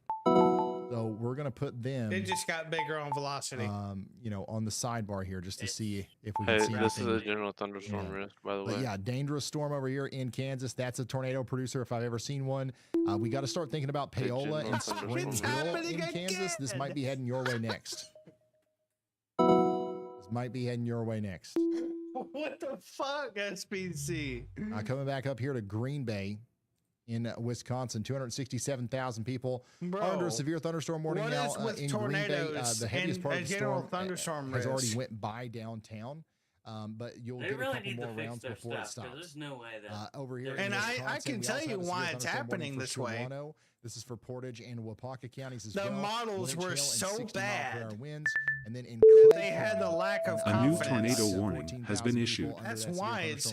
F: So we're going to put them.
E: It just got bigger on velocity.
F: On the sidebar here just to see if we can see anything.
C: This is a general thunderstorm risk, by the way.
F: But yeah, dangerous storm over here in Kansas. That's a tornado producer if I've ever seen one. We got to start thinking about Paola and Springville in Kansas. This might be heading your way next. What
E: the fuck, SPC?
F: Coming back up here to Green Bay in Wisconsin, 267,000 people are under a severe thunderstorm warning
E: what
F: now
E: is with
F: in Green Bay.
E: tornadoes
F: The heaviest part of the storm
E: thunderstorm
F: has already
E: risk?
F: went by downtown. But you'll
J: They
F: get
J: really
F: a couple
J: need to
F: more
J: fix
F: rounds
J: their
F: before it
J: stuff, 'cause
F: stops.
J: there's no way that
F: Over here,
E: And
F: in
E: I
F: Wisconsin,
E: can
F: we
E: tell
F: also
E: you
F: have a
E: why
F: severe
E: it's
F: thunderstorm warning
E: happening
F: for
E: this way.
F: Shawano. This is for Portage and Wapaka counties as
E: The
F: well.
E: models
F: Wind
E: were
F: chill and
E: so
F: 60 mile per hour
E: bad
F: winds. And then in
E: they had the lack of
H: A new
E: confidence.
H: tornado warning has been issued.
E: That's why it's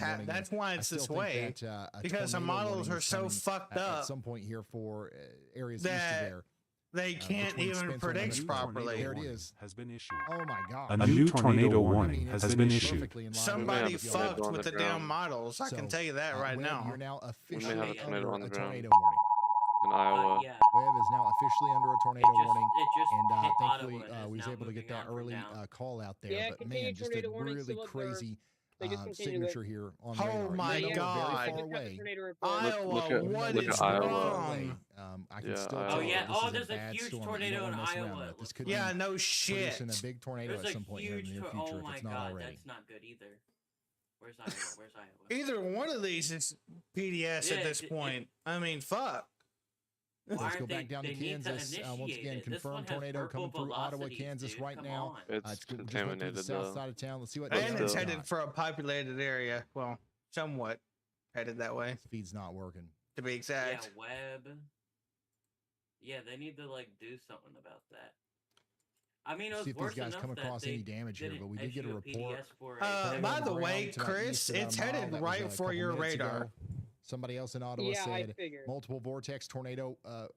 E: this way. Because the models are so fucked up
F: at some point here for areas east of
E: that
F: there.
E: they can't
F: between
E: even
F: Spencer and
E: predict
F: Lee.
E: properly.
F: There it is.
H: Has been issued.
F: Oh my God.
H: A new tornado warning has been issued.
E: Somebody fucked with the damn models. I can tell you that right now.
F: You're now
C: We
F: officially
C: may have a tornado on
F: under
C: the
F: a
C: ground
F: tornado warning.
C: in Iowa.
J: yeah.
F: Webb is now officially under a tornado warning,
J: it just
F: and
J: hit
F: thankfully
J: Ottawa and is
F: we was
J: now
F: able to get
J: moving
F: that
J: on from
F: early
J: down.
F: call out there.
B: Yeah,
F: But
B: continued
F: man, just a
B: tornado warning,
F: really
B: still observed.
F: crazy
B: They just continue
F: signature
B: it.
F: here on
E: Oh
F: radar.
E: my
F: Even though we're
E: God.
F: very far away.
E: Iowa, what
C: look
E: is
C: at Iowa.
E: wrong?
F: I can
C: Yeah,
F: still
C: Iowa.
F: tell
J: Oh, yeah.
F: that this
J: Oh,
F: is
J: there's a
F: bad
J: huge
F: storm. You
J: tornado
F: don't
J: in
F: wanna mess around
J: Iowa,
F: with
J: it
F: it. This
J: looks
F: could
E: Yeah,
F: be
E: no shit.
F: producing a big tornado
J: There's
F: at
J: a
F: some point here in the
J: huge
F: near
J: oh
F: future if
J: my
F: it's not
J: god,
F: already.
J: that's not good either. Where's Iowa? Where's Iowa?
E: Either one of these is PDS
J: Yeah,
E: at this point. I mean, fuck.
J: Why
F: Let's go
J: aren't
F: back down to
J: they need to
F: Kansas. Once
J: initiate
F: again,
J: it. This one
F: confirmed
J: has
F: tornado
J: purple
F: coming through Ottawa,
J: velocities,
F: Kansas
J: dude.
F: right
J: Come
F: now.
J: on.
C: It's
F: Just went through the
C: contaminated,
F: south
C: though.
F: side of town. Let's see what
E: And
F: Dave's
E: it's
F: got.
E: headed for a populated area. Well, somewhat headed that way,
F: This feed's not working.
E: to be
J: Yeah,
E: exact.
J: web. Yeah, they need to like do something about that. I mean, it was
F: See if these
J: worse
F: guys
J: enough
F: come
J: that
F: across
J: they
F: any damage here,
J: didn't
F: but we did get a
J: issue
F: report.
J: PDS for
E: By the
F: Ground
E: way,
F: to about
E: Chris,
F: east of about
E: it's
F: a mile.
E: headed
F: That was
E: right
F: a
E: for
F: couple
E: your
F: minutes
E: radar.
F: ago. Somebody else in Ottawa
B: Yeah, I
F: said
B: figured.
F: multiple vortex tornado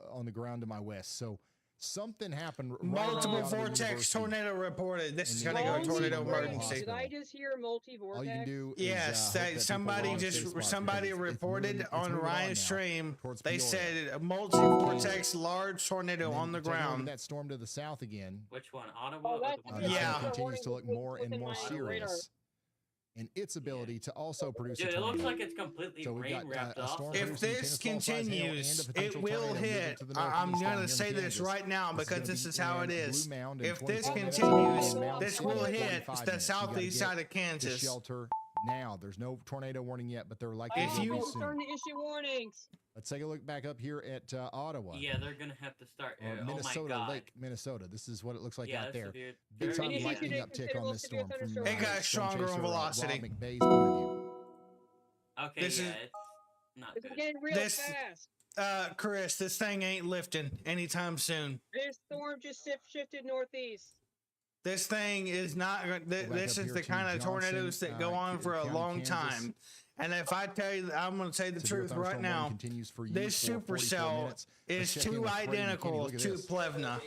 F: on the ground to my west. So something happened. Right
E: Multiple
F: around Ottawa
E: vortex
F: University.
E: tornado reported. This is
F: And
E: going to go
F: the
E: tornado
F: Ottawa
E: emergency.
B: Did I just hear multi-vortex?
F: All you can do is
E: Yes,
F: hope
E: that
F: that people
E: somebody
F: watch
E: just
F: Facebook because
E: somebody
F: it's
E: reported
F: moving- it's
E: on
F: moving
E: Ryan's
F: now
E: stream.
F: towards
E: They
F: Peoria.
E: said a multi-vortex large tornado
F: And then
E: on the
F: take a look at
E: ground.
F: that storm to the south again.
J: Which one? Ottawa or
B: that's
J: the one?
F: This
E: Yeah.
F: one continues to look more and
B: within
F: more
B: my radar.
F: serious in its ability to also produce
J: Dude,
F: a
J: it looks
F: tornado.
J: like it's completely
F: So we've
J: rain
F: got
J: wrapped
F: a
J: off.
F: storm
E: If
F: producing
E: this
F: tennis ball size hail and a
E: continues, it
F: potential
E: will
F: tornado moving
E: hit.
F: to the
E: I'm
F: northeast down
E: going
F: here
E: to
F: in
E: say this
F: Kansas.
E: right now
F: This is
E: because
F: gonna
E: this
F: be
E: is how it
F: in
E: is.
F: Blue Mound in
E: If this
F: 24 minutes,
E: continues,
F: and Mound
E: this
F: City
E: will
F: in
E: hit
F: 45
E: the
F: minutes. You gotta
E: southeast
F: get
E: side of
F: to
E: Kansas.
F: shelter now. There's no tornado warning yet, but they're likely
E: If
F: to
E: you-
F: be
B: Starting
F: soon.
B: to issue warnings.
F: Let's take a look back up here at Ottawa.
J: Yeah, they're gonna have to start.
F: Or
J: Oh my
F: Minnesota
J: god.
F: Lake, Minnesota. This is what it looks like
J: Yeah,
F: out
J: that's
F: there.
J: severe.
F: Big
J: Very
F: time
J: bad.
F: lightning
B: Consider
F: uptick on this
B: severe
F: storm from
B: thunderstorm.
E: It got
F: storm
E: stronger on
F: chaser,
E: velocity.
F: Rob McVeigh's point of view.
J: Okay,
E: This
J: yeah,
E: is-
J: it's not
B: It's
J: good.
B: getting real
E: This-
B: fast.
E: Chris, this thing ain't lifting anytime soon.
B: This storm just shifted northeast.
E: This thing is not. This
F: up
E: is
F: here
E: the
F: to
E: kind of
F: Johnson,
E: tornadoes that go on for a
F: County,
E: long
F: Kansas.
E: time. And if I tell you, I'm going to say the
F: Severe
E: truth
F: thunderstorm
E: right
F: warning
E: now.
F: continues for you
E: This
F: for 44
E: supercell
F: minutes.
E: is
F: Let's check in
E: too
F: with Freddie McKinney.
E: identical
F: Look at
E: to
F: this.
E: Plevna.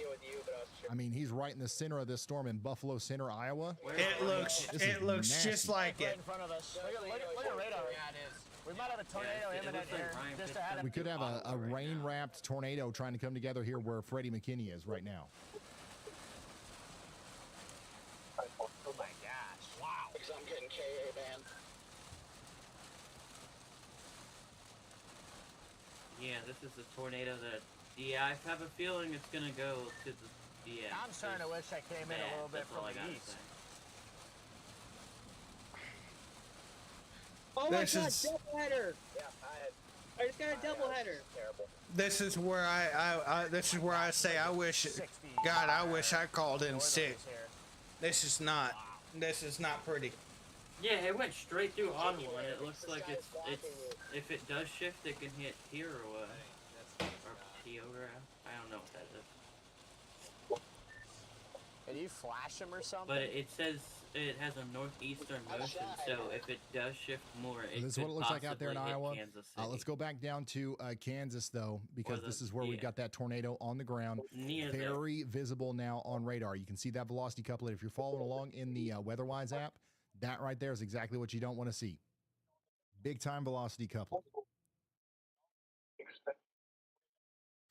F: I mean, he's right in the center of this storm in Buffalo Center, Iowa.
E: It looks.
F: This
E: It
F: is
E: looks
F: nasty.
E: just like it.
O: in front of us. Look at radar. Yeah, it is. We might have a tornado imminent here. Just ahead of
F: We could have a rain-wrapped tornado trying to come together here where Freddie McKinney is right now.
O: Oh my gosh. Wow.
N: Because I'm getting KA banned.
J: Yeah, this is a tornado that. Yeah, I have a feeling it's gonna go to the. Yeah.
O: I'm starting to wish I came in a little bit
J: That's all I
O: from
J: gotta
O: the east.
J: say.
B: Oh my
E: This
B: god,
E: is-
B: death ladder.
K: Yeah,
B: I just got a doubleheader.
E: This is where this is where I say I wish, God, I wish I called in sick. This is not pretty.
J: Yeah, it went straight through Ottawa, and it looks like it's if it does shift, it can hit Tiroa or Tiora. I don't know what that is.
O: Did you flash him or something?
J: But it says it has a northeastern motion, so if it does shift more, it
F: This is
J: could
F: what it looks like out there in
J: possibly hit
F: Iowa.
J: Kansas City.
F: Let's go back down to Kansas, though, because this is where we've got that tornado on the ground.
J: Near
F: Very visible now on radar. You can see that velocity couplet. If you're following along in the WeatherWise app, that right there is exactly what you don't want to see. Big time velocity couplet.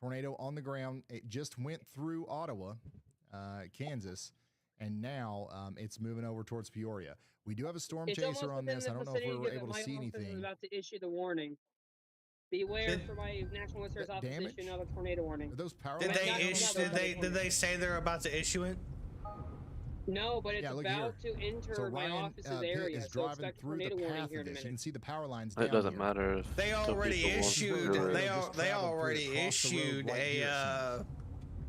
F: Tornado on the ground. It just went through Ottawa, Kansas, and now it's moving over towards Peoria. We do have a storm
B: It's
F: chaser
B: almost
F: on
B: within
F: this.
B: the
F: I don't know if we
B: vicinity
F: were
B: that
F: able to
B: my
F: see
B: office is
F: anything.
B: about to issue the warning. Beware for my national listeners office
F: damage?
B: issue another tornado warning.
F: Are those power
E: Did
F: lines?
E: did they say they're about to issue it?
B: No, but it's
F: Yeah, look
B: about
F: here.
B: to enter
F: So
B: my
F: Ryan
B: office's
F: Pitt
B: area,
F: is
B: so
F: driving
B: expect a
F: through the
B: tornado warning
F: path
B: here
F: of
B: in a
F: this. You
B: minute.
F: can see the power lines down
C: It doesn't
F: here.
C: matter if
E: They
C: some
E: already
C: people want to
E: issued.
C: do it.
E: They already
F: across the road
E: issued
F: right here,
E: a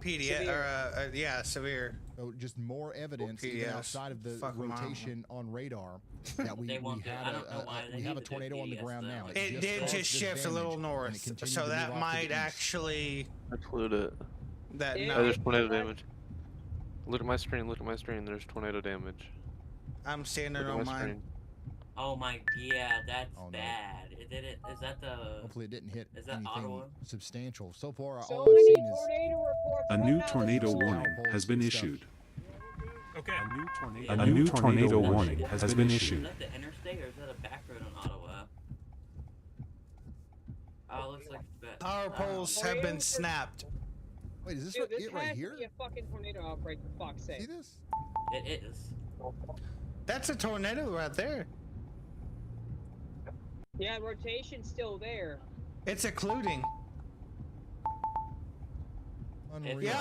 E: PDF or yeah, severe.
F: So just more evidence even
E: PDFs.
F: outside of the
E: Fuck 'em, I don't
F: rotation on radar that we
J: They won't do-
F: had
J: I don't know why they
F: we have a
J: need to do
F: tornado on the
J: PDFs
F: ground
J: though.
F: now.
E: It did
F: caused
E: just
F: this
E: shift a little
F: damage, and it
E: north,
F: continued
E: so
F: to move
E: that
F: off to the
E: might
F: east.
E: actually
C: Include it.
E: that
C: Oh,
E: no.
C: there's tornado damage. Look at my screen. Look at my screen. There's tornado damage.
E: I'm seeing it
C: Look at
E: on
C: my
E: mine.
C: screen.
J: Oh my, yeah, that's
F: Oh, no.
J: bad. It did it. Is that the?
F: Hopefully it didn't hit
J: Is that
F: anything
J: Ottawa?
F: substantial. So far,
B: So
F: all I've
B: many
F: seen is
B: tornado reports.
H: A
B: What
H: new
B: happened?
H: tornado
F: Power
H: warning
F: poles
H: has been
F: and stuff.
H: issued.
Q: Okay.
H: A new tornado warning has been
J: Is
H: issued.
J: that the interstate or is that a back road on Ottawa? Oh, it looks like it's bad.
E: Power poles have been snapped.
F: Wait, is this
B: Dude, this
F: it right
B: has
F: here?
B: to be a fucking tornado outbreak, for fuck's sake.
F: See this?
J: It is.
E: That's a tornado right there.
B: Yeah, rotation's still there.
E: It's occluding.
F: Unreal.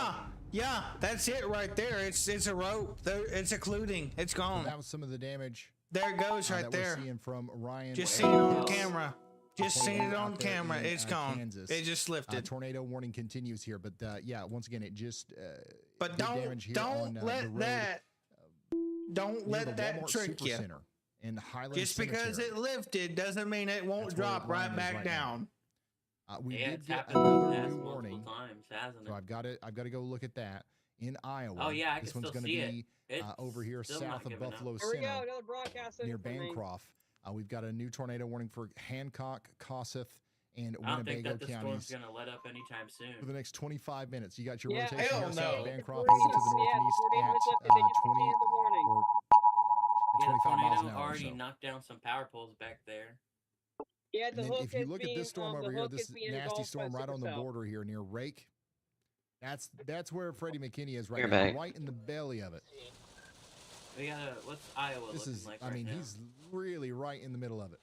E: Yeah, that's it right there. It's a rope. It's occluding. It's
F: So
E: gone.
F: that was some of the damage
E: There it goes right
F: that
E: there.
F: we're seeing from Ryan.
E: Just seen it on
F: Pitt's
E: camera. Just
F: tornado
E: seen it
F: out
E: on
F: there
E: camera.
F: in,
E: It's gone.
F: Kansas.
E: It just lifted.
F: Tornado warning continues here, but yeah, once again, it just
E: But
F: did damage here on, the
E: let
F: road
E: that
F: near
E: let
F: the
E: that
F: Walmart
E: trick you.
F: Supercenter in Highland
E: Just because
F: Cemetery.
E: it lifted doesn't mean it won't
F: That's where
E: drop
F: Ryan
E: right
F: is
E: back
F: right now.
E: down.
F: We
J: Yeah,
F: did
J: it's
F: get
J: happened in the
F: another
J: past
F: new
J: multiple
F: warning,
J: times, hasn't
F: so
J: it?
F: I've got to go look at that in Iowa.
J: Oh yeah, I
F: this
J: can
F: one's
J: still
F: going to
J: see
F: be
J: it.
F: over here
J: Still
F: south
J: not
F: of
J: giving up.
F: Buffalo
B: Here we go,
F: Center
B: another broadcast
F: near
B: for me.
F: Bancroft. We've got a new tornado warning for Hancock, Kossuth, and
J: I don't think
F: Winnebago
J: that the storm's
F: counties
J: gonna let up anytime soon.
F: for the next 25 minutes. You got your
B: Yeah,
F: rotation
E: hell
F: here south of
E: no.
F: Bancroft moving to the northeast
B: tornado
F: at
B: was lifted. They just
F: 20
B: expanded the warning.
F: or
J: Yeah, the
F: 25 miles an
J: tornado
F: hour or
J: already
F: so.
J: knocked down some power poles back there.
B: Yeah,
F: And
B: the
F: then
B: hook
F: if you
B: is
F: look
B: being,
F: at this storm
B: the
F: over here,
B: hook
F: this
B: is being
F: nasty
B: engulfed by
F: storm right on the
B: supercell.
F: border here near Rake, that's where Freddie McKinney is right
R: You're
F: now,
R: back.
F: right in the belly of it.
J: We gotta. What's Iowa
F: This
J: looking
F: is,
J: like
F: I
J: right
F: mean,
J: now?
F: he's really right in the middle of it.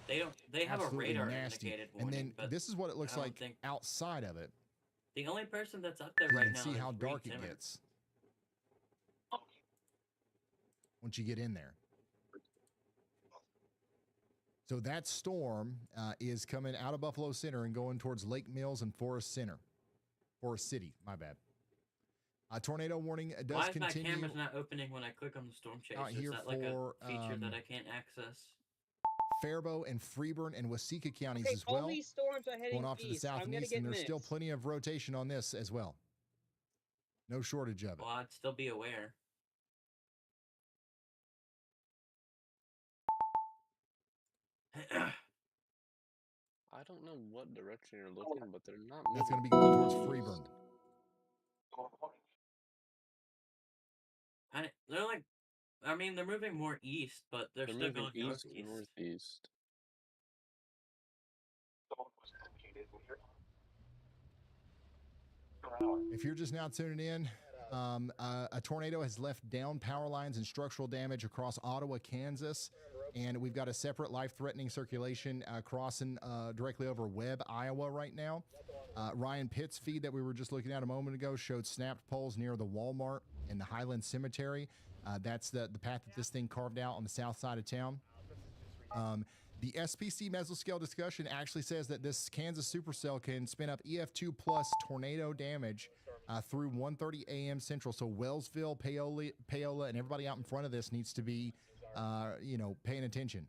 J: They have
F: Absolutely
J: a radar
F: nasty.
J: indicated
F: And
J: warning,
F: then
J: but
F: this is what it looks
J: I don't
F: like
J: think
F: outside of it.
J: the only person that's up there
F: So you
J: right
F: can
J: now
F: see
J: is
F: how
J: Reed
F: dark it
J: Timmer.
F: gets once you get in there. So that storm is coming out of Buffalo Center and going towards Lake Mills and Forest City. My bad. Tornado warning does
J: Why is my
F: continue.
J: camera's not opening when I click on the storm chaser?
F: out
J: Is
F: here
J: that like a
F: for,
J: feature that I can't access?
F: Faribault and Freeburn and Waseca counties
B: Okay,
F: as
B: all
F: well.
B: these storms are heading
F: Going off to the
B: east.
F: south
B: I'm
F: and
B: gonna
F: east,
B: get
F: and there's still
B: mixed.
F: plenty of rotation on this as well. No shortage of it.
J: Well, I'd still be aware.
C: I don't know what direction you're looking, but they're not.
F: That's going to be
C: moving
F: going towards
C: east.
F: Freeburn.
J: They're like, I mean, they're moving more east, but they're
C: They're
J: still
C: moving
J: going
C: east and
J: northeast.
C: northeast.
F: If you're just now tuning in, a tornado has left down power lines and structural damage across Ottawa, Kansas. And we've got a separate life-threatening circulation crossing directly over Webb, Iowa right now. Ryan Pitt's feed that we were just looking at a moment ago showed snapped poles near the Walmart and the Highland Cemetery. That's the path that this thing carved out on the south side of town. The SPC mesoscale discussion actually says that this Kansas supercell can spin up EF2 plus tornado damage through 1:30 a.m. Central. So Wellsville, Paola, and everybody out in front of this needs to be, paying attention.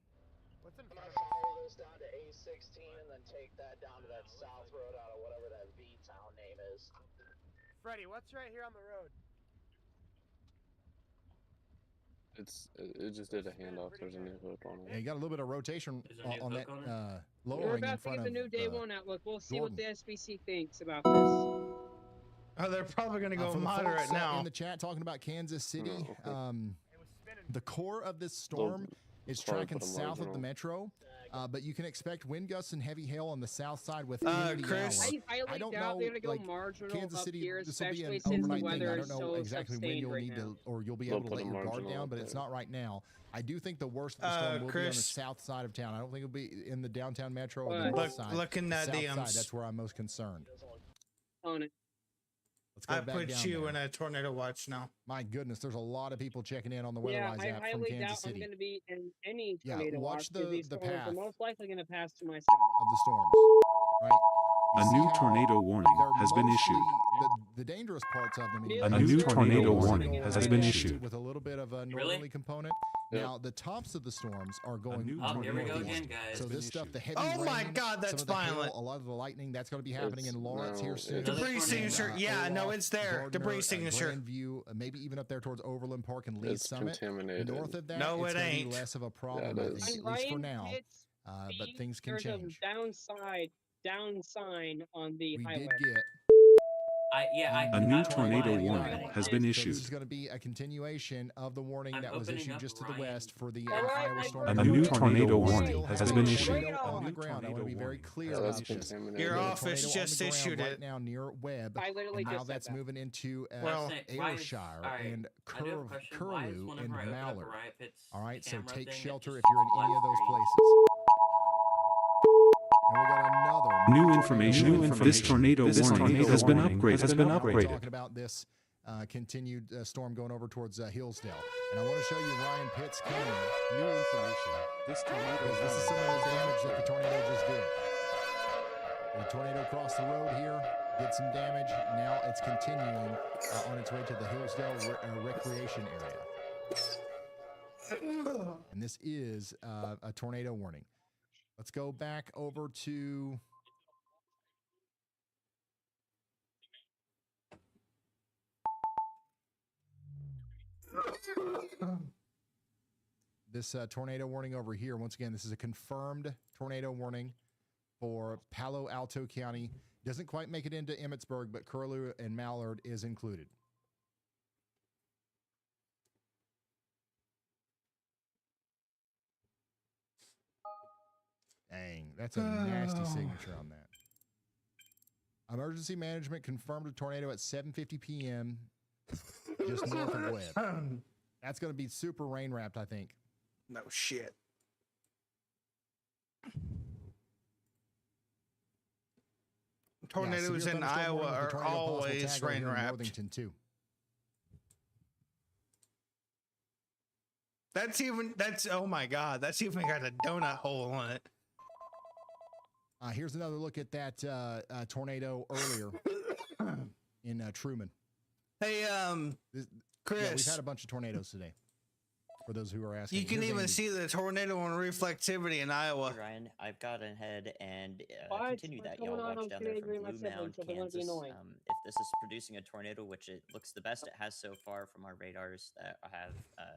O: What's in
N: I'm gonna follow this down to A16 and then take that down to that south road out of whatever that V town name is.
O: Freddie, what's right here on the road?
C: It just did a handoff. There's a new hook on
F: Yeah,
C: it.
F: you got a little bit of rotation on that
B: We're
F: lowering in
B: about to
F: front
B: get
F: of
B: the new day one outlook. We'll see
F: Jordan.
B: what the SBC thinks about this.
E: Oh, they're probably going to go
F: For the
E: moderate
F: folks,
E: now.
F: in the chat talking about Kansas City. The core of this storm is
C: Sorry,
F: tracking
C: but I'm
F: south of the
C: marginal.
F: metro, but you can expect wind gusts and heavy hail on the south side within the
E: Chris,
F: hour.
B: I highly
F: don't
B: doubt
F: know,
B: they're going to go
F: like,
B: marginal
F: Kansas
B: up
F: City,
B: here,
F: this will be
B: especially
F: an
B: since the
F: overnight thing.
B: weather
F: I
B: is
F: don't know
B: so
F: exactly when
B: sustained
F: you'll
B: right
F: need
B: now.
F: to, or you'll be
C: They'll
F: able to
C: put
F: let
C: a
F: your guard
C: marginal
F: down,
C: up
F: but it's
C: there.
F: not right now. I do think the worst of the storm will be on the
E: Chris.
F: south side of town. I don't think it'll be in the downtown metro or the
B: Look-
F: north side.
E: looking
F: The
E: at
F: south
E: the,
F: side, that's where I'm most concerned.
B: On it.
F: Let's go
E: I
F: back
E: put
F: down
E: you
F: there.
E: in a tornado watch now.
F: My goodness, there's a lot of people checking in on the
B: Yeah,
F: Weatherwise
B: I
F: app from
B: highly doubt
F: Kansas
B: I'm
F: City
B: going to be in any
F: Yeah,
B: tornado
F: watch
B: watch, 'cause
F: the
B: these storms
F: path
B: are most likely going to pass to my south.
F: of the storms, right? You
H: A
F: see
H: new
F: how
H: tornado warning
F: they're
H: has been issued.
F: mostly the dangerous parts of them.
B: A
H: A
F: anyways,
H: new
F: are
H: tornado
F: single
H: warning has been
F: west
H: issued.
F: with a little bit of a northerly component.
C: Yep.
F: Now the tops of the storms are going
H: new
F: toward
J: here we go
F: northeast.
J: again, guys.
F: So
H: Has been
F: this stuff, the
H: issued.
F: heavy
E: Oh my
F: rain,
E: God, that's
F: some of the hail,
E: violent.
F: a lot of the lightning, that's going to be happening
C: It's
F: in Lawrence here
C: now-
F: soon.
C: it's-
E: Debris signature. Yeah, no,
F: Olaf,
E: it's there.
F: Gardner,
E: Debris signature.
F: Grandview, maybe even up there towards Overland Park and Lee's
C: It's
F: Summit.
C: contaminated.
F: North of that,
E: No,
F: it's
E: it
F: going to
E: ain't.
F: be less of a problem,
C: Yeah,
F: I
C: it
F: think,
C: is.
F: at
B: On
F: least for
B: Ryan
F: now.
B: Pitt's
F: But
B: feed,
F: things can
B: there's
F: change.
B: a down sign on the
F: We
B: highway.
F: did get
H: A new tornado warning has been
F: So
H: issued.
F: this is going to be a continuation of the warning
J: I'm
F: that was
J: opening
F: issued
J: up
F: just to the
J: Ryan.
F: west for the
B: All right,
F: Iowa storm.
H: A
F: Now,
H: new
F: we
H: tornado
F: still
H: warning
F: have
H: has
F: a
H: been
F: tornado
H: issued.
F: on the
H: A new
F: ground. I want to be
H: tornado
F: very
H: warning
F: clear
C: Yeah,
F: about
C: that's
F: this.
C: contaminated.
E: Your
F: We have a
E: office
F: tornado on
E: just
F: the ground
E: issued
F: right
E: it.
F: now near Webb,
B: I literally
F: and now
B: just said
F: that's
B: that.
F: moving into
E: Well,
J: Say, why is-
F: Ayrshire
J: alright,
F: and
J: I do have a question. Why is
F: Curlew
J: whenever
F: and
J: I open up a
F: Mallard.
J: Riot Pits
F: All right, so
J: camera
F: take
J: thing, it
F: shelter
J: just
F: if you're in any of those
J: black screen?
F: places. And we got another
H: New information. This tornado warning has been upgraded.
F: Now we're talking about this continued storm going over towards Hillsdale. And I want to show you Ryan Pitt's camera.
H: New information. This tornado
F: Because this is some of the damage that the tornado just did. The tornado crossed the road here, did some damage. Now it's continuing on its way to the Hillsdale recreation area. And this is a tornado warning. Let's go back over to this tornado warning over here. Once again, this is a confirmed tornado warning for Palo Alto County. Doesn't quite make it into Emmitsburg, but Curlew and Mallard is included. Dang, that's a nasty signature on that. Emergency management confirmed a tornado at 7:50 p.m. just north of Webb. That's going to be super rain wrapped, I think.
E: No shit. Tornadoes
F: severe
E: in
F: thunderstorm
E: Iowa
F: warning with a
E: are
F: tornado possible
E: always
F: tag right
E: rain
F: here in
E: wrapped.
F: Worthington too.
E: That's oh my God, that's even got a donut hole in it.
F: Here's another look at that tornado earlier in Truman.
E: Hey, Chris.
F: Yeah, we've had a bunch of tornadoes today. For those who are asking,
E: You can
F: Here's
E: even
F: Andy.
E: see the tornado on reflectivity in Iowa.
G: Ryan, I've gone ahead and
B: What?
G: continued
B: What's
G: that yellow
B: going on?
G: watch
B: I'm
G: down
B: sitting
G: there
B: here
G: from
B: with my
G: Blue Mound,
B: siblings, so they're gonna be
G: Kansas.
B: annoying.
G: If this is producing a tornado, which it looks the best it has so far from our radars that have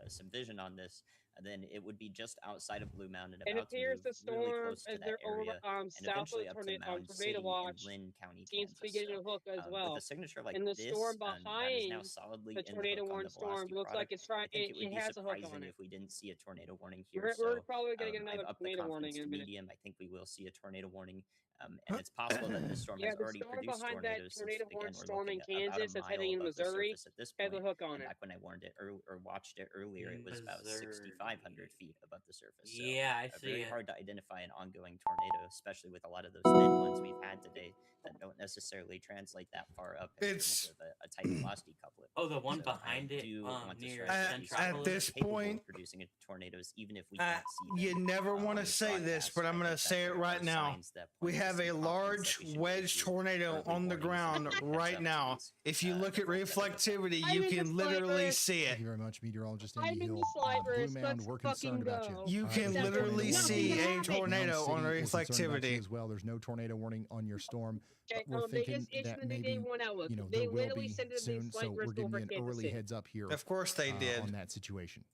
G: some vision on this, then it would be just outside of Blue Mound and
B: It
G: about to
B: appears
G: move
B: the
G: really
B: storm,
G: close to
B: as
G: that
B: they're over
G: area and
B: south of
G: eventually
B: the
G: up to
B: tornado,
G: Mound
B: tornado
G: City
B: watch,
G: in Lynn County,
B: seems to be
G: Kansas.
B: getting a hook as
G: With
B: well.
G: a signature like
B: And the
G: this,
B: storm
G: that is now
B: behind
G: solidly
B: the
G: in the
B: tornado
G: hook on
B: warning
G: the
B: storm
G: velocity
B: looks like
G: product,
B: it's trying.
G: I think it would
B: It
G: be
B: has a hook on
G: surprising
B: it.
G: if we didn't see a tornado warning here.
B: We're
G: So
B: probably gonna get
G: I've
B: another
G: upped the
B: tornado warning
G: confidence
B: in
G: to
B: a minute.
G: medium. I think we will see a tornado warning And it's possible that this storm
B: Yeah,
G: has
B: the
G: already
B: storm
G: produced
B: behind that
G: tornadoes since,
B: tornado
G: again,
B: warning
G: we're
B: storm in
G: looking about a
B: Kansas that's
G: mile
B: heading into
G: above the
B: Missouri
G: surface at this
B: has
G: point.
B: a hook on
G: And
B: it.
G: back when I warned it or watched it earlier, it was about
J: Missouri.
G: 6,500 feet above the surface. So,
J: Yeah, I see
G: very
J: it.
G: hard to identify an ongoing tornado, especially with a lot of those thin ones we've had today that don't necessarily translate that far up in terms of a tight velocity couplet.
J: Oh, the one
G: So
J: behind
G: I
J: it,
G: do want to
J: near
G: stress that these storms
E: At this
G: are capable
E: point,
G: of producing tornadoes, even if we can't see them.
E: you never want
G: on
E: to
G: this
E: say this,
G: broadcast.
E: but I'm
G: I
E: going to
G: think
E: say
G: that
E: it
G: there
E: right
G: are
E: now.
G: signs that
E: We
G: point to
E: have
G: some
E: a
G: confidence
E: large
G: that we should
E: wedge
G: issue
E: tornado
G: early
E: on the
G: warnings
E: ground
G: and heads
E: right
G: up to
E: now.
G: these,
E: If you look at reflectivity,
B: I'm
E: you
B: in the
E: can literally
B: slimer.
E: see
F: Thank
E: it.
F: you very much, meteorologist
B: I'm
F: Andy
B: in
F: Hill.
B: the
F: Blue
B: sliders.
F: Mound,
B: Let's
F: we're
B: fucking
F: concerned about you.
B: go.
E: You can
F: There's no tornado
E: literally
F: warning
E: see
F: on
E: a tornado
F: Mound
E: on
F: City. We're concerned about you
E: reflectivity.
F: as well. There's no tornado warning on your storm,
B: Okay,
F: but we're
B: they
F: thinking
B: just issued
F: that
B: the new day
F: maybe,
B: one outlook.
F: you know,
B: They
F: there will
B: literally
F: be
B: sent it
F: soon.
B: slight
F: So we're
B: risk
F: giving
B: over
F: you an
B: Kansas
F: early
B: City.
F: heads up here.
E: Of course they did.
F: On that situation.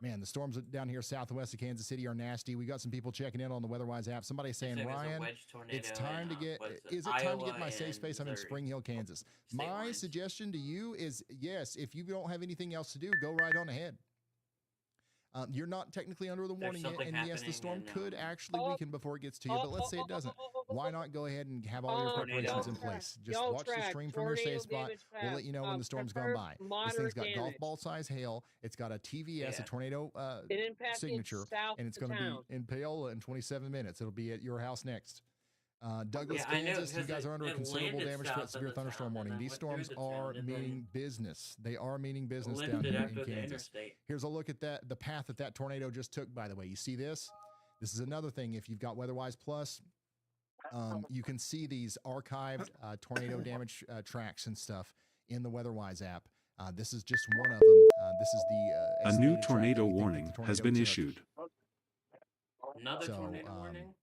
F: Man, the storms down here southwest of Kansas City are nasty. We got some people checking in on the WeatherWise app. Somebody saying,
J: There's a
F: Ryan,
J: wedge tornado
F: it's time to
J: in,
F: get.
J: what is it,
F: Is it time to
J: Iowa
F: get my safe
J: and
F: space? I'm in
J: Missouri.
F: Spring Hill, Kansas. My
J: lines.
F: suggestion to you is yes. If you don't have anything else to do, go right on ahead. You're not technically under the warning yet, and yes, the storm could actually weaken before it gets to you. But let's say it doesn't. Why not go ahead and have all your preparations in place? Just watch the stream from your safe spot. We'll let you know when the storm's gone by. This thing's got golf ball size hail. It's got a TVS, a tornado signature, and it's going to be in Paola in 27 minutes. It'll be at your house next. Douglas,
J: Yeah, I know,
F: Kansas, you
J: 'cause
F: guys are under a
J: it
F: considerable
J: landed
F: damage
J: south
F: threat,
J: of
F: severe
J: the
F: thunderstorm
J: town,
F: warning.
J: and then
F: These
J: went through
F: storms
J: the town,
F: are
J: and then
F: meaning business. They are meaning business down
J: lifted
F: here
J: up
F: in
J: to the
F: Kansas.
J: interstate.
F: Here's a look at the path that tornado just took, by the way. You see this? This is another thing. If you've got WeatherWise Plus, you can see these archived tornado damage tracks and stuff in the WeatherWise app. This is just one of them. This is the
H: A new
F: estimated track that
H: tornado
F: we think that
H: warning
F: the
H: has
F: tornado
H: been
F: took.
H: issued.
J: Another
F: So,
J: tornado warning?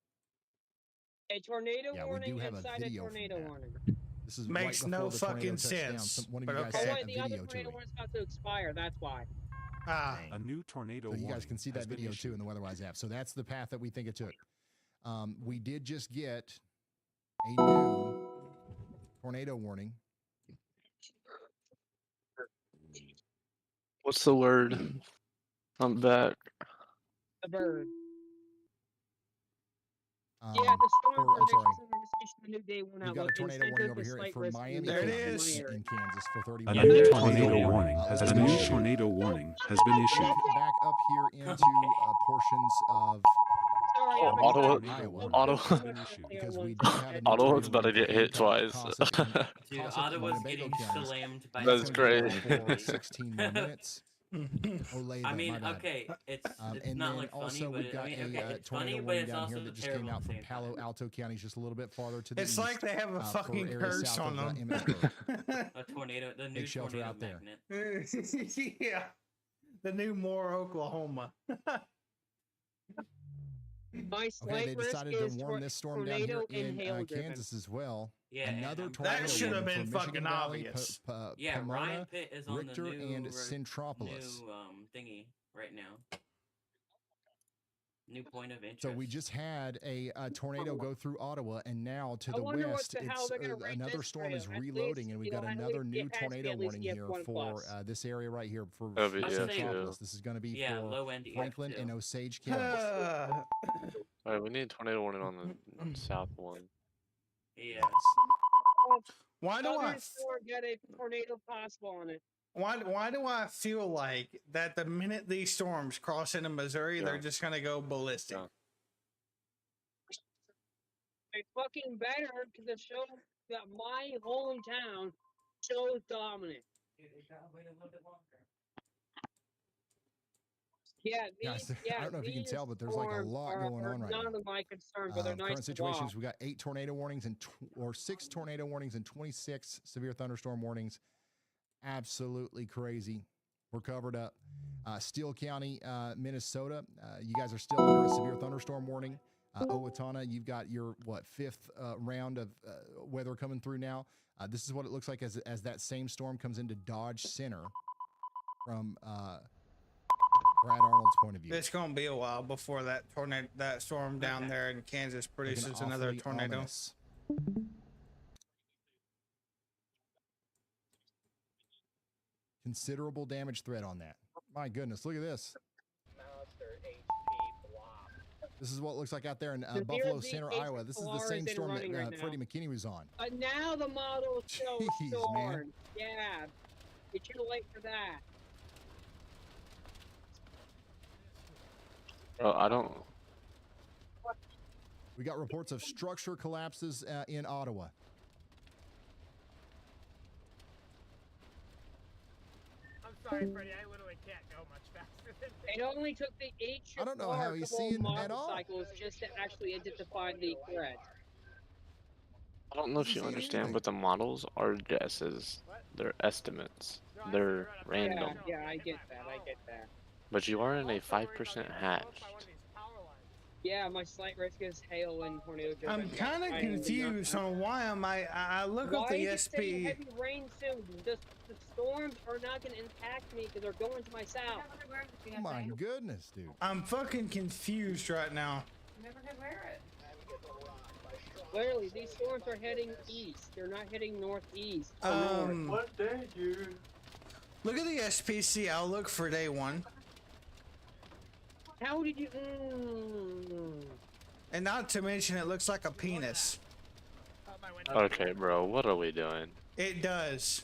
B: A tornado
F: yeah, we
B: warning
F: do have a
B: inside a
F: video from
B: tornado
F: that.
B: warning.
F: This is
E: Makes
F: right
E: no
F: before the tornado
E: fucking
F: touched down.
E: sense,
F: One of
E: but
F: you guys
E: okay.
F: sent
B: Oh,
F: a
B: wait, the other
F: video to
B: tornado
F: me.
B: warning's about to expire. That's why.
H: A new tornado
F: So you
H: warning
F: guys can see
H: has
F: that
H: been
F: video
H: issued.
F: too in the WeatherWise app. So that's the path that we think it took. We did just get a new tornado warning.
C: What's the word? I'm back.
B: The bird.
F: Um,
B: Yeah, the storm
F: I'm sorry.
B: the new day one
F: We've got
B: outlook.
F: a tornado
B: Instead
F: warning
B: of
F: over
B: the
F: here
B: slight
F: for
B: risk
F: Miami
E: There it
F: County
E: is.
F: in Kansas for
H: A
F: 31
H: new
F: minutes.
H: tornado warning has
F: let's
H: been
F: go
H: issued. Tornado warning has been issued.
F: back up here into portions of
B: Sorry, I'm
C: Ottawa,
F: Iowa.
C: Ottawa,
F: Because we do have a new
C: Ottawa's
F: tornado
C: about to
F: warning
C: get
F: for
C: hit
F: Hancock,
C: twice.
F: Cossack, and
J: Dude,
F: Cossack and
J: Ottawa's
F: Winnebago
J: getting
F: counties.
J: slammed by
C: That's
F: That's going to
C: crazy.
F: go for 16 more minutes.
J: I mean, okay, it's
F: and
J: not
F: then
J: like funny,
F: also
J: but
F: we've got
J: okay,
F: a
J: it's
F: tornado
J: funny, but
F: warning
J: it's
F: down
J: also
F: here that just
J: terrible
F: came out
J: at the
F: from
J: same
F: Palo
J: time.
F: Alto County, just a little bit farther to the
E: It's
F: east.
E: like they have a
F: for
E: fucking
F: areas
E: curse
F: south
E: on
F: of,
E: them.
F: Emmitsburg.
J: A tornado, the new
F: Big shelter
J: tornado
F: out there.
J: magnet.
E: Yeah. The new Moore, Oklahoma.
B: My slight
F: they
B: risk
F: decided to
B: is
F: warn this storm down here
B: tornado and
F: in
B: hail driven.
F: Kansas as well.
J: Yeah,
F: Another
J: and
F: tornado
E: That should have
F: warning
E: been
F: for
E: fucking
F: Michigan Valley,
E: obvious.
J: Yeah,
F: Pomona,
J: Ryan Pitt is on
F: Richter,
J: the new
F: and Centropolis.
J: new thingy right now. New point of interest.
F: So we just had a tornado go through Ottawa, and now to
B: I
F: the
B: wonder what
F: west,
B: the hell
F: it's
B: they're gonna rate
F: another
B: this
F: storm is
B: tornado. At
F: reloading,
B: least,
F: and we've
B: you
F: got
B: know, at
F: another
B: least
F: new
B: it has to be
F: tornado
B: at least
F: warning here
B: EF1
F: for
B: plus.
F: this area right here for
C: That'd be
F: Centropolis.
C: EF2.
F: This is going to be
J: Yeah,
F: for
J: low end
F: Franklin
J: EF2.
F: and Osage counties.
C: Alright, we need a tornado warning on the south one.
J: Yeah.
E: Why do I
B: Southern storm get a tornado possible on it.
E: why do I feel like that the minute these storms cross into Missouri, they're just gonna go ballistic?
B: They fucking better because it shows that my hometown shows dominant. Yeah,
F: Guys,
B: these, yeah,
F: I don't know if you can
B: these
F: tell, but there's like a
B: storms
F: lot going on right
B: none
F: now.
B: of my concern, but they're nice
F: Current
B: to
F: situations:
B: watch.
F: we got 8 tornado warnings and 6 tornado warnings and 26 severe thunderstorm warnings. Absolutely crazy. We're covered up. Steele County, Minnesota. You guys are still under a severe thunderstorm warning. Owatonna, you've got your 5th round of weather coming through now. This is what it looks like as that same storm comes into Dodge Center from Brad Arnold's point of view.
E: It's gonna be a while before that storm down there in Kansas produces
F: Looking
E: another
F: awfully
E: tornado.
F: ominous. Considerable damage threat on that. My goodness, look at this.
K: Monster HP blob.
F: This is what it looks like out there in
B: Severe
F: Buffalo
B: Z
F: Center,
B: case
F: Iowa. This is the
B: Polaris
F: same
B: in
F: storm
B: running
F: that
B: right now.
F: Freddie McKinney was on.
B: Now the model is so
F: Jeez, man.
B: storm. Yeah, it's too late for that.
C: Oh, I don't.
F: We got reports of structure collapses in Ottawa.
O: I'm sorry, Freddie. I literally can't go much faster than this.
B: It only took the 8
F: I don't know how he's seeing at all.
B: motorcycles just to actually identify the threat.
C: I don't know if you understand, but the models are guesses. They're estimates. They're random.
B: Yeah, I get that. I get that.
C: But you are in a 5% hatch.
B: Yeah, my slight risk is hail and tornado.
E: I'm kind of confused on why am I look up
B: Why
E: the
B: is it saying
E: SP.
B: heavy rain soon? The storms are not going to impact me because they're going to my south.
F: My goodness, dude.
E: I'm fucking confused right now.
U: Never could wear it.
B: Clearly, these storms are heading east. They're not heading northeast. or north.
E: What day, dude? Look at the SPC outlook for day 1.
B: How did you?
E: And not to mention, it looks like a penis.
C: Okay, bro, what are we doing?
E: It does.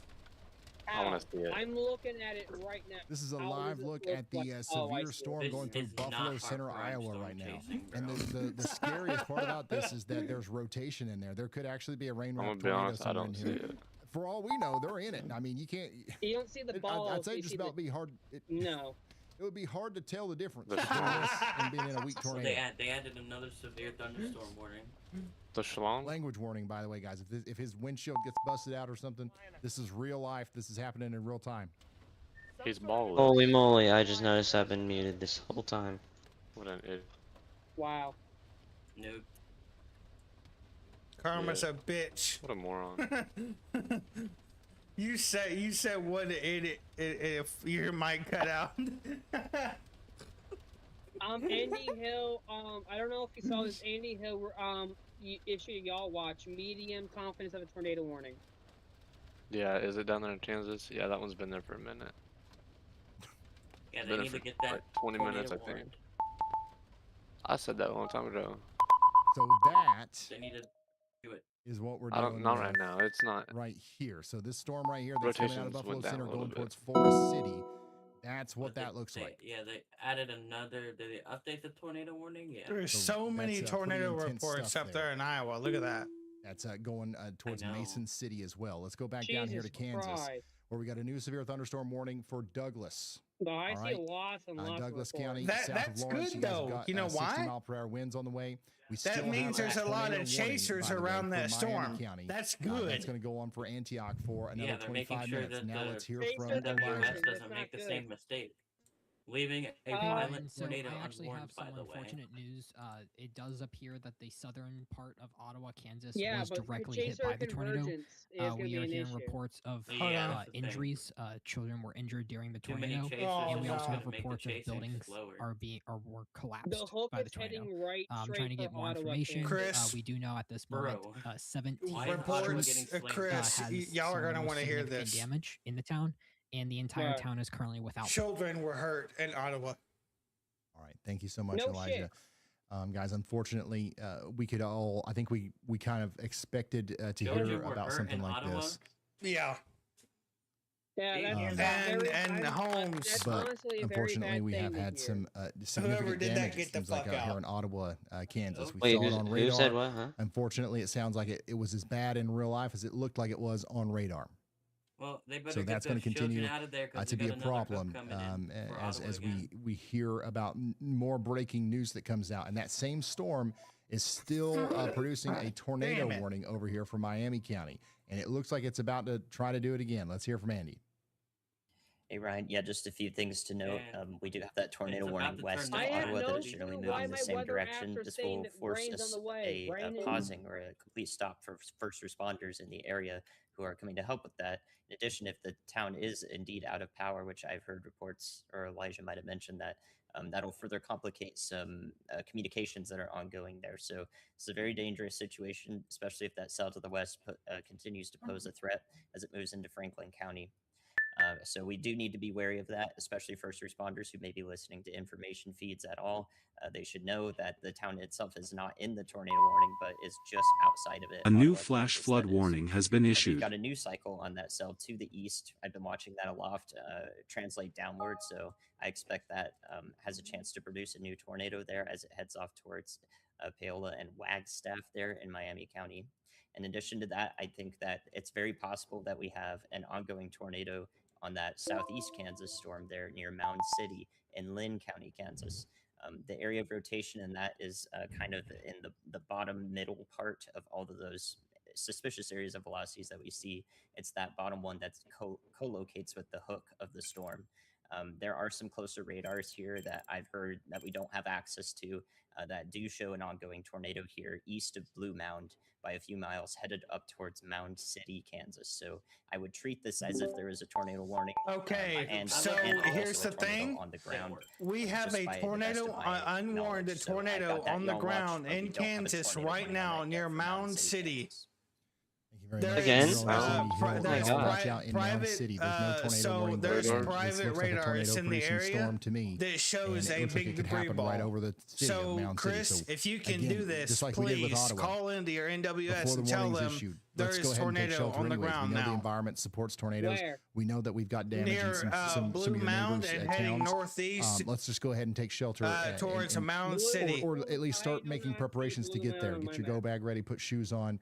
C: I want to see it.
B: I'm looking at it right now.
F: This is a
B: How
F: live
B: does it
F: look
B: look
F: at the
B: like? Oh, I
F: severe
B: see.
F: storm
J: This
F: going through
J: is
F: Buffalo
J: not
F: Center,
J: hard
F: Iowa
J: storm
F: right now.
J: chasing,
F: And the scariest part about this is that there's rotation in there. There could actually be a rain
C: I'm
F: route
C: gonna be
F: tornado
C: honest, I
F: somewhere
C: don't
F: in
C: see
F: here.
C: it.
F: For all we know, they're in it. I mean, you can't.
B: You don't see the balls.
F: I'd say
B: you
F: just
B: see
F: about
B: the,
F: be hard.
B: No.
F: It would be hard to tell the difference
C: The
F: between this and being in a weak
J: So
F: tornado.
J: they added another severe thunderstorm warning.
C: The Shalom?
F: Language warning, by the way, guys. If his windshield gets busted out or something, this is real life. This is happening in real time.
C: He's bald.
R: Holy moly, I just noticed I've been muted this whole time.
C: What an idiot.
B: Wow.
J: Nope.
E: Karma's
C: Yeah.
E: a bitch.
C: What a moron.
E: You said what an idiot if your mic cut out.
B: Andy Hill. I don't know if you saw this. Andy Hill. Issue y'all watch. Medium confidence of a tornado warning.
C: Yeah, is it down there in Kansas? Yeah, that one's been there for a minute.
J: Yeah, they
C: Been
J: need
C: there
J: to get
C: for
J: that
C: like 20 minutes, I
J: tornado
C: think. I said that a long time ago.
F: So that
J: They need to do it.
F: is what we're
C: I
F: doing.
C: don't, not right now. It's not.
F: Right here. So this storm right here that's coming out of
C: Rotations
F: Buffalo
C: went down
F: Center
C: a little
F: going
C: bit.
F: towards Forest City. That's what
J: But
F: that looks like.
J: Yeah, they added another. Did they update the tornado warning? Yeah.
E: There's
F: So
E: so many
F: that's, pretty
E: tornado
F: intense
E: reports
F: stuff
E: up there in Iowa. Look at that.
F: That's going towards
J: know.
F: Mason City as well. Let's go back down here to
B: Jesus
F: Kansas,
B: Christ.
F: where we got a new severe thunderstorm warning for Douglas.
B: No, I
F: All
B: see
F: right.
B: lots and lots
F: Douglas
B: of reports.
F: County,
E: That-
F: south
E: that's
F: of Lawrence.
E: good,
F: You guys have
E: though.
F: got,
E: You know
F: 60
E: why?
F: mile per hour winds on the way. We
E: That
F: still
E: means
F: have
E: there's
F: a
E: a lot
F: tornado
E: of
F: warning,
E: chasers
F: by the way,
E: around
F: for
E: that
F: Miami
E: storm.
F: County.
E: That's
F: That's
E: good.
F: going to go on for Antioch for another
J: Yeah, they're making
F: 25
J: sure
F: minutes.
J: that
F: Now
J: the
F: let's hear
B: Chasers
F: from
B: are
J: NWS
F: Elijah.
B: That's
J: doesn't
B: not
J: make the
B: good.
J: same mistake. Leaving a
B: Uh,
J: violent
L: And so
J: tornado
L: I actually
J: unwarned,
L: have some
J: by the way.
L: unfortunate news. It does appear that the southern part of Ottawa, Kansas,
B: Yeah,
L: was
B: but
L: directly hit
B: chaser
L: by the tornado.
B: convergence is going to
L: We
B: be
L: are
B: an
L: hearing
B: issue.
L: reports of
J: Yeah, that's the thing.
L: injuries. Children were injured during the
J: Too many
L: tornado,
J: chasers
L: and we
J: is
L: also
J: gonna
L: have
J: make the
L: reports of
J: chasing
L: buildings
J: slower.
L: were
B: The
L: collapsed
B: hook
L: by the
B: is
L: tornado.
B: heading right
L: I'm
B: straight
L: trying to get
B: for
L: more
B: Ottawa,
L: information.
B: Kansas.
L: We do know at this moment
J: Bro,
L: 17
J: why is Ottawa
E: Reports,
J: getting slammed?
E: Chris,
L: has
E: y'all are
L: some
E: gonna want to hear
L: significant
E: this.
L: damage in the town, and the entire
B: Right.
L: town is currently without.
E: Children were hurt in Ottawa.
F: All right. Thank you so much,
B: No
F: Elijah.
B: shit.
F: Guys, unfortunately, we could all, I think we kind of expected to
J: Children
F: hear
J: were
F: about
J: hurt
F: something
J: in
F: like
J: Ottawa?
F: this.
E: Yeah.
B: Yeah,
F: And-
E: homes.
B: That's
F: But
B: honestly a very
F: unfortunately,
B: bad
F: we
B: thing
F: have
B: to
F: had
B: hear.
F: some
E: Whoever
F: significant
E: did that,
F: damage.
E: get
F: It
E: the
F: seems like
E: fuck
F: out here
E: out.
F: in Ottawa, Kansas. We
R: Wait,
F: saw it on radar.
R: who said what, huh?
F: Unfortunately, it sounds like it was as bad in real life as it looked like it was on radar.
J: Well, they better
F: So
J: get
F: that's
J: those
F: going to continue
J: children out of there 'cause
F: to
J: they
F: be
J: got
F: a
J: another hook
F: problem
J: coming in for
F: as
J: Ottawa
F: we hear about more breaking news that comes out. And that same storm is still producing a tornado
E: Damn it.
F: warning over here for Miami County. And it looks like it's about to try to do it again. Let's hear from Andy.
G: Hey Ryan, yeah, just a few things to note. We do have that tornado
J: about
G: warning
J: to
G: west
J: turn
G: of
J: down.
B: I have
G: Ottawa
B: no
G: that is generally
B: clue why
G: moving in the
B: my
G: same
B: weather
G: direction.
B: apps are
G: This
B: saying
G: will
B: that
G: force
B: rain's on
G: us
B: the way.
G: a
B: Rain is-
G: pausing or a complete stop for first responders in the area who are coming to help with that. In addition, if the town is indeed out of power, which I've heard reports, or Elijah might have mentioned that, that'll further complicate some communications that are ongoing there. So it's a very dangerous situation, especially if that cell to the west continues to pose a threat as it moves into Franklin County. So we do need to be wary of that, especially first responders who may be listening to information feeds at all. They should know that the town itself is not in the tornado warning, but is just outside of it.
H: A new
G: Ottawa,
H: flash
G: Kansas,
H: flood
G: that is.
H: warning has been
G: We've
H: issued.
G: got a news cycle on that cell to the east. I've been watching that aloft translate downward, so I expect that has a chance to produce a new tornado there as it heads off towards Paola and Wagstaff there in Miami County. In addition to that, I think that it's very possible that we have an ongoing tornado on that southeast Kansas storm there near Mound City in Lynn County, Kansas. The area of rotation in that is kind of in the bottom middle part of all of those suspicious areas of velocities that we see. It's that bottom one that co-locates with the hook of the storm. There are some closer radars here that I've heard that we don't have access to that do show an ongoing tornado here east of Blue Mound by a few miles, headed up towards Mound City, Kansas. So I would treat this as if there is a tornado warning.
E: Okay,
G: and
E: so
G: also
E: here's
G: a
E: the
G: tornado
E: thing.
G: on the ground.
E: We have
G: just
E: a
G: by the best
E: tornado,
G: of my
E: unwarranted
G: knowledge. So I've
E: tornado
G: got that
E: on the
G: y'all watch,
E: ground
G: but we
E: in
G: don't have a
E: Kansas
G: tornado
E: right
G: warning on
E: now
G: that
E: near
G: yet for
E: Mound City.
F: Very
C: Again?
F: much.
C: Oh my
F: There's
C: God.
F: watch out in Mound
E: private,
F: City. There's no tornado
E: so
F: warning.
E: there's
F: going on.
E: private
F: This looks like a
E: radars
F: tornado
E: in the
F: producing
E: area
F: storm to me,
E: that shows
F: and it
E: a
F: looks like
E: big
F: it could
E: debris
F: happen
E: ball.
F: right over the city
E: So,
F: of Mound
E: Chris,
F: City. So
E: if you can
F: again,
E: do this,
F: just like we did with
E: please
F: Ottawa,
E: call into your NWS
F: before the
E: and tell
F: warning's
E: them
F: issued,
E: there
F: let's
E: is
F: go ahead and take
E: tornado
F: shelter
E: on the
F: anyways.
E: ground
F: We know
E: now.
F: the environment supports tornadoes.
B: Where?
F: We know that we've got damage
E: Near,
F: in some
E: Blue
F: of your
E: Mound
F: neighbors'
E: and heading
F: towns.
E: northeast,
F: Let's just go ahead and take shelter
E: towards Mound City.
F: or at least start making preparations to get there. Get your go bag ready, put shoes on.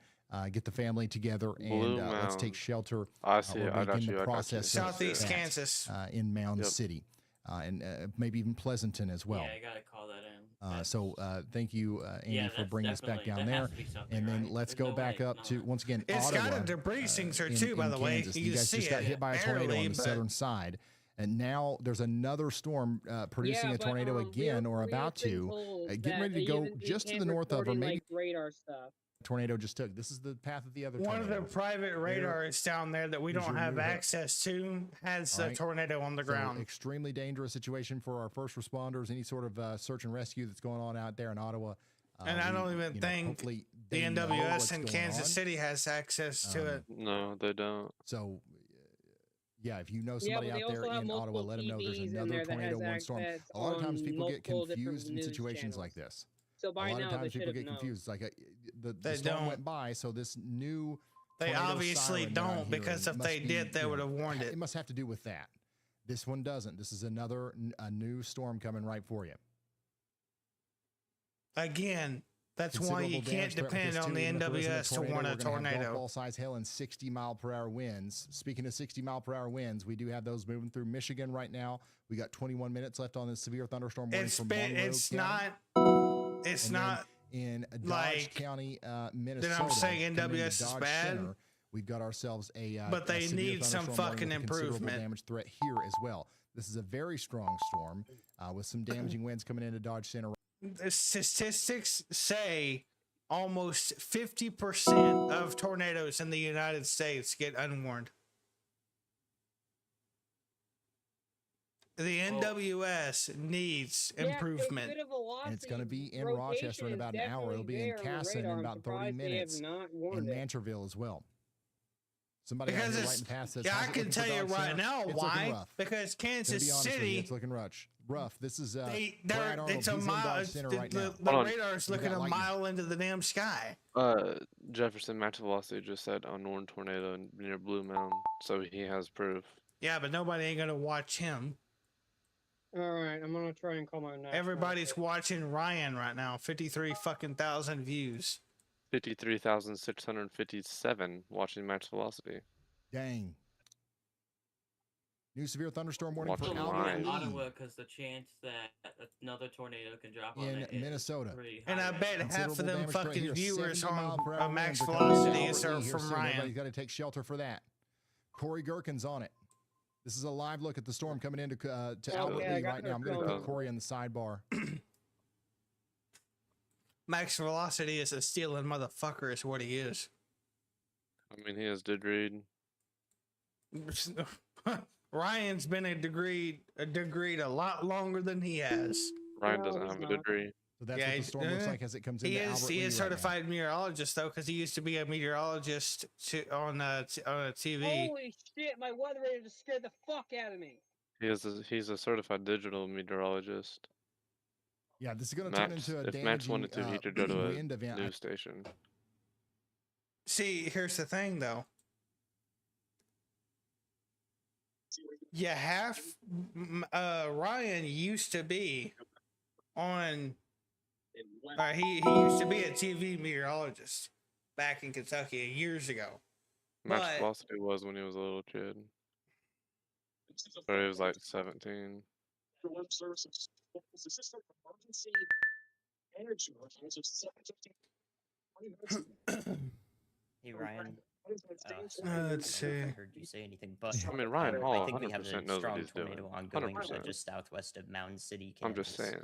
F: Get the family together, and let's take shelter.
C: I see.
F: Or
C: I got
F: begin
C: you.
F: the
C: I got you.
F: process
E: Southeast
F: of that,
E: Kansas.
F: in Mound
C: Yep.
F: City, and maybe even Pleasanton as well.
J: Yeah, I gotta call that in.
F: So thank you, Andy,
J: Yeah,
F: for
J: that's
F: bringing us back
J: definitely-
F: down
J: that
F: there.
J: has to be something,
F: And then
J: right?
F: let's
J: There's
F: go
J: no
F: back
J: way
F: up
J: it's
F: to
J: not.
F: once again
E: It's
F: Ottawa.
E: got a debris sensor
F: in-
E: too, by
F: in
E: the way.
F: Kansas.
E: You
F: You
E: can
F: guys
E: see
F: just got
E: it
F: hit by a tornado
E: barely,
F: on the
E: but-
F: southern side, and now there's another storm producing
B: Yeah,
F: a
B: but,
F: tornado again, or
B: we
F: about
B: have been
F: to.
B: told
F: Getting
B: that
F: ready to
B: they
F: go
B: even
F: just to
B: can't
F: the north of, or
B: record in,
F: maybe
B: like radar stuff.
F: tornado just took. This is the path of the other
E: One of
F: tornado.
E: the private radars down there that we
F: Here's
E: don't
F: your
E: have
F: new hook.
E: access to has
F: All
E: a
F: right.
E: tornado on the
F: So,
E: ground.
F: extremely dangerous situation for our first responders. Any sort of search and rescue that's going on out there in Ottawa.
E: And I don't even think
F: hopefully
E: the
F: they know
E: NWS
F: what's
E: in
F: going
E: Kansas
F: on.
E: City has access to it.
C: No, they don't.
F: So, yeah, if you know
B: Yeah,
F: somebody
B: but they
F: out there
B: also have
F: in Ottawa,
B: multiple
F: let them know there's
B: TVs in
F: another
B: there that
F: tornado
B: has
F: warning storm.
B: access
F: A lot of times
B: on
F: people get
B: multiple different
F: confused in
B: news
F: situations like
B: channels.
F: this.
B: So by
F: a lot
B: now
F: of
B: they
F: times people
B: should
F: get
B: have known.
F: confused. Like the
E: They
F: storm
E: don't.
F: went by, so this new
E: They
F: tornado
E: obviously
F: siren that I'm
E: don't, because
F: hearing
E: if they
F: must
E: did, they
F: you
E: would
F: know,
E: have warned
F: It
E: it.
F: must have to do with that. This one doesn't. This is a new storm coming right for you.
E: Again, that's why you
F: Considerable
E: can't
F: damage threat with
E: depend
F: this
E: on
F: too.
E: the
F: Even if there isn't
E: NWS to warn a
F: we're gonna have
E: tornado.
F: golf ball size hail and 60-mile-per-hour winds. Speaking of 60-mile-per-hour winds, we do have those moving through Michigan right now. We got 21 minutes left on this severe thunderstorm warning
E: It's
F: from
E: been,
F: Monroe
E: it's
F: County.
E: not, it's
F: And then
E: not
F: in Dodge
E: like
F: County, Minnesota.
E: I'm saying
F: coming into
E: NWS is
F: Dodge
E: bad,
F: Center, we've got ourselves a
E: but they
F: a severe
E: need some
F: thunderstorm warning
E: fucking
F: with a considerable
E: improvement.
F: damage threat here as well. This is a very strong storm with some damaging winds coming into Dodge Center.
E: The statistics say almost 50% of tornadoes in the United States get unwarned. The NWS needs improvement.
F: And it's going to be in Rochester in about an hour. It'll be in Casson in about 30 minutes. In Mancherville as well. Somebody out
E: Because
F: here
E: it's,
F: writing past this.
E: yeah, I
F: how's it
E: can
F: looking for
E: tell you
F: Dodge
E: right
F: Center?
E: now
F: It's looking
E: why.
F: rough.
E: Because
F: Gonna
E: Kansas
F: be honest with you,
E: City,
F: it's looking rough. This is
E: it's
F: Brad Arnold.
E: a
F: He's in
E: mile.
F: Dodge Center right now.
E: The
C: Hold on.
E: radar's
F: We
E: looking
F: got
E: a
F: lightning.
E: mile into the damn sky.
C: Jefferson Max Velocity just said unwarned tornado near Blue Mound, so he has proof.
E: Yeah, but nobody ain't gonna watch him.
B: All right, I'm gonna try and call my national.
E: Everybody's watching Ryan right now. 53,000 views.
C: 53,657 watching Max Velocity.
F: Dang. New severe thunderstorm warning
C: Watching
F: for
C: live.
J: Ottawa, because the chance that another tornado can drop on
F: in
J: it is
F: Minnesota.
J: pretty
E: And
J: high
E: I
J: right
E: bet
J: now.
E: half of them
F: Considerable damage threat
E: fucking
F: here.
E: viewers
F: 70
E: on
F: mile-per-hour
E: Max
F: winds are coming into
E: Velocities
F: Albert
E: are
F: Lee here
E: from
F: soon.
E: Ryan.
F: Everybody's got to take shelter for that. Corey Gherkin's on it. This is a live look at the storm coming into to Albert
B: I
F: Lee
B: got
F: right now.
B: her
F: I'm going to
B: phone.
F: put Corey on the sidebar.
E: Max Velocity is a stealing motherfucker, is what he is.
C: I mean, he has degreed.
E: Ryan's been a degree a lot longer than he has.
C: Ryan doesn't have a degree.
F: So that's what the storm looks like as it comes into Albert Lee
E: He is
F: right now.
E: certified meteorologist though, because he used to be a meteorologist on TV.
B: Holy shit! My weather radar just scared the fuck out of me.
C: He's a certified digital meteorologist.
F: Yeah, this is going to turn into a
C: If Max
F: damaging
C: wanted to, he could go to a
F: wind event.
C: news station.
E: See, here's the thing though. You have Ryan used to be on. He used to be a TV meteorologist back in Kentucky years ago.
C: Max
E: But
C: Velocity was when he was a little kid. Or he was like 17.
K: For web services. Is this like emergency energy?
G: Hey Ryan.
E: let's see.
G: I heard you say anything, but
C: I mean, Ryan Hall
G: I think we have
C: 100%
G: a
C: knows what
G: strong
C: he's doing.
G: tornado ongoing
C: 100%.
G: just southwest of Mountain City, Kansas.
C: I'm just saying.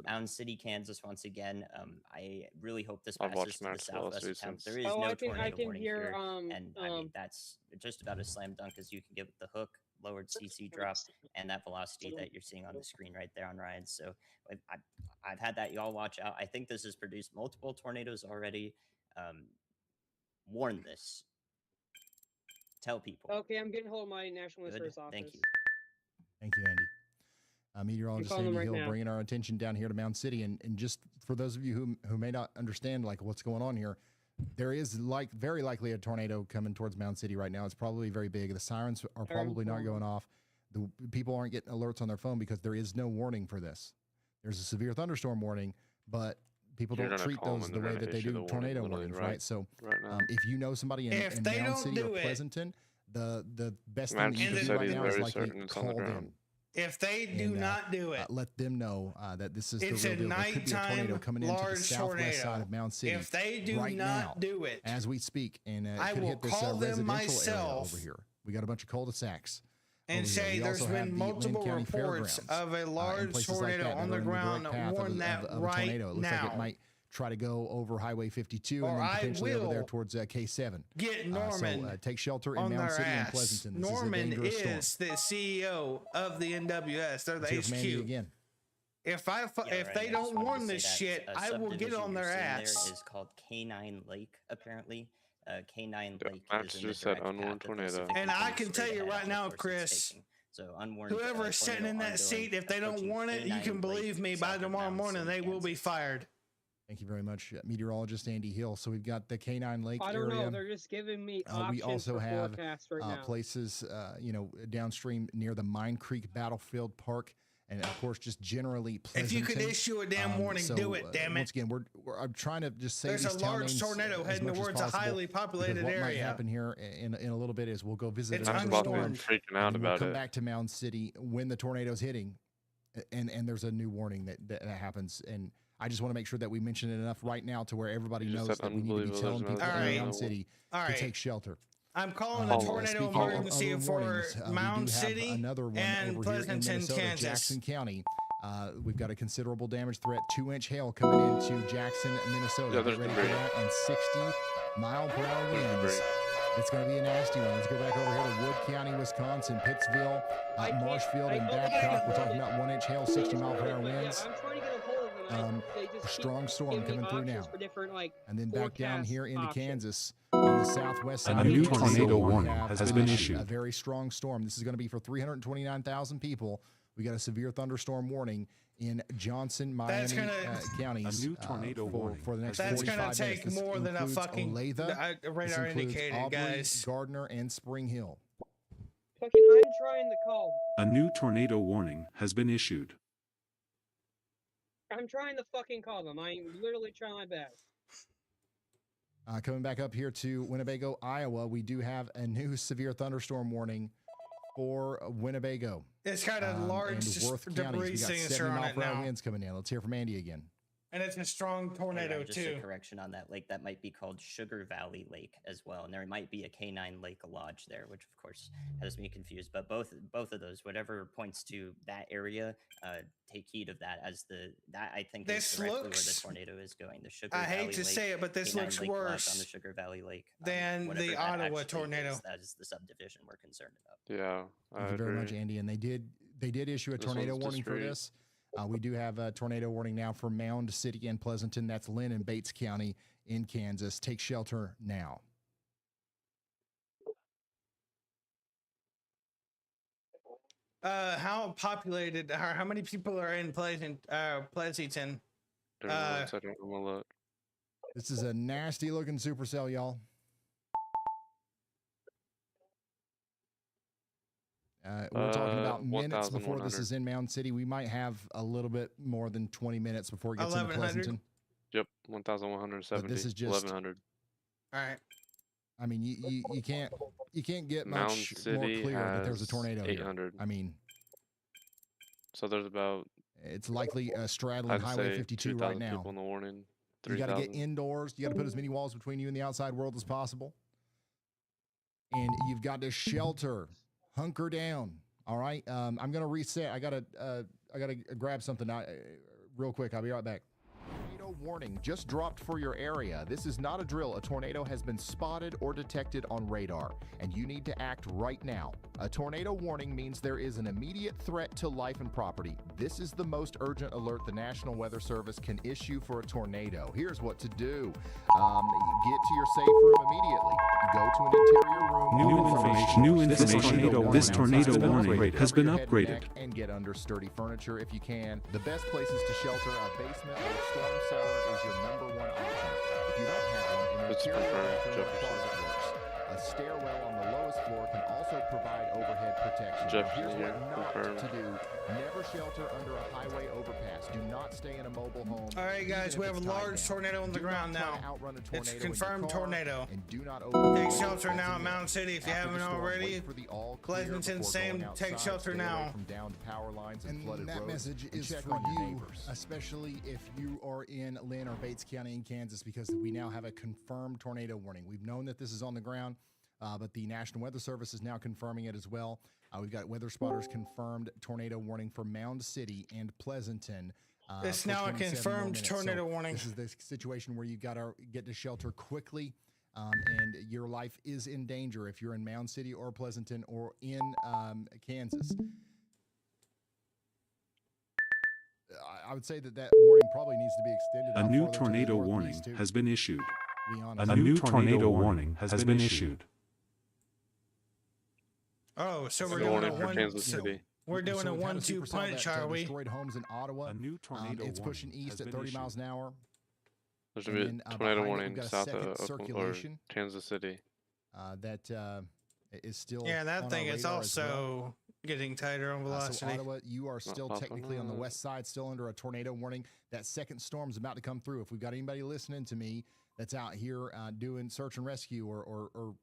G: Mountain City, Kansas. Once again, I really hope this
C: I've
G: passes
C: watched
G: to the
C: Max
G: southwest
C: Velocity
G: of town.
C: since
G: There is no
B: I
G: tornado
B: can
G: warning
B: hear,
G: here, and I mean that's just about as slam dunk as you can get with the hook, lowered CC drop, and that velocity that you're seeing on the screen right there on Ryan. So I've had that. Y'all watch out. I think this has produced multiple tornadoes already. Warn this. Tell people.
B: Okay, I'm getting hold of my National
G: Good.
B: Resource Office.
G: Thank you.
F: Thank you, Andy. Meteorologist
B: calling
F: Andy
B: them right
F: Hill
B: now.
F: bringing our attention down here to Mound City, and just for those of you who may not understand like what's going on here, there is very likely a tornado coming towards Mound City right now. It's probably very big. The sirens are probably not going off. The people aren't getting alerts on their phone because there is no warning for this. There's a severe thunderstorm warning, but people
C: You're
F: don't
C: gonna
F: treat
C: call 'em
F: those
C: and
F: the
C: they're
F: way
C: gonna
F: that they
C: issue
F: do
C: the warning
F: tornado
C: literally
F: warnings,
C: right-
F: right? So
C: right now.
F: if you know somebody in
E: If they
F: Mound
E: don't
F: City or
E: do it-
F: Pleasanton, the best
C: Max
F: thing that you can
C: just
F: do
C: said
F: right
C: he's
F: now is
C: very
F: likely
C: certain it's on the
F: call them.
C: ground.
E: If they do not do it,
F: Let them know that this is
E: it's
F: the
E: a
F: real deal. There could be a tornado
E: nighttime
F: coming into the
E: large
F: southwest
E: tornado.
F: side of Mound City.
E: If they do
F: right
E: not
F: now,
E: do it,
F: as we speak, and it
E: I
F: could
E: will
F: hit this
E: call them
F: residential area
E: myself
F: over here. We got a bunch of cul-de-sacs.
E: and
F: over here.
E: say
F: We
E: there's
F: also have
E: been
F: the Lynn
E: multiple
F: County
E: reports
F: Fairgrounds,
E: of a
F: and
E: large
F: places like
E: tornado
F: that
E: on
F: that
E: the
F: are in
E: ground.
F: direct path
E: Warn
F: of
E: that
F: a
E: right
F: tornado. It looks
E: now.
F: like it might try to go over Highway 52
E: Or
F: and then
E: I
F: potentially over there
E: will
F: towards K7.
E: Get Norman
F: so take shelter in
E: on
F: Mound
E: their
F: City and
E: ass.
F: Pleasanton. This
E: Norman
F: is a dangerous storm.
E: is the CEO of the NWS. They're the
F: Let's hear from Andy
E: HQ.
F: again.
E: If
G: Yeah,
E: if
G: right,
E: they
G: I just
E: don't
G: wanted
E: warn
G: to
E: this
G: say
E: shit,
G: that,
E: I will get
G: subdivision
E: on
G: you're
E: their
G: seeing
E: ass.
G: There is called Canine Lake, apparently. Canine Lake
C: Max
G: is in the
C: just said
G: direct
C: unwarned
G: path of
C: tornado.
G: Pacific
E: And I
G: Continental
E: can
G: straight
E: tell you
G: ahead
E: right
G: on the
E: now,
G: course it's
E: Chris,
G: taking. So unwarned
E: whoever's sitting
G: tornado
E: in that
G: ongoing,
E: seat, if they don't
G: approaching
E: warn it, you
G: Canine
E: can
G: Lake,
E: believe me, by
G: south of
E: tomorrow
G: Mountain
E: morning
G: City,
E: they will be
G: Kansas.
E: fired.
F: Thank you very much, meteorologist Andy Hill. So we've got the Canine Lake
B: I don't
F: area.
B: know. They're just giving me options
F: We also
B: for
F: have
B: forecast right now.
F: places, downstream near the Mine Creek Battlefield Park, and of course, just generally Pleasanton.
E: If you could issue a damn warning, do it, damn it.
F: Once again, I'm trying to just say
E: There's
F: these
E: a
F: town
E: large
F: names
E: tornado
F: as
E: heading
F: much as
E: towards a
F: possible,
E: highly
F: because
E: populated
F: what might
E: area.
F: happen here in a little bit is we'll go visit
E: It's
F: another
E: unstormed.
F: storm,
C: Freaking out
F: and then we'll
C: about
F: come
C: it.
F: back to Mound City when the tornado's hitting, and there's a new warning that happens. And I just want to make sure that we mention it enough right now to where everybody
C: You just
F: knows
C: said
F: that we need to be
C: unbelievable,
F: telling
C: there's
F: people
C: no
F: in
E: tornado.
F: Mound City
E: All
F: to
E: right.
F: take shelter.
E: I'm calling
F: Uh,
E: a tornado
F: speaking of
E: emergency
F: other
E: for
F: warnings, we do
E: Mound
F: have
E: City
F: another one
E: and
F: over here in
E: Pleasanton,
F: Minnesota,
E: Kansas.
F: Jackson County. We've got a considerable damage threat, 2-inch hail coming into Jackson, Minnesota.
C: Yeah,
F: Get
C: there's
F: ready for
C: debris.
F: that, and 60-mile-per-hour winds. It's going to be a nasty one. Let's go back over here to Wood County, Wisconsin, Pittsville, Marshfield, and Babcock. We're talking about 1-inch hail, 60-mile-per-hour winds.
B: I'm trying to get a hold of them.
F: A
B: They just keep
F: strong storm
B: giving me
F: coming through
B: options
F: now.
B: for different,
F: And then back down
B: forecast
F: here into
B: options.
F: Kansas on the southwest side.
H: A
F: of
H: new
F: Kansas,
H: tornado
F: we
H: warning
F: have
H: has been
F: a
H: issued.
F: very strong storm. This is going to be for 329,000 people. We got a severe thunderstorm warning in Johnson, Miami counties.
H: A new tornado warning
F: for the next
E: That's
F: 45
E: gonna take
F: minutes. This
E: more than a
F: includes
E: fucking
F: Olathe. This
E: radar
F: includes
E: indicated,
F: Aubrey,
E: guys.
F: Gardner, and Spring Hill.
B: Fucking, I'm trying to call.
H: A new tornado warning has been issued.
B: I'm trying to fucking call them. I'm literally trying my best.
F: Coming back up here to Winnebago, Iowa, we do have a new severe thunderstorm warning for Winnebago.
E: It's got a large
F: and Worth
E: debris
F: counties. We got
E: signature
F: 70
E: on
F: mile
E: it
F: per hour
E: now.
F: winds coming in. Let's hear from Andy again.
E: And it's a strong
G: Hey,
E: tornado
G: Ryan, just
E: too.
G: a correction on that lake. That might be called Sugar Valley Lake as well, and there might be a Canine Lake Lodge there, which of course has me confused. But both of those, whatever points to that area, take heed of that as that I think
E: This
G: is directly where the
E: looks-
G: tornado is going. The Sugar
E: I
G: Valley
E: hate to
G: Lake,
E: say it, but this
G: Canine
E: looks
G: Lake Lodge
E: worse
G: on the Sugar Valley Lake
E: than
G: whatever
E: the
G: that
E: Ottawa
G: actually
E: tornado.
G: is. That is the subdivision we're concerned about.
C: Yeah, I
F: Thank you very much,
C: agree.
F: Andy. And they did issue a
C: This
F: tornado
C: one's
F: warning for
C: discreet.
F: this. We do have a tornado warning now for Mound City and Pleasanton. That's Lynn and Bates County in Kansas. Take shelter now.
E: How populated? How many people are in Pleasanton?
A: Give me 1 second. I'm gonna look.
F: This is a nasty looking supercell, y'all. We're talking about minutes before this is in Mound City. We might have a little bit more than 20 minutes before it gets into Pleasanton.
A: Yep, 1,170.
F: But this is just
A: 1,100.
E: All right.
F: I mean, you can't get
A: Mound
F: much
A: City
F: more clear that there's a
A: has
F: tornado here.
A: 800.
F: I mean,
A: so there's about.
F: It's likely straddling
A: I'd
F: Highway
A: say
F: 52 right
A: 2,000
F: now.
A: people in the warning.
F: You got to get
A: 3,000.
F: indoors. You got to put as many walls between you and the outside world as possible. And you've got to shelter, hunker down. All right. I'm gonna reset. I gotta grab something real quick. I'll be right back. Tornado warning just dropped for your area. This is not a drill. A tornado has been spotted or detected on radar, and you need to act right now. A tornado warning means there is an immediate threat to life and property. This is the most urgent alert the National Weather Service can issue for a tornado. Here's what to do. Get to your safe room immediately. Go to an interior room.
H: New information. This tornado warning has been upgraded.
F: And get under sturdy furniture if you can. The best places to shelter, a basement or storm cellar, is your number one option. If you don't have one, an interior bathroom or closet works. A stairwell on the lowest floor can also provide overhead protection. Here's what not to do. Never shelter under a highway overpass. Do not stay in a mobile home.
E: All right, guys, we have a large tornado on the ground now. It's a confirmed tornado.
F: And do not
E: take shelter now at Mountain City if you haven't already. Pleasanton, same. Take shelter now.
F: From downed power lines and flooded roads. That message is for you, especially if you are in Lynn or Bates County in Kansas, because we now have a confirmed tornado warning. We've known that this is on the ground, but the National Weather Service is now confirming it as well. We've got weather spotters confirmed tornado warning for Mound City and Pleasanton.
E: It's now a confirmed tornado warning.
F: This is the situation where you've got to get to shelter quickly, and your life is in danger if you're in Mound City or Pleasanton or in Kansas. I would say that warning probably needs to be extended.
H: A new tornado warning has been issued. A new tornado warning has been issued.
E: Oh, so we're doing a we're doing a 1-2 punch, are we?
F: Destroyed homes in Ottawa.
H: A new tornado
F: it's pushing east at 30 miles an hour.
A: There's gonna be a tornado warning south of Oakland or Kansas City.
F: That is still
E: that thing is also getting tighter on velocity.
F: So Ottawa, you are still technically on the west side, still under a tornado warning. That second storm's about to come through. If we've got anybody listening to me that's out here doing search and rescue or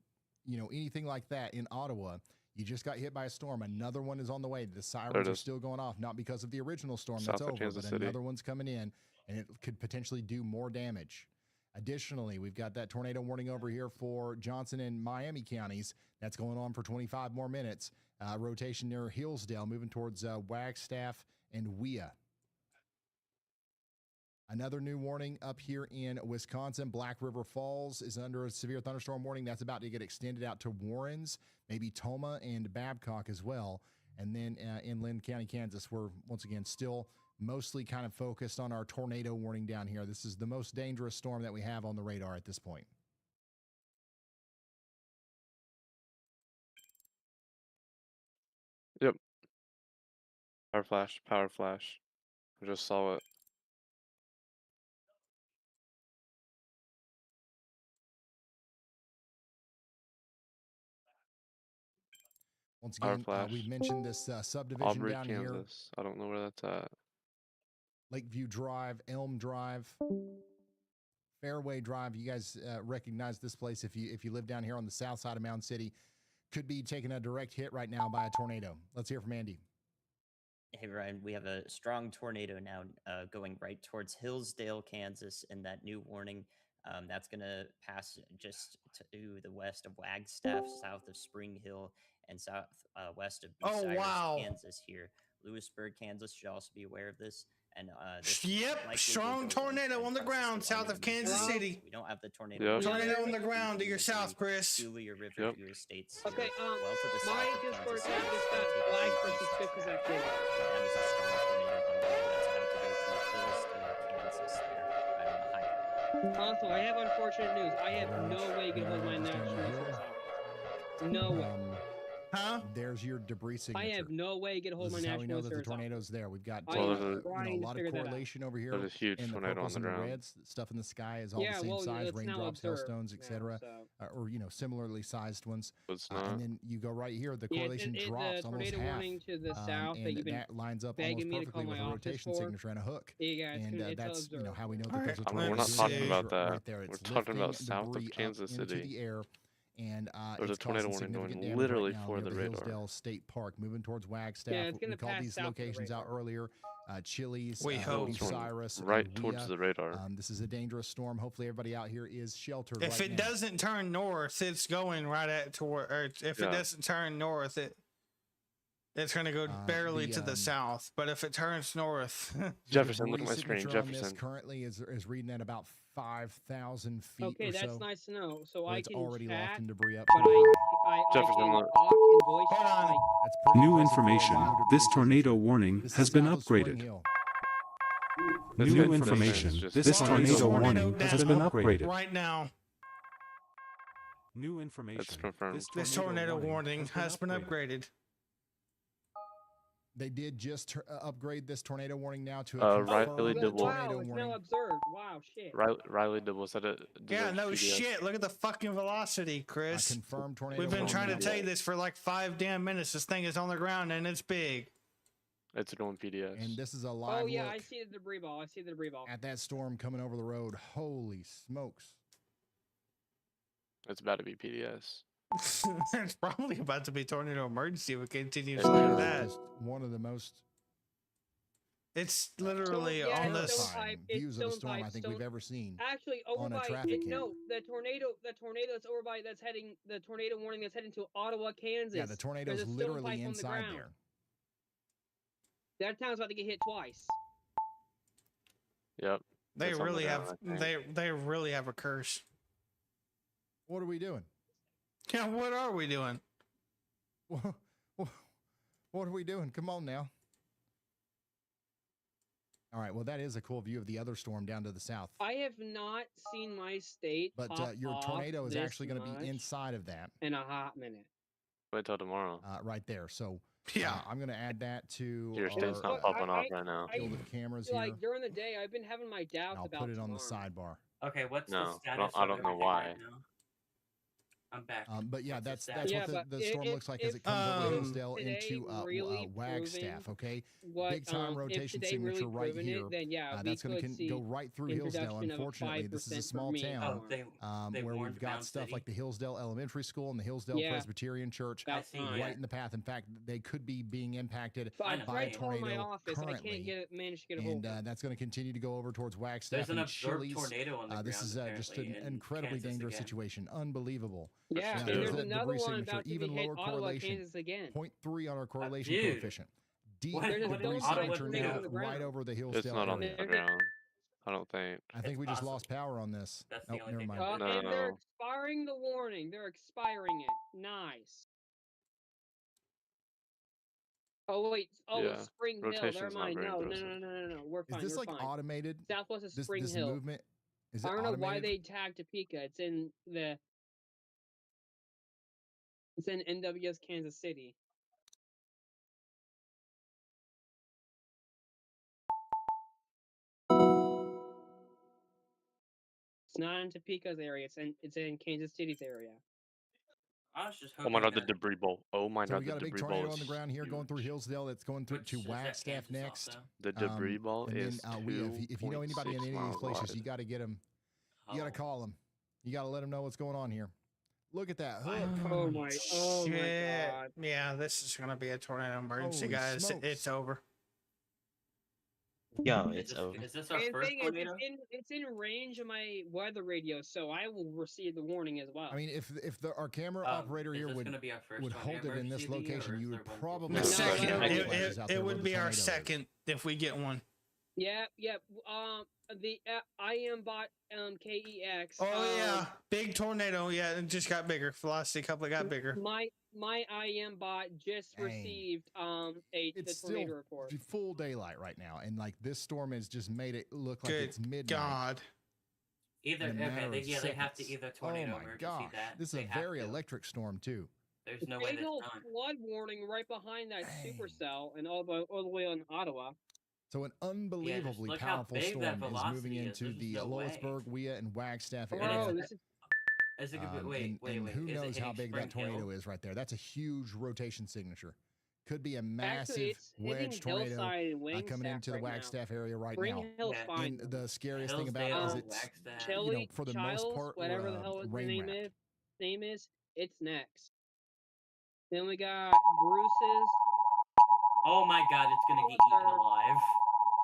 F: anything like that in Ottawa, you just got hit by a storm. Another one is on the way. The sirens are still going off, not because of the original storm that's over, but another one's coming in, and it could potentially do more damage. Additionally, we've got that tornado warning over here for Johnson and Miami counties. That's going on for 25 more minutes. Rotation near Hillsdale, moving towards Wagstaff and Wea. Another new warning up here in Wisconsin. Black River Falls is under a severe thunderstorm warning. That's about to get extended out to Warrens, maybe Toma and Babcock as well. And then in Lynn County, Kansas, we're once again still mostly kind of focused on our tornado warning down here. This is the most dangerous storm that we have on the radar at this point.
A: Yep. Power flash. I just saw it.
F: Once again, we've mentioned this subdivision
A: Outbreak,
F: down
A: Kansas.
F: here.
A: I don't know where that's at.
F: Lakeview Drive, Elm Drive, Fairway Drive. You guys recognize this place if you live down here on the south side of Mound City. Could be taking a direct hit right now by a tornado. Let's hear from Andy.
G: Hey, Ryan, we have a strong tornado now going right towards Hillsdale, Kansas, and that new warning that's going to pass just to the west of Wagstaff, south of Spring Hill, and south west of Bucyrus, Kansas here. Lewisburg, Kansas should also be aware of this, and this
E: Yep,
G: likely will
E: strong
G: go
E: tornado
G: and
E: on the
G: cross
E: ground
G: the
E: south
G: line
E: of Kansas
B: Hello?
E: City.
G: We don't have the tornado.
C: Yep.
E: Tornado on the
G: Through
E: ground to your
G: Missouri,
E: south, Chris.
G: Julia River
C: Yep.
G: to your states.
B: Okay,
G: here, well to the
B: my
G: south of
B: Discord
G: Kansas
B: account
G: City.
B: just
G: It's
B: got
G: gonna take
B: flagged
G: it
B: for
G: east.
B: suspicious activity.
G: That is a strong tornado underway that's about to go through Hillsdale, Kansas there, right on the highway.
B: Also, I have unfortunate news. I have no way to hold my national news out. No way.
E: Huh?
F: There's your debris signature.
B: I have no way to get a hold of
F: This
B: my
F: is how we
B: national
F: know that the
B: news out.
F: tornado's there. We've got
B: I
C: Well,
B: am
C: there's
B: trying
F: a
B: to
F: lot of
B: figure that out.
F: correlation over here.
C: There's a huge
F: in the
C: tornado
F: purples
C: on the
F: and the
C: ground.
F: reds. Stuff in the sky is all
B: Yeah,
F: the same
B: well,
F: size,
B: it's now
F: raindrops,
B: observed
F: hailstones,
B: now,
F: etc.
B: so.
F: Or similarly sized ones.
C: It's
F: And
C: not.
F: then you go right here, the
B: Yeah,
F: correlation
B: the
F: drops almost
B: tornado
F: half.
B: warning to the south that
F: And
B: you've been
F: that lines up
B: begging
F: almost
B: me to call
F: perfectly with
B: my
F: a
B: office
F: rotation
B: for.
F: signature and a hook.
B: Yeah,
F: And
B: it's
F: that's
B: observed.
F: how we know that
E: Alright,
F: there's a
C: I mean,
F: tornado.
C: we're not
E: let's
C: talking
E: see.
C: about that.
F: Right there. It's
C: We're talking about
F: lifting
C: south of
F: debris
C: Kansas
F: up into
C: City.
F: the air. And
C: There's a
F: it's
C: tornado
F: causing
C: warning
F: significant
C: going
F: damage
C: literally
F: right now
C: for
F: near
C: the
F: the
C: radar.
F: Hillsdale State Park, moving towards Wagstaff.
B: Yeah, it's gonna
F: We called
B: pass
F: these
B: south of the
F: locations out
B: radar.
F: earlier. Chili's,
E: We hope.
F: Bucyrus,
C: Right
F: and
C: towards
F: Wea.
C: the radar.
F: This is a dangerous storm. Hopefully, everybody out here is sheltered.
E: If
F: right
E: it
F: now.
E: doesn't turn north, it's going right at toward. Or if it
C: Yeah.
E: doesn't turn north, it's going to go barely to the south. But if it turns north,
C: Jefferson, look
F: debris
C: at my screen.
F: signature on this
C: Jefferson.
F: currently is reading at about 5,000 feet
B: Okay,
F: or
B: that's
F: so.
B: nice to know. So
F: But
B: I
F: it's
B: can
F: already
B: chat,
F: lofting debris up
B: but
F: pretty high.
B: I
C: Jefferson,
B: can
C: look.
B: talk and voice.
E: hold on.
B: Like,
F: That's pretty
H: New
F: impressive for a
H: information.
F: debris
H: This
F: signature.
H: tornado warning
F: This
H: has
F: is
H: been
F: south of Spring
H: upgraded.
F: Hill.
C: This
H: New
C: thing's
H: information.
C: just-
H: This
E: Well,
H: tornado
E: tornado
H: warning
E: down
H: has been upgraded.
E: right now.
H: New information.
C: confirmed.
E: This tornado warning has been upgraded.
F: They did just upgrade this tornado warning now to
C: Uh,
F: a
C: Riley
F: confirmed
C: Dibble.
F: tornado
B: wow, it's
F: warning.
B: now observed. Wow, shit.
C: Riley Dibble said it.
E: Yeah,
C: deserves
E: no
C: PDS.
E: shit. Look at the fucking velocity,
F: A
E: Chris.
F: confirmed tornado
E: We've been
F: warning.
E: trying to tell you this for like 5 damn minutes. This thing is on the ground and it's big.
C: It's going PDS.
F: And this is a live
B: Oh yeah,
F: look
B: I see the debris ball. I see the debris ball.
F: at that storm coming over the road. Holy smokes.
C: It's about to be PDS.
E: It's probably about to be tornado emergency if it continues
C: It's
E: like
C: true.
E: that.
F: Just one of the most
E: It's literally
B: So, yeah,
E: on
B: it's
E: this.
B: stone
F: terrifying
B: type, it's
F: views of a
B: stone
F: storm
B: type,
F: I think
B: stone-
F: we've ever seen.
B: Actually, over
F: on a
B: by
F: traffic cam.
B: no, the tornado that's over by that's heading the tornado warning that's heading to Ottawa, Kansas.
F: Yeah, the tornado's
B: There's a stone
F: literally
B: pipe on the
F: inside
B: ground.
F: there.
B: That town's about to get hit twice.
C: Yep.
E: They
C: It's on the
E: really
C: ground,
E: have
C: I think.
E: they really have a curse.
F: What are we doing?
E: Yeah, what are we doing?
F: What are we doing? Come on now. All right. Well, that is a cool view of the other storm down to the south.
B: I have not seen my state
F: But
B: pop
F: your
B: off
F: tornado is
B: this
F: actually going to
B: much
F: be inside of that
B: in a hot minute.
C: Wait till tomorrow.
F: right there. So
E: Yeah.
F: I'm going to add that to
C: Your state's
F: our
C: not popping off right now.
F: field of cameras
B: like
F: here.
B: during the day, I've been having my doubts
F: I'll
B: about
F: put it on the
B: tomorrow.
F: sidebar.
J: Okay, what's the
C: No,
J: status?
C: I don't
J: of
C: know
J: everything
C: why.
J: right now? I'm back.
F: But yeah,
J: What's the
F: that's
J: status?
B: Yeah,
F: what
B: but
F: the storm
B: if-
F: looks like as
B: if,
F: it comes over
E: um,
F: Hillsdale
B: today
F: into
B: really
F: Wagstaff.
B: proving
F: Okay,
B: What,
F: big time
B: if
F: rotation
B: today really
F: signature right
B: proven
F: here.
B: It, then yeah, we
F: That's going
B: could
F: to
B: see
F: go right through Hillsdale.
B: introduction of a
F: Unfortunately, this is a
B: 5% for
F: small
B: me
F: town
J: Oh, they
F: where
J: warned
F: we've got
J: Mound
F: stuff
J: City?
F: like the Hillsdale Elementary School and the Hillsdale
B: Yeah.
F: Presbyterian Church
B: That's
J: see,
B: fine.
J: yeah.
F: right in the path. In fact, they could be being impacted
B: But I
J: know,
F: by
B: tried
F: a
B: to call my
F: tornado
B: office. I
F: currently.
B: can't manage to get a hold
F: And
B: of it.
F: that's going to continue to go over towards Wagstaff
J: There's an
F: and
J: observed
F: Chili's.
J: tornado on the
F: This
J: ground,
F: is just
J: apparently,
F: an
J: in
F: incredibly
J: Kansas
F: dangerous
J: again.
F: situation. Unbelievable.
B: Yeah,
C: Yeah,
B: and
C: there's
B: there's
C: a
B: another
F: debris
B: one
F: signature,
B: about to be
F: even
B: hit
F: lower
B: Ottawa,
F: correlation.
B: Kansas again.
F: 0.3 on our correlation
J: Dude.
F: coefficient. Deep
J: What-
B: There's a
J: what
F: debris
J: is Ottawa
F: signature
J: doing
F: now
J: on
B: the
F: right
B: ground?
F: over the
C: It's
F: Hillsdale
C: not on
F: area.
C: the ground. I don't think.
F: I think
J: It's
F: we just
J: possible.
F: lost power on this.
J: That's the
F: Nope,
J: only
F: never
J: thing
F: mind.
J: I-
C: No,
B: And they're
C: no.
B: expiring the warning. They're expiring it. Nice. Oh wait. Oh,
C: Yeah,
B: it's Spring Hill. Never
C: rotation's not
B: mind.
C: very
B: No.
C: impressive.
B: We're
F: Is
B: fine.
F: this
B: we're
F: like
B: fine.
F: automated?
B: Southwest is
F: This
B: Spring Hill.
F: movement is it
B: I don't know why
F: automated?
B: they tagged Topeka. It's in NWS Kansas City. It's not in Topeka's area. It's in Kansas City's area.
J: I was just
C: Oh
J: hoping
C: my god, the
J: that-
C: debris bowl. Oh my
F: So
C: god,
F: we
C: the
F: got a big
C: debris
F: tornado
C: ball
F: on the
C: is
F: ground here going through
C: huge.
F: Hillsdale. It's going through
J: Which
F: to
J: is that
F: Wagstaff
J: Kansas
F: next.
J: also?
C: The debris ball
F: and
C: is
F: then if you know anybody in
C: 2.6
F: any of these
C: miles
F: places,
C: wide.
F: you got to get them. You got to
J: Oh.
F: call them. You got to let them know what's going on here. Look at that hook.
B: Oh my
E: Shit.
B: god.
E: Yeah, this is gonna be a tornado emergency,
F: Holy
E: guys.
F: smokes.
E: It's over.
R: Yo,
J: Is
R: it's
J: this,
R: over.
J: is this our
B: And
J: first
B: thing is,
J: tornado?
B: it's in range of my weather radio, so I will receive the warning as well.
F: I mean, if our camera
J: Um,
F: operator
J: is
F: here
J: this
F: would
J: gonna be our first
F: hold
J: tornado
F: it in this
J: emergency of the year,
F: location,
J: or
F: you
J: is
F: would
J: there one
F: probably
C: No,
F: see
C: no,
F: tornado
C: no,
F: flashes out there
E: It
F: where
E: would
F: the
E: be our
F: tornado is.
E: second if we get one.
B: Yeah, yeah. The IM bot KEX.
E: Oh yeah, big tornado. Yeah, it just got bigger. Velocity couplet got bigger.
B: My IM bot just
F: Dang.
B: received the
F: It's
B: tornado
F: still
B: report.
F: full daylight right now, and like this storm has just made it look like
E: Good
F: it's midnight.
E: God.
J: Either
F: in a matter
J: okay,
F: of
J: they have to
F: seconds.
J: either tornado
F: Oh my
J: emergency
F: gosh,
J: that.
F: this is
J: they
F: a
J: have
F: very
J: to.
F: electric storm too.
J: There's no way
B: Big
J: that's
B: old
J: done.
B: flood warning right behind that supercell and all the way on Ottawa.
F: So an unbelievably
J: look how
F: powerful
J: big that
F: storm is moving
J: velocity is.
F: into
J: There's
F: the
J: no way.
F: Lewisburg, Wea, and Wagstaff
B: Bro,
F: area.
B: this is
J: Is it gonna be,
F: and who
J: is it
F: knows how
J: hitting
F: big that
J: Spring
F: tornado
J: Hill?
F: is right there? That's a huge rotation signature. Could be a
B: actually
F: massive
B: it's hitting
F: wedge tornado
B: Hillside and Wingstaff
F: coming into the
B: right now.
F: Wagstaff area right
B: Spring
F: now.
B: Hill's fine.
F: And the scariest thing about it is
J: Hillsdale,
F: it's
J: Wagstaff.
F: you know,
B: Chili,
F: for the
B: Childs,
F: most part
B: whatever the hell the
F: rain wrapped.
B: name is, it's next. Then we got Bruce's.
J: Oh my God, it's gonna get eaten alive.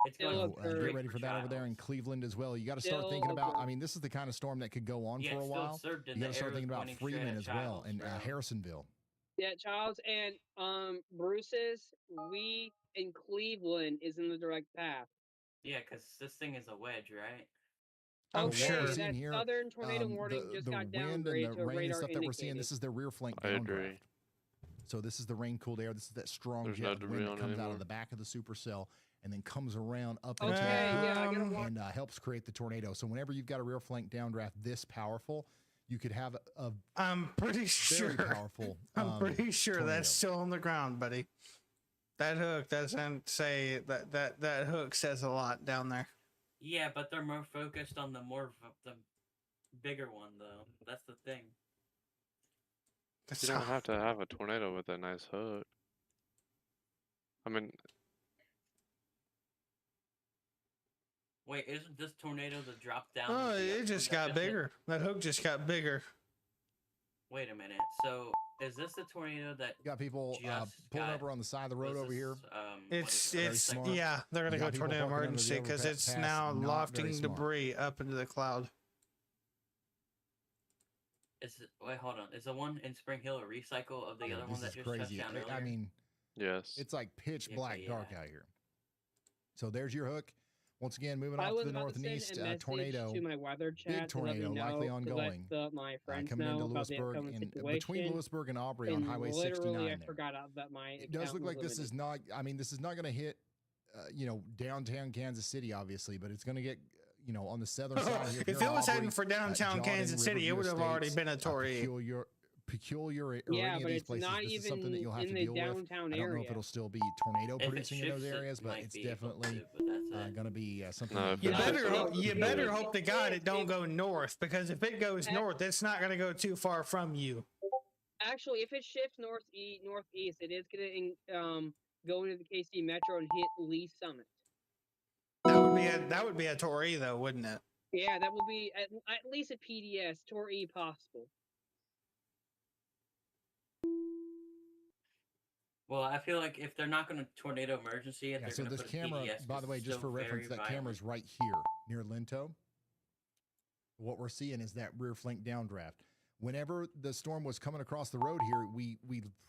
J: It's going
F: So get
J: straight
F: ready for that over there in Cleveland as well. You got to start
B: Still
F: thinking about.
B: occurred.
F: I mean, this is the kind of storm that could go on
J: Yeah,
F: for a
J: it's still
F: while.
J: observed in
F: You got to
J: the
F: start
J: arrows
F: thinking about
J: pointing straight
F: Freeman
J: at
F: as well
J: Childs,
F: and
J: bro.
F: Harrisonville.
B: Yeah, Childs and Bruce's. We in Cleveland is in the direct path.
J: Yeah, because this thing is a wedge, right?
F: So
B: Okay,
F: what we're
B: that
F: seeing here,
B: southern tornado warning
F: the
B: just got
F: wind and the
B: downgraded to
F: rain and
B: radar
F: stuff that we're seeing,
B: indicated.
F: this is the rear flank
C: I agree.
F: downdraft. So this is the rain cooled air. This is that strong
C: There's
F: jet
C: no
F: of
C: debris
F: wind that
C: on
F: comes out
C: anymore.
F: of the back of the supercell and then comes around up
B: Okay,
F: into
B: yeah, I gotta
F: and helps create the tornado. So whenever you've got a rear flank downdraft this powerful, you could have a
E: I'm pretty sure.
F: very powerful.
E: I'm pretty sure
F: tornado.
E: that's still on the ground, buddy. That hook doesn't say that hook says a lot down there.
J: Yeah, but they're more focused on the the bigger one, though. That's the thing.
C: You don't have to have a tornado with a nice hook. I mean,
J: Wait, isn't this tornado the drop down?
E: Oh,
J: with the
E: it
J: other
E: just
J: one that
E: got
J: hit?
E: bigger. That hook just got bigger.
J: Wait a minute. So, is this the tornado that
F: You got people
J: just
F: pulling
J: got-
F: over on the side of the road
J: was
F: over
J: this,
F: here.
E: It's
F: Very smart.
E: yeah. They're gonna
F: You
E: go
F: got people
E: tornado
F: parking under the
E: emergency because it's
F: overpass,
E: now
F: not very
E: lofting
F: smart.
E: debris up into the cloud.
J: Wait, hold on. Is the one in Spring Hill a recycle of the
F: Dude,
J: other
F: this
J: one that
F: is
J: just
F: crazy.
J: touched down earlier?
F: I mean,
C: yes.
F: it's like pitch
J: Yeah,
F: black
J: okay,
F: dark
J: yeah.
F: out here. So there's your hook. Once again, moving
B: I
F: off
B: was
F: to the
B: about to send
F: northeast,
B: a message
F: tornado,
B: to my weather chat
F: big tornado,
B: to let me know,
F: likely
B: to
F: ongoing,
B: let my friends
F: coming into
B: know about the
F: Lewisburg
B: upcoming
F: and
B: situation.
F: between Lewisburg and Aubrey on
B: And
F: Highway
B: literally,
F: 69.
B: I
F: there.
B: forgot that my
F: It does
B: account
F: look
B: was
F: like this is
B: limited.
F: not. I mean, this is not going to hit, downtown Kansas City, obviously, but it's going to get, on the southern side here.
E: If it was heading for downtown Kansas City, it would have already been a Tory.
F: Peculiar or
B: Yeah,
F: any
B: but
F: of these
B: it's
F: places.
B: not
F: This is
B: even
F: something that you'll have
B: in
F: to
B: the
F: deal with.
B: downtown
F: I don't know if
B: area.
F: it'll still be tornado
J: If it
F: producing in those
J: shifts, it
F: areas, but
J: might
F: it's
J: be able
F: definitely
J: to, but that's it.
F: going to be something.
C: No,
F: that
C: if
E: You
C: it
F: have to
E: better
F: deal
E: hope,
F: with.
E: you better hope to God it don't go north, because if it goes north, it's not going to go too far from you.
B: Actually, if it shifts northeast, it is going to go into the KC Metro and hit Lee Summit.
E: That would be a Tory though, wouldn't it?
B: Yeah, that will be at least a PDS, Tor E possible.
J: Well, I feel like if they're not going to tornado emergency, if
F: Yeah,
J: they're
F: so
J: going to
F: this
J: put a
F: camera,
J: PDS,
F: by the way,
J: it's
F: just for
J: still
F: reference,
J: very
F: that camera's
J: violent.
F: right here near Linto. What we're seeing is that rear flank downdraft. Whenever the storm was coming across the road here, we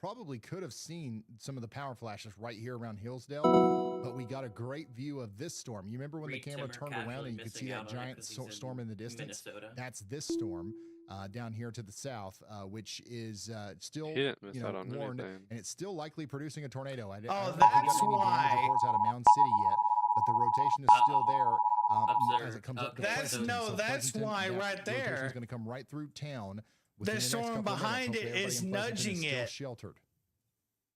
F: probably could have seen some of the power flashes right here around Hillsdale, but we got a great view of this storm. You remember when the
J: Reed
F: camera
J: Timmer
F: turned around
J: casually
F: and you could see
J: missing
F: that
J: out on it
F: giant
J: 'cause he's in
F: storm in the distance?
J: Minnesota.
F: That's this storm down here to the south, which is still
C: He didn't miss out on
F: warned,
C: anything.
F: and it's still likely producing a tornado. I don't
E: Oh,
F: know if we got
E: that's
F: any damage
E: why.
F: reports out of Mound City yet, but the rotation is still there. As it comes up to
J: Okay.
F: Pleasanton.
E: That's why
F: that
E: right
F: rotation
E: there.
F: is going to come right through town.
E: The
F: within next
E: storm
F: couple of minutes.
E: behind
F: Hopefully
E: it
F: everybody
E: is
F: in Pleasanton
E: nudging
F: still
E: it.
F: Sheltered.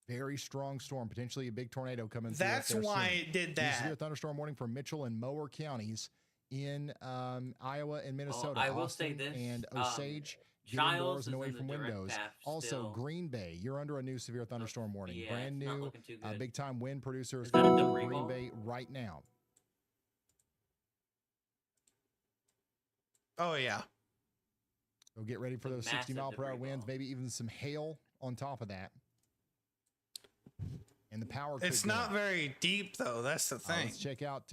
F: Very strong storm, potentially a big tornado coming through.
E: That's why it did that.
F: Severe thunderstorm warning for Mitchell and Mower counties in Iowa and Minnesota.
J: I will say
F: Austin
J: this,
F: and Osage. Get
J: Childs
F: indoors
J: is
F: and away
J: in the
F: from
J: direct
F: windows.
J: path
F: Also,
J: still.
F: Green Bay, you're under a new severe thunderstorm warning.
J: yeah,
F: Brand
J: it's not
F: new,
J: looking too good.
F: big time wind producer is
J: Is that a
F: coming through
J: debris
F: Green
J: ball?
F: Bay right now.
E: Oh yeah.
F: So get ready for
J: Some
F: those 60
J: massive
F: mile per hour
J: debris
F: winds, maybe even some hail on top of that. And the power could
E: It's
F: go
E: not
F: out.
E: very deep though. That's the thing.
F: Let's check out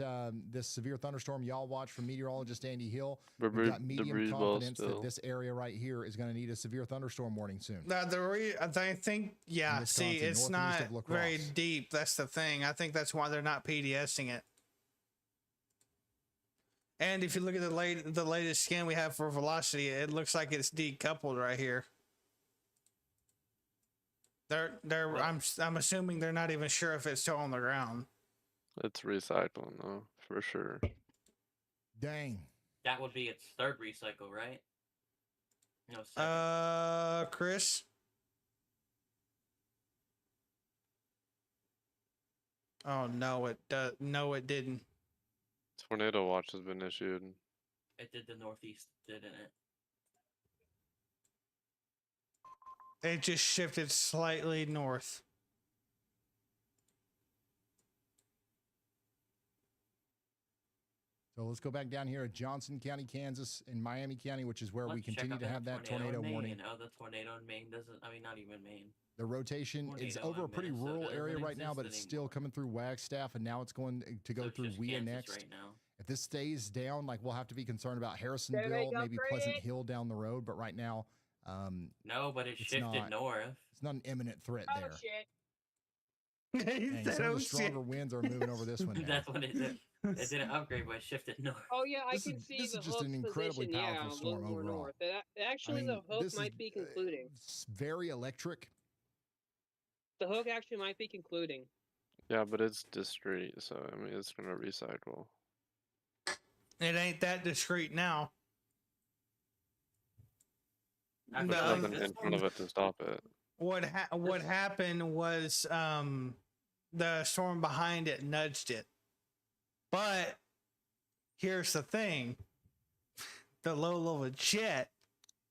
F: this severe thunderstorm y'all watch from meteorologist Andy Hill.
C: Debris-
F: We've got medium
C: debris ball
F: confidence that
C: still.
F: this area right here is going to need a severe thunderstorm warning soon.
E: I think, yeah. See,
F: Wisconsin,
E: it's
F: northeast
E: not
F: of La
E: very
F: Crosse.
E: deep. That's the thing. I think that's why they're not PDSing it. And if you look at the latest scan we have for velocity, it looks like it's decoupled right here. I'm assuming they're not even sure if it's still on the ground.
C: It's recycling though, for sure.
F: Dang.
J: That would be its third recycle, right? No, second.
E: Chris. Oh no, it does. No, it didn't.
C: Tornado watch has been issued.
J: It did the northeast, didn't it?
E: It just shifted slightly north.
F: So let's go back down here at Johnson County, Kansas, in Miami County, which is where we continue to have that tornado warning.
J: Oh, the tornado in Maine doesn't. I mean, not even Maine.
F: The rotation is
J: Tornado
F: over
J: in
F: a pretty
J: Minnesota
F: rural area
J: doesn't
F: right now, but it's
J: exist
F: still coming through Wagstaff, and now it's going to go
J: So it's
F: through
J: just
F: WIA
J: Kansas
F: next.
J: right now.
F: If this stays down, like we'll have to be concerned about
B: There
F: Harrisonville,
B: they go,
F: maybe Pleasant
B: Chris.
F: Hill down the road. But right now,
J: No, but it
F: it's
J: shifted
F: not,
J: north.
F: It's not an imminent threat
B: Oh
F: there.
B: shit.
F: Dang, some of the stronger winds are moving over this one now.
J: That's what it did. It didn't upgrade, but it shifted north.
B: Oh yeah, I
F: This
B: can
F: is-
B: see
F: this
B: the
F: is just
B: hook's
F: an incredibly
B: position. Yeah,
F: powerful
B: a little
F: storm
B: more
F: overall.
B: north. Actually,
F: I
B: the
F: mean,
B: hook
F: this
B: might
F: is,
B: be concluding.
F: It's very electric.
B: The hook actually might be concluding.
C: Yeah, but it's discrete, so I mean it's gonna recycle.
E: It ain't that discreet now.
C: There's
E: No,
C: nothing in front of it to stop it.
E: what happened was the storm behind it nudged it. But here's the thing. The low level jet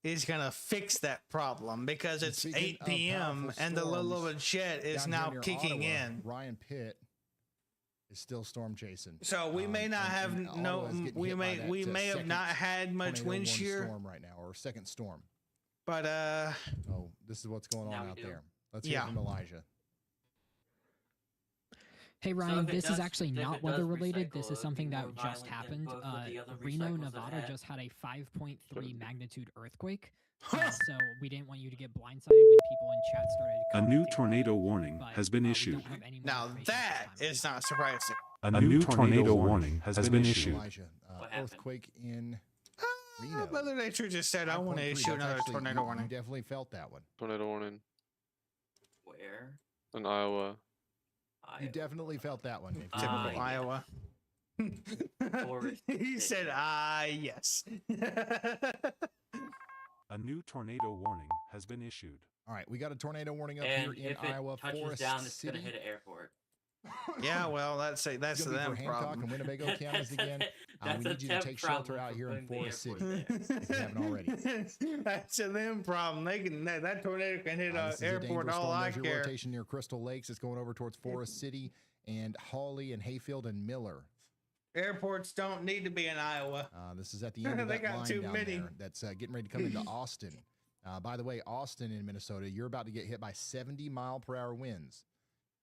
E: is going to fix that problem because it's
F: Speaking
E: 8
F: of
E: p.m.
F: powerful
E: and the low level
F: storms,
E: jet is
F: down
E: now
F: here near
E: kicking
F: Ottawa,
E: in.
F: Ryan Pitt is still storm chasing.
E: So we may not have
F: and
E: no
F: Ottawa's getting
E: we
F: hit by
E: may
F: that,
E: we may have
F: second
E: not had much
F: tornado
E: wind
F: warning
E: shear,
F: storm right now, or second storm.
E: but
F: Oh, this is what's going
J: Now
F: on
J: we
F: out
J: do.
F: there. Let's hear
E: Yeah.
F: from Elijah.
L: Hey
J: So
L: Ryan,
J: if it
L: this is
J: does-
L: actually
J: if
L: not
J: it
L: weather
J: does
L: related.
J: recycle,
L: This
J: it
L: is
J: would
L: something
J: be
L: that
J: more
L: just
J: violent than
L: happened.
J: both of the other
L: Reno,
J: recycles
L: Nevada
J: it had.
L: just had a 5.3 magnitude earthquake. So we didn't want you to get blindsided when people in chat started.
H: A new
L: commenting,
H: tornado warning
L: but,
H: has been
L: we
H: issued.
L: don't have any more
E: now
L: information
E: that
L: at this time.
E: is not surprising.
H: A new tornado warning has been issued.
F: Elijah,
J: What happened?
F: earthquake in Reno.
E: Mother Nature just said, "I want to
F: 5.3.
E: issue
F: That's
E: another
F: actually-
E: tornado
F: you
E: warning."
F: definitely felt that one.
C: Tornado warning
J: Where?
C: in Iowa.
F: You definitely felt that one. If you
E: Typical
F: remember.
E: Iowa.
J: Forest
E: He said, yes."
H: A new tornado warning has been issued.
F: All right, we got a tornado warning up
J: And
F: here in
J: if it
F: Iowa.
J: touches
F: Forest
J: down, it's
F: City.
J: going to hit an airport.
E: Yeah, well, that's
F: It's
E: the
F: gonna be
E: them
F: for Hancock
E: problem.
F: and Winnebago counties again. We
J: That's a
F: need you to
J: temp
F: take shelter
J: problem
F: out
J: for
F: here in
J: putting the
F: Forest City
J: airport
F: if you haven't already.
E: That's a them problem. They can that tornado can hit
F: This is
E: an
F: a
E: airport
F: dangerous
E: all
F: storm.
E: I
F: There's your
E: care.
F: rotation near Crystal Lakes. It's going over towards Forest City and Hawley and Hayfield and Miller.
E: Airports don't need to be in Iowa.
F: This is at the end of
E: They
F: that
E: got
F: line
E: too
F: down
E: many.
F: there. That's getting ready to come into Austin. By the way, Austin in Minnesota, you're about to get hit by 70-mile-per-hour winds.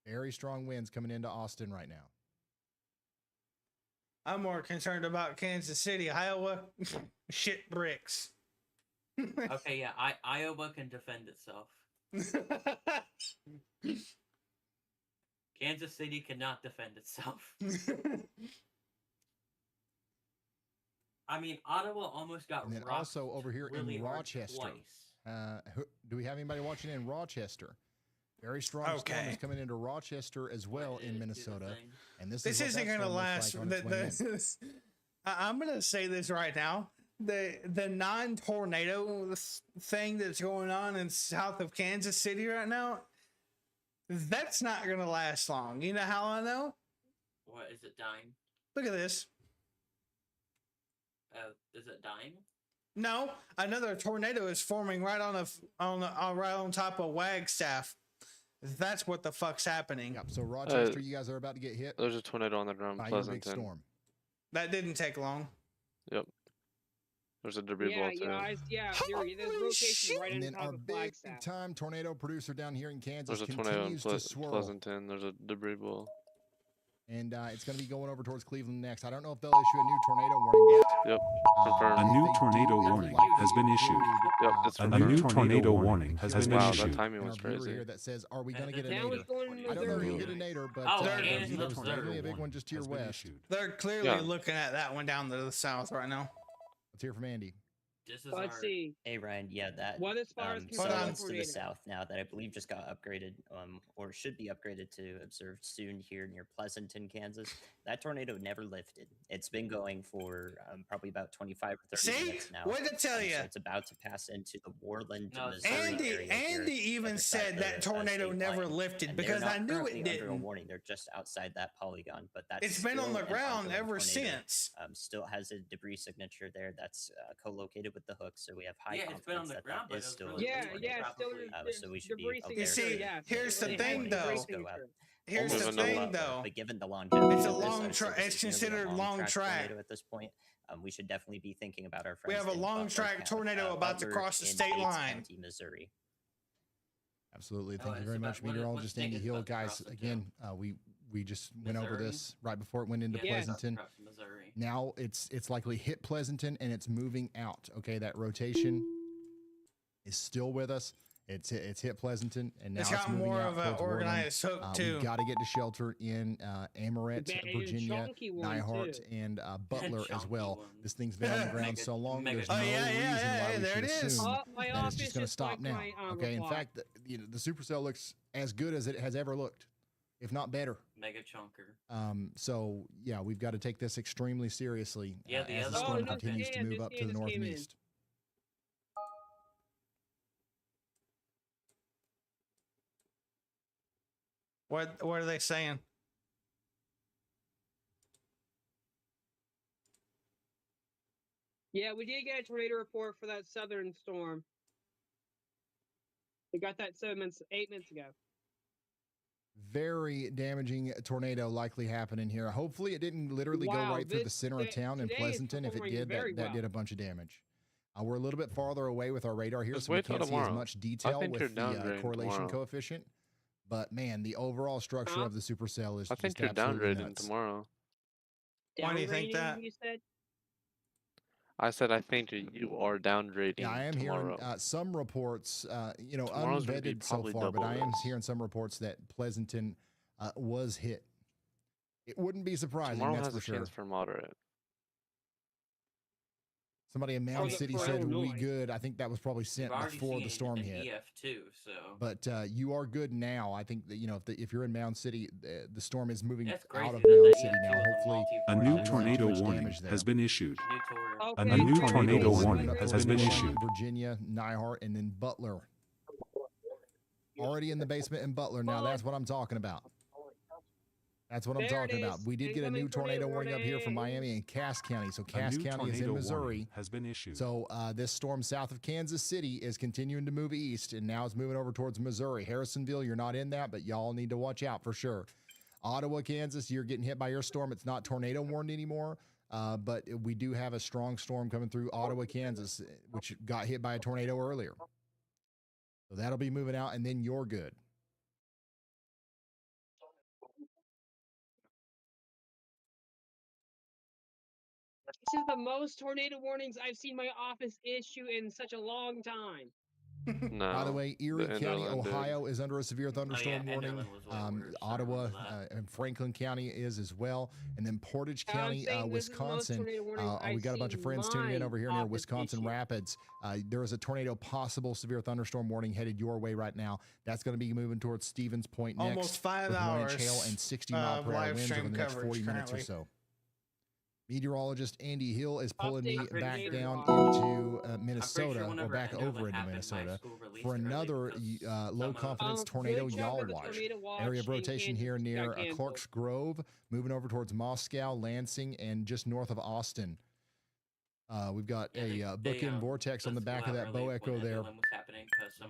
F: Very strong winds coming into Austin right now.
E: I'm more concerned about Kansas City, Iowa. Shit bricks.
J: Okay, yeah, Iowa can defend itself. Kansas City cannot defend itself. I mean, Ottawa almost got
F: And then
J: rocked
F: also over here
J: really
F: in
J: hard
F: Rochester.
J: twice.
F: Do we have anybody watching in Rochester? Very strong storm
E: Okay.
F: is coming into Rochester as well in Minnesota. And this
E: This
F: is what
E: isn't
F: that
E: going to
F: storm looks
E: last.
F: like on its way in.
E: I'm going to say this right now. The non-tornado thing that's going on in south of Kansas City right now, that's not going to last long. You know how I know?
J: What, is it dying?
E: Look at this.
J: Is it dying?
E: No, another tornado is forming right right on top of Wagstaff. That's what the fuck's happening.
F: Yep. So Rochester, you guys are about to get hit
C: There's a tornado on the ground,
F: by your big
C: Pleasanton.
F: storm.
E: That didn't take long.
C: Yep. There's a debris ball too.
B: There's rotation right
F: And
B: on
F: then
B: top
F: our
B: of
F: big
B: Flagstaff.
F: time tornado producer down here in Kansas
C: There's a tornado in
F: continues to swirl.
C: Pleasanton. There's a debris ball.
F: and it's going to be going over towards Cleveland next. I don't know if they'll issue a new tornado warning. But,
C: Yep.
H: A new tornado warning has been issued.
C: Yep, it's
H: A new tornado warning has been
C: Wow,
H: issued.
C: that timing was
F: our viewer
C: crazy.
F: here that says, "Are we going to get a
B: Now
F: nader?"
B: it's going to
F: I don't know if
B: Missouri.
F: you'll get a nader, but
J: Oh,
F: there's
J: and
F: there's
J: Missouri.
F: definitely a big one just to your west.
E: They're clearly
C: Yeah.
E: looking at that one down to the south right now.
F: Let's hear from Andy.
J: This is
B: Let's see.
G: Hey Ryan, yeah, that
B: What as far as
G: satellite's to the
B: tornado?
G: south now that I believe just got upgraded, or should be upgraded to observed soon here near Pleasanton, Kansas. That tornado never lifted. It's been going for probably about 25 or 30
E: See?
G: minutes now.
E: What to tell you?
G: So it's about to pass into the Warland,
J: No,
G: Missouri
E: Andy
G: area here
E: Andy even
G: at the side
E: said
G: of
E: that
G: the,
E: tornado
G: state
E: never
G: line.
E: lifted
G: And they're
E: because
G: not
E: I knew
G: currently
E: it
G: under a
E: didn't.
G: warning. They're just outside that polygon, but that's
E: It's been on
G: still
E: the
G: an
E: ground
G: ongoing
E: ever
G: tornado.
E: since.
G: Still has a debris signature there that's co-located with the hook, so we have high
J: Yeah, it's been on
G: confidence
J: the
G: that
J: ground,
G: that
J: but
G: is
J: it was
G: still
J: really
G: a
B: Yeah,
J: recent,
B: yeah, still
J: probably.
G: so we should be
B: debris
G: okay.
B: signature.
E: see,
B: Yeah,
E: here's the
B: it has
E: thing,
B: debris
E: though.
B: signature.
E: Here's the
C: Moving on.
E: thing, though.
G: But given the longevity,
E: It's a
G: of this,
E: long
G: I would say
E: track.
G: this
E: It's
G: is nearly a
E: considered long
G: track
E: track.
G: tornado at this point. We should definitely be thinking about our
E: We
G: friends.
E: have a
G: in
E: long
G: Butler
E: track
G: County-
E: tornado about to
G: Butler
E: cross the
G: in
E: state
G: Bates
E: line.
G: County, Missouri.
F: Absolutely.
J: Oh,
F: Thank you
J: it's
F: very
J: about-
F: much,
J: what-
F: meteorologist
J: what state
F: Andy
J: is
F: Hill.
J: about to
F: Guys,
J: cross into?
F: again, we just went over
J: Missouri?
F: this right before it went into
J: Yeah, it's about to
F: Pleasanton.
J: cross Missouri.
F: Now it's likely hit Pleasanton and it's moving out. Okay, that rotation is still with us. It's hit Pleasanton and now
E: It's
F: it's
E: got
F: moving
E: more
F: out
E: of an
F: towards Worland.
E: organized hook, too.
F: We've got to get to shelter in Amoret,
B: Bad and
F: Virginia,
B: chunky one,
F: Nyhart,
B: too.
F: and Butler as
J: chunky
F: well.
J: one.
F: This thing's been on the ground
J: Mega-
F: so long.
J: mega
F: There's
J: chunky.
F: no
E: Oh, yeah,
F: reason
E: yeah, yeah,
F: why we
E: there
F: should
E: it is.
F: assume
B: Oh, my
F: that it's
B: office
F: just going to
B: just
F: stop
B: liked
F: now.
B: my,
F: Okay, in
B: reply.
F: fact, the supercell looks as good as it has ever looked, if not better.
J: Mega chunker.
F: So yeah, we've got to take this extremely seriously
J: Yeah, the
F: as
J: other
F: the storm
J: one-
F: continues to
B: yeah,
F: move
B: this
F: up to
B: game
F: the
B: just
F: north
B: came
F: and
B: in.
F: east.
E: What are they saying?
B: Yeah, we did get a tornado report for that southern storm. We got that 8 minutes ago.
F: Very damaging tornado likely happening here. Hopefully, it didn't literally go
B: Wow,
F: right through the
B: this-
F: center of town in
B: today is
F: Pleasanton. If it
B: performing
F: did,
B: very
F: that did
B: well.
F: a bunch of damage. We're a little bit farther away with our radar here,
C: Just
F: so we
C: wait till
F: can't see as
C: tomorrow.
F: much
C: I
F: detail
C: think you're
F: with the
C: downgrading
F: correlation
C: tomorrow.
F: coefficient. But man, the overall structure
B: Huh?
F: of the supercell is
C: I think
F: just
C: you're
F: absolutely
C: downgrading
F: nuts.
C: tomorrow.
E: Why do you think
B: Downgrading,
E: that?
B: You said?
C: I said I think you are downgrading
F: Yeah, I am
C: tomorrow.
F: hearing some reports,
C: Tomorrow's gonna be
F: unvetted so
C: probably
F: far, but
C: double
F: I am
C: this.
F: hearing some reports that Pleasanton was hit. It wouldn't be surprising,
C: Tomorrow
F: that's
C: has
F: for
C: a
F: sure.
C: chance for moderate.
F: Somebody in Mound
B: the-
F: City
B: for
F: said we
B: Illinois.
F: good. I think that was probably
J: We've
F: sent
J: already
F: before
J: seen
F: the storm
J: an
F: hit.
J: EF2, so
F: But you are good now. I think that if you're in Mound City, the storm is moving
J: That's
F: out
J: crazy
F: of
J: that
F: Mound
J: the
F: City
J: EF2
F: now.
J: was a
F: Hopefully,
H: A
J: multi-force
H: new
F: we won't have
H: tornado
F: too much
H: warning
F: damage there.
H: has been issued.
J: new tour.
B: Okay,
H: A new
B: great.
H: tornado
B: Great.
H: warning
B: Great.
H: has
F: Towards
H: been
F: Warland,
H: issued.
F: Virginia, Nyhart, and then Butler. Already in the basement in Butler. Now that's what I'm talking about. That's what I'm
B: There it
F: talking about.
B: is.
F: We did get a new
B: Incoming
F: tornado
B: tornado
F: warning up here from
B: warning.
F: Miami and Cass County. So
H: A
F: Cass
H: new
F: County is in
H: tornado
F: Missouri.
H: warning has been issued.
F: So this storm south of Kansas City is continuing to move east, and now it's moving over towards Missouri. Harrisonville, you're not in that, but y'all need to watch out for sure. Ottawa, Kansas, you're getting hit by your storm. It's not tornado warned anymore, but we do have a strong storm coming through Ottawa, Kansas, which got hit by a tornado earlier. So that'll be moving out, and then you're good.
B: This is the most tornado warnings I've seen my office issue in such a long time.
C: No.
F: By the way, Erie
C: the
F: County,
C: Enderlin did.
F: Ohio is under a severe thunderstorm warning.
J: Enderlin was way worse. I remember
F: Ottawa
J: that.
F: and Franklin County is as well. And then Portage
B: I'm
F: County,
B: saying this is the most
F: Wisconsin.
B: tornado warnings
F: We
B: I've
F: got a bunch of
B: seen
F: friends tuning in
B: my
F: over here near
B: office
F: Wisconsin
B: issue.
F: Rapids. There is a tornado possible severe thunderstorm warning headed your way right now. That's going to be moving towards Stevens Point next.
E: Almost 5
F: with 1 inch
E: hours
F: hail and 60 mile per hour
E: live
F: winds over
E: stream
F: the next 40
E: coverage
F: minutes or
E: currently.
F: so. Meteorologist Andy Hill is pulling me
B: Update
F: back
B: later.
F: down
B: I'm
F: into Minnesota, or
J: whenever
F: back
J: Enderlin
F: over into
J: happened, my
F: Minnesota
J: school released
F: for
J: early
F: another
J: because
F: low
J: some of-
F: confidence
B: Good
F: tornado
B: chunk
F: yaw
B: of the
F: watch.
B: tornado watch
F: Area of
B: in
F: rotation
B: Kansas
F: here
B: got
F: near
B: canceled.
F: Clark's Grove, moving over towards Moscow, Lansing, and just north of Austin. We've got a bookend vortex on the back of that bow echo there.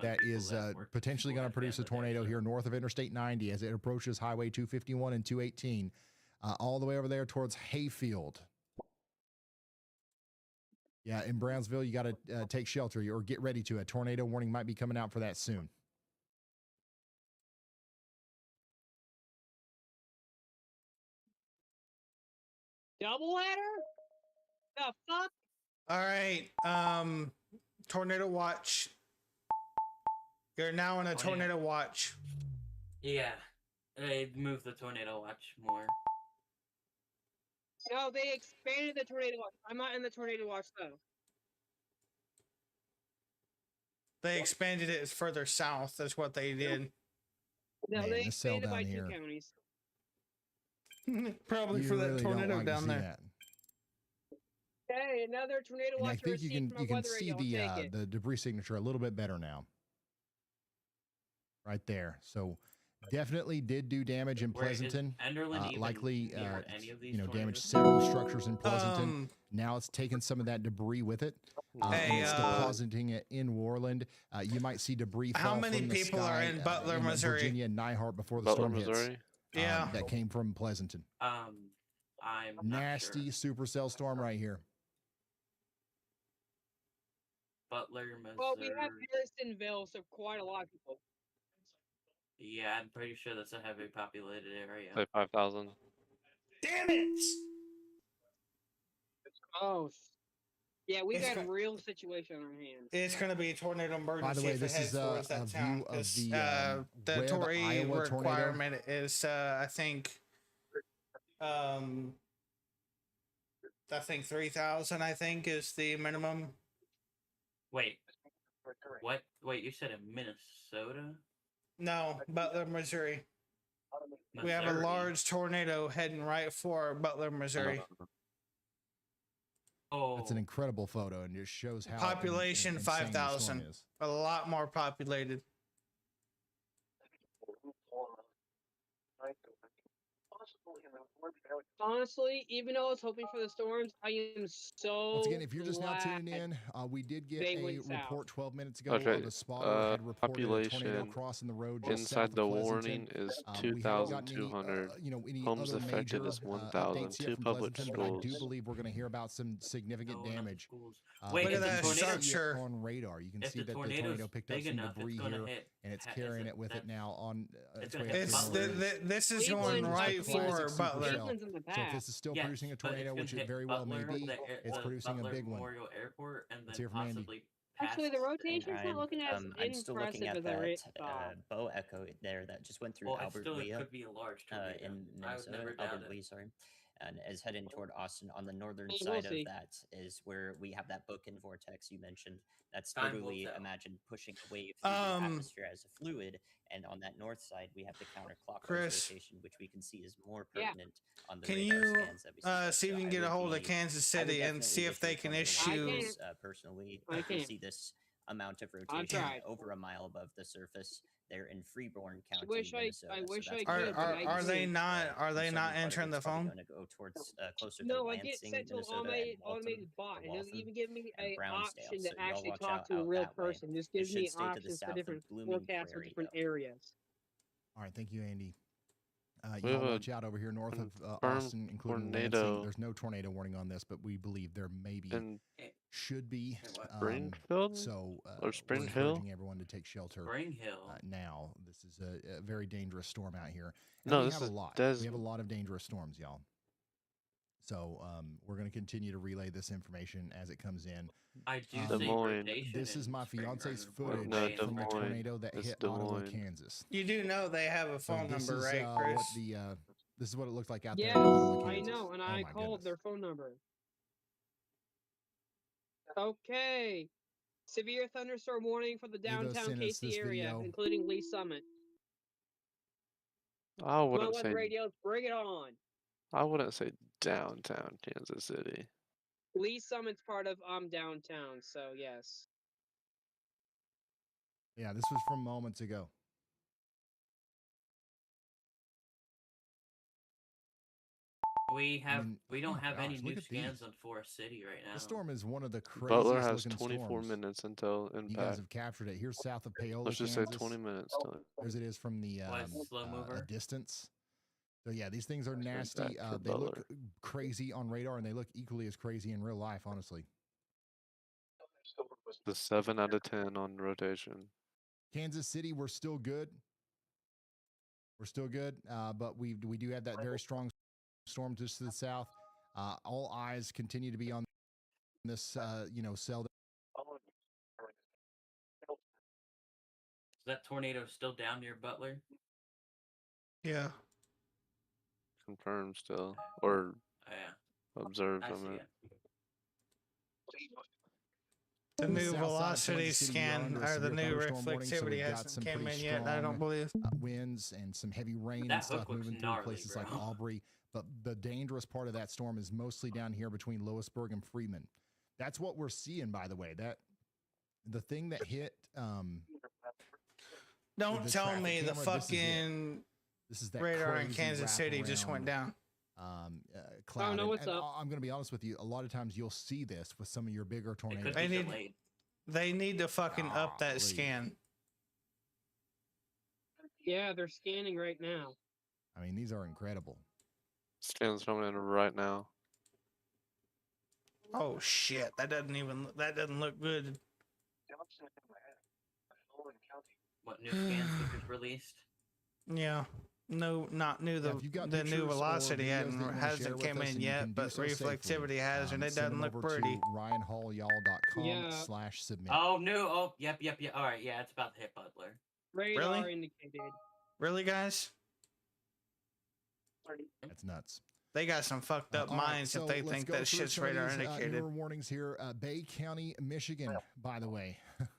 F: That is potentially going to produce a tornado here north of Interstate 90 as it approaches Highway 251 and 218, all the way over there towards Hayfield. Yeah, in Brownsville, you got to take shelter or get ready to. A tornado warning might be coming out for that soon.
B: Doubleheader? The fuck?
E: All right. Tornado watch. You're now in a tornado watch.
J: Yeah, they moved the tornado watch more.
B: No, they expanded the tornado watch. I'm not in the tornado watch though.
E: They expanded it further south. That's what they did.
B: No,
F: Man,
B: they
F: this cell
B: expanded by
F: down
B: 2
F: here.
B: counties.
E: Probably
F: You
E: for that
F: really don't
E: tornado
F: like to
E: down
F: see
E: there.
F: that.
B: Hey, another tornado
F: And I
B: watch
F: think you
B: receipt
F: can
B: from
F: you
B: our
F: can
B: weather
F: see
B: radio. I'll take it.
F: the debris signature a little bit better now. Right there. So definitely did do damage in
J: Where is
F: Pleasanton.
J: Enderlin even
F: Likely
J: near any of these
F: damaged
J: tornadoes?
F: several structures in Pleasanton. Now it's taken some of that debris with it. And it's depositing it in Warland. You might see debris fall
E: How many
F: from the
E: people
F: sky,
E: are in Butler, Missouri?
F: Virginia and Nyhart before the
C: Butler,
F: storm hits.
C: Missouri?
E: Yeah.
F: That came from Pleasanton.
J: I'm not
F: Nasty
J: sure.
F: supercell storm right here.
J: Butler, Missouri.
B: Well, we have Harrisonville, so quite a lot of people.
J: Yeah, I'm pretty sure that's a heavily populated area.
C: Say 5,000.
E: Damn it!
B: Oh. Yeah, we
E: It's
B: got a
E: go-
B: real situation on our hands.
E: It's going to be a tornado emergency.
F: By the way,
E: if
F: this
E: it heads
F: is
E: towards that
F: a
E: town,
F: view of
E: 'cause,
F: the
E: the
F: Webb,
E: Tory
F: Iowa tornado.
E: requirement is, I think 3,000. I think is the minimum.
J: Wait. What? Wait, you said in Minnesota?
E: No, Butler, Missouri. We have a
J: Missouri?
E: large tornado heading right for Butler, Missouri.
J: Oh.
F: That's an incredible photo and just shows how
E: Population
F: insane the storm
E: 5,000.
F: is.
E: A lot more populated.
B: Honestly, even though I was hoping for the storms, I am so
F: Once again, if you're just now
B: glad
F: tuning in, we did get
B: they
F: a
B: went south.
F: report 12 minutes ago
C: Okay,
F: of a spotter had reported a tornado
C: population
F: crossing the road just south
C: inside
F: of
C: the
F: Pleasanton.
C: warning is
F: We haven't gotten any,
C: 2,200.
F: any
C: Homes
F: other
C: affected
F: major
C: is 1,000.
F: updates yet
C: 2
F: from
C: public
F: Pleasanton, but I do
C: schools.
F: believe we're going to hear about some significant damage.
J: Wait,
E: Look
J: if
E: at
J: the
E: that
J: tornado-
E: structure.
F: On radar, you can
J: If
F: see
J: the
F: that the
J: tornado's
F: tornado picked up
J: big
F: some
J: enough, it's
F: debris
J: gonna
F: here,
J: hit-
F: and it's
J: is
F: carrying
J: it-
F: it with it now on its way up
E: It's
F: to
E: this is going
B: Cleveland's
E: right
B: like
E: for
F: Classic
E: Butler.
B: Cleveland's in the
F: So if this is still
J: Yes,
F: producing a
J: but it's
F: tornado,
J: gonna
F: which it
J: hit
F: very well may
J: Butler,
F: be, it's
J: the
F: producing
J: Butler
F: a big one.
J: Memorial Airport, and
F: Let's
J: then
F: hear from Andy.
J: possibly
B: Actually, the
J: past-
B: rotation's not looking as
G: I'm still looking
B: impressive
G: at
B: as I
G: that
B: thought.
G: bow echo there that just went through
J: Well, it
G: Albert
J: still
G: Lea,
J: could be a large tornado.
G: in
J: I would
G: Minnesota,
J: never doubt
G: Albert
J: it.
G: Lee, sorry, and is heading toward Austin. On the northern
B: We'll
G: side
B: see.
G: of that is where we have that bookend vortex you mentioned. That's
J: Time will
G: literally
J: tell.
G: imagine pushing a wave through the atmosphere as a fluid, and on that north side we have the counterclockwise
E: Chris.
G: rotation, which we can see is more
B: Yeah.
G: pertinent on the
E: Can
G: radar
E: you
G: scans that we see. there.
E: see if
G: So
E: you can
G: I
E: get a
G: would
E: hold of
G: be-
E: Kansas
G: I would
E: City and
G: definitely
E: see if
G: wish
E: they
G: the
E: can
G: tornado
E: issue?
G: watches, personally,
B: I
G: if we
B: can.
G: see this amount of
B: I
G: rotation
B: tried.
G: over a mile above the surface. They're in Freeborn County,
B: wish I
G: Minnesota.
B: wish
G: so
B: I
G: that's
E: Are
B: could, but
E: are,
B: I
E: are they
B: can't.
E: not are they not entering the phone?
G: Going to go towards closer to
B: No, I
G: Lansing,
B: get sent to an
G: Minnesota, and
B: automated
G: Waltham,
B: bot.
G: or
B: It doesn't
G: Waltham,
B: even give me
G: and
B: a
G: Brownsdale.
B: option
G: So
B: to
G: y'all
B: actually
G: watch
B: talk
G: out
B: to a real
G: that way.
B: person. Just
G: It
B: gives
G: should
B: me
G: stay to the
B: options
G: south
B: for
G: of
B: different
G: Blooming
B: forecasts for
G: Prairie,
B: different
G: though.
B: areas.
F: All right, thank you, Andy.
C: We
F: Y'all
C: have a
F: watch out over here north of
C: confirmed
F: Austin, including
C: tornado.
F: Lansing. There's no tornado warning on this, but we believe there may be,
C: In
F: should be.
C: Springfield?
F: So
C: Or
F: we're
C: Spring
F: encouraging
C: Hill?
F: everyone to take shelter
J: Spring Hill.
F: now. This is a very dangerous storm out here. And
C: No,
F: we
C: this
F: have a
C: is
F: lot. We have a
C: Desmond.
F: lot of dangerous storms, y'all. So we're going to continue to relay this information as it comes in.
J: I do
C: Des
J: see
C: Moines.
J: rotation
F: This is
J: in
F: my
J: Spring
F: fiance's
J: Garden.
F: footage
C: No, Des
F: from the
C: Moines.
F: tornado that
C: It's
F: hit
C: Des
F: Ottawa,
C: Moines.
F: Kansas.
E: You do know they have a
F: So
E: phone
F: this
E: number,
F: is
E: right,
F: what
E: Chris?
F: this is what it looked like out
B: Yes,
F: there in Ottawa,
B: I
F: Kansas.
B: know, and
F: Oh
B: I
F: my
B: called
F: goodness.
B: their phone number. Okay. Severe thunderstorm warning for the
F: Eva
B: downtown
F: sent us
B: KC
F: this
B: area,
F: video.
B: including Lee Summit.
C: I
B: Come on,
C: wouldn't
B: weather
C: say
B: radios, bring it on.
C: I wouldn't say downtown Kansas City.
B: Lee Summit's part of downtown, so yes.
F: Yeah, this was from moments ago.
J: We don't
F: oh
J: have any
F: gosh,
J: new
F: look at
J: scans
F: these.
J: on Forest City right now.
F: This storm is one of the
C: Butler
F: craziest
C: has
F: looking
C: 24
F: storms.
C: minutes until
F: You guys
C: impact.
F: have captured it. Here's south of Paola,
C: Let's just
F: Kansas.
C: say 20 minutes till
F: There's it is from the
J: slow
F: a
J: mover?
F: distance. So yeah, these things are nasty.
C: Impact for
F: They look
C: Butler.
F: crazy on radar, and they look equally as crazy in real life. Honestly,
C: the 7 out of 10 on rotation.
F: Kansas City, we're still good. We're still good, but we do have that very strong storm just to the south. All eyes continue to be on this, cell.
J: Is that tornado still down near Butler?
E: Yeah.
C: Confirmed still, or
J: Yeah.
C: observed.
J: I
C: I
J: see
C: mean,
J: it.
E: The
F: On the
E: new
F: south side of
E: velocity
F: Kansas City, we are
E: scan
F: under a
E: or the
F: severe
E: new
F: thunderstorm warning, so
E: reflexivity
F: we've got
E: hasn't
F: some
E: came
F: pretty
E: in yet. I don't
F: strong,
E: believe.
F: winds and some heavy rain
J: That
F: and stuff
J: hook looks
F: moving through
J: gnarly,
F: places like
J: bro.
F: Aubrey. But the dangerous part of that storm is mostly down here between Lewisburg and Freeman. That's what we're seeing, by the way. That the thing that hit.
E: Don't
F: the
E: tell
F: traffic
E: me the
F: camera,
E: fucking
F: this is that
E: radar in
F: crazy
E: Kansas City just went
F: wraparound,
E: down.
F: Cloud.
B: no, what's
F: and
B: up?
F: I'm going to be honest with you. A lot of times you'll see this with some of your bigger tornadoes.
E: They need to fucking up that
F: Golly.
E: scan.
B: Yeah, they're scanning right now.
F: I mean, these are incredible.
C: Scan's coming in right now.
E: Oh shit! That doesn't look good.
J: What new scans we just released?
E: Yeah. No, not new.
F: Yeah, if you've got
E: The new
F: pictures or
E: velocity
F: videos that you wanna share
E: hasn't
F: with
E: came
F: us
E: in
F: and you can
E: yet,
F: do
E: but
F: so safely,
E: reflexivity has, and it
F: send
E: doesn't
F: them
E: look
F: over
E: pretty.
F: to ryanhallyall.com
B: Yeah.
F: /submit.
J: Oh no! Oh, yep. All right, yeah, it's about to hit Butler.
B: Radar
E: Really?
B: indicated.
E: Really, guys?
F: That's nuts.
E: They got some fucked up
F: All right,
E: minds
F: so
E: if they
F: let's
E: think
F: go
E: that
F: through
E: shit's
F: some of
E: radar
F: these,
E: indicated.
F: newer warnings here. Bay County, Michigan, by the way.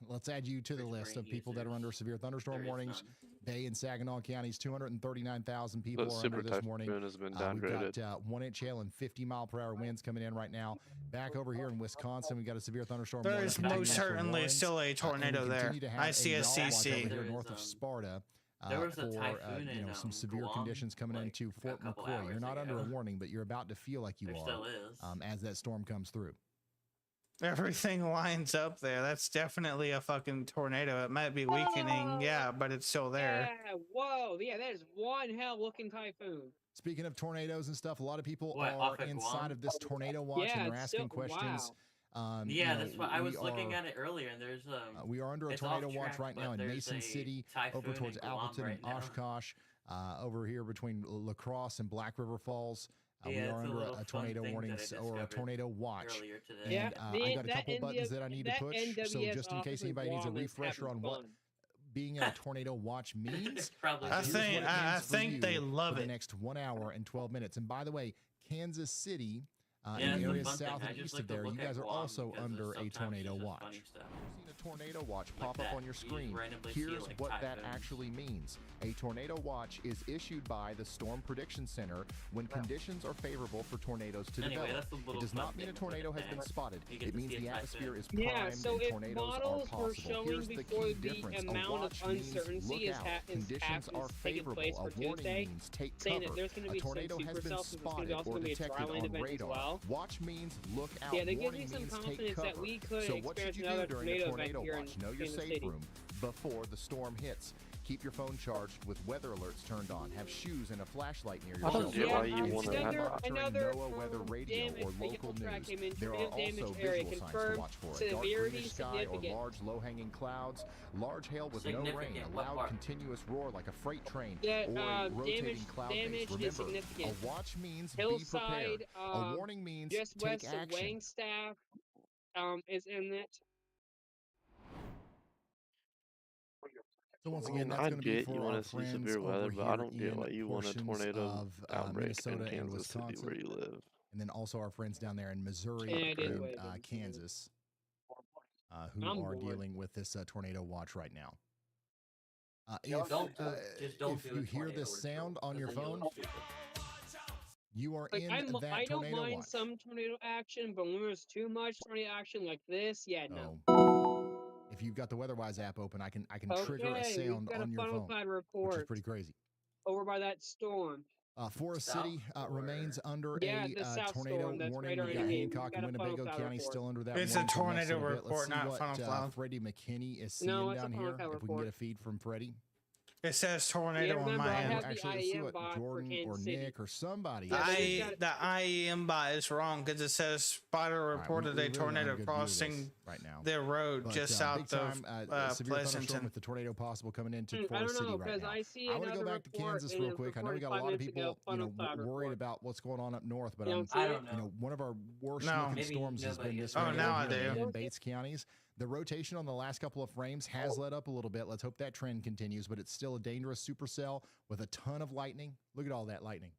F: Let's add you to the list of people that are under severe thunderstorm warnings. Bay and Saginaw counties, 239,000 people
C: The
F: are
C: super
F: under this warning.
C: typhoon has been
F: We've
C: downgraded.
F: got 1-inch hail and 50-mile-per-hour winds coming in right now. Back over here in Wisconsin, we've got a severe thunderstorm
E: There
F: warning.
E: is
F: continuing
E: most
F: for
E: certainly
F: Warren.
E: still a
F: And we
E: tornado there.
F: continue to have
E: I see a
F: yaw watch
E: CC.
F: over here
J: There
F: north
J: is,
F: of Sparta.
J: there was a
F: For
J: typhoon in,
F: some severe
J: Guam,
F: conditions coming
J: like,
F: into
J: a
F: Fort
J: couple
F: McCoy. You're
J: hours
F: not under a
J: ago.
F: warning, but you're about to feel like you
J: There
F: are
J: still is.
F: as that storm comes through.
E: Everything lines up there. That's definitely a fucking tornado. It might be weakening, yeah, but it's still there.
B: Yeah, whoa, yeah, that is one hell looking typhoon.
F: Speaking of tornadoes and stuff, a lot of people
J: What,
F: are
J: off at
F: inside
J: Guam?
F: of this tornado watch
B: Yeah,
F: and they're
B: it's
F: asking
B: still-
F: questions.
B: wow.
J: Yeah, that's what I
F: we
J: was looking
F: are-
J: at it earlier, and there's
F: we are under a
J: it's
F: tornado
J: off
F: watch
J: track,
F: right now
J: but
F: in
J: there's
F: Mason
J: a
F: City, over
J: typhoon
F: towards
J: in Guam
F: Appleton
J: right
F: and
J: now.
F: Oshkosh, over here between La Crosse and Black River Falls. We
J: Yeah,
F: are
J: it's a
F: under
J: little
F: a
J: fun
F: tornado
J: thing that
F: warning
J: I
F: or a
J: discovered
F: tornado watch.
J: earlier today.
F: And
B: Yeah,
F: I got a
B: that
F: couple buttons that I need to
B: that
F: push. So
B: NWS
F: just in case
B: officer
F: anybody needs a
B: Guam is
F: refresher
B: having
F: on what
B: fun.
F: being in a tornado watch means,
J: Probably
E: I
F: here's what
E: think
F: it
E: I
F: means for
E: think
F: you
E: they love
F: for the
E: it.
F: next 1 hour and 12 minutes. And by the way, Kansas City,
J: Yeah,
F: in
J: it's
F: the
J: a
F: areas
J: fun thing.
F: south
J: I
F: and
J: just
F: east
J: like
F: of
J: to
F: there,
J: look
F: you
J: at
F: guys are
J: Guam
F: also
J: because
F: under a
J: sometimes
F: tornado
J: it's just
F: watch.
J: funny stuff.
F: You've seen a tornado watch
J: Like
F: pop
J: that.
F: up on your
J: You just
F: screen.
J: randomly see,
F: Here's
J: like,
F: what that
J: typhoons.
F: actually means. A tornado watch is issued by the Storm Prediction Center when conditions are favorable for tornadoes to
J: Anyway,
F: develop.
J: that's a little
F: It does
J: fun
F: not mean a
J: thing to
F: tornado
J: look
F: has
J: at
F: been
J: that.
F: spotted.
J: You get
F: It
J: to
F: means
J: see
F: the
J: a
F: atmosphere is
J: typhoon.
F: primed
B: Yeah, so
F: and
B: if
F: tornadoes are
B: models were
F: possible.
B: showing
F: Here's the
B: before
F: key
B: the
F: difference. A
B: amount of
F: watch means
B: uncertainty
F: look
B: is
F: out. Conditions are
B: taking
F: favorable.
B: place
F: A
B: for
F: warning
B: Tuesday,
F: means take
B: saying that
F: cover.
B: there's going to
F: A
B: be some
F: tornado has been
B: supercells, and there's going
F: spotted
B: also
F: or
B: going to be a
F: detected
B: dryland
F: on
B: event as
F: radar.
B: well.
F: Watch means look out.
B: Yeah, that gives
F: Warning
B: me some
F: means take
B: confidence that
F: cover.
B: we could
F: So what should
B: experience
F: you
B: another
F: do during a
B: tornado event
F: tornado
B: here in
F: watch? Know your
B: Kansas
F: safe
B: City.
F: room before the storm hits. Keep your phone charged with weather alerts turned on. Have shoes and a flashlight near your
C: I don't
F: shelter.
C: get why you want to have
F: monitoring
B: another
F: NOAA weather radio
B: damage
F: or local
B: track
F: news.
B: came in,
F: There are
B: tornado
F: also
B: damage area
F: visual signs to
B: confirmed,
F: watch for. A dark
B: severity
F: greenish sky or
B: significant.
F: large low-hanging clouds, large hail with no rain,
J: Significant,
F: a
J: what
F: loud
J: part?
F: continuous roar like a freight train,
B: Yeah,
F: or a rotating
B: damage
F: cloud base.
B: is
F: Remember,
B: significant.
F: a watch means be
B: Hillside,
F: prepared. A warning means
B: just
F: take
B: west of
F: action.
B: Wangstaff, is in it.
F: So once again, that's
C: I
F: going to be
C: get
F: for
C: you
F: our
C: want to see
F: friends
C: severe weather,
F: over
C: but I
F: here
C: don't get why
F: in
C: you want a
F: portions
C: tornado
F: of
C: outbreak
F: Minnesota
C: in
F: and
C: Kansas City
F: Wisconsin,
C: where you live.
F: and then also our friends down there in Missouri
B: Yeah, it is
F: and
B: what it is.
F: Kansas, who
B: I'm
F: are
B: bored.
F: dealing with this tornado watch right now.
J: Just
F: If
J: don't do it. Just don't
F: if
J: do
F: you
J: a
F: hear
J: tornado
F: this
J: report,
F: sound on your
J: because then you'll
F: phone,
J: look stupid.
F: you are
B: Like
F: in
B: I
F: that
B: don't
F: tornado
B: mind
F: watch.
B: some tornado action, but when there's too much tornado action like this, yeah, no.
F: If you've got the WeatherWise app open, I can trigger a
B: Okay, we've
F: sound
B: got a
F: on your
B: funnel
F: phone,
B: cloud
F: which is
B: report
F: pretty crazy.
B: over by that storm.
F: Forest
J: South
F: City remains under
B: Yeah,
F: a
B: the south
F: tornado
B: storm, that's
F: warning.
B: radar
F: We got
B: indicated.
F: Hancock
B: We've
F: and
B: got a funnel
F: Winnebago
B: cloud
F: County
B: report.
F: still under that
E: It's a
F: warning for the next
E: tornado
F: little bit.
E: report,
F: Let's see
E: not
F: what
E: funnel cloud.
F: Freddie McKinney is seeing
B: No, it's a
F: down
B: funnel
F: here.
B: cloud
F: If we can get a
B: report.
F: feed from Freddie.
E: It says
B: Yeah,
E: tornado on
B: remember,
E: my
B: I
E: end.
B: have the
F: Actually, let's see
B: IEM
F: what
B: bot for
F: Jordan
B: Kansas
F: or
B: City.
F: Nick or somebody.
B: Yeah, but he's got
E: The IEM bot is wrong because it says Spider
F: All right,
E: reported
F: we
E: a
F: really don't have
E: tornado
F: a good view of this
E: crossing
F: right now.
E: their road
F: But,
E: just
F: big
E: south
F: time,
E: of
F: severe thunderstorm
E: Pleasanton.
F: with the tornado possible coming into
B: I don't
F: Forest City
B: know,
F: right
B: because
F: now.
B: I see
F: I want to go
B: another
F: back to
B: report,
F: Kansas
B: and
F: real
B: it was
F: quick. I know we
B: reported
F: got a
B: 5
F: lot of
B: minutes ago,
F: people,
B: funnel cloud
F: worried
B: report.
F: about what's going on up north, but
B: You don't see
J: I
B: it?
J: don't know.
F: you know, one of our worst
E: No.
F: looking
J: Maybe
F: storms has been
J: nobody
F: this
J: has
F: way
J: heard
E: now
F: over
E: I
F: here
E: do.
F: in Bates counties. The rotation on the last couple of frames has let up a little bit. Let's hope that trend continues, but it's still a dangerous supercell with a ton of lightning. Look at all that lightning.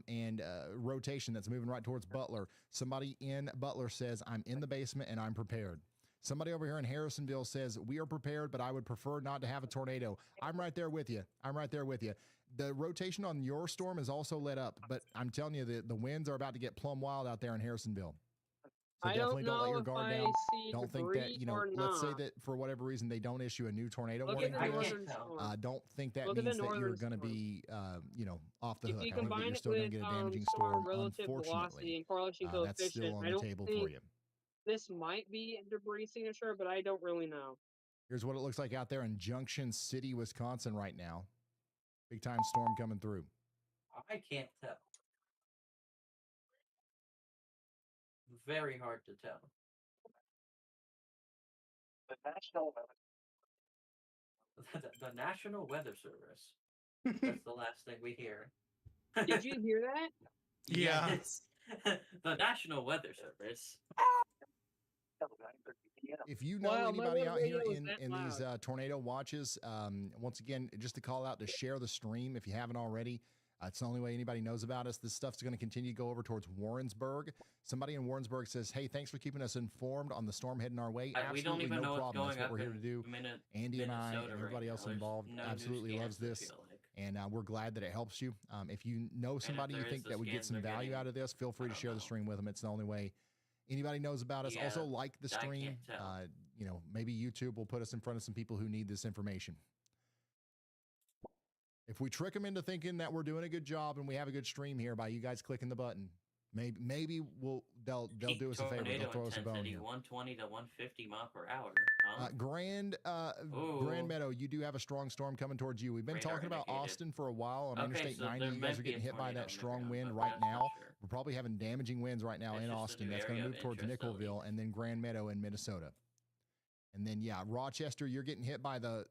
F: And rotation that's moving right towards Butler. Somebody in Butler says, I'm in the basement and I'm prepared. Somebody over here in Harrisonville says, we are prepared, but I would prefer not to have a tornado. I'm right there with you. I'm right there with you. The rotation on your storm is also let up, but I'm telling you, the winds are about to get plumb wild out there in Harrisonville. So
B: I
F: definitely don't let
B: know
F: your
B: if
F: guard
B: I
F: down.
B: see
F: Don't think that,
B: debris or
F: let's say
B: not.
F: that for whatever reason they don't issue a new tornado
B: Look
F: warning
B: at the
F: for this.
B: northern storm.
F: Don't think that
B: Look at the
F: means that you're
B: northern
F: going to
B: storm.
F: be, off the
B: If
F: hook.
B: you
F: I think that
B: combine
F: you're
B: it
F: still going
B: with
F: to get a damaging
B: storm
F: storm,
B: relative velocity
F: unfortunately.
B: and correlation
F: That's still
B: coefficient,
F: on
B: I
F: the
B: don't
F: table
B: think
F: for you.
B: this might be a debris signature, but I don't really know.
F: Here's what it looks like out there in Junction City, Wisconsin right now. Big time storm coming through.
J: I can't tell. Very hard to tell.
I: The National
J: The National Weather Service. That's the last thing we hear.
B: Did you hear that?
E: Yeah.
J: Yes. The National Weather Service.
F: If you know
B: Wow, my
F: anybody
B: little
F: out here
B: radio is
F: in
B: that
F: these
B: loud.
F: tornado watches, once again, just to call out to share the stream if you haven't already. It's the only way anybody knows about us. This stuff's going to continue to go over towards Warrensburg. Somebody in Warrensburg says, hey, thanks for keeping us informed on the storm heading our way.
J: We don't
F: Absolutely
J: even
F: no
J: know what's
F: problem. That's
J: going
F: what we're
J: up
F: here to do. Andy and I and
J: Minnesota
F: everybody
J: right
F: else
J: now. There's
F: involved
J: no new
F: absolutely loves
J: scans, I
F: this.
J: feel like.
F: And we're glad that it helps you. If you know somebody you
J: there is
F: think
J: the
F: that would get
J: scans
F: some
J: they're
F: value
J: getting,
F: out of this, feel free to share the stream with them. It's the only way anybody knows about us.
J: Yeah,
F: Also, like the
J: I can't
F: stream.
J: tell.
F: Maybe YouTube will put us in front of some people who need this information. If we trick them into thinking that we're doing a good job and we have a good stream here by you guys clicking the button, maybe they'll do us a favor. They'll throw us a bone here.
J: 120 to 150 mile per hour. Huh?
F: Grand Meadow, you do have a strong storm coming towards you. We've been
J: Radar
F: talking about
J: indicated.
F: Austin for a while on
J: Okay,
F: Interstate
J: so
F: 90.
J: there
F: You
J: might
F: guys are
J: be a
F: getting hit by
J: tornado
F: that
J: on the
F: strong
J: ground,
F: wind
J: but
F: right
J: that's not
F: now.
J: sure.
F: We're probably having damaging winds right now
J: It's
F: in
J: just a
F: Austin.
J: new
F: That's going to
J: area
F: move
J: of
F: towards
J: interest, at
F: Nickelville and then Grand Meadow in Minnesota. And then Rochester, you're getting hit by the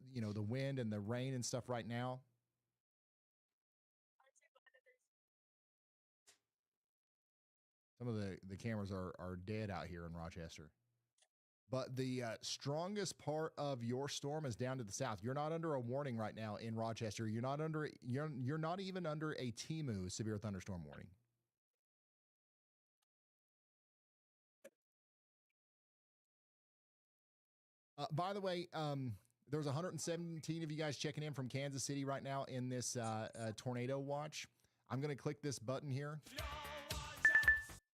F: wind and the rain and stuff right now. Some of the cameras are dead out here in Rochester. But the strongest part of your storm is down to the south. You're not under a warning right now in Rochester. You're not even under a TMU severe thunderstorm warning. By the way, there's 117 of you guys checking in from Kansas City right now in this tornado watch. I'm going to click this button here.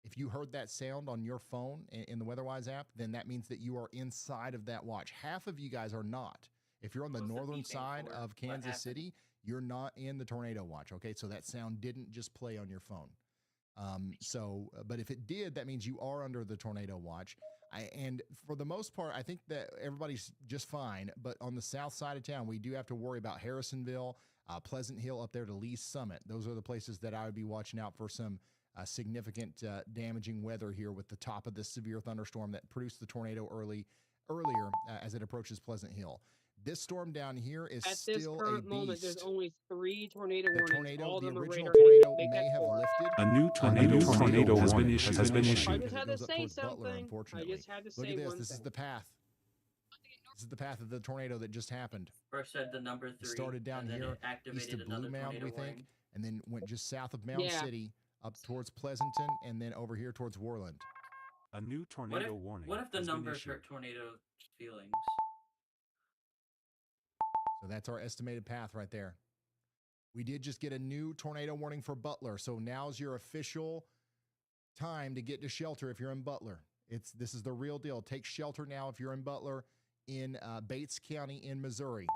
F: If you heard that sound on your phone in the WeatherWise app, then that means that you are inside of that watch. Half of you guys are not. If you're on the northern side of Kansas City, you're not in the tornado watch. Okay, so that sound didn't just play on your phone. But if it did, that means you are under the tornado watch. And for the most part, I think that everybody's just fine. But on the south side of town, we do have to worry about Harrisonville, Pleasant Hill up there to Lee Summit. Those are the places that I would be watching out for some significant damaging weather here with the top of this severe thunderstorm that produced the tornado earlier as it approaches Pleasant Hill. This storm down here is
B: At
F: still
B: this current
F: a
B: moment,
F: beast.
B: there's only 3 tornado
F: The
B: warnings. All of
F: the
B: them are
F: original
B: radar indicated.
F: tornado
B: Make
F: may
B: that
F: have
B: 4.
F: lifted.
H: A new tornado has been issued.
B: I just had to say something.
F: Unfortunately.
B: I just had to
F: Look
B: say
F: at this.
B: one
F: This is
B: thing.
F: the path. This is the path of the tornado that just happened.
J: First said the number 3.
F: It started down
J: and then
F: here
J: it activated
F: east of Blue
J: another
F: Mound,
J: tornado
F: we think,
J: warning.
F: and then went just south of Mound
B: Yeah.
F: City up towards Pleasanton, and then over here towards Worland.
H: A new tornado warning.
J: What if the
H: has been
J: numbers
H: issued.
J: hurt tornado feelings?
F: So that's our estimated path right there. We did just get a new tornado warning for Butler. So now's your official time to get to shelter if you're in Butler. This is the real deal. Take shelter now if you're in Butler in Bates County in Missouri.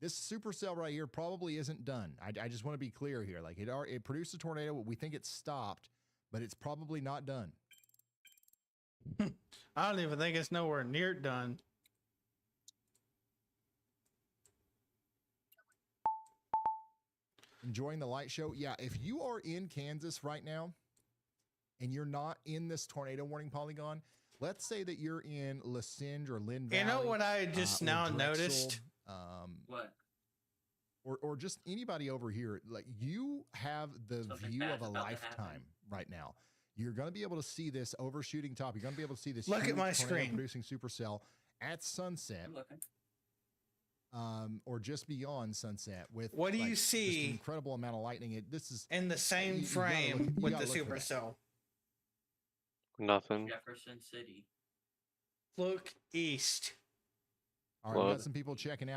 F: This supercell right here probably isn't done. I just want to be clear here. Like it produced a tornado. We think it's stopped, but it's probably not done.
E: I don't even think it's nowhere near done.
F: enjoying the light show. Yeah, if you are in Kansas right now and you're not in this tornado warning polygon, let's say that you're in Lasinge or Lynn Valley.
E: You know what I just
F: or
E: now
F: Drexel,
E: noticed?
J: What?
F: Or just anybody over here, like you have the
J: Something
F: view of
J: bad's
F: a
J: about to
F: lifetime
J: happen.
F: right now. You're going to be able to see this overshooting top. You're going to be able to see this
E: Look at
F: huge
E: my
F: tornado
E: screen.
F: producing supercell at sunset.
J: I'm looking.
F: Or just beyond sunset with
E: What do you
F: just
E: see
F: an incredible amount of lightning. This is
E: in the same
F: you gotta
E: frame
F: look- you
E: with
F: gotta
E: the
F: look for that.
E: supercell?
C: Nothing.
J: Jefferson City.
E: Look east.
F: All right, we
C: Flood.
F: got some people checking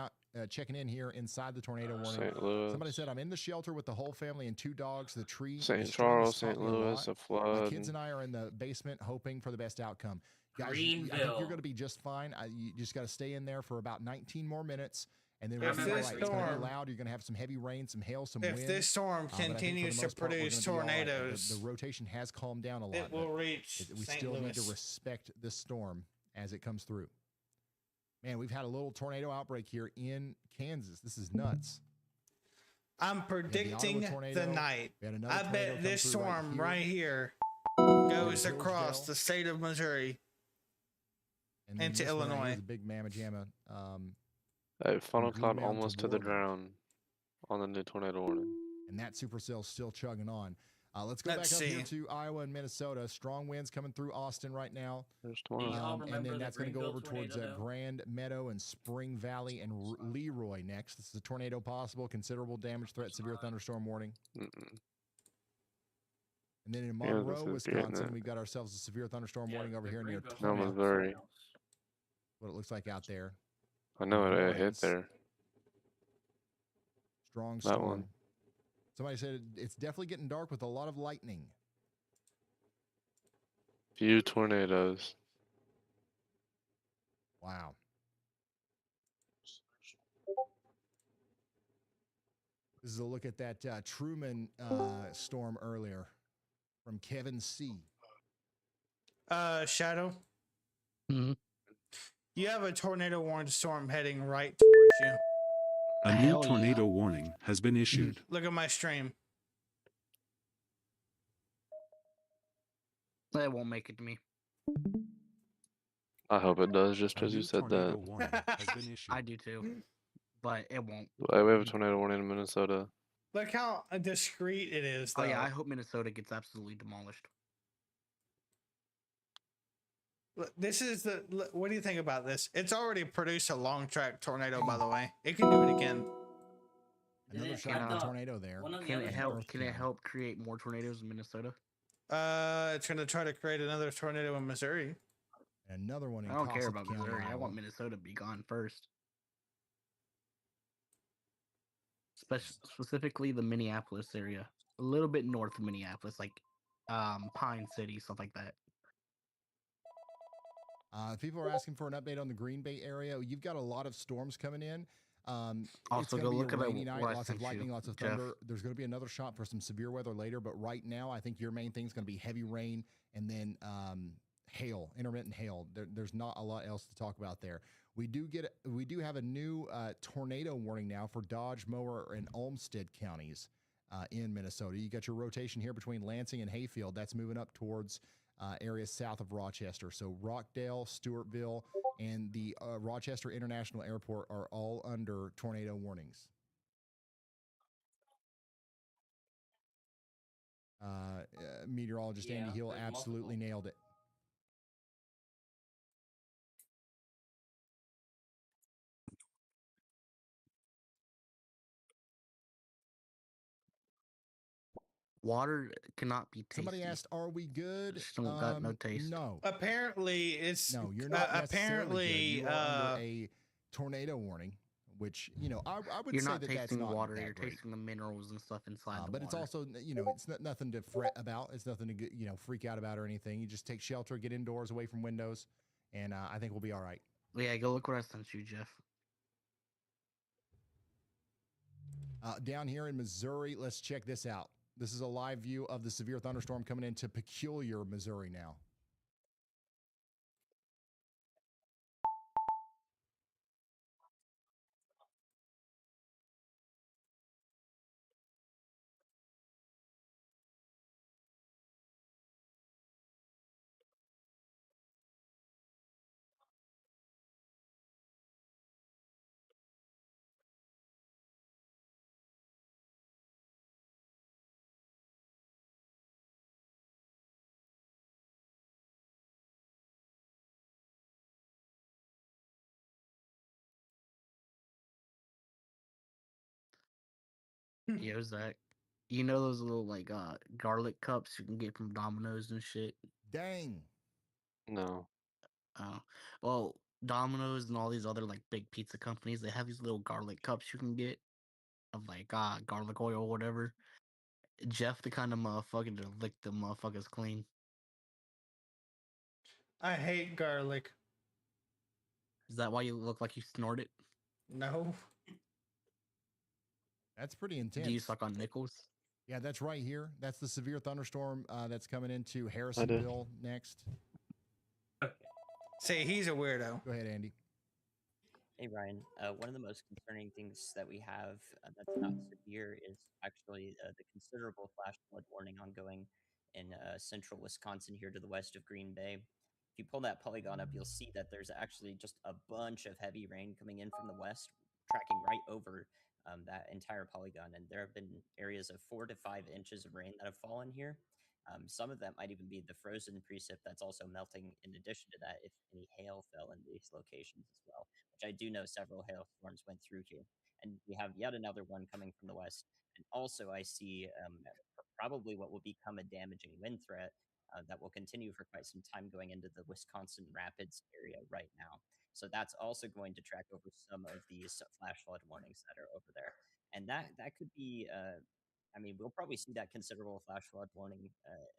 F: in here inside the tornado warning.
C: St. Louis.
F: Somebody said, I'm in the shelter with the whole family and 2 dogs. The tree
C: St.
F: destroying has
C: Charles,
F: taught
C: St.
F: me a
C: Louis,
F: lot.
C: a flood.
F: My kids and I are in the basement hoping for the best outcome. Guys, I think
J: Greenville.
F: you're going to be just fine. You just got to stay in there for about 19 more minutes. And then
E: If
F: we'll be all
E: this
F: right. It's going to
E: storm-
F: be loud. You're going to have some heavy rain, some hail, some
E: If
F: wind.
E: this storm
F: But I think for the
E: continues to
F: most part, we're
E: produce
F: gonna be all right.
E: tornadoes,
F: The rotation has calmed down a lot.
E: it will
F: but
E: reach
F: we
E: St.
F: still need
E: Louis.
F: to respect this storm as it comes through. Man, we've had a little tornado outbreak here in Kansas. This is nuts.
E: I'm
F: We had the
E: predicting
F: Ottawa tornado.
E: the night.
F: We had another
E: I
F: tornado
E: bet
F: come
E: this
F: through
E: storm
F: right
E: right
F: here.
E: here goes
F: Hillsdale.
E: across the state of Missouri
F: And then
E: into
F: this one right here
E: Illinois.
F: is a big mamma jamma.
C: Hey, funnel
F: Green
C: cloud
F: Mountain
C: almost to the
F: Warren.
C: ground on the new tornado warning.
F: And that supercell's still chugging on. Let's go
E: Let's
F: back up here
E: see.
F: to Iowa and Minnesota. Strong winds coming through Austin right now.
C: There's
J: Do y'all
C: tomorrow.
F: And
J: remember
F: then
J: the
F: that's going to go
J: Greenville
F: over towards
J: tornado, though?
F: Grand Meadow and Spring Valley and Leroy next. This is a tornado possible, considerable damage threat, severe thunderstorm warning.
C: Mm-mm.
F: And then in
C: Yeah,
F: Monroe,
C: this is getting
F: Wisconsin,
C: it.
F: we've got ourselves a severe thunderstorm
J: Yeah,
F: warning over
J: the
F: here near
J: Greenville
C: No,
F: Torrance.
C: Missouri.
F: What it looks like out there.
C: I know it hit
F: Lawrence.
C: there.
F: Strong
C: That
F: storm.
C: one.
F: Somebody said it's definitely getting dark with a lot of lightning.
C: Few tornadoes.
F: Wow. This is a look at that Truman storm earlier from Kevin C.
E: Shadow,
P: Mhm.
E: you have a tornado warning storm heading right towards you.
H: A new
P: Hell yeah.
H: tornado warning has been issued.
E: Look at my stream.
P: That won't make it to me.
C: I hope it does, just
H: A
C: because you
H: new
C: said
H: tornado
C: that.
H: warning has been issued.
P: I do too, but it won't.
C: Hey, we have a tornado warning in Minnesota.
E: Look how discreet it is, though.
P: Oh yeah, I hope Minnesota gets absolutely demolished.
E: Look, this is the. What do you think about this? It's already produced a long track tornado, by the way. It can do it again.
F: Another
J: Yeah,
F: shot of
J: I
F: a
J: thought
F: tornado there.
J: one of the
P: Can
J: other
P: it help?
F: North
P: Can it
F: County.
P: help create more tornadoes in Minnesota?
E: It's gonna try to create another tornado in Missouri.
F: Another one in
P: I don't care
F: Cossack
P: about
F: County,
P: Missouri. I
F: Iowa.
P: want Minnesota to be gone first. Specifically the Minneapolis area, a little bit north of Minneapolis, like Pine City, stuff like that.
F: People are asking for an update on the Green Bay area. You've got a lot of storms coming in. It's
P: Also,
F: going
P: go
F: to
P: look
F: be
P: at
F: a rainy night,
P: what I
F: lots of
P: sent
F: lightning,
P: you,
F: lots of
P: Jeff.
F: thunder. There's going to be another shot for some severe weather later, but right now, I think your main thing is going to be heavy rain and then hail, intermittent hail. There's not a lot else to talk about there. We do have a new tornado warning now for Dodge, Mower, and Olmsted counties in Minnesota. You got your rotation here between Lansing and Hayfield. That's moving up towards areas south of Rochester. So Rockdale, Stewartville, and the Rochester International Airport are all under tornado warnings. Meteorologist Andy
J: Yeah,
F: Hill
J: there's
F: absolutely
J: multiple.
F: nailed it.
P: Water cannot be tasty.
F: Somebody asked, "Are we good?"
P: Just don't got no taste.
F: No,
E: Apparently, it's
F: no, you're not necessarily good.
E: apparently
F: You are under a tornado warning, which I would
P: You're
F: say
P: not
F: that that's
P: tasting
F: not
P: water.
F: that
P: You're
F: great.
P: tasting the minerals and stuff inside the
F: But
P: water.
F: it's also it's nothing to fret about. It's nothing to get freak out about or anything. You just take shelter, get indoors, away from windows, and I think we'll be all right.
P: Yeah, go look what I sent you, Jeff.
F: Down here in Missouri, let's check this out. This is a live view of the severe thunderstorm coming into Peculiar, Missouri now.
P: Yo, Zach. You know those little like garlic cups you can get from Domino's and shit?
F: Dang.
C: No.
P: Oh. Well, Domino's and all these other like big pizza companies, they have these little garlic cups you can get of like garlic oil or whatever. Jeff the kind of motherfucker to lick the motherfuckers clean.
E: I hate garlic.
P: Is that why you look like you snort it?
E: No.
F: That's pretty intense.
P: Do you suck on nickels?
F: Yeah, that's right here. That's the severe thunderstorm that's coming into Harrisonville next.
E: Say he's a weirdo.
F: Go ahead, Andy.
G: Hey Ryan, one of the most concerning things that we have that's not severe is actually the considerable flash flood warning ongoing in central Wisconsin here to the west of Green Bay. If you pull that polygon up, you'll see that there's actually just a bunch of heavy rain coming in from the west, tracking right over that entire polygon. And there have been areas of 4 to 5 inches of rain that have fallen here. Some of that might even be the frozen precip that's also melting in addition to that if any hail fell in these locations as well, which I do know several hailstorms went through here. And we have yet another one coming from the west. And also I see probably what will become a damaging wind threat that will continue for quite some time going into the Wisconsin Rapids area right now. So that's also going to track over some of these flash flood warnings that are over there. And that could be I mean, we'll probably see that considerable flash flood warning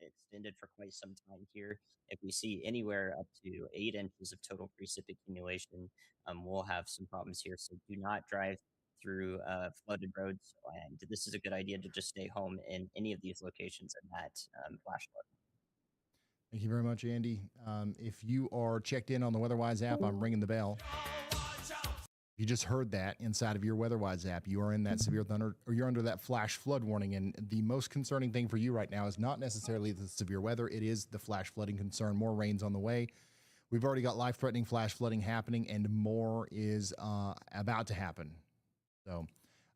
G: extended for quite some time here. If we see anywhere up to 8 inches of total precip accumulation, we'll have some problems here. So do not drive through flooded roads. And this is a good idea to just stay home in any of these locations in that flash flood.
F: Thank you very much, Andy. If you are checked in on the WeatherWise app, I'm ringing the bell. You just heard that inside of your WeatherWise app. You are in that severe thunder, or you're under that flash flood warning. And the most concerning thing for you right now is not necessarily the severe weather. It is the flash flooding concern. More rain's on the way. We've already got life-threatening flash flooding happening, and more is about to happen. So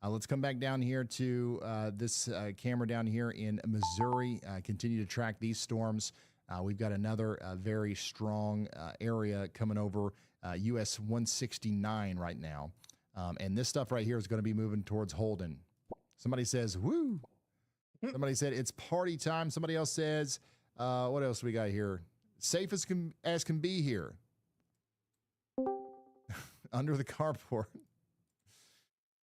F: let's come back down here to this camera down here in Missouri. Continue to track these storms. We've got another very strong area coming over US 169 right now. And this stuff right here is going to be moving towards Holden. Somebody says, woo. Somebody said, it's party time. Somebody else says, what else we got here? Safe as can be here. Under the carport.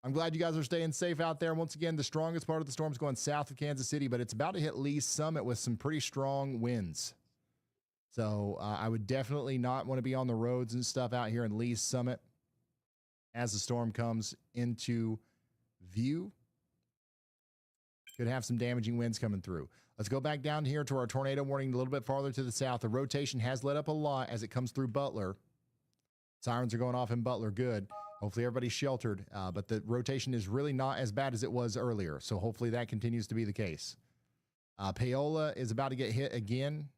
F: I'm glad you guys are staying safe out there. Once again, the strongest part of the storm is going south of Kansas City, but it's about to hit Lee's Summit with some pretty strong winds. So I would definitely not want to be on the roads and stuff out here in Lee's Summit as the storm comes into view. Could have some damaging winds coming through. Let's go back down here to our tornado warning a little bit farther to the south. The rotation has let up a lot as it comes through Butler. Sirens are going off in Butler. Good. Hopefully everybody's sheltered, but the rotation is really not as bad as it was earlier. So hopefully that continues to be the case. Paola is about to get hit again.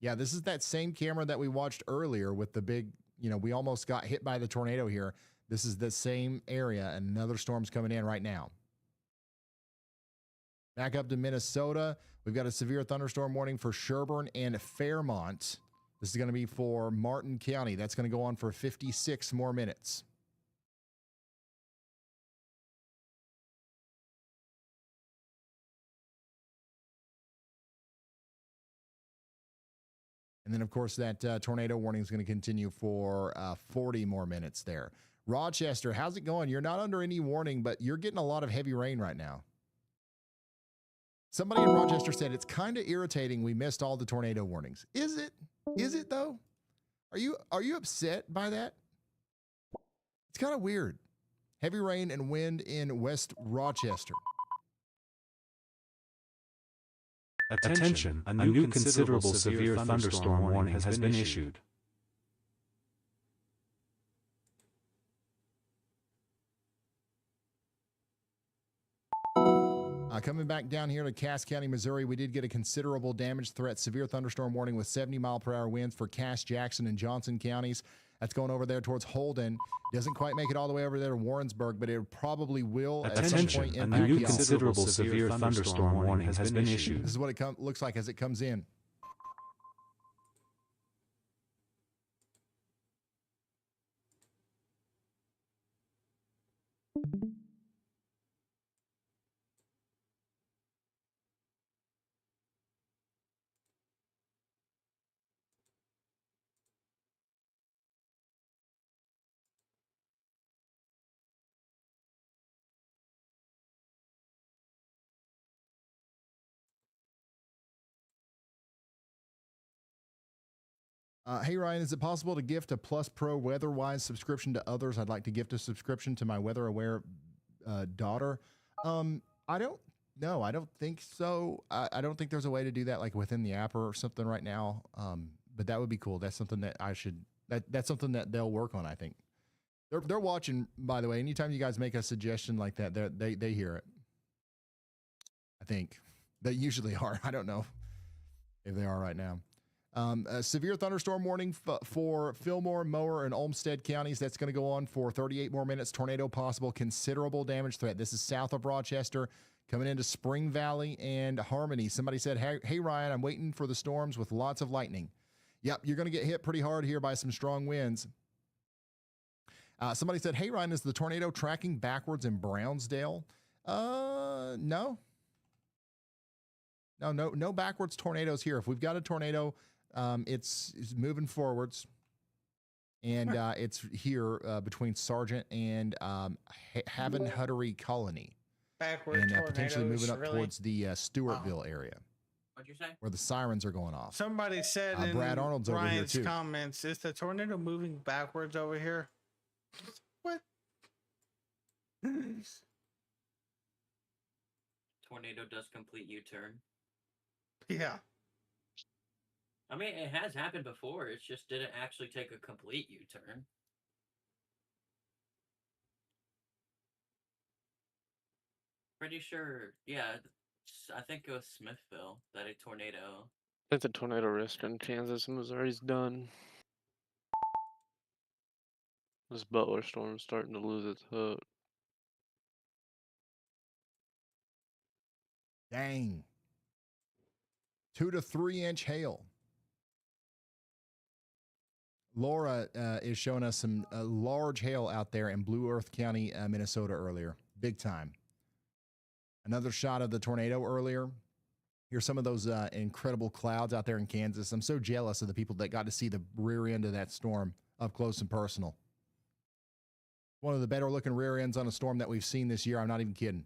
F: Yeah, this is that same camera that we watched earlier with the big, we almost got hit by the tornado here. This is the same area, and another storm's coming in right now. Back up to Minnesota. We've got a severe thunderstorm warning for Sherburne and Fairmont. This is going to be for Martin County. That's going to go on for 56 more minutes. And then, of course, that tornado warning is going to continue for 40 more minutes there. Rochester, how's it going? You're not under any warning, but you're getting a lot of heavy rain right now. Somebody in Rochester said it's kind of irritating we missed all the tornado warnings. Is it? Is it, though? Are you upset by that? It's kind of weird. Heavy rain and wind in West Rochester.
H: Attention, a new considerable severe thunderstorm warning has been issued.
F: Coming back down here to Cass County, Missouri, we did get a considerable damage threat, severe thunderstorm warning with 70-mile-per-hour winds for Cass, Jackson, and Johnson counties. That's going over there towards Holden. Doesn't quite make it all the way over there to Warrensburg, but it probably will at some point impact
H: a new considerable severe thunderstorm warning has been issued.
F: This is what it looks like as it comes in. Hey Ryan, is it possible to gift a Plus Pro WeatherWise subscription to others? I'd like to gift a subscription to my weather aware daughter. I don't know. I don't think so. I don't think there's a way to do that like within the app or something right now. But that would be cool. That's something that I should. That's something that they'll work on. I think they're watching. By the way, anytime you guys make a suggestion like that, they hear it. I think they usually are. I don't know if they are right now. A severe thunderstorm warning for Fillmore, Mower, and Olmsted counties. That's going to go on for 38 more minutes. Tornado possible. Considerable damage threat. This is south of Rochester, coming into Spring Valley and Harmony. Somebody said, hey Ryan, I'm waiting for the storms with lots of lightning. Yep, you're going to get hit pretty hard here by some strong winds. Somebody said, hey Ryan, is the tornado tracking backwards in Brownsdale? No. No backwards tornadoes here. If we've got a tornado, it's moving forwards, and it's here between Sargent and Haven Huttery Colony,
E: Backward
F: and
E: tornadoes,
F: potentially moving up
E: really?
F: towards the Stewartville area.
J: What'd you say?
F: Where the sirens are going off.
E: Somebody said in
F: Brad Arnold's over here
E: Ryan's
F: too.
E: comments, is the tornado moving backwards over here? What?
J: Tornado does complete U-turn.
E: Yeah.
J: I mean, it has happened before. It just didn't actually take a complete U-turn. Pretty sure, yeah. I think it was Smithville that a tornado.
C: I think the tornado risk in Kansas and Missouri's done. This Butler storm's starting to lose its hook.
F: Dang. 2 to 3 inch hail. Laura is showing us some large hail out there in Blue Earth County, Minnesota earlier. Big time. Another shot of the tornado earlier. Here's some of those incredible clouds out there in Kansas. I'm so jealous of the people that got to see the rear end of that storm up close and personal. One of the better looking rear ends on a storm that we've seen this year. I'm not even kidding.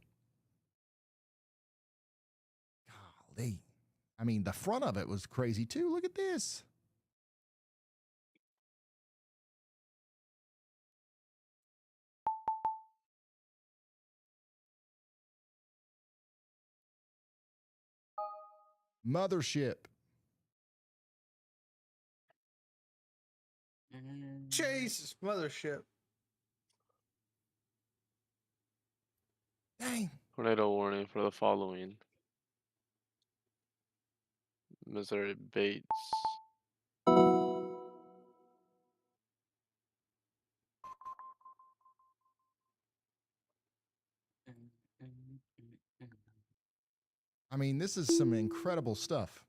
F: Golly. I mean, the front of it was crazy too. Look at this. Mothership.
E: Jesus, mothership.
F: Dang.
C: Tornado warning for the following: Missouri Bates.
F: I mean, this is some incredible stuff.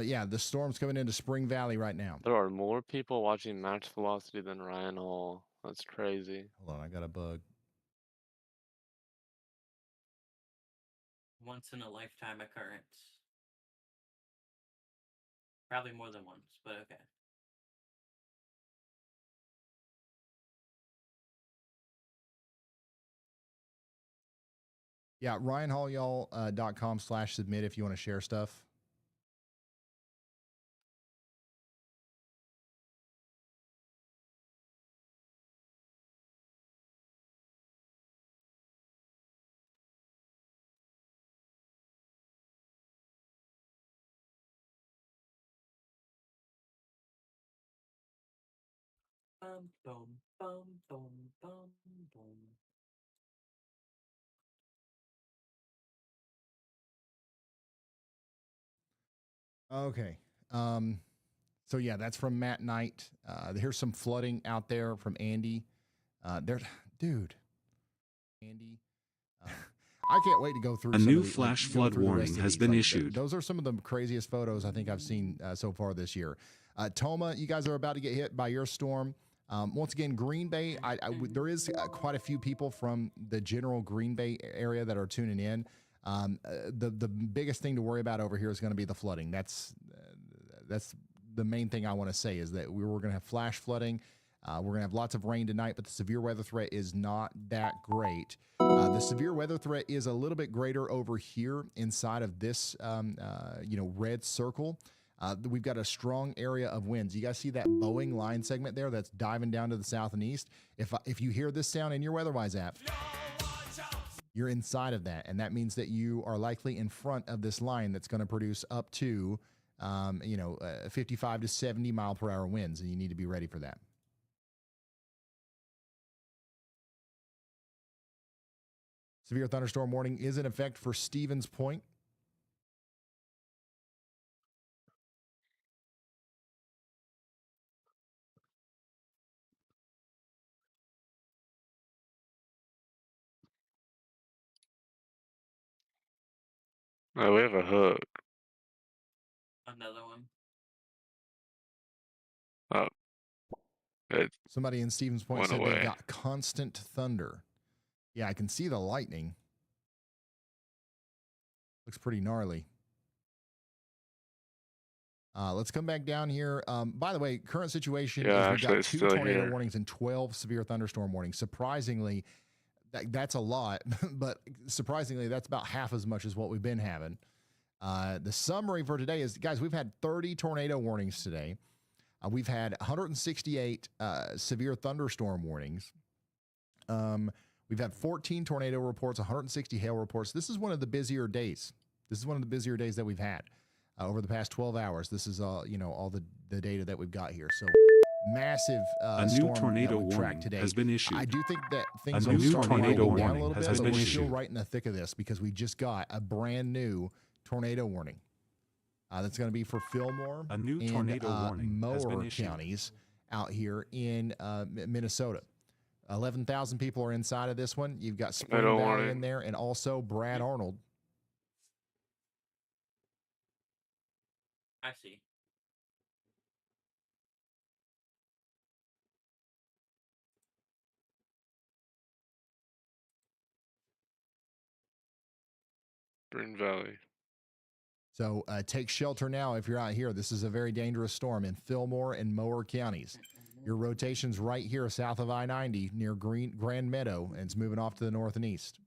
F: Yeah, the storm's coming into Spring Valley right now.
C: There are more people watching Max Velocity than Ryan Hall. That's crazy.
F: Hold on, I got a bug.
J: Once in a lifetime occurrence. Probably more than once, but okay.
F: Yeah, RyanHallYall.com/submit if you want to share stuff.
J: Bum, bum, bum, bum, bum, bum.
F: Okay. So yeah, that's from Matt Knight. Here's some flooding out there from Andy. Dude. Andy. I can't wait to go through
H: A new flash flood warning has been issued.
F: Those are some of the craziest photos I think I've seen so far this year. Toma, you guys are about to get hit by your storm. Once again, Green Bay, there is quite a few people from the general Green Bay area that are tuning in. The biggest thing to worry about over here is going to be the flooding. That's the main thing I want to say is that we're going to have flash flooding. We're going to have lots of rain tonight, but the severe weather threat is not that great. The severe weather threat is a little bit greater over here inside of this, red circle. We've got a strong area of winds. You guys see that Boeing line segment there that's diving down to the south and east? If you hear this sound in your WeatherWise app, you're inside of that, and that means that you are likely in front of this line that's going to produce up to 55 to 70 mile per hour winds, and you need to be ready for that. Severe thunderstorm warning is in effect for Stevens Point.
A: Oh, we have a hook.
J: Another one.
A: Oh.
F: Somebody in Stevens Point
A: went
F: said
A: away.
F: they've got constant thunder. Yeah, I can see the lightning. Looks pretty gnarly. Let's come back down here. By the way, current situation is we've got 2 tornado warnings and 12 severe thunderstorm warnings. Surprisingly, that's a lot, but surprisingly, that's about half as much as what we've been having. The summary for today is, guys, we've had 30 tornado warnings today. We've had 168 severe thunderstorm warnings. We've had 14 tornado reports, 160 hail reports. This is one of the busier days. This is one of the busier days that we've had over the past 12 hours. This is all the data that we've got here. So massive
H: a new
F: storm
H: tornado
F: that
H: warning
F: today
H: has been issued.
F: I do think that
H: A
F: things
H: new
F: will start
H: tornado
F: winding down a
H: warning
F: little bit,
H: has
F: but
H: been
F: we're still
H: issued.
F: right in the thick of this because we just got a brand new tornado warning. That's going to be for Fillmore
H: A new
F: and
H: tornado warning has been
F: Mower
H: issued.
F: counties out here in Minnesota. 11,000 people are inside of this one. You've got Spring
A: Tornado
F: Valley
A: warning.
F: in there, and also Brad Arnold.
J: I see.
A: Spring Valley.
F: So take shelter now if you're out here. This is a very dangerous storm in Fillmore and Mower counties. Your rotation's right here south of I-90 near Grand Meadow, and it's moving off to the north and east.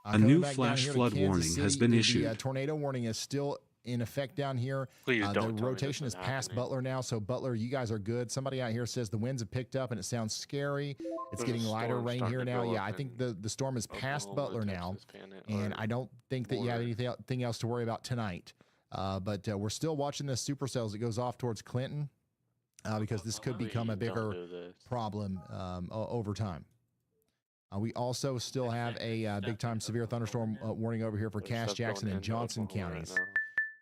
H: A
F: Coming
H: new
F: back down
H: flash
F: here to
H: flood
F: Kansas
H: warning has
F: City,
H: been
F: the
H: issued.
F: tornado warning is still in effect down here.
A: Please
F: The
A: don't tell me
F: rotation
A: this
F: is
A: is
F: past
A: happening.
F: Butler now, so Butler, you guys are good. Somebody out here says the winds have picked up and it sounds scary. It's
A: There's a
F: getting lighter
A: storm
F: rain
A: starting
F: here
A: to
F: now.
A: go
F: Yeah,
A: up
F: I think
A: in
F: the storm is past
A: Oklahoma,
F: Butler now,
A: Texas,
F: and I don't think that you have
A: border.
F: anything else to worry about tonight. But we're still watching this supercell as it goes off towards Clinton because this could become a
A: Please don't
F: bigger
A: do this.
F: problem over time. We also still have a big-time severe thunderstorm warning over here for
A: There's
F: Cass,
A: stuff
F: Jackson,
A: going
F: and
A: into
F: Johnson
A: Oklahoma right
F: counties.
A: now.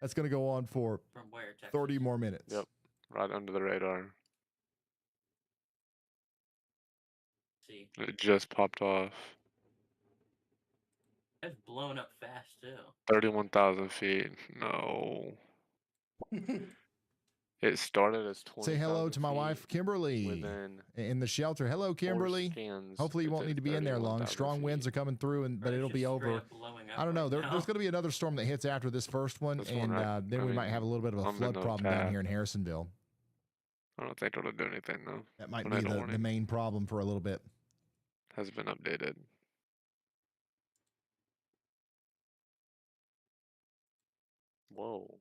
F: That's going to go on for
J: From where, Texas?
F: 30 more minutes.
A: Yep, right under the radar.
J: See.
A: It just popped off.
J: It's blown up fast too.
A: 31,000 feet. No. It started as 20,000
F: Say hello to my
A: feet.
F: wife, Kimberly,
A: Within
F: in the shelter. Hello, Kimberly.
A: scans,
F: Hopefully you
A: it's
F: won't
A: at
F: need to be in there long.
A: 31,000
F: Strong winds are coming through, but it'll be over. I don't know. There's going to be another storm that hits after this first one,
A: This one,
F: and
A: right?
F: then
A: I
F: we
A: mean,
F: might have a little bit of a
A: I'm in
F: flood
A: the
F: problem down
A: path.
F: here in Harrisonville.
A: I don't think it'll do anything though.
F: That might be
A: Tornado
F: the
A: warning
F: main problem for a little bit.
A: has been updated. Whoa.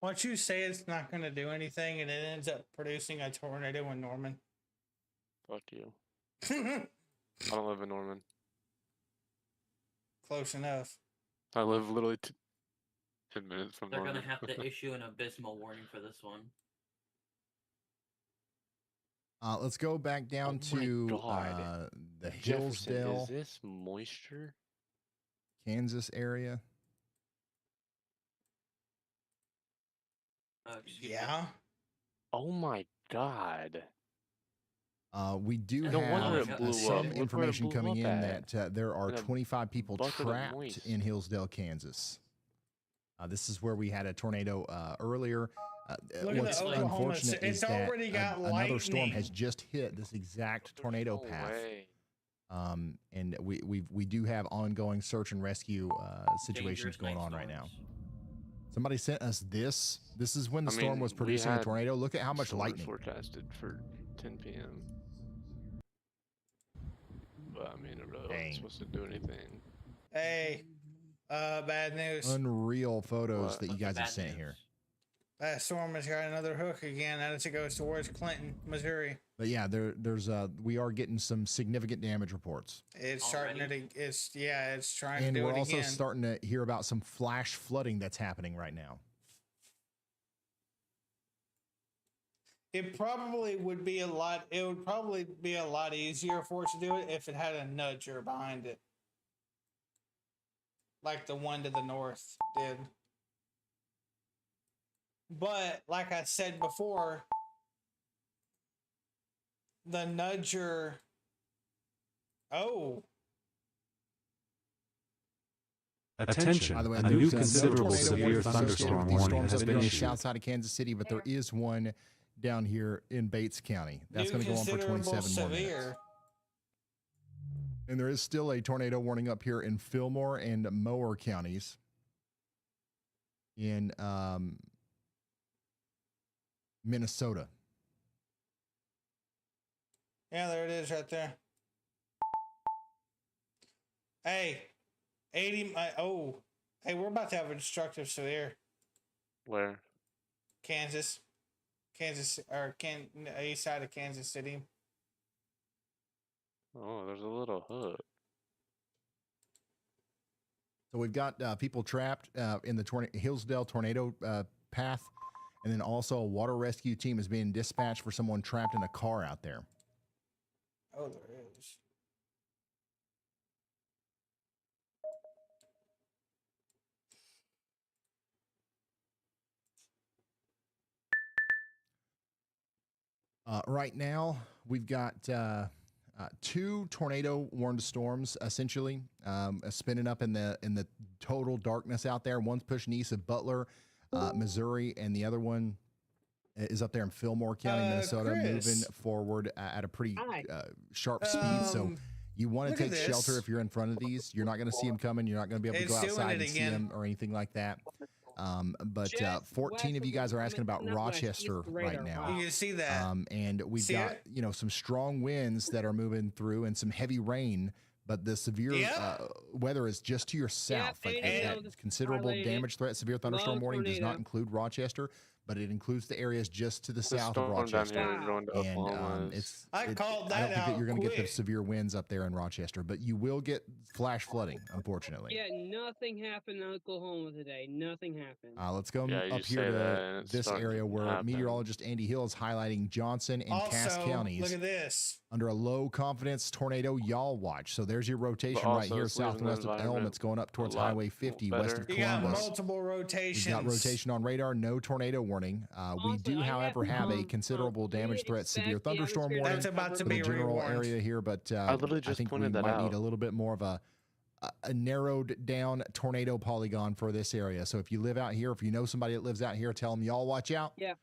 E: Once you say it's not going to do anything and it ends up producing a tornado in Norman.
A: Fuck you. I don't live in Norman.
E: Close enough.
A: I live literally 10 minutes from
J: They're
A: Norman.
J: gonna have to issue an abysmal warning for this one.
F: Let's go back down
A: Oh my
F: to
A: God.
F: the
A: Jefferson,
F: Hillsdale,
A: is this moisture?
F: Kansas area.
J: Excuse me.
E: Yeah.
A: Oh my God.
F: We do
C: No wonder
F: have
C: it blew
F: some
C: up. Look where it
F: information
C: blew
F: coming
C: up
F: in
C: at.
F: that there are
C: In a
F: 25 people
C: bucket of
F: trapped
C: moist.
F: in Hillsdale, Kansas. This is where we had a tornado earlier.
E: Look at
F: What's
E: the Oklahoma.
F: unfortunate is
E: It's
F: that
E: already got
F: another storm
E: lightning.
F: has just hit this exact tornado
C: No
F: path.
C: way.
F: And we do have ongoing search and rescue situations
J: Dangerous
F: going
J: night
F: on right now.
J: storms.
F: Somebody sent us this. This is when the
C: I
F: storm
C: mean,
F: was
C: we
F: producing a
C: had
F: tornado. Look at how much
C: storms
F: lightning.
C: forecasted for 10 p.m. But I mean, it really wasn't supposed to do anything.
E: Hey, bad news.
F: Unreal photos
C: What?
F: that you guys have sent here.
E: That storm has got another hook again as it goes towards Clinton, Missouri.
F: But yeah, we are getting some significant damage reports.
E: It's starting to. It's trying
F: And
E: to do
F: we're
E: it
F: also
E: again.
F: starting to hear about some flash flooding that's happening right now.
E: It probably would be a lot. It would probably be a lot easier for us to do it if it had a nudger behind it, like the one to the north did. But like I said before, the nudger. Oh.
H: Attention,
F: By the way,
H: a new
F: there's
H: considerable
F: tornado
H: severe
F: warning
H: thunderstorm
F: these
H: warning
F: storms
H: has
F: up
H: been
F: on the
H: issued.
F: south side of Kansas City, but there is one down here in Bates County. That's going to go on for 27 more minutes. And there is still a tornado warning up here in Fillmore and Mower counties. In Minnesota.
E: Yeah, there it is right there. Hey, 80. Hey, we're about to have a destructive severe.
C: Where?
E: Kansas, east side of Kansas City.
C: Oh, there's a little hook.
F: So we've got people trapped in the Hillsdale tornado path. And then also a water rescue team is being dispatched for someone trapped in a car out there.
E: Oh, there is.
F: Right now, we've got two tornado warned storms essentially spinning up in the total darkness out there. One's pushing east of Butler, Missouri, and the other one is up there in Fillmore County, Minnesota,
E: Chris.
F: moving forward at a pretty sharp speed. So you want to take shelter if you're in front of these. You're not going to see them coming. You're not going to be able to go outside and see them or anything like that. But 14 of you guys are asking about Rochester right now.
E: You can see that.
F: And we've got some strong winds that are moving through and some heavy rain. But the severe weather is just to your south. That considerable damage threat, severe thunderstorm warning does not include Rochester, but it includes the areas just to the south of Rochester. And I don't think that you're going to get the severe winds up there in Rochester, but you will get flash flooding, unfortunately.
B: Yeah, nothing happened in Oklahoma today. Nothing happened.
F: Let's go up here to this area where meteorologist Andy Hill is highlighting Johnson and Cass counties.
E: Look at this.
F: Under a low confidence tornado y'all watch. So there's your rotation right here, southwest of Elm. It's going up towards Highway 50, west of Columbus.
E: You got multiple rotations.
F: We've got rotation on radar, no tornado warning. We do, however, have a considerable damage threat, severe thunderstorm warning.
E: That's about to
F: for
E: be
F: the general
E: rewarned.
F: area here, but
C: I literally just
F: think we
C: pointed that
F: might
C: out.
F: need a little bit more of a narrowed down tornado polygon for this area. So if you live out here, if you know somebody that lives out here, tell them y'all watch out.
B: Yeah,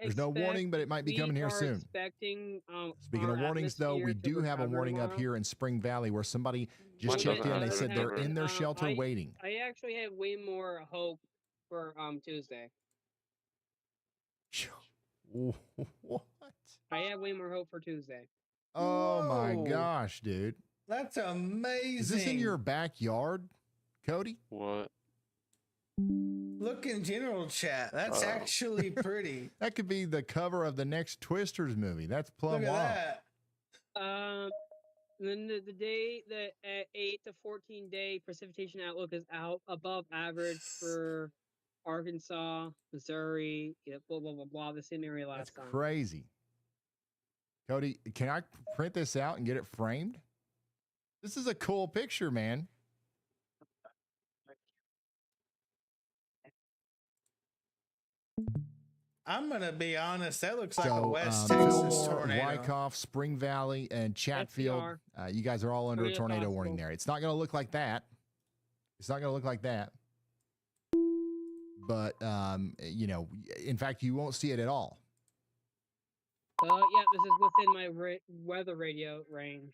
F: There's no warning, but it might be coming here soon. Speaking of warnings, though, we do have a warning up here in Spring Valley where somebody just checked in. They said they're in their shelter waiting.
B: I actually have way more hope for Tuesday.
F: What?
B: I have way more hope for Tuesday.
F: Oh my gosh, dude.
E: That's amazing.
F: Is this in your backyard, Cody?
C: What?
E: Look in general chat. That's actually pretty.
F: That could be the cover of the next Twisters movie. That's plum
E: Look
F: wild.
E: at that.
B: Then the day, the 8 to 14 day precipitation outlook is out above average for Arkansas, Missouri, blah blah blah blah. The same area last time.
F: Crazy. Cody, can I print this out and get it framed? This is a cool picture, man.
E: I'm gonna be honest. That looks like a
F: So
E: West Texas
F: Fillmore,
E: tornado.
F: Wyckoff, Spring Valley, and Chatfield.
B: SPR.
F: You guys are all under a
B: Tornado
F: tornado
B: possible.
F: warning there. It's not going to look like that. It's not going to look like that. But you know, in fact, you won't see it at all.
B: Yeah, this is within my weather radio range.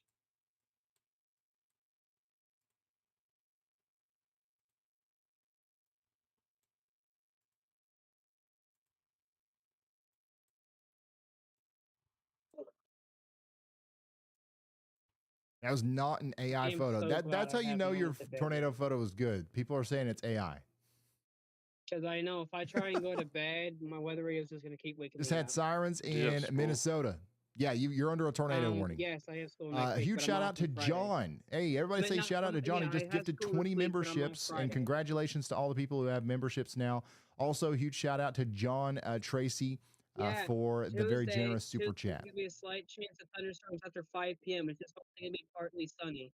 F: That was not an AI
B: am
F: photo.
B: so
F: That's
B: glad
F: how
B: I
F: you
B: have
F: know
B: my
F: your
B: own today.
F: tornado photo is good. People are saying it's AI.
B: Because I know if I try and go to bed, my weather radio is just going to keep waking
F: Just
B: me
F: had
B: up.
F: sirens in Minnesota. Yeah, you're under a tornado warning.
B: Yes, I have school next week,
F: Huge
B: but I'm
F: shout
B: off
F: out to
B: on Friday.
F: John. Hey, everybody
B: But
F: say
B: no,
F: shout out to John.
B: yeah,
F: He just
B: I have
F: gifted
B: school
F: 20
B: this week, but I'm off
F: memberships, and
B: Friday.
F: congratulations to all the people who have memberships now. Also, huge shout out to John Tracy
B: Yeah,
F: for the very
B: Tuesday-
F: generous super
B: Tuesday
F: chat.
B: There'll be a slight chance of thunderstorms after 5 p.m. It's just going to be partly sunny.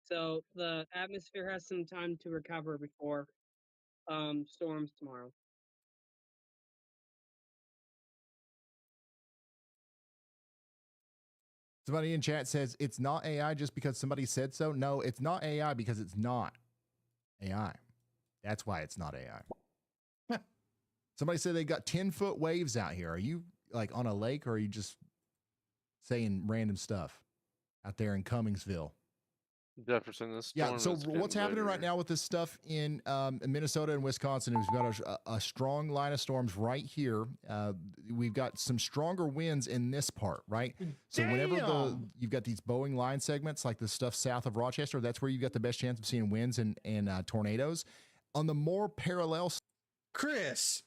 B: So the atmosphere has some time to recover before storms tomorrow.
F: Somebody in chat says it's not AI just because somebody said so. No, it's not AI because it's not AI. That's why it's not AI. Somebody said they got 10-foot waves out here. Are you like on a lake, or are you just saying random stuff out there in Cummingsville?
A: Jefferson, this
F: Yeah.
A: storm
F: So
A: is getting
F: what's happening
A: bigger.
F: right now with this stuff in Minnesota and Wisconsin is we've got a strong line of storms right here. We've got some stronger winds in this part, right? So whenever you've got these Boeing line segments, like the stuff south of Rochester, that's where you've got the best chance of seeing winds and tornadoes. On the more parallel,
E: Chris,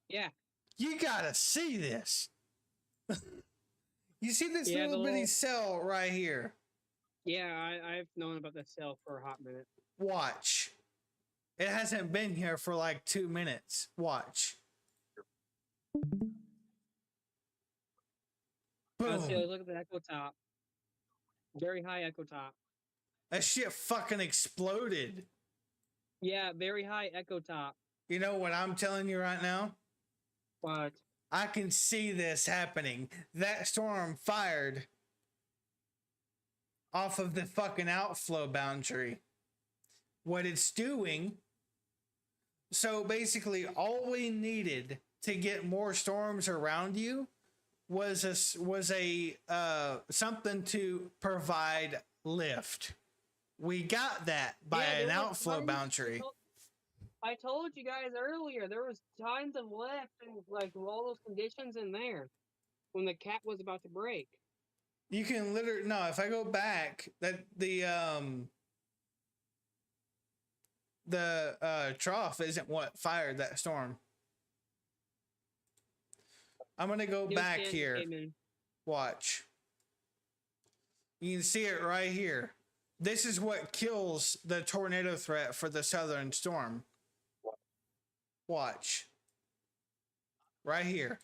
B: yeah,
E: you gotta see this. You see this
B: Yeah, the
E: little bitty
B: little-
E: cell right here.
B: Yeah, I've known about this cell for a hot minute.
E: Watch. It hasn't been here for like 2 minutes. Watch.
B: So
E: Boom.
B: look at the echo top. Very high echo top.
E: That shit fucking exploded.
B: Yeah, very high echo top.
E: You know what I'm telling you right now?
B: What?
E: I can see this happening. That storm fired off of the fucking outflow boundary. What it's doing, so basically all we needed to get more storms around you was a something to provide lift. We got that by
B: Yeah,
E: an
B: there was
E: outflow
B: times-
E: boundary.
B: I told you guys earlier, there was tons of lift and like all those conditions in there when the cat was about to break.
E: You can literally no. If I go back, that the trough isn't what fired that storm. I'm gonna go
B: New
E: back
B: stands
E: here.
B: came in.
E: Watch. You can see it right here. This is what kills the tornado threat for the southern storm. Watch. Right here.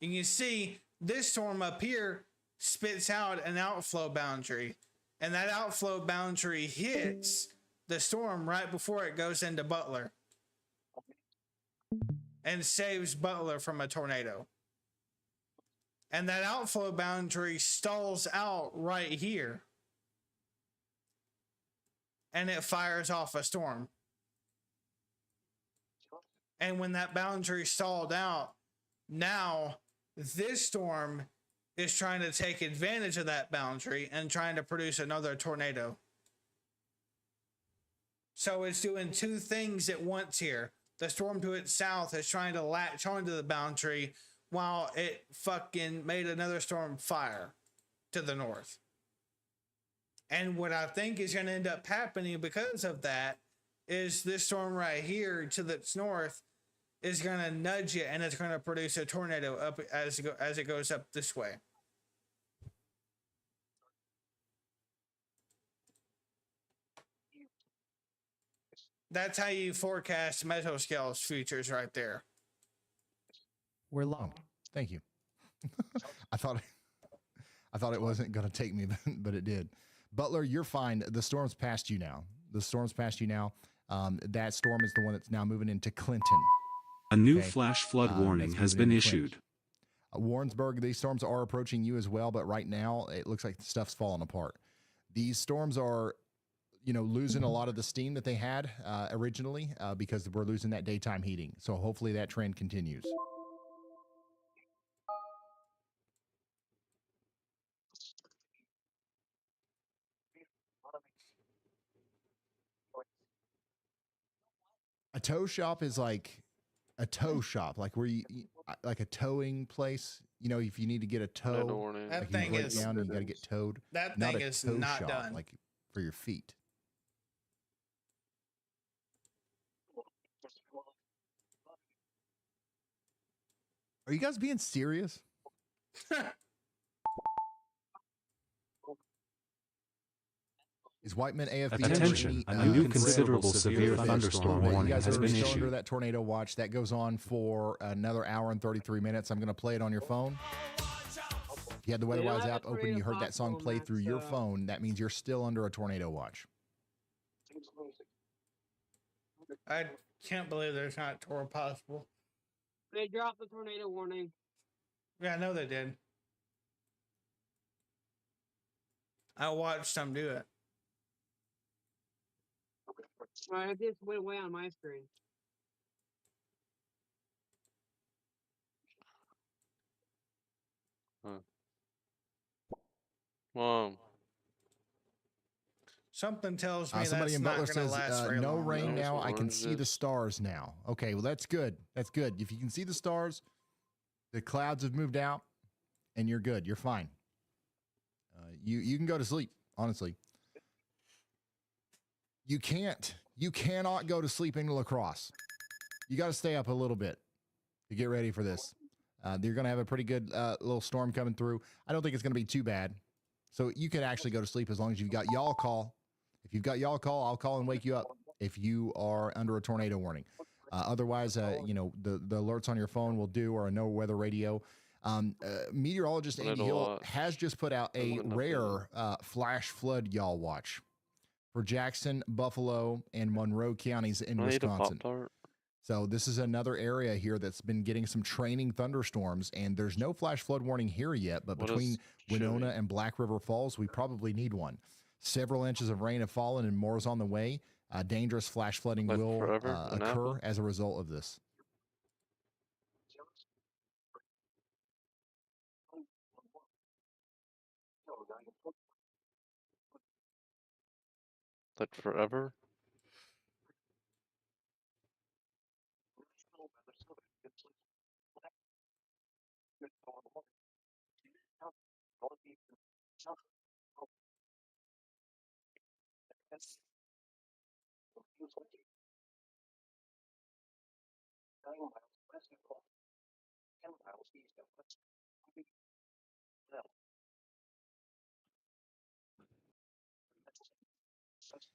E: You can see this storm up here spits out an outflow boundary, and that outflow boundary hits the storm right before it goes into Butler and saves Butler from a tornado. And that outflow boundary stalls out right here, and it fires off a storm. And when that boundary stalled out, now this storm is trying to take advantage of that boundary and trying to produce another tornado. So it's doing two things at once here. The storm to its south is trying to latch onto the boundary while it fucking made another storm fire to the north. And what I think is going to end up happening because of that is this storm right here to the north is going to nudge it, and it's going to produce a tornado up as it goes up this way. That's how you forecast mesoscale's futures right there.
P: We're
F: long. Thank you. I thought it wasn't going to take me, but it did. Butler, you're fine. The storm's past you now. The storm's past you now. That storm is the one that's now moving into Clinton.
H: A new
F: Okay?
H: flash flood
F: That's
H: warning has
F: moving
H: been
F: into Clinton.
H: issued.
F: Warrensburg, these storms are approaching you as well, but right now it looks like stuff's falling apart. These storms are, losing a lot of the steam that they had originally because we're losing that daytime heating. So hopefully that trend continues. A tow shop is like a tow shop, like where like a towing place. If you need to get a tow,
E: That
F: like
E: thing
F: you break
E: is-
F: down and you got to get towed.
E: That
F: not
E: thing
F: a
E: is
F: tow
E: not
F: shop,
E: done.
F: like for your feet. Are you guys being serious? Is Whiteman AFB
H: Attention, a new considerable severe thunderstorm warning
F: you guys
H: has
F: are
H: been
F: still under
H: issued.
F: that tornado watch. That goes on for another hour and 33 minutes. I'm going to play it on your phone. If you had the
B: We don't
F: WeatherWise
B: have a
F: app open,
B: tornado
F: you heard that song
B: possible,
F: play
B: Matt,
F: through your
B: so-
F: phone. That means you're still under a tornado watch.
E: I can't believe there's not a tour possible.
B: They dropped the tornado warning.
E: Yeah, I know they did. I watched them do it.
B: It just went away on my screen.
A: Whoa.
E: Something tells me
F: Somebody
E: that's
F: in
E: not
F: Butler
E: going to
F: says,
E: last very
F: no
E: long.
F: rain
E: though.
F: now. I can see the stars now. Okay, well, that's good. That's good. If you can see the stars, the clouds have moved out, and you're good. You're fine. You can go to sleep, honestly. You cannot go to sleep in lacrosse. You got to stay up a little bit to get ready for this. You're going to have a pretty good little storm coming through. I don't think it's going to be too bad. So you can actually go to sleep as long as you've got y'all call. If you've got y'all call, I'll call and wake you up if you are under a tornado warning. Otherwise, the alerts on your phone will do, or a no weather radio. Meteorologist Andy Hill has just put out a rare flash flood y'all watch for Jackson, Buffalo, and Monroe counties in Wisconsin. So this is another area here that's been getting some training thunderstorms, and there's no flash flood warning here yet, but between Winona and Black River Falls, we probably need one. Several inches of rain have fallen and more is on the way. Dangerous flash flooding will occur as a result of this.
A: Like forever?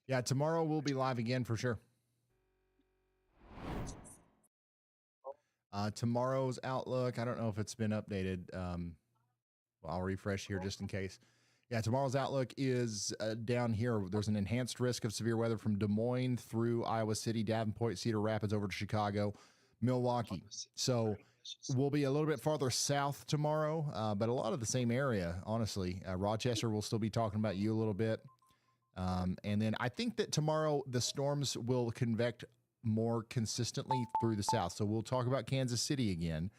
F: Yeah, tomorrow we'll be live again for sure. Tomorrow's outlook, I don't know if it's been updated. Well, I'll refresh here just in case. Yeah, tomorrow's outlook is down here. There's an enhanced risk of severe weather from Des Moines through Iowa City, Davenport, Cedar Rapids, over to Chicago, Milwaukee. So we'll be a little bit farther south tomorrow, but a lot of the same area, honestly. Rochester will still be talking about you a little bit. And then I think that tomorrow the storms will convect more consistently through the south. So we'll talk about Kansas City again.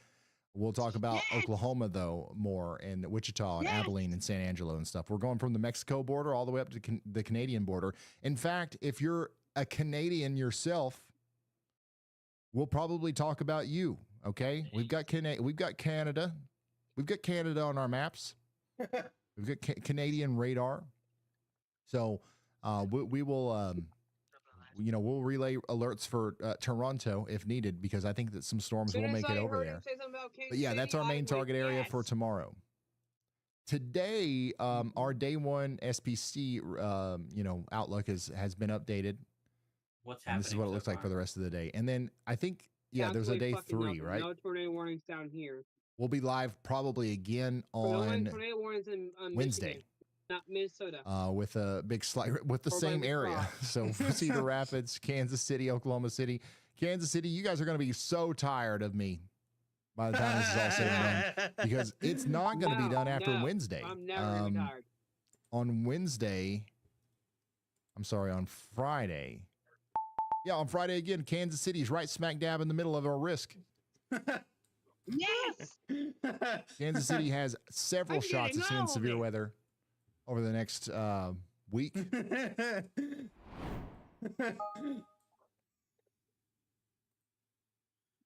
F: We'll talk about Oklahoma, though, more, and Wichita and Abilene and San Angelo and stuff. We're going from the Mexico border all the way up to the Canadian border. In fact, if you're a Canadian yourself, we'll probably talk about you, okay? We've got Canada. We've got Canada on our maps. We've got Canadian radar. So we will, we'll relay alerts for Toronto if needed, because I think that some storms will make it over there. But yeah, that's our main target area for tomorrow. Today, our day one SPC, outlook has been updated.
J: What's
F: and this is
J: happening
F: what it
J: so
F: looks like
J: far?
F: for the rest of the day. And then I think, there's a day 3,
B: nothing.
F: right?
B: No tornado warnings down here.
F: We'll be live probably again
B: But only
F: on
B: tornado warnings on
F: Wednesday.
B: Michigan. Not Minnesota.
F: with a big slight with the
B: Or by
F: same
B: the
F: area.
B: crop.
F: So Cedar Rapids, Kansas City, Oklahoma City, Kansas City. You guys are going to be so tired of me by the time this is all said and done, because it's not going to be done after Wednesday.
B: I'm never gonna be tired.
F: On Wednesday, I'm sorry, on Friday. Yeah, on Friday again, Kansas City is right smack dab in the middle of our risk.
B: Yes.
F: Kansas City has several
B: I'm
F: shots of
B: getting
F: seeing
B: all
F: severe
B: of it.
F: weather over the next week.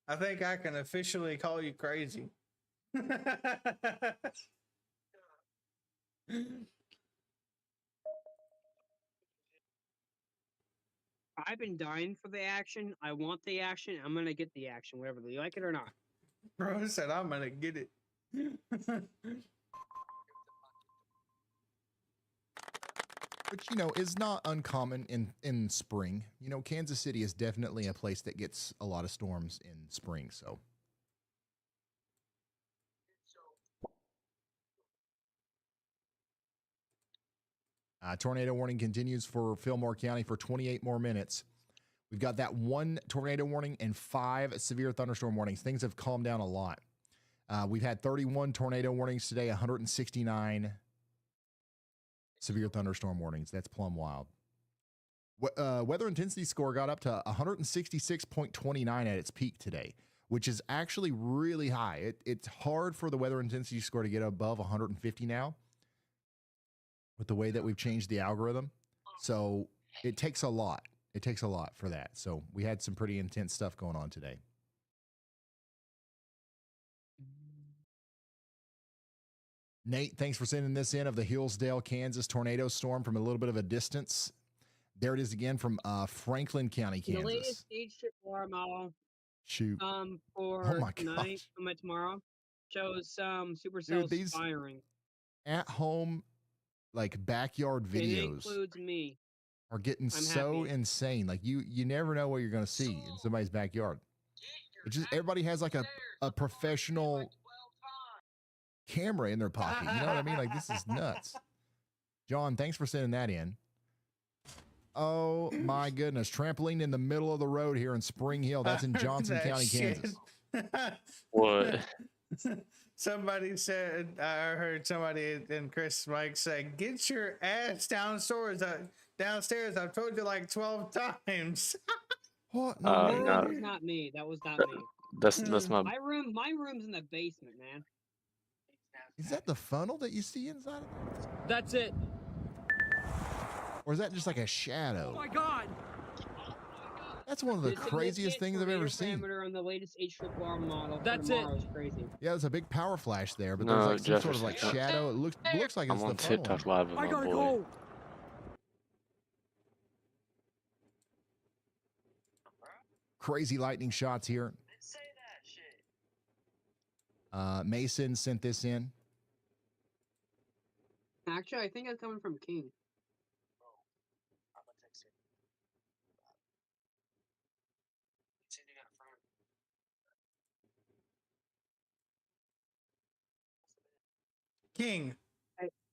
E: I think I can officially call you crazy.
B: I've been dying for the action. I want the action. I'm gonna get the action, whether you like it or not.
E: Bro said I'm gonna get it.
F: Which, you know, is not uncommon in spring. You know, Kansas City is definitely a place that gets a lot of storms in spring. So tornado warning continues for Fillmore County for 28 more minutes. We've got that 1 tornado warning and 5 severe thunderstorm warnings. Things have calmed down a lot. We've had 31 tornado warnings today, 169 severe thunderstorm warnings. That's plumb wild. Weather intensity score got up to 166.29 at its peak today, which is actually really high. It's hard for the weather intensity score to get above 150 now with the way that we've changed the algorithm. So it takes a lot. It takes a lot for that. So we had some pretty intense stuff going on today. Nate, thanks for sending this in of the Hillsdale, Kansas tornado storm from a little bit of a distance. There it is again from Franklin County,
B: The
F: Kansas.
B: latest H4 model
F: Shoot.
B: for
F: Oh my
B: tonight,
F: gosh.
B: tomorrow, shows supercells
F: Dude, these
B: firing.
F: at home, like backyard
B: And it
F: videos
B: includes me.
F: are getting
B: I'm
F: so
B: happy.
F: insane. Like you never know what you're going to see in somebody's backyard. It's just everybody has like a professional camera in their pocket. You know what I mean? Like this is nuts. John, thanks for sending that in. Oh my goodness. Trampoline in the middle of the road here in Spring Hill. That's in Johnson
E: That
F: County,
E: shit.
F: Kansas.
C: What?
E: Somebody said, I heard somebody in Chris Mike say, "Get your ass downstairs. Downstairs. I've told you like 12 times."
F: What?
B: That
C: No,
B: was not me. That was not me.
C: that's my
B: My room's in the basement, man.
F: Is that the funnel that you see inside of there?
S: That's it.
F: Or is that just like a shadow?
S: Oh my god.
F: That's one of the
B: The
F: craziest things I've ever seen.
B: Parameter on the latest H4 model.
S: That's
B: for
S: it.
B: tomorrow is crazy.
F: Yeah, there's a big power flash there, but
C: No,
F: there's like some sort of like
C: Jefferson.
F: shadow. It looks like it's
C: I'm
F: the
C: on
F: funnel.
C: TikTok live with
S: I
C: my
S: gotta
C: boy.
S: go.
F: Crazy lightning shots here. Mason sent this in.
B: Actually, I think it's coming from King.
E: King.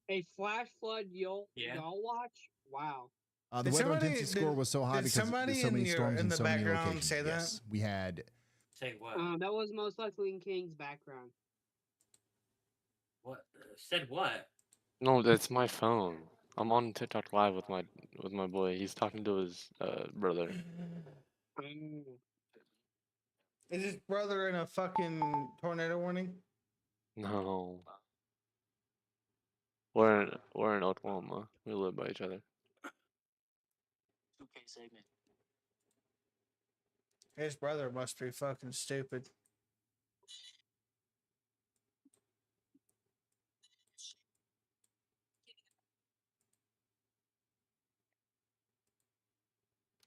B: A flash flood y'all
J: Yeah.
B: watch? Wow.
F: The
E: Did
F: weather
E: somebody-
F: intensity score
E: did-
F: was so high
E: did
F: because
E: somebody
F: there's so
E: in
F: many
E: your-
F: storms
E: in
F: in
E: the
F: so many
E: background
F: locations.
E: say that?
F: Yes, we had.
J: Say what?
B: That was most likely in King's background.
J: What? Said what?
C: No, that's my phone. I'm on TikTok live with my boy. He's talking to his brother.
E: Is his brother in a fucking tornado warning?
C: No. We're in Oklahoma. We live by each other.
K: 2K segment.
E: His brother must be fucking stupid.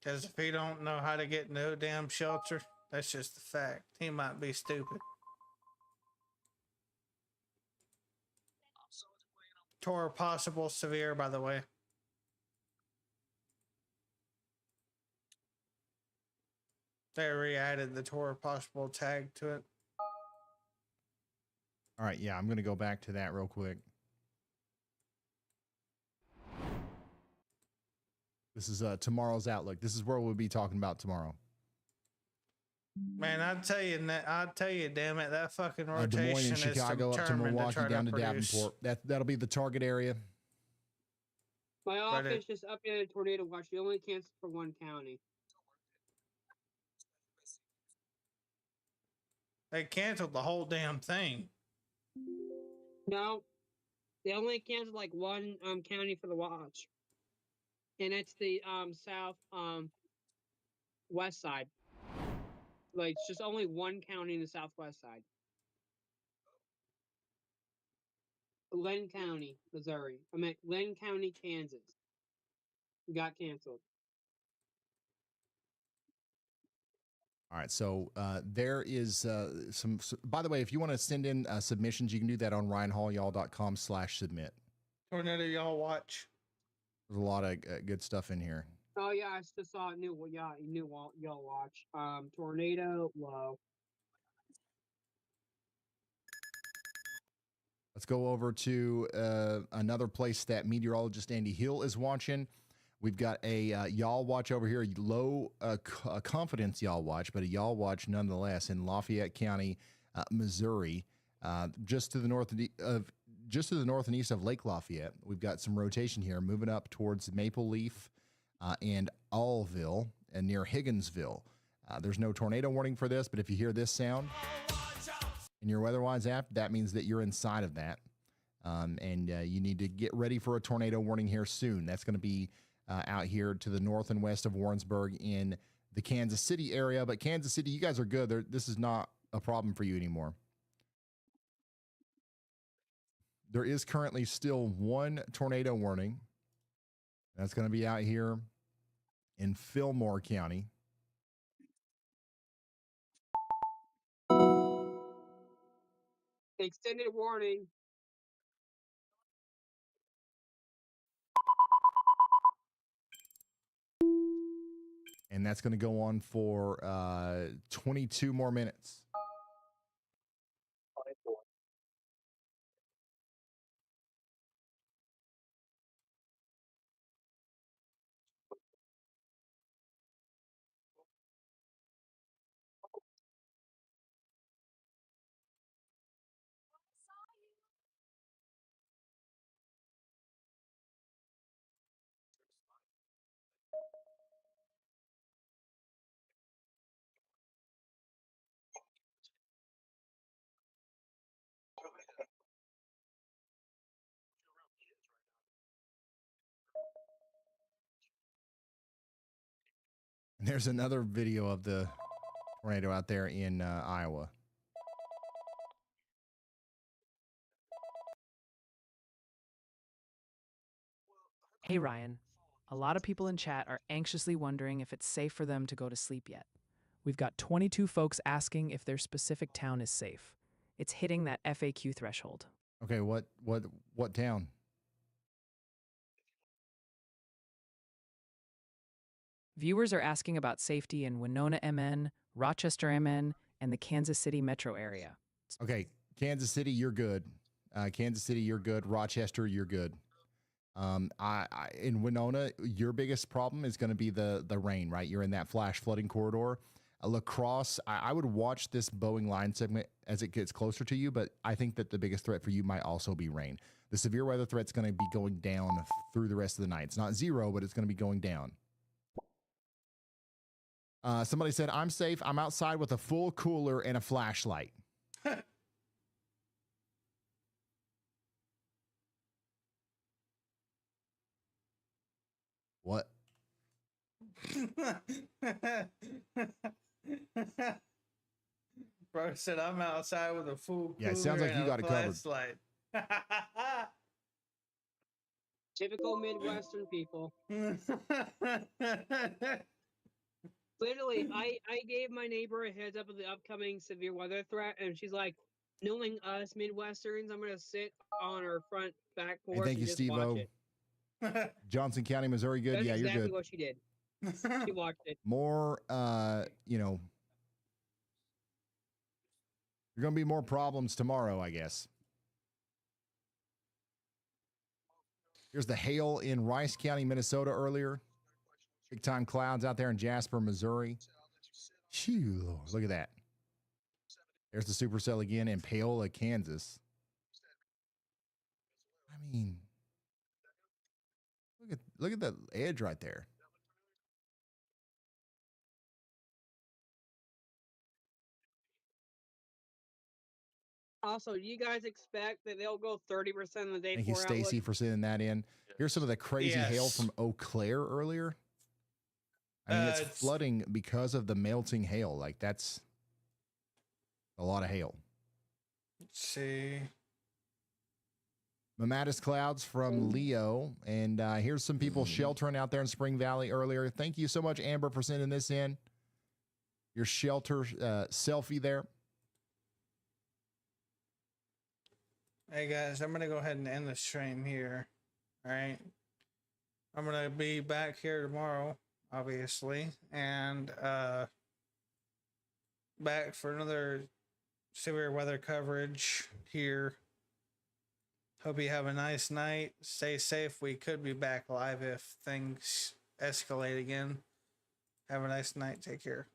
E: Because if he don't know how to get no damn shelter, that's just the fact. He might be stupid. Tor possible severe, by the way. They re-added the Tor possible tag to it.
F: All right, yeah, I'm going to go back to that real quick. This is tomorrow's outlook. This is where we'll be talking about tomorrow.
E: Man, I'll tell you, damn it, that fucking
F: Des Moines
E: rotation
F: and Chicago
E: is
F: up to
E: determined
F: Milwaukee
E: to try
F: down to
E: produce.
F: Davenport. That'll be the target area.
B: My office just updated a tornado watch. They only canceled for one county.
E: They canceled the whole damn thing.
B: No, they only canceled like one county for the watch, and it's the south west side. Like it's just only one county in the southwest side. Glenn County, Missouri. I meant Glenn County, Kansas. Got canceled.
F: All right, so there is some. By the way, if you want to send in submissions, you can do that on ryanhallyall.com/submit.
E: Tornado y'all watch.
F: There's a lot of good stuff in here.
B: Oh yeah, I just saw a new y'all watch. Tornado low.
F: Let's go over to another place that meteorologist Andy Hill is watching. We've got a y'all watch over here, low confidence y'all watch, but a y'all watch nonetheless in Lafayette County, Missouri, just to the north and east of Lake Lafayette. We've got some rotation here, moving up towards Maple Leaf and Allville and near Higginsville. There's no tornado warning for this, but if you hear this sound in your WeatherWise app, that means that you're inside of that, and you need to get ready for a tornado warning here soon. That's going to be out here to the north and west of Warrensburg in the Kansas City area. But Kansas City, you guys are good. This is not a problem for you anymore. There is currently still one tornado warning. That's going to be out here in Fillmore County.
B: Extended warning.
F: And that's going to go on for 22 more minutes. And there's another video of the tornado out there in Iowa.
M: Hey Ryan, a lot of people in chat are anxiously wondering if it's safe for them to go to sleep yet. We've got 22 folks asking if their specific town is safe. It's hitting that FAQ threshold.
F: Okay, what town?
M: Viewers are asking about safety in Winona MN, Rochester MN, and the Kansas City metro area.
F: Okay, Kansas City, you're good. Kansas City, you're good. Rochester, you're good. In Winona, your biggest problem is going to be the rain, right? You're in that flash flooding corridor. La Crosse, I would watch this Boeing line segment as it gets closer to you, but I think that the biggest threat for you might also be rain. The severe weather threat's going to be going down through the rest of the night. It's not zero, but it's going to be going down. Somebody said, I'm safe. I'm outside with a full cooler and a flashlight. What?
E: Bro said I'm outside with a full cooler.
F: Yeah, it sounds like you got it covered.
B: Typical Midwestern people. Literally, I gave my neighbor a heads up of the upcoming severe weather threat, and she's like, knowing us Midwesterns, I'm gonna sit on her front back porch
F: Hey, thank
B: and
F: you,
B: just
F: Steve-O.
B: watch it.
F: Johnson County, Missouri, good.
B: That's
F: Yeah,
B: exactly
F: you're good.
B: what she did. She watched it.
F: More, you're going to be more problems tomorrow, I guess. Here's the hail in Rice County, Minnesota earlier. Big time clouds out there in Jasper, Missouri. Phew, look at that. There's the supercell again in Paola, Kansas. I mean, look at that edge right there.
B: Also, do you guys expect that they'll go 30% of the day
F: Thank you,
B: for
F: Stacy,
B: outlook?
F: for sending that in. Here's some of the crazy hail
E: Yes.
F: from Eau Claire earlier. I mean, it's flooding because of the melting hail. Like, that's a lot of hail.
E: Let's see.
F: Mammatus clouds from Leo. And here's some people sheltering out there in Spring Valley earlier. Thank you so much, Amber, for sending this in. Your shelter selfie there.
E: Hey guys, I'm gonna go ahead and end the stream here. All right. I'm gonna be back here tomorrow, obviously, and back for another severe weather coverage here. Hope you have a nice night. Stay safe. We could be back live if things escalate again. Have a nice night. Take care.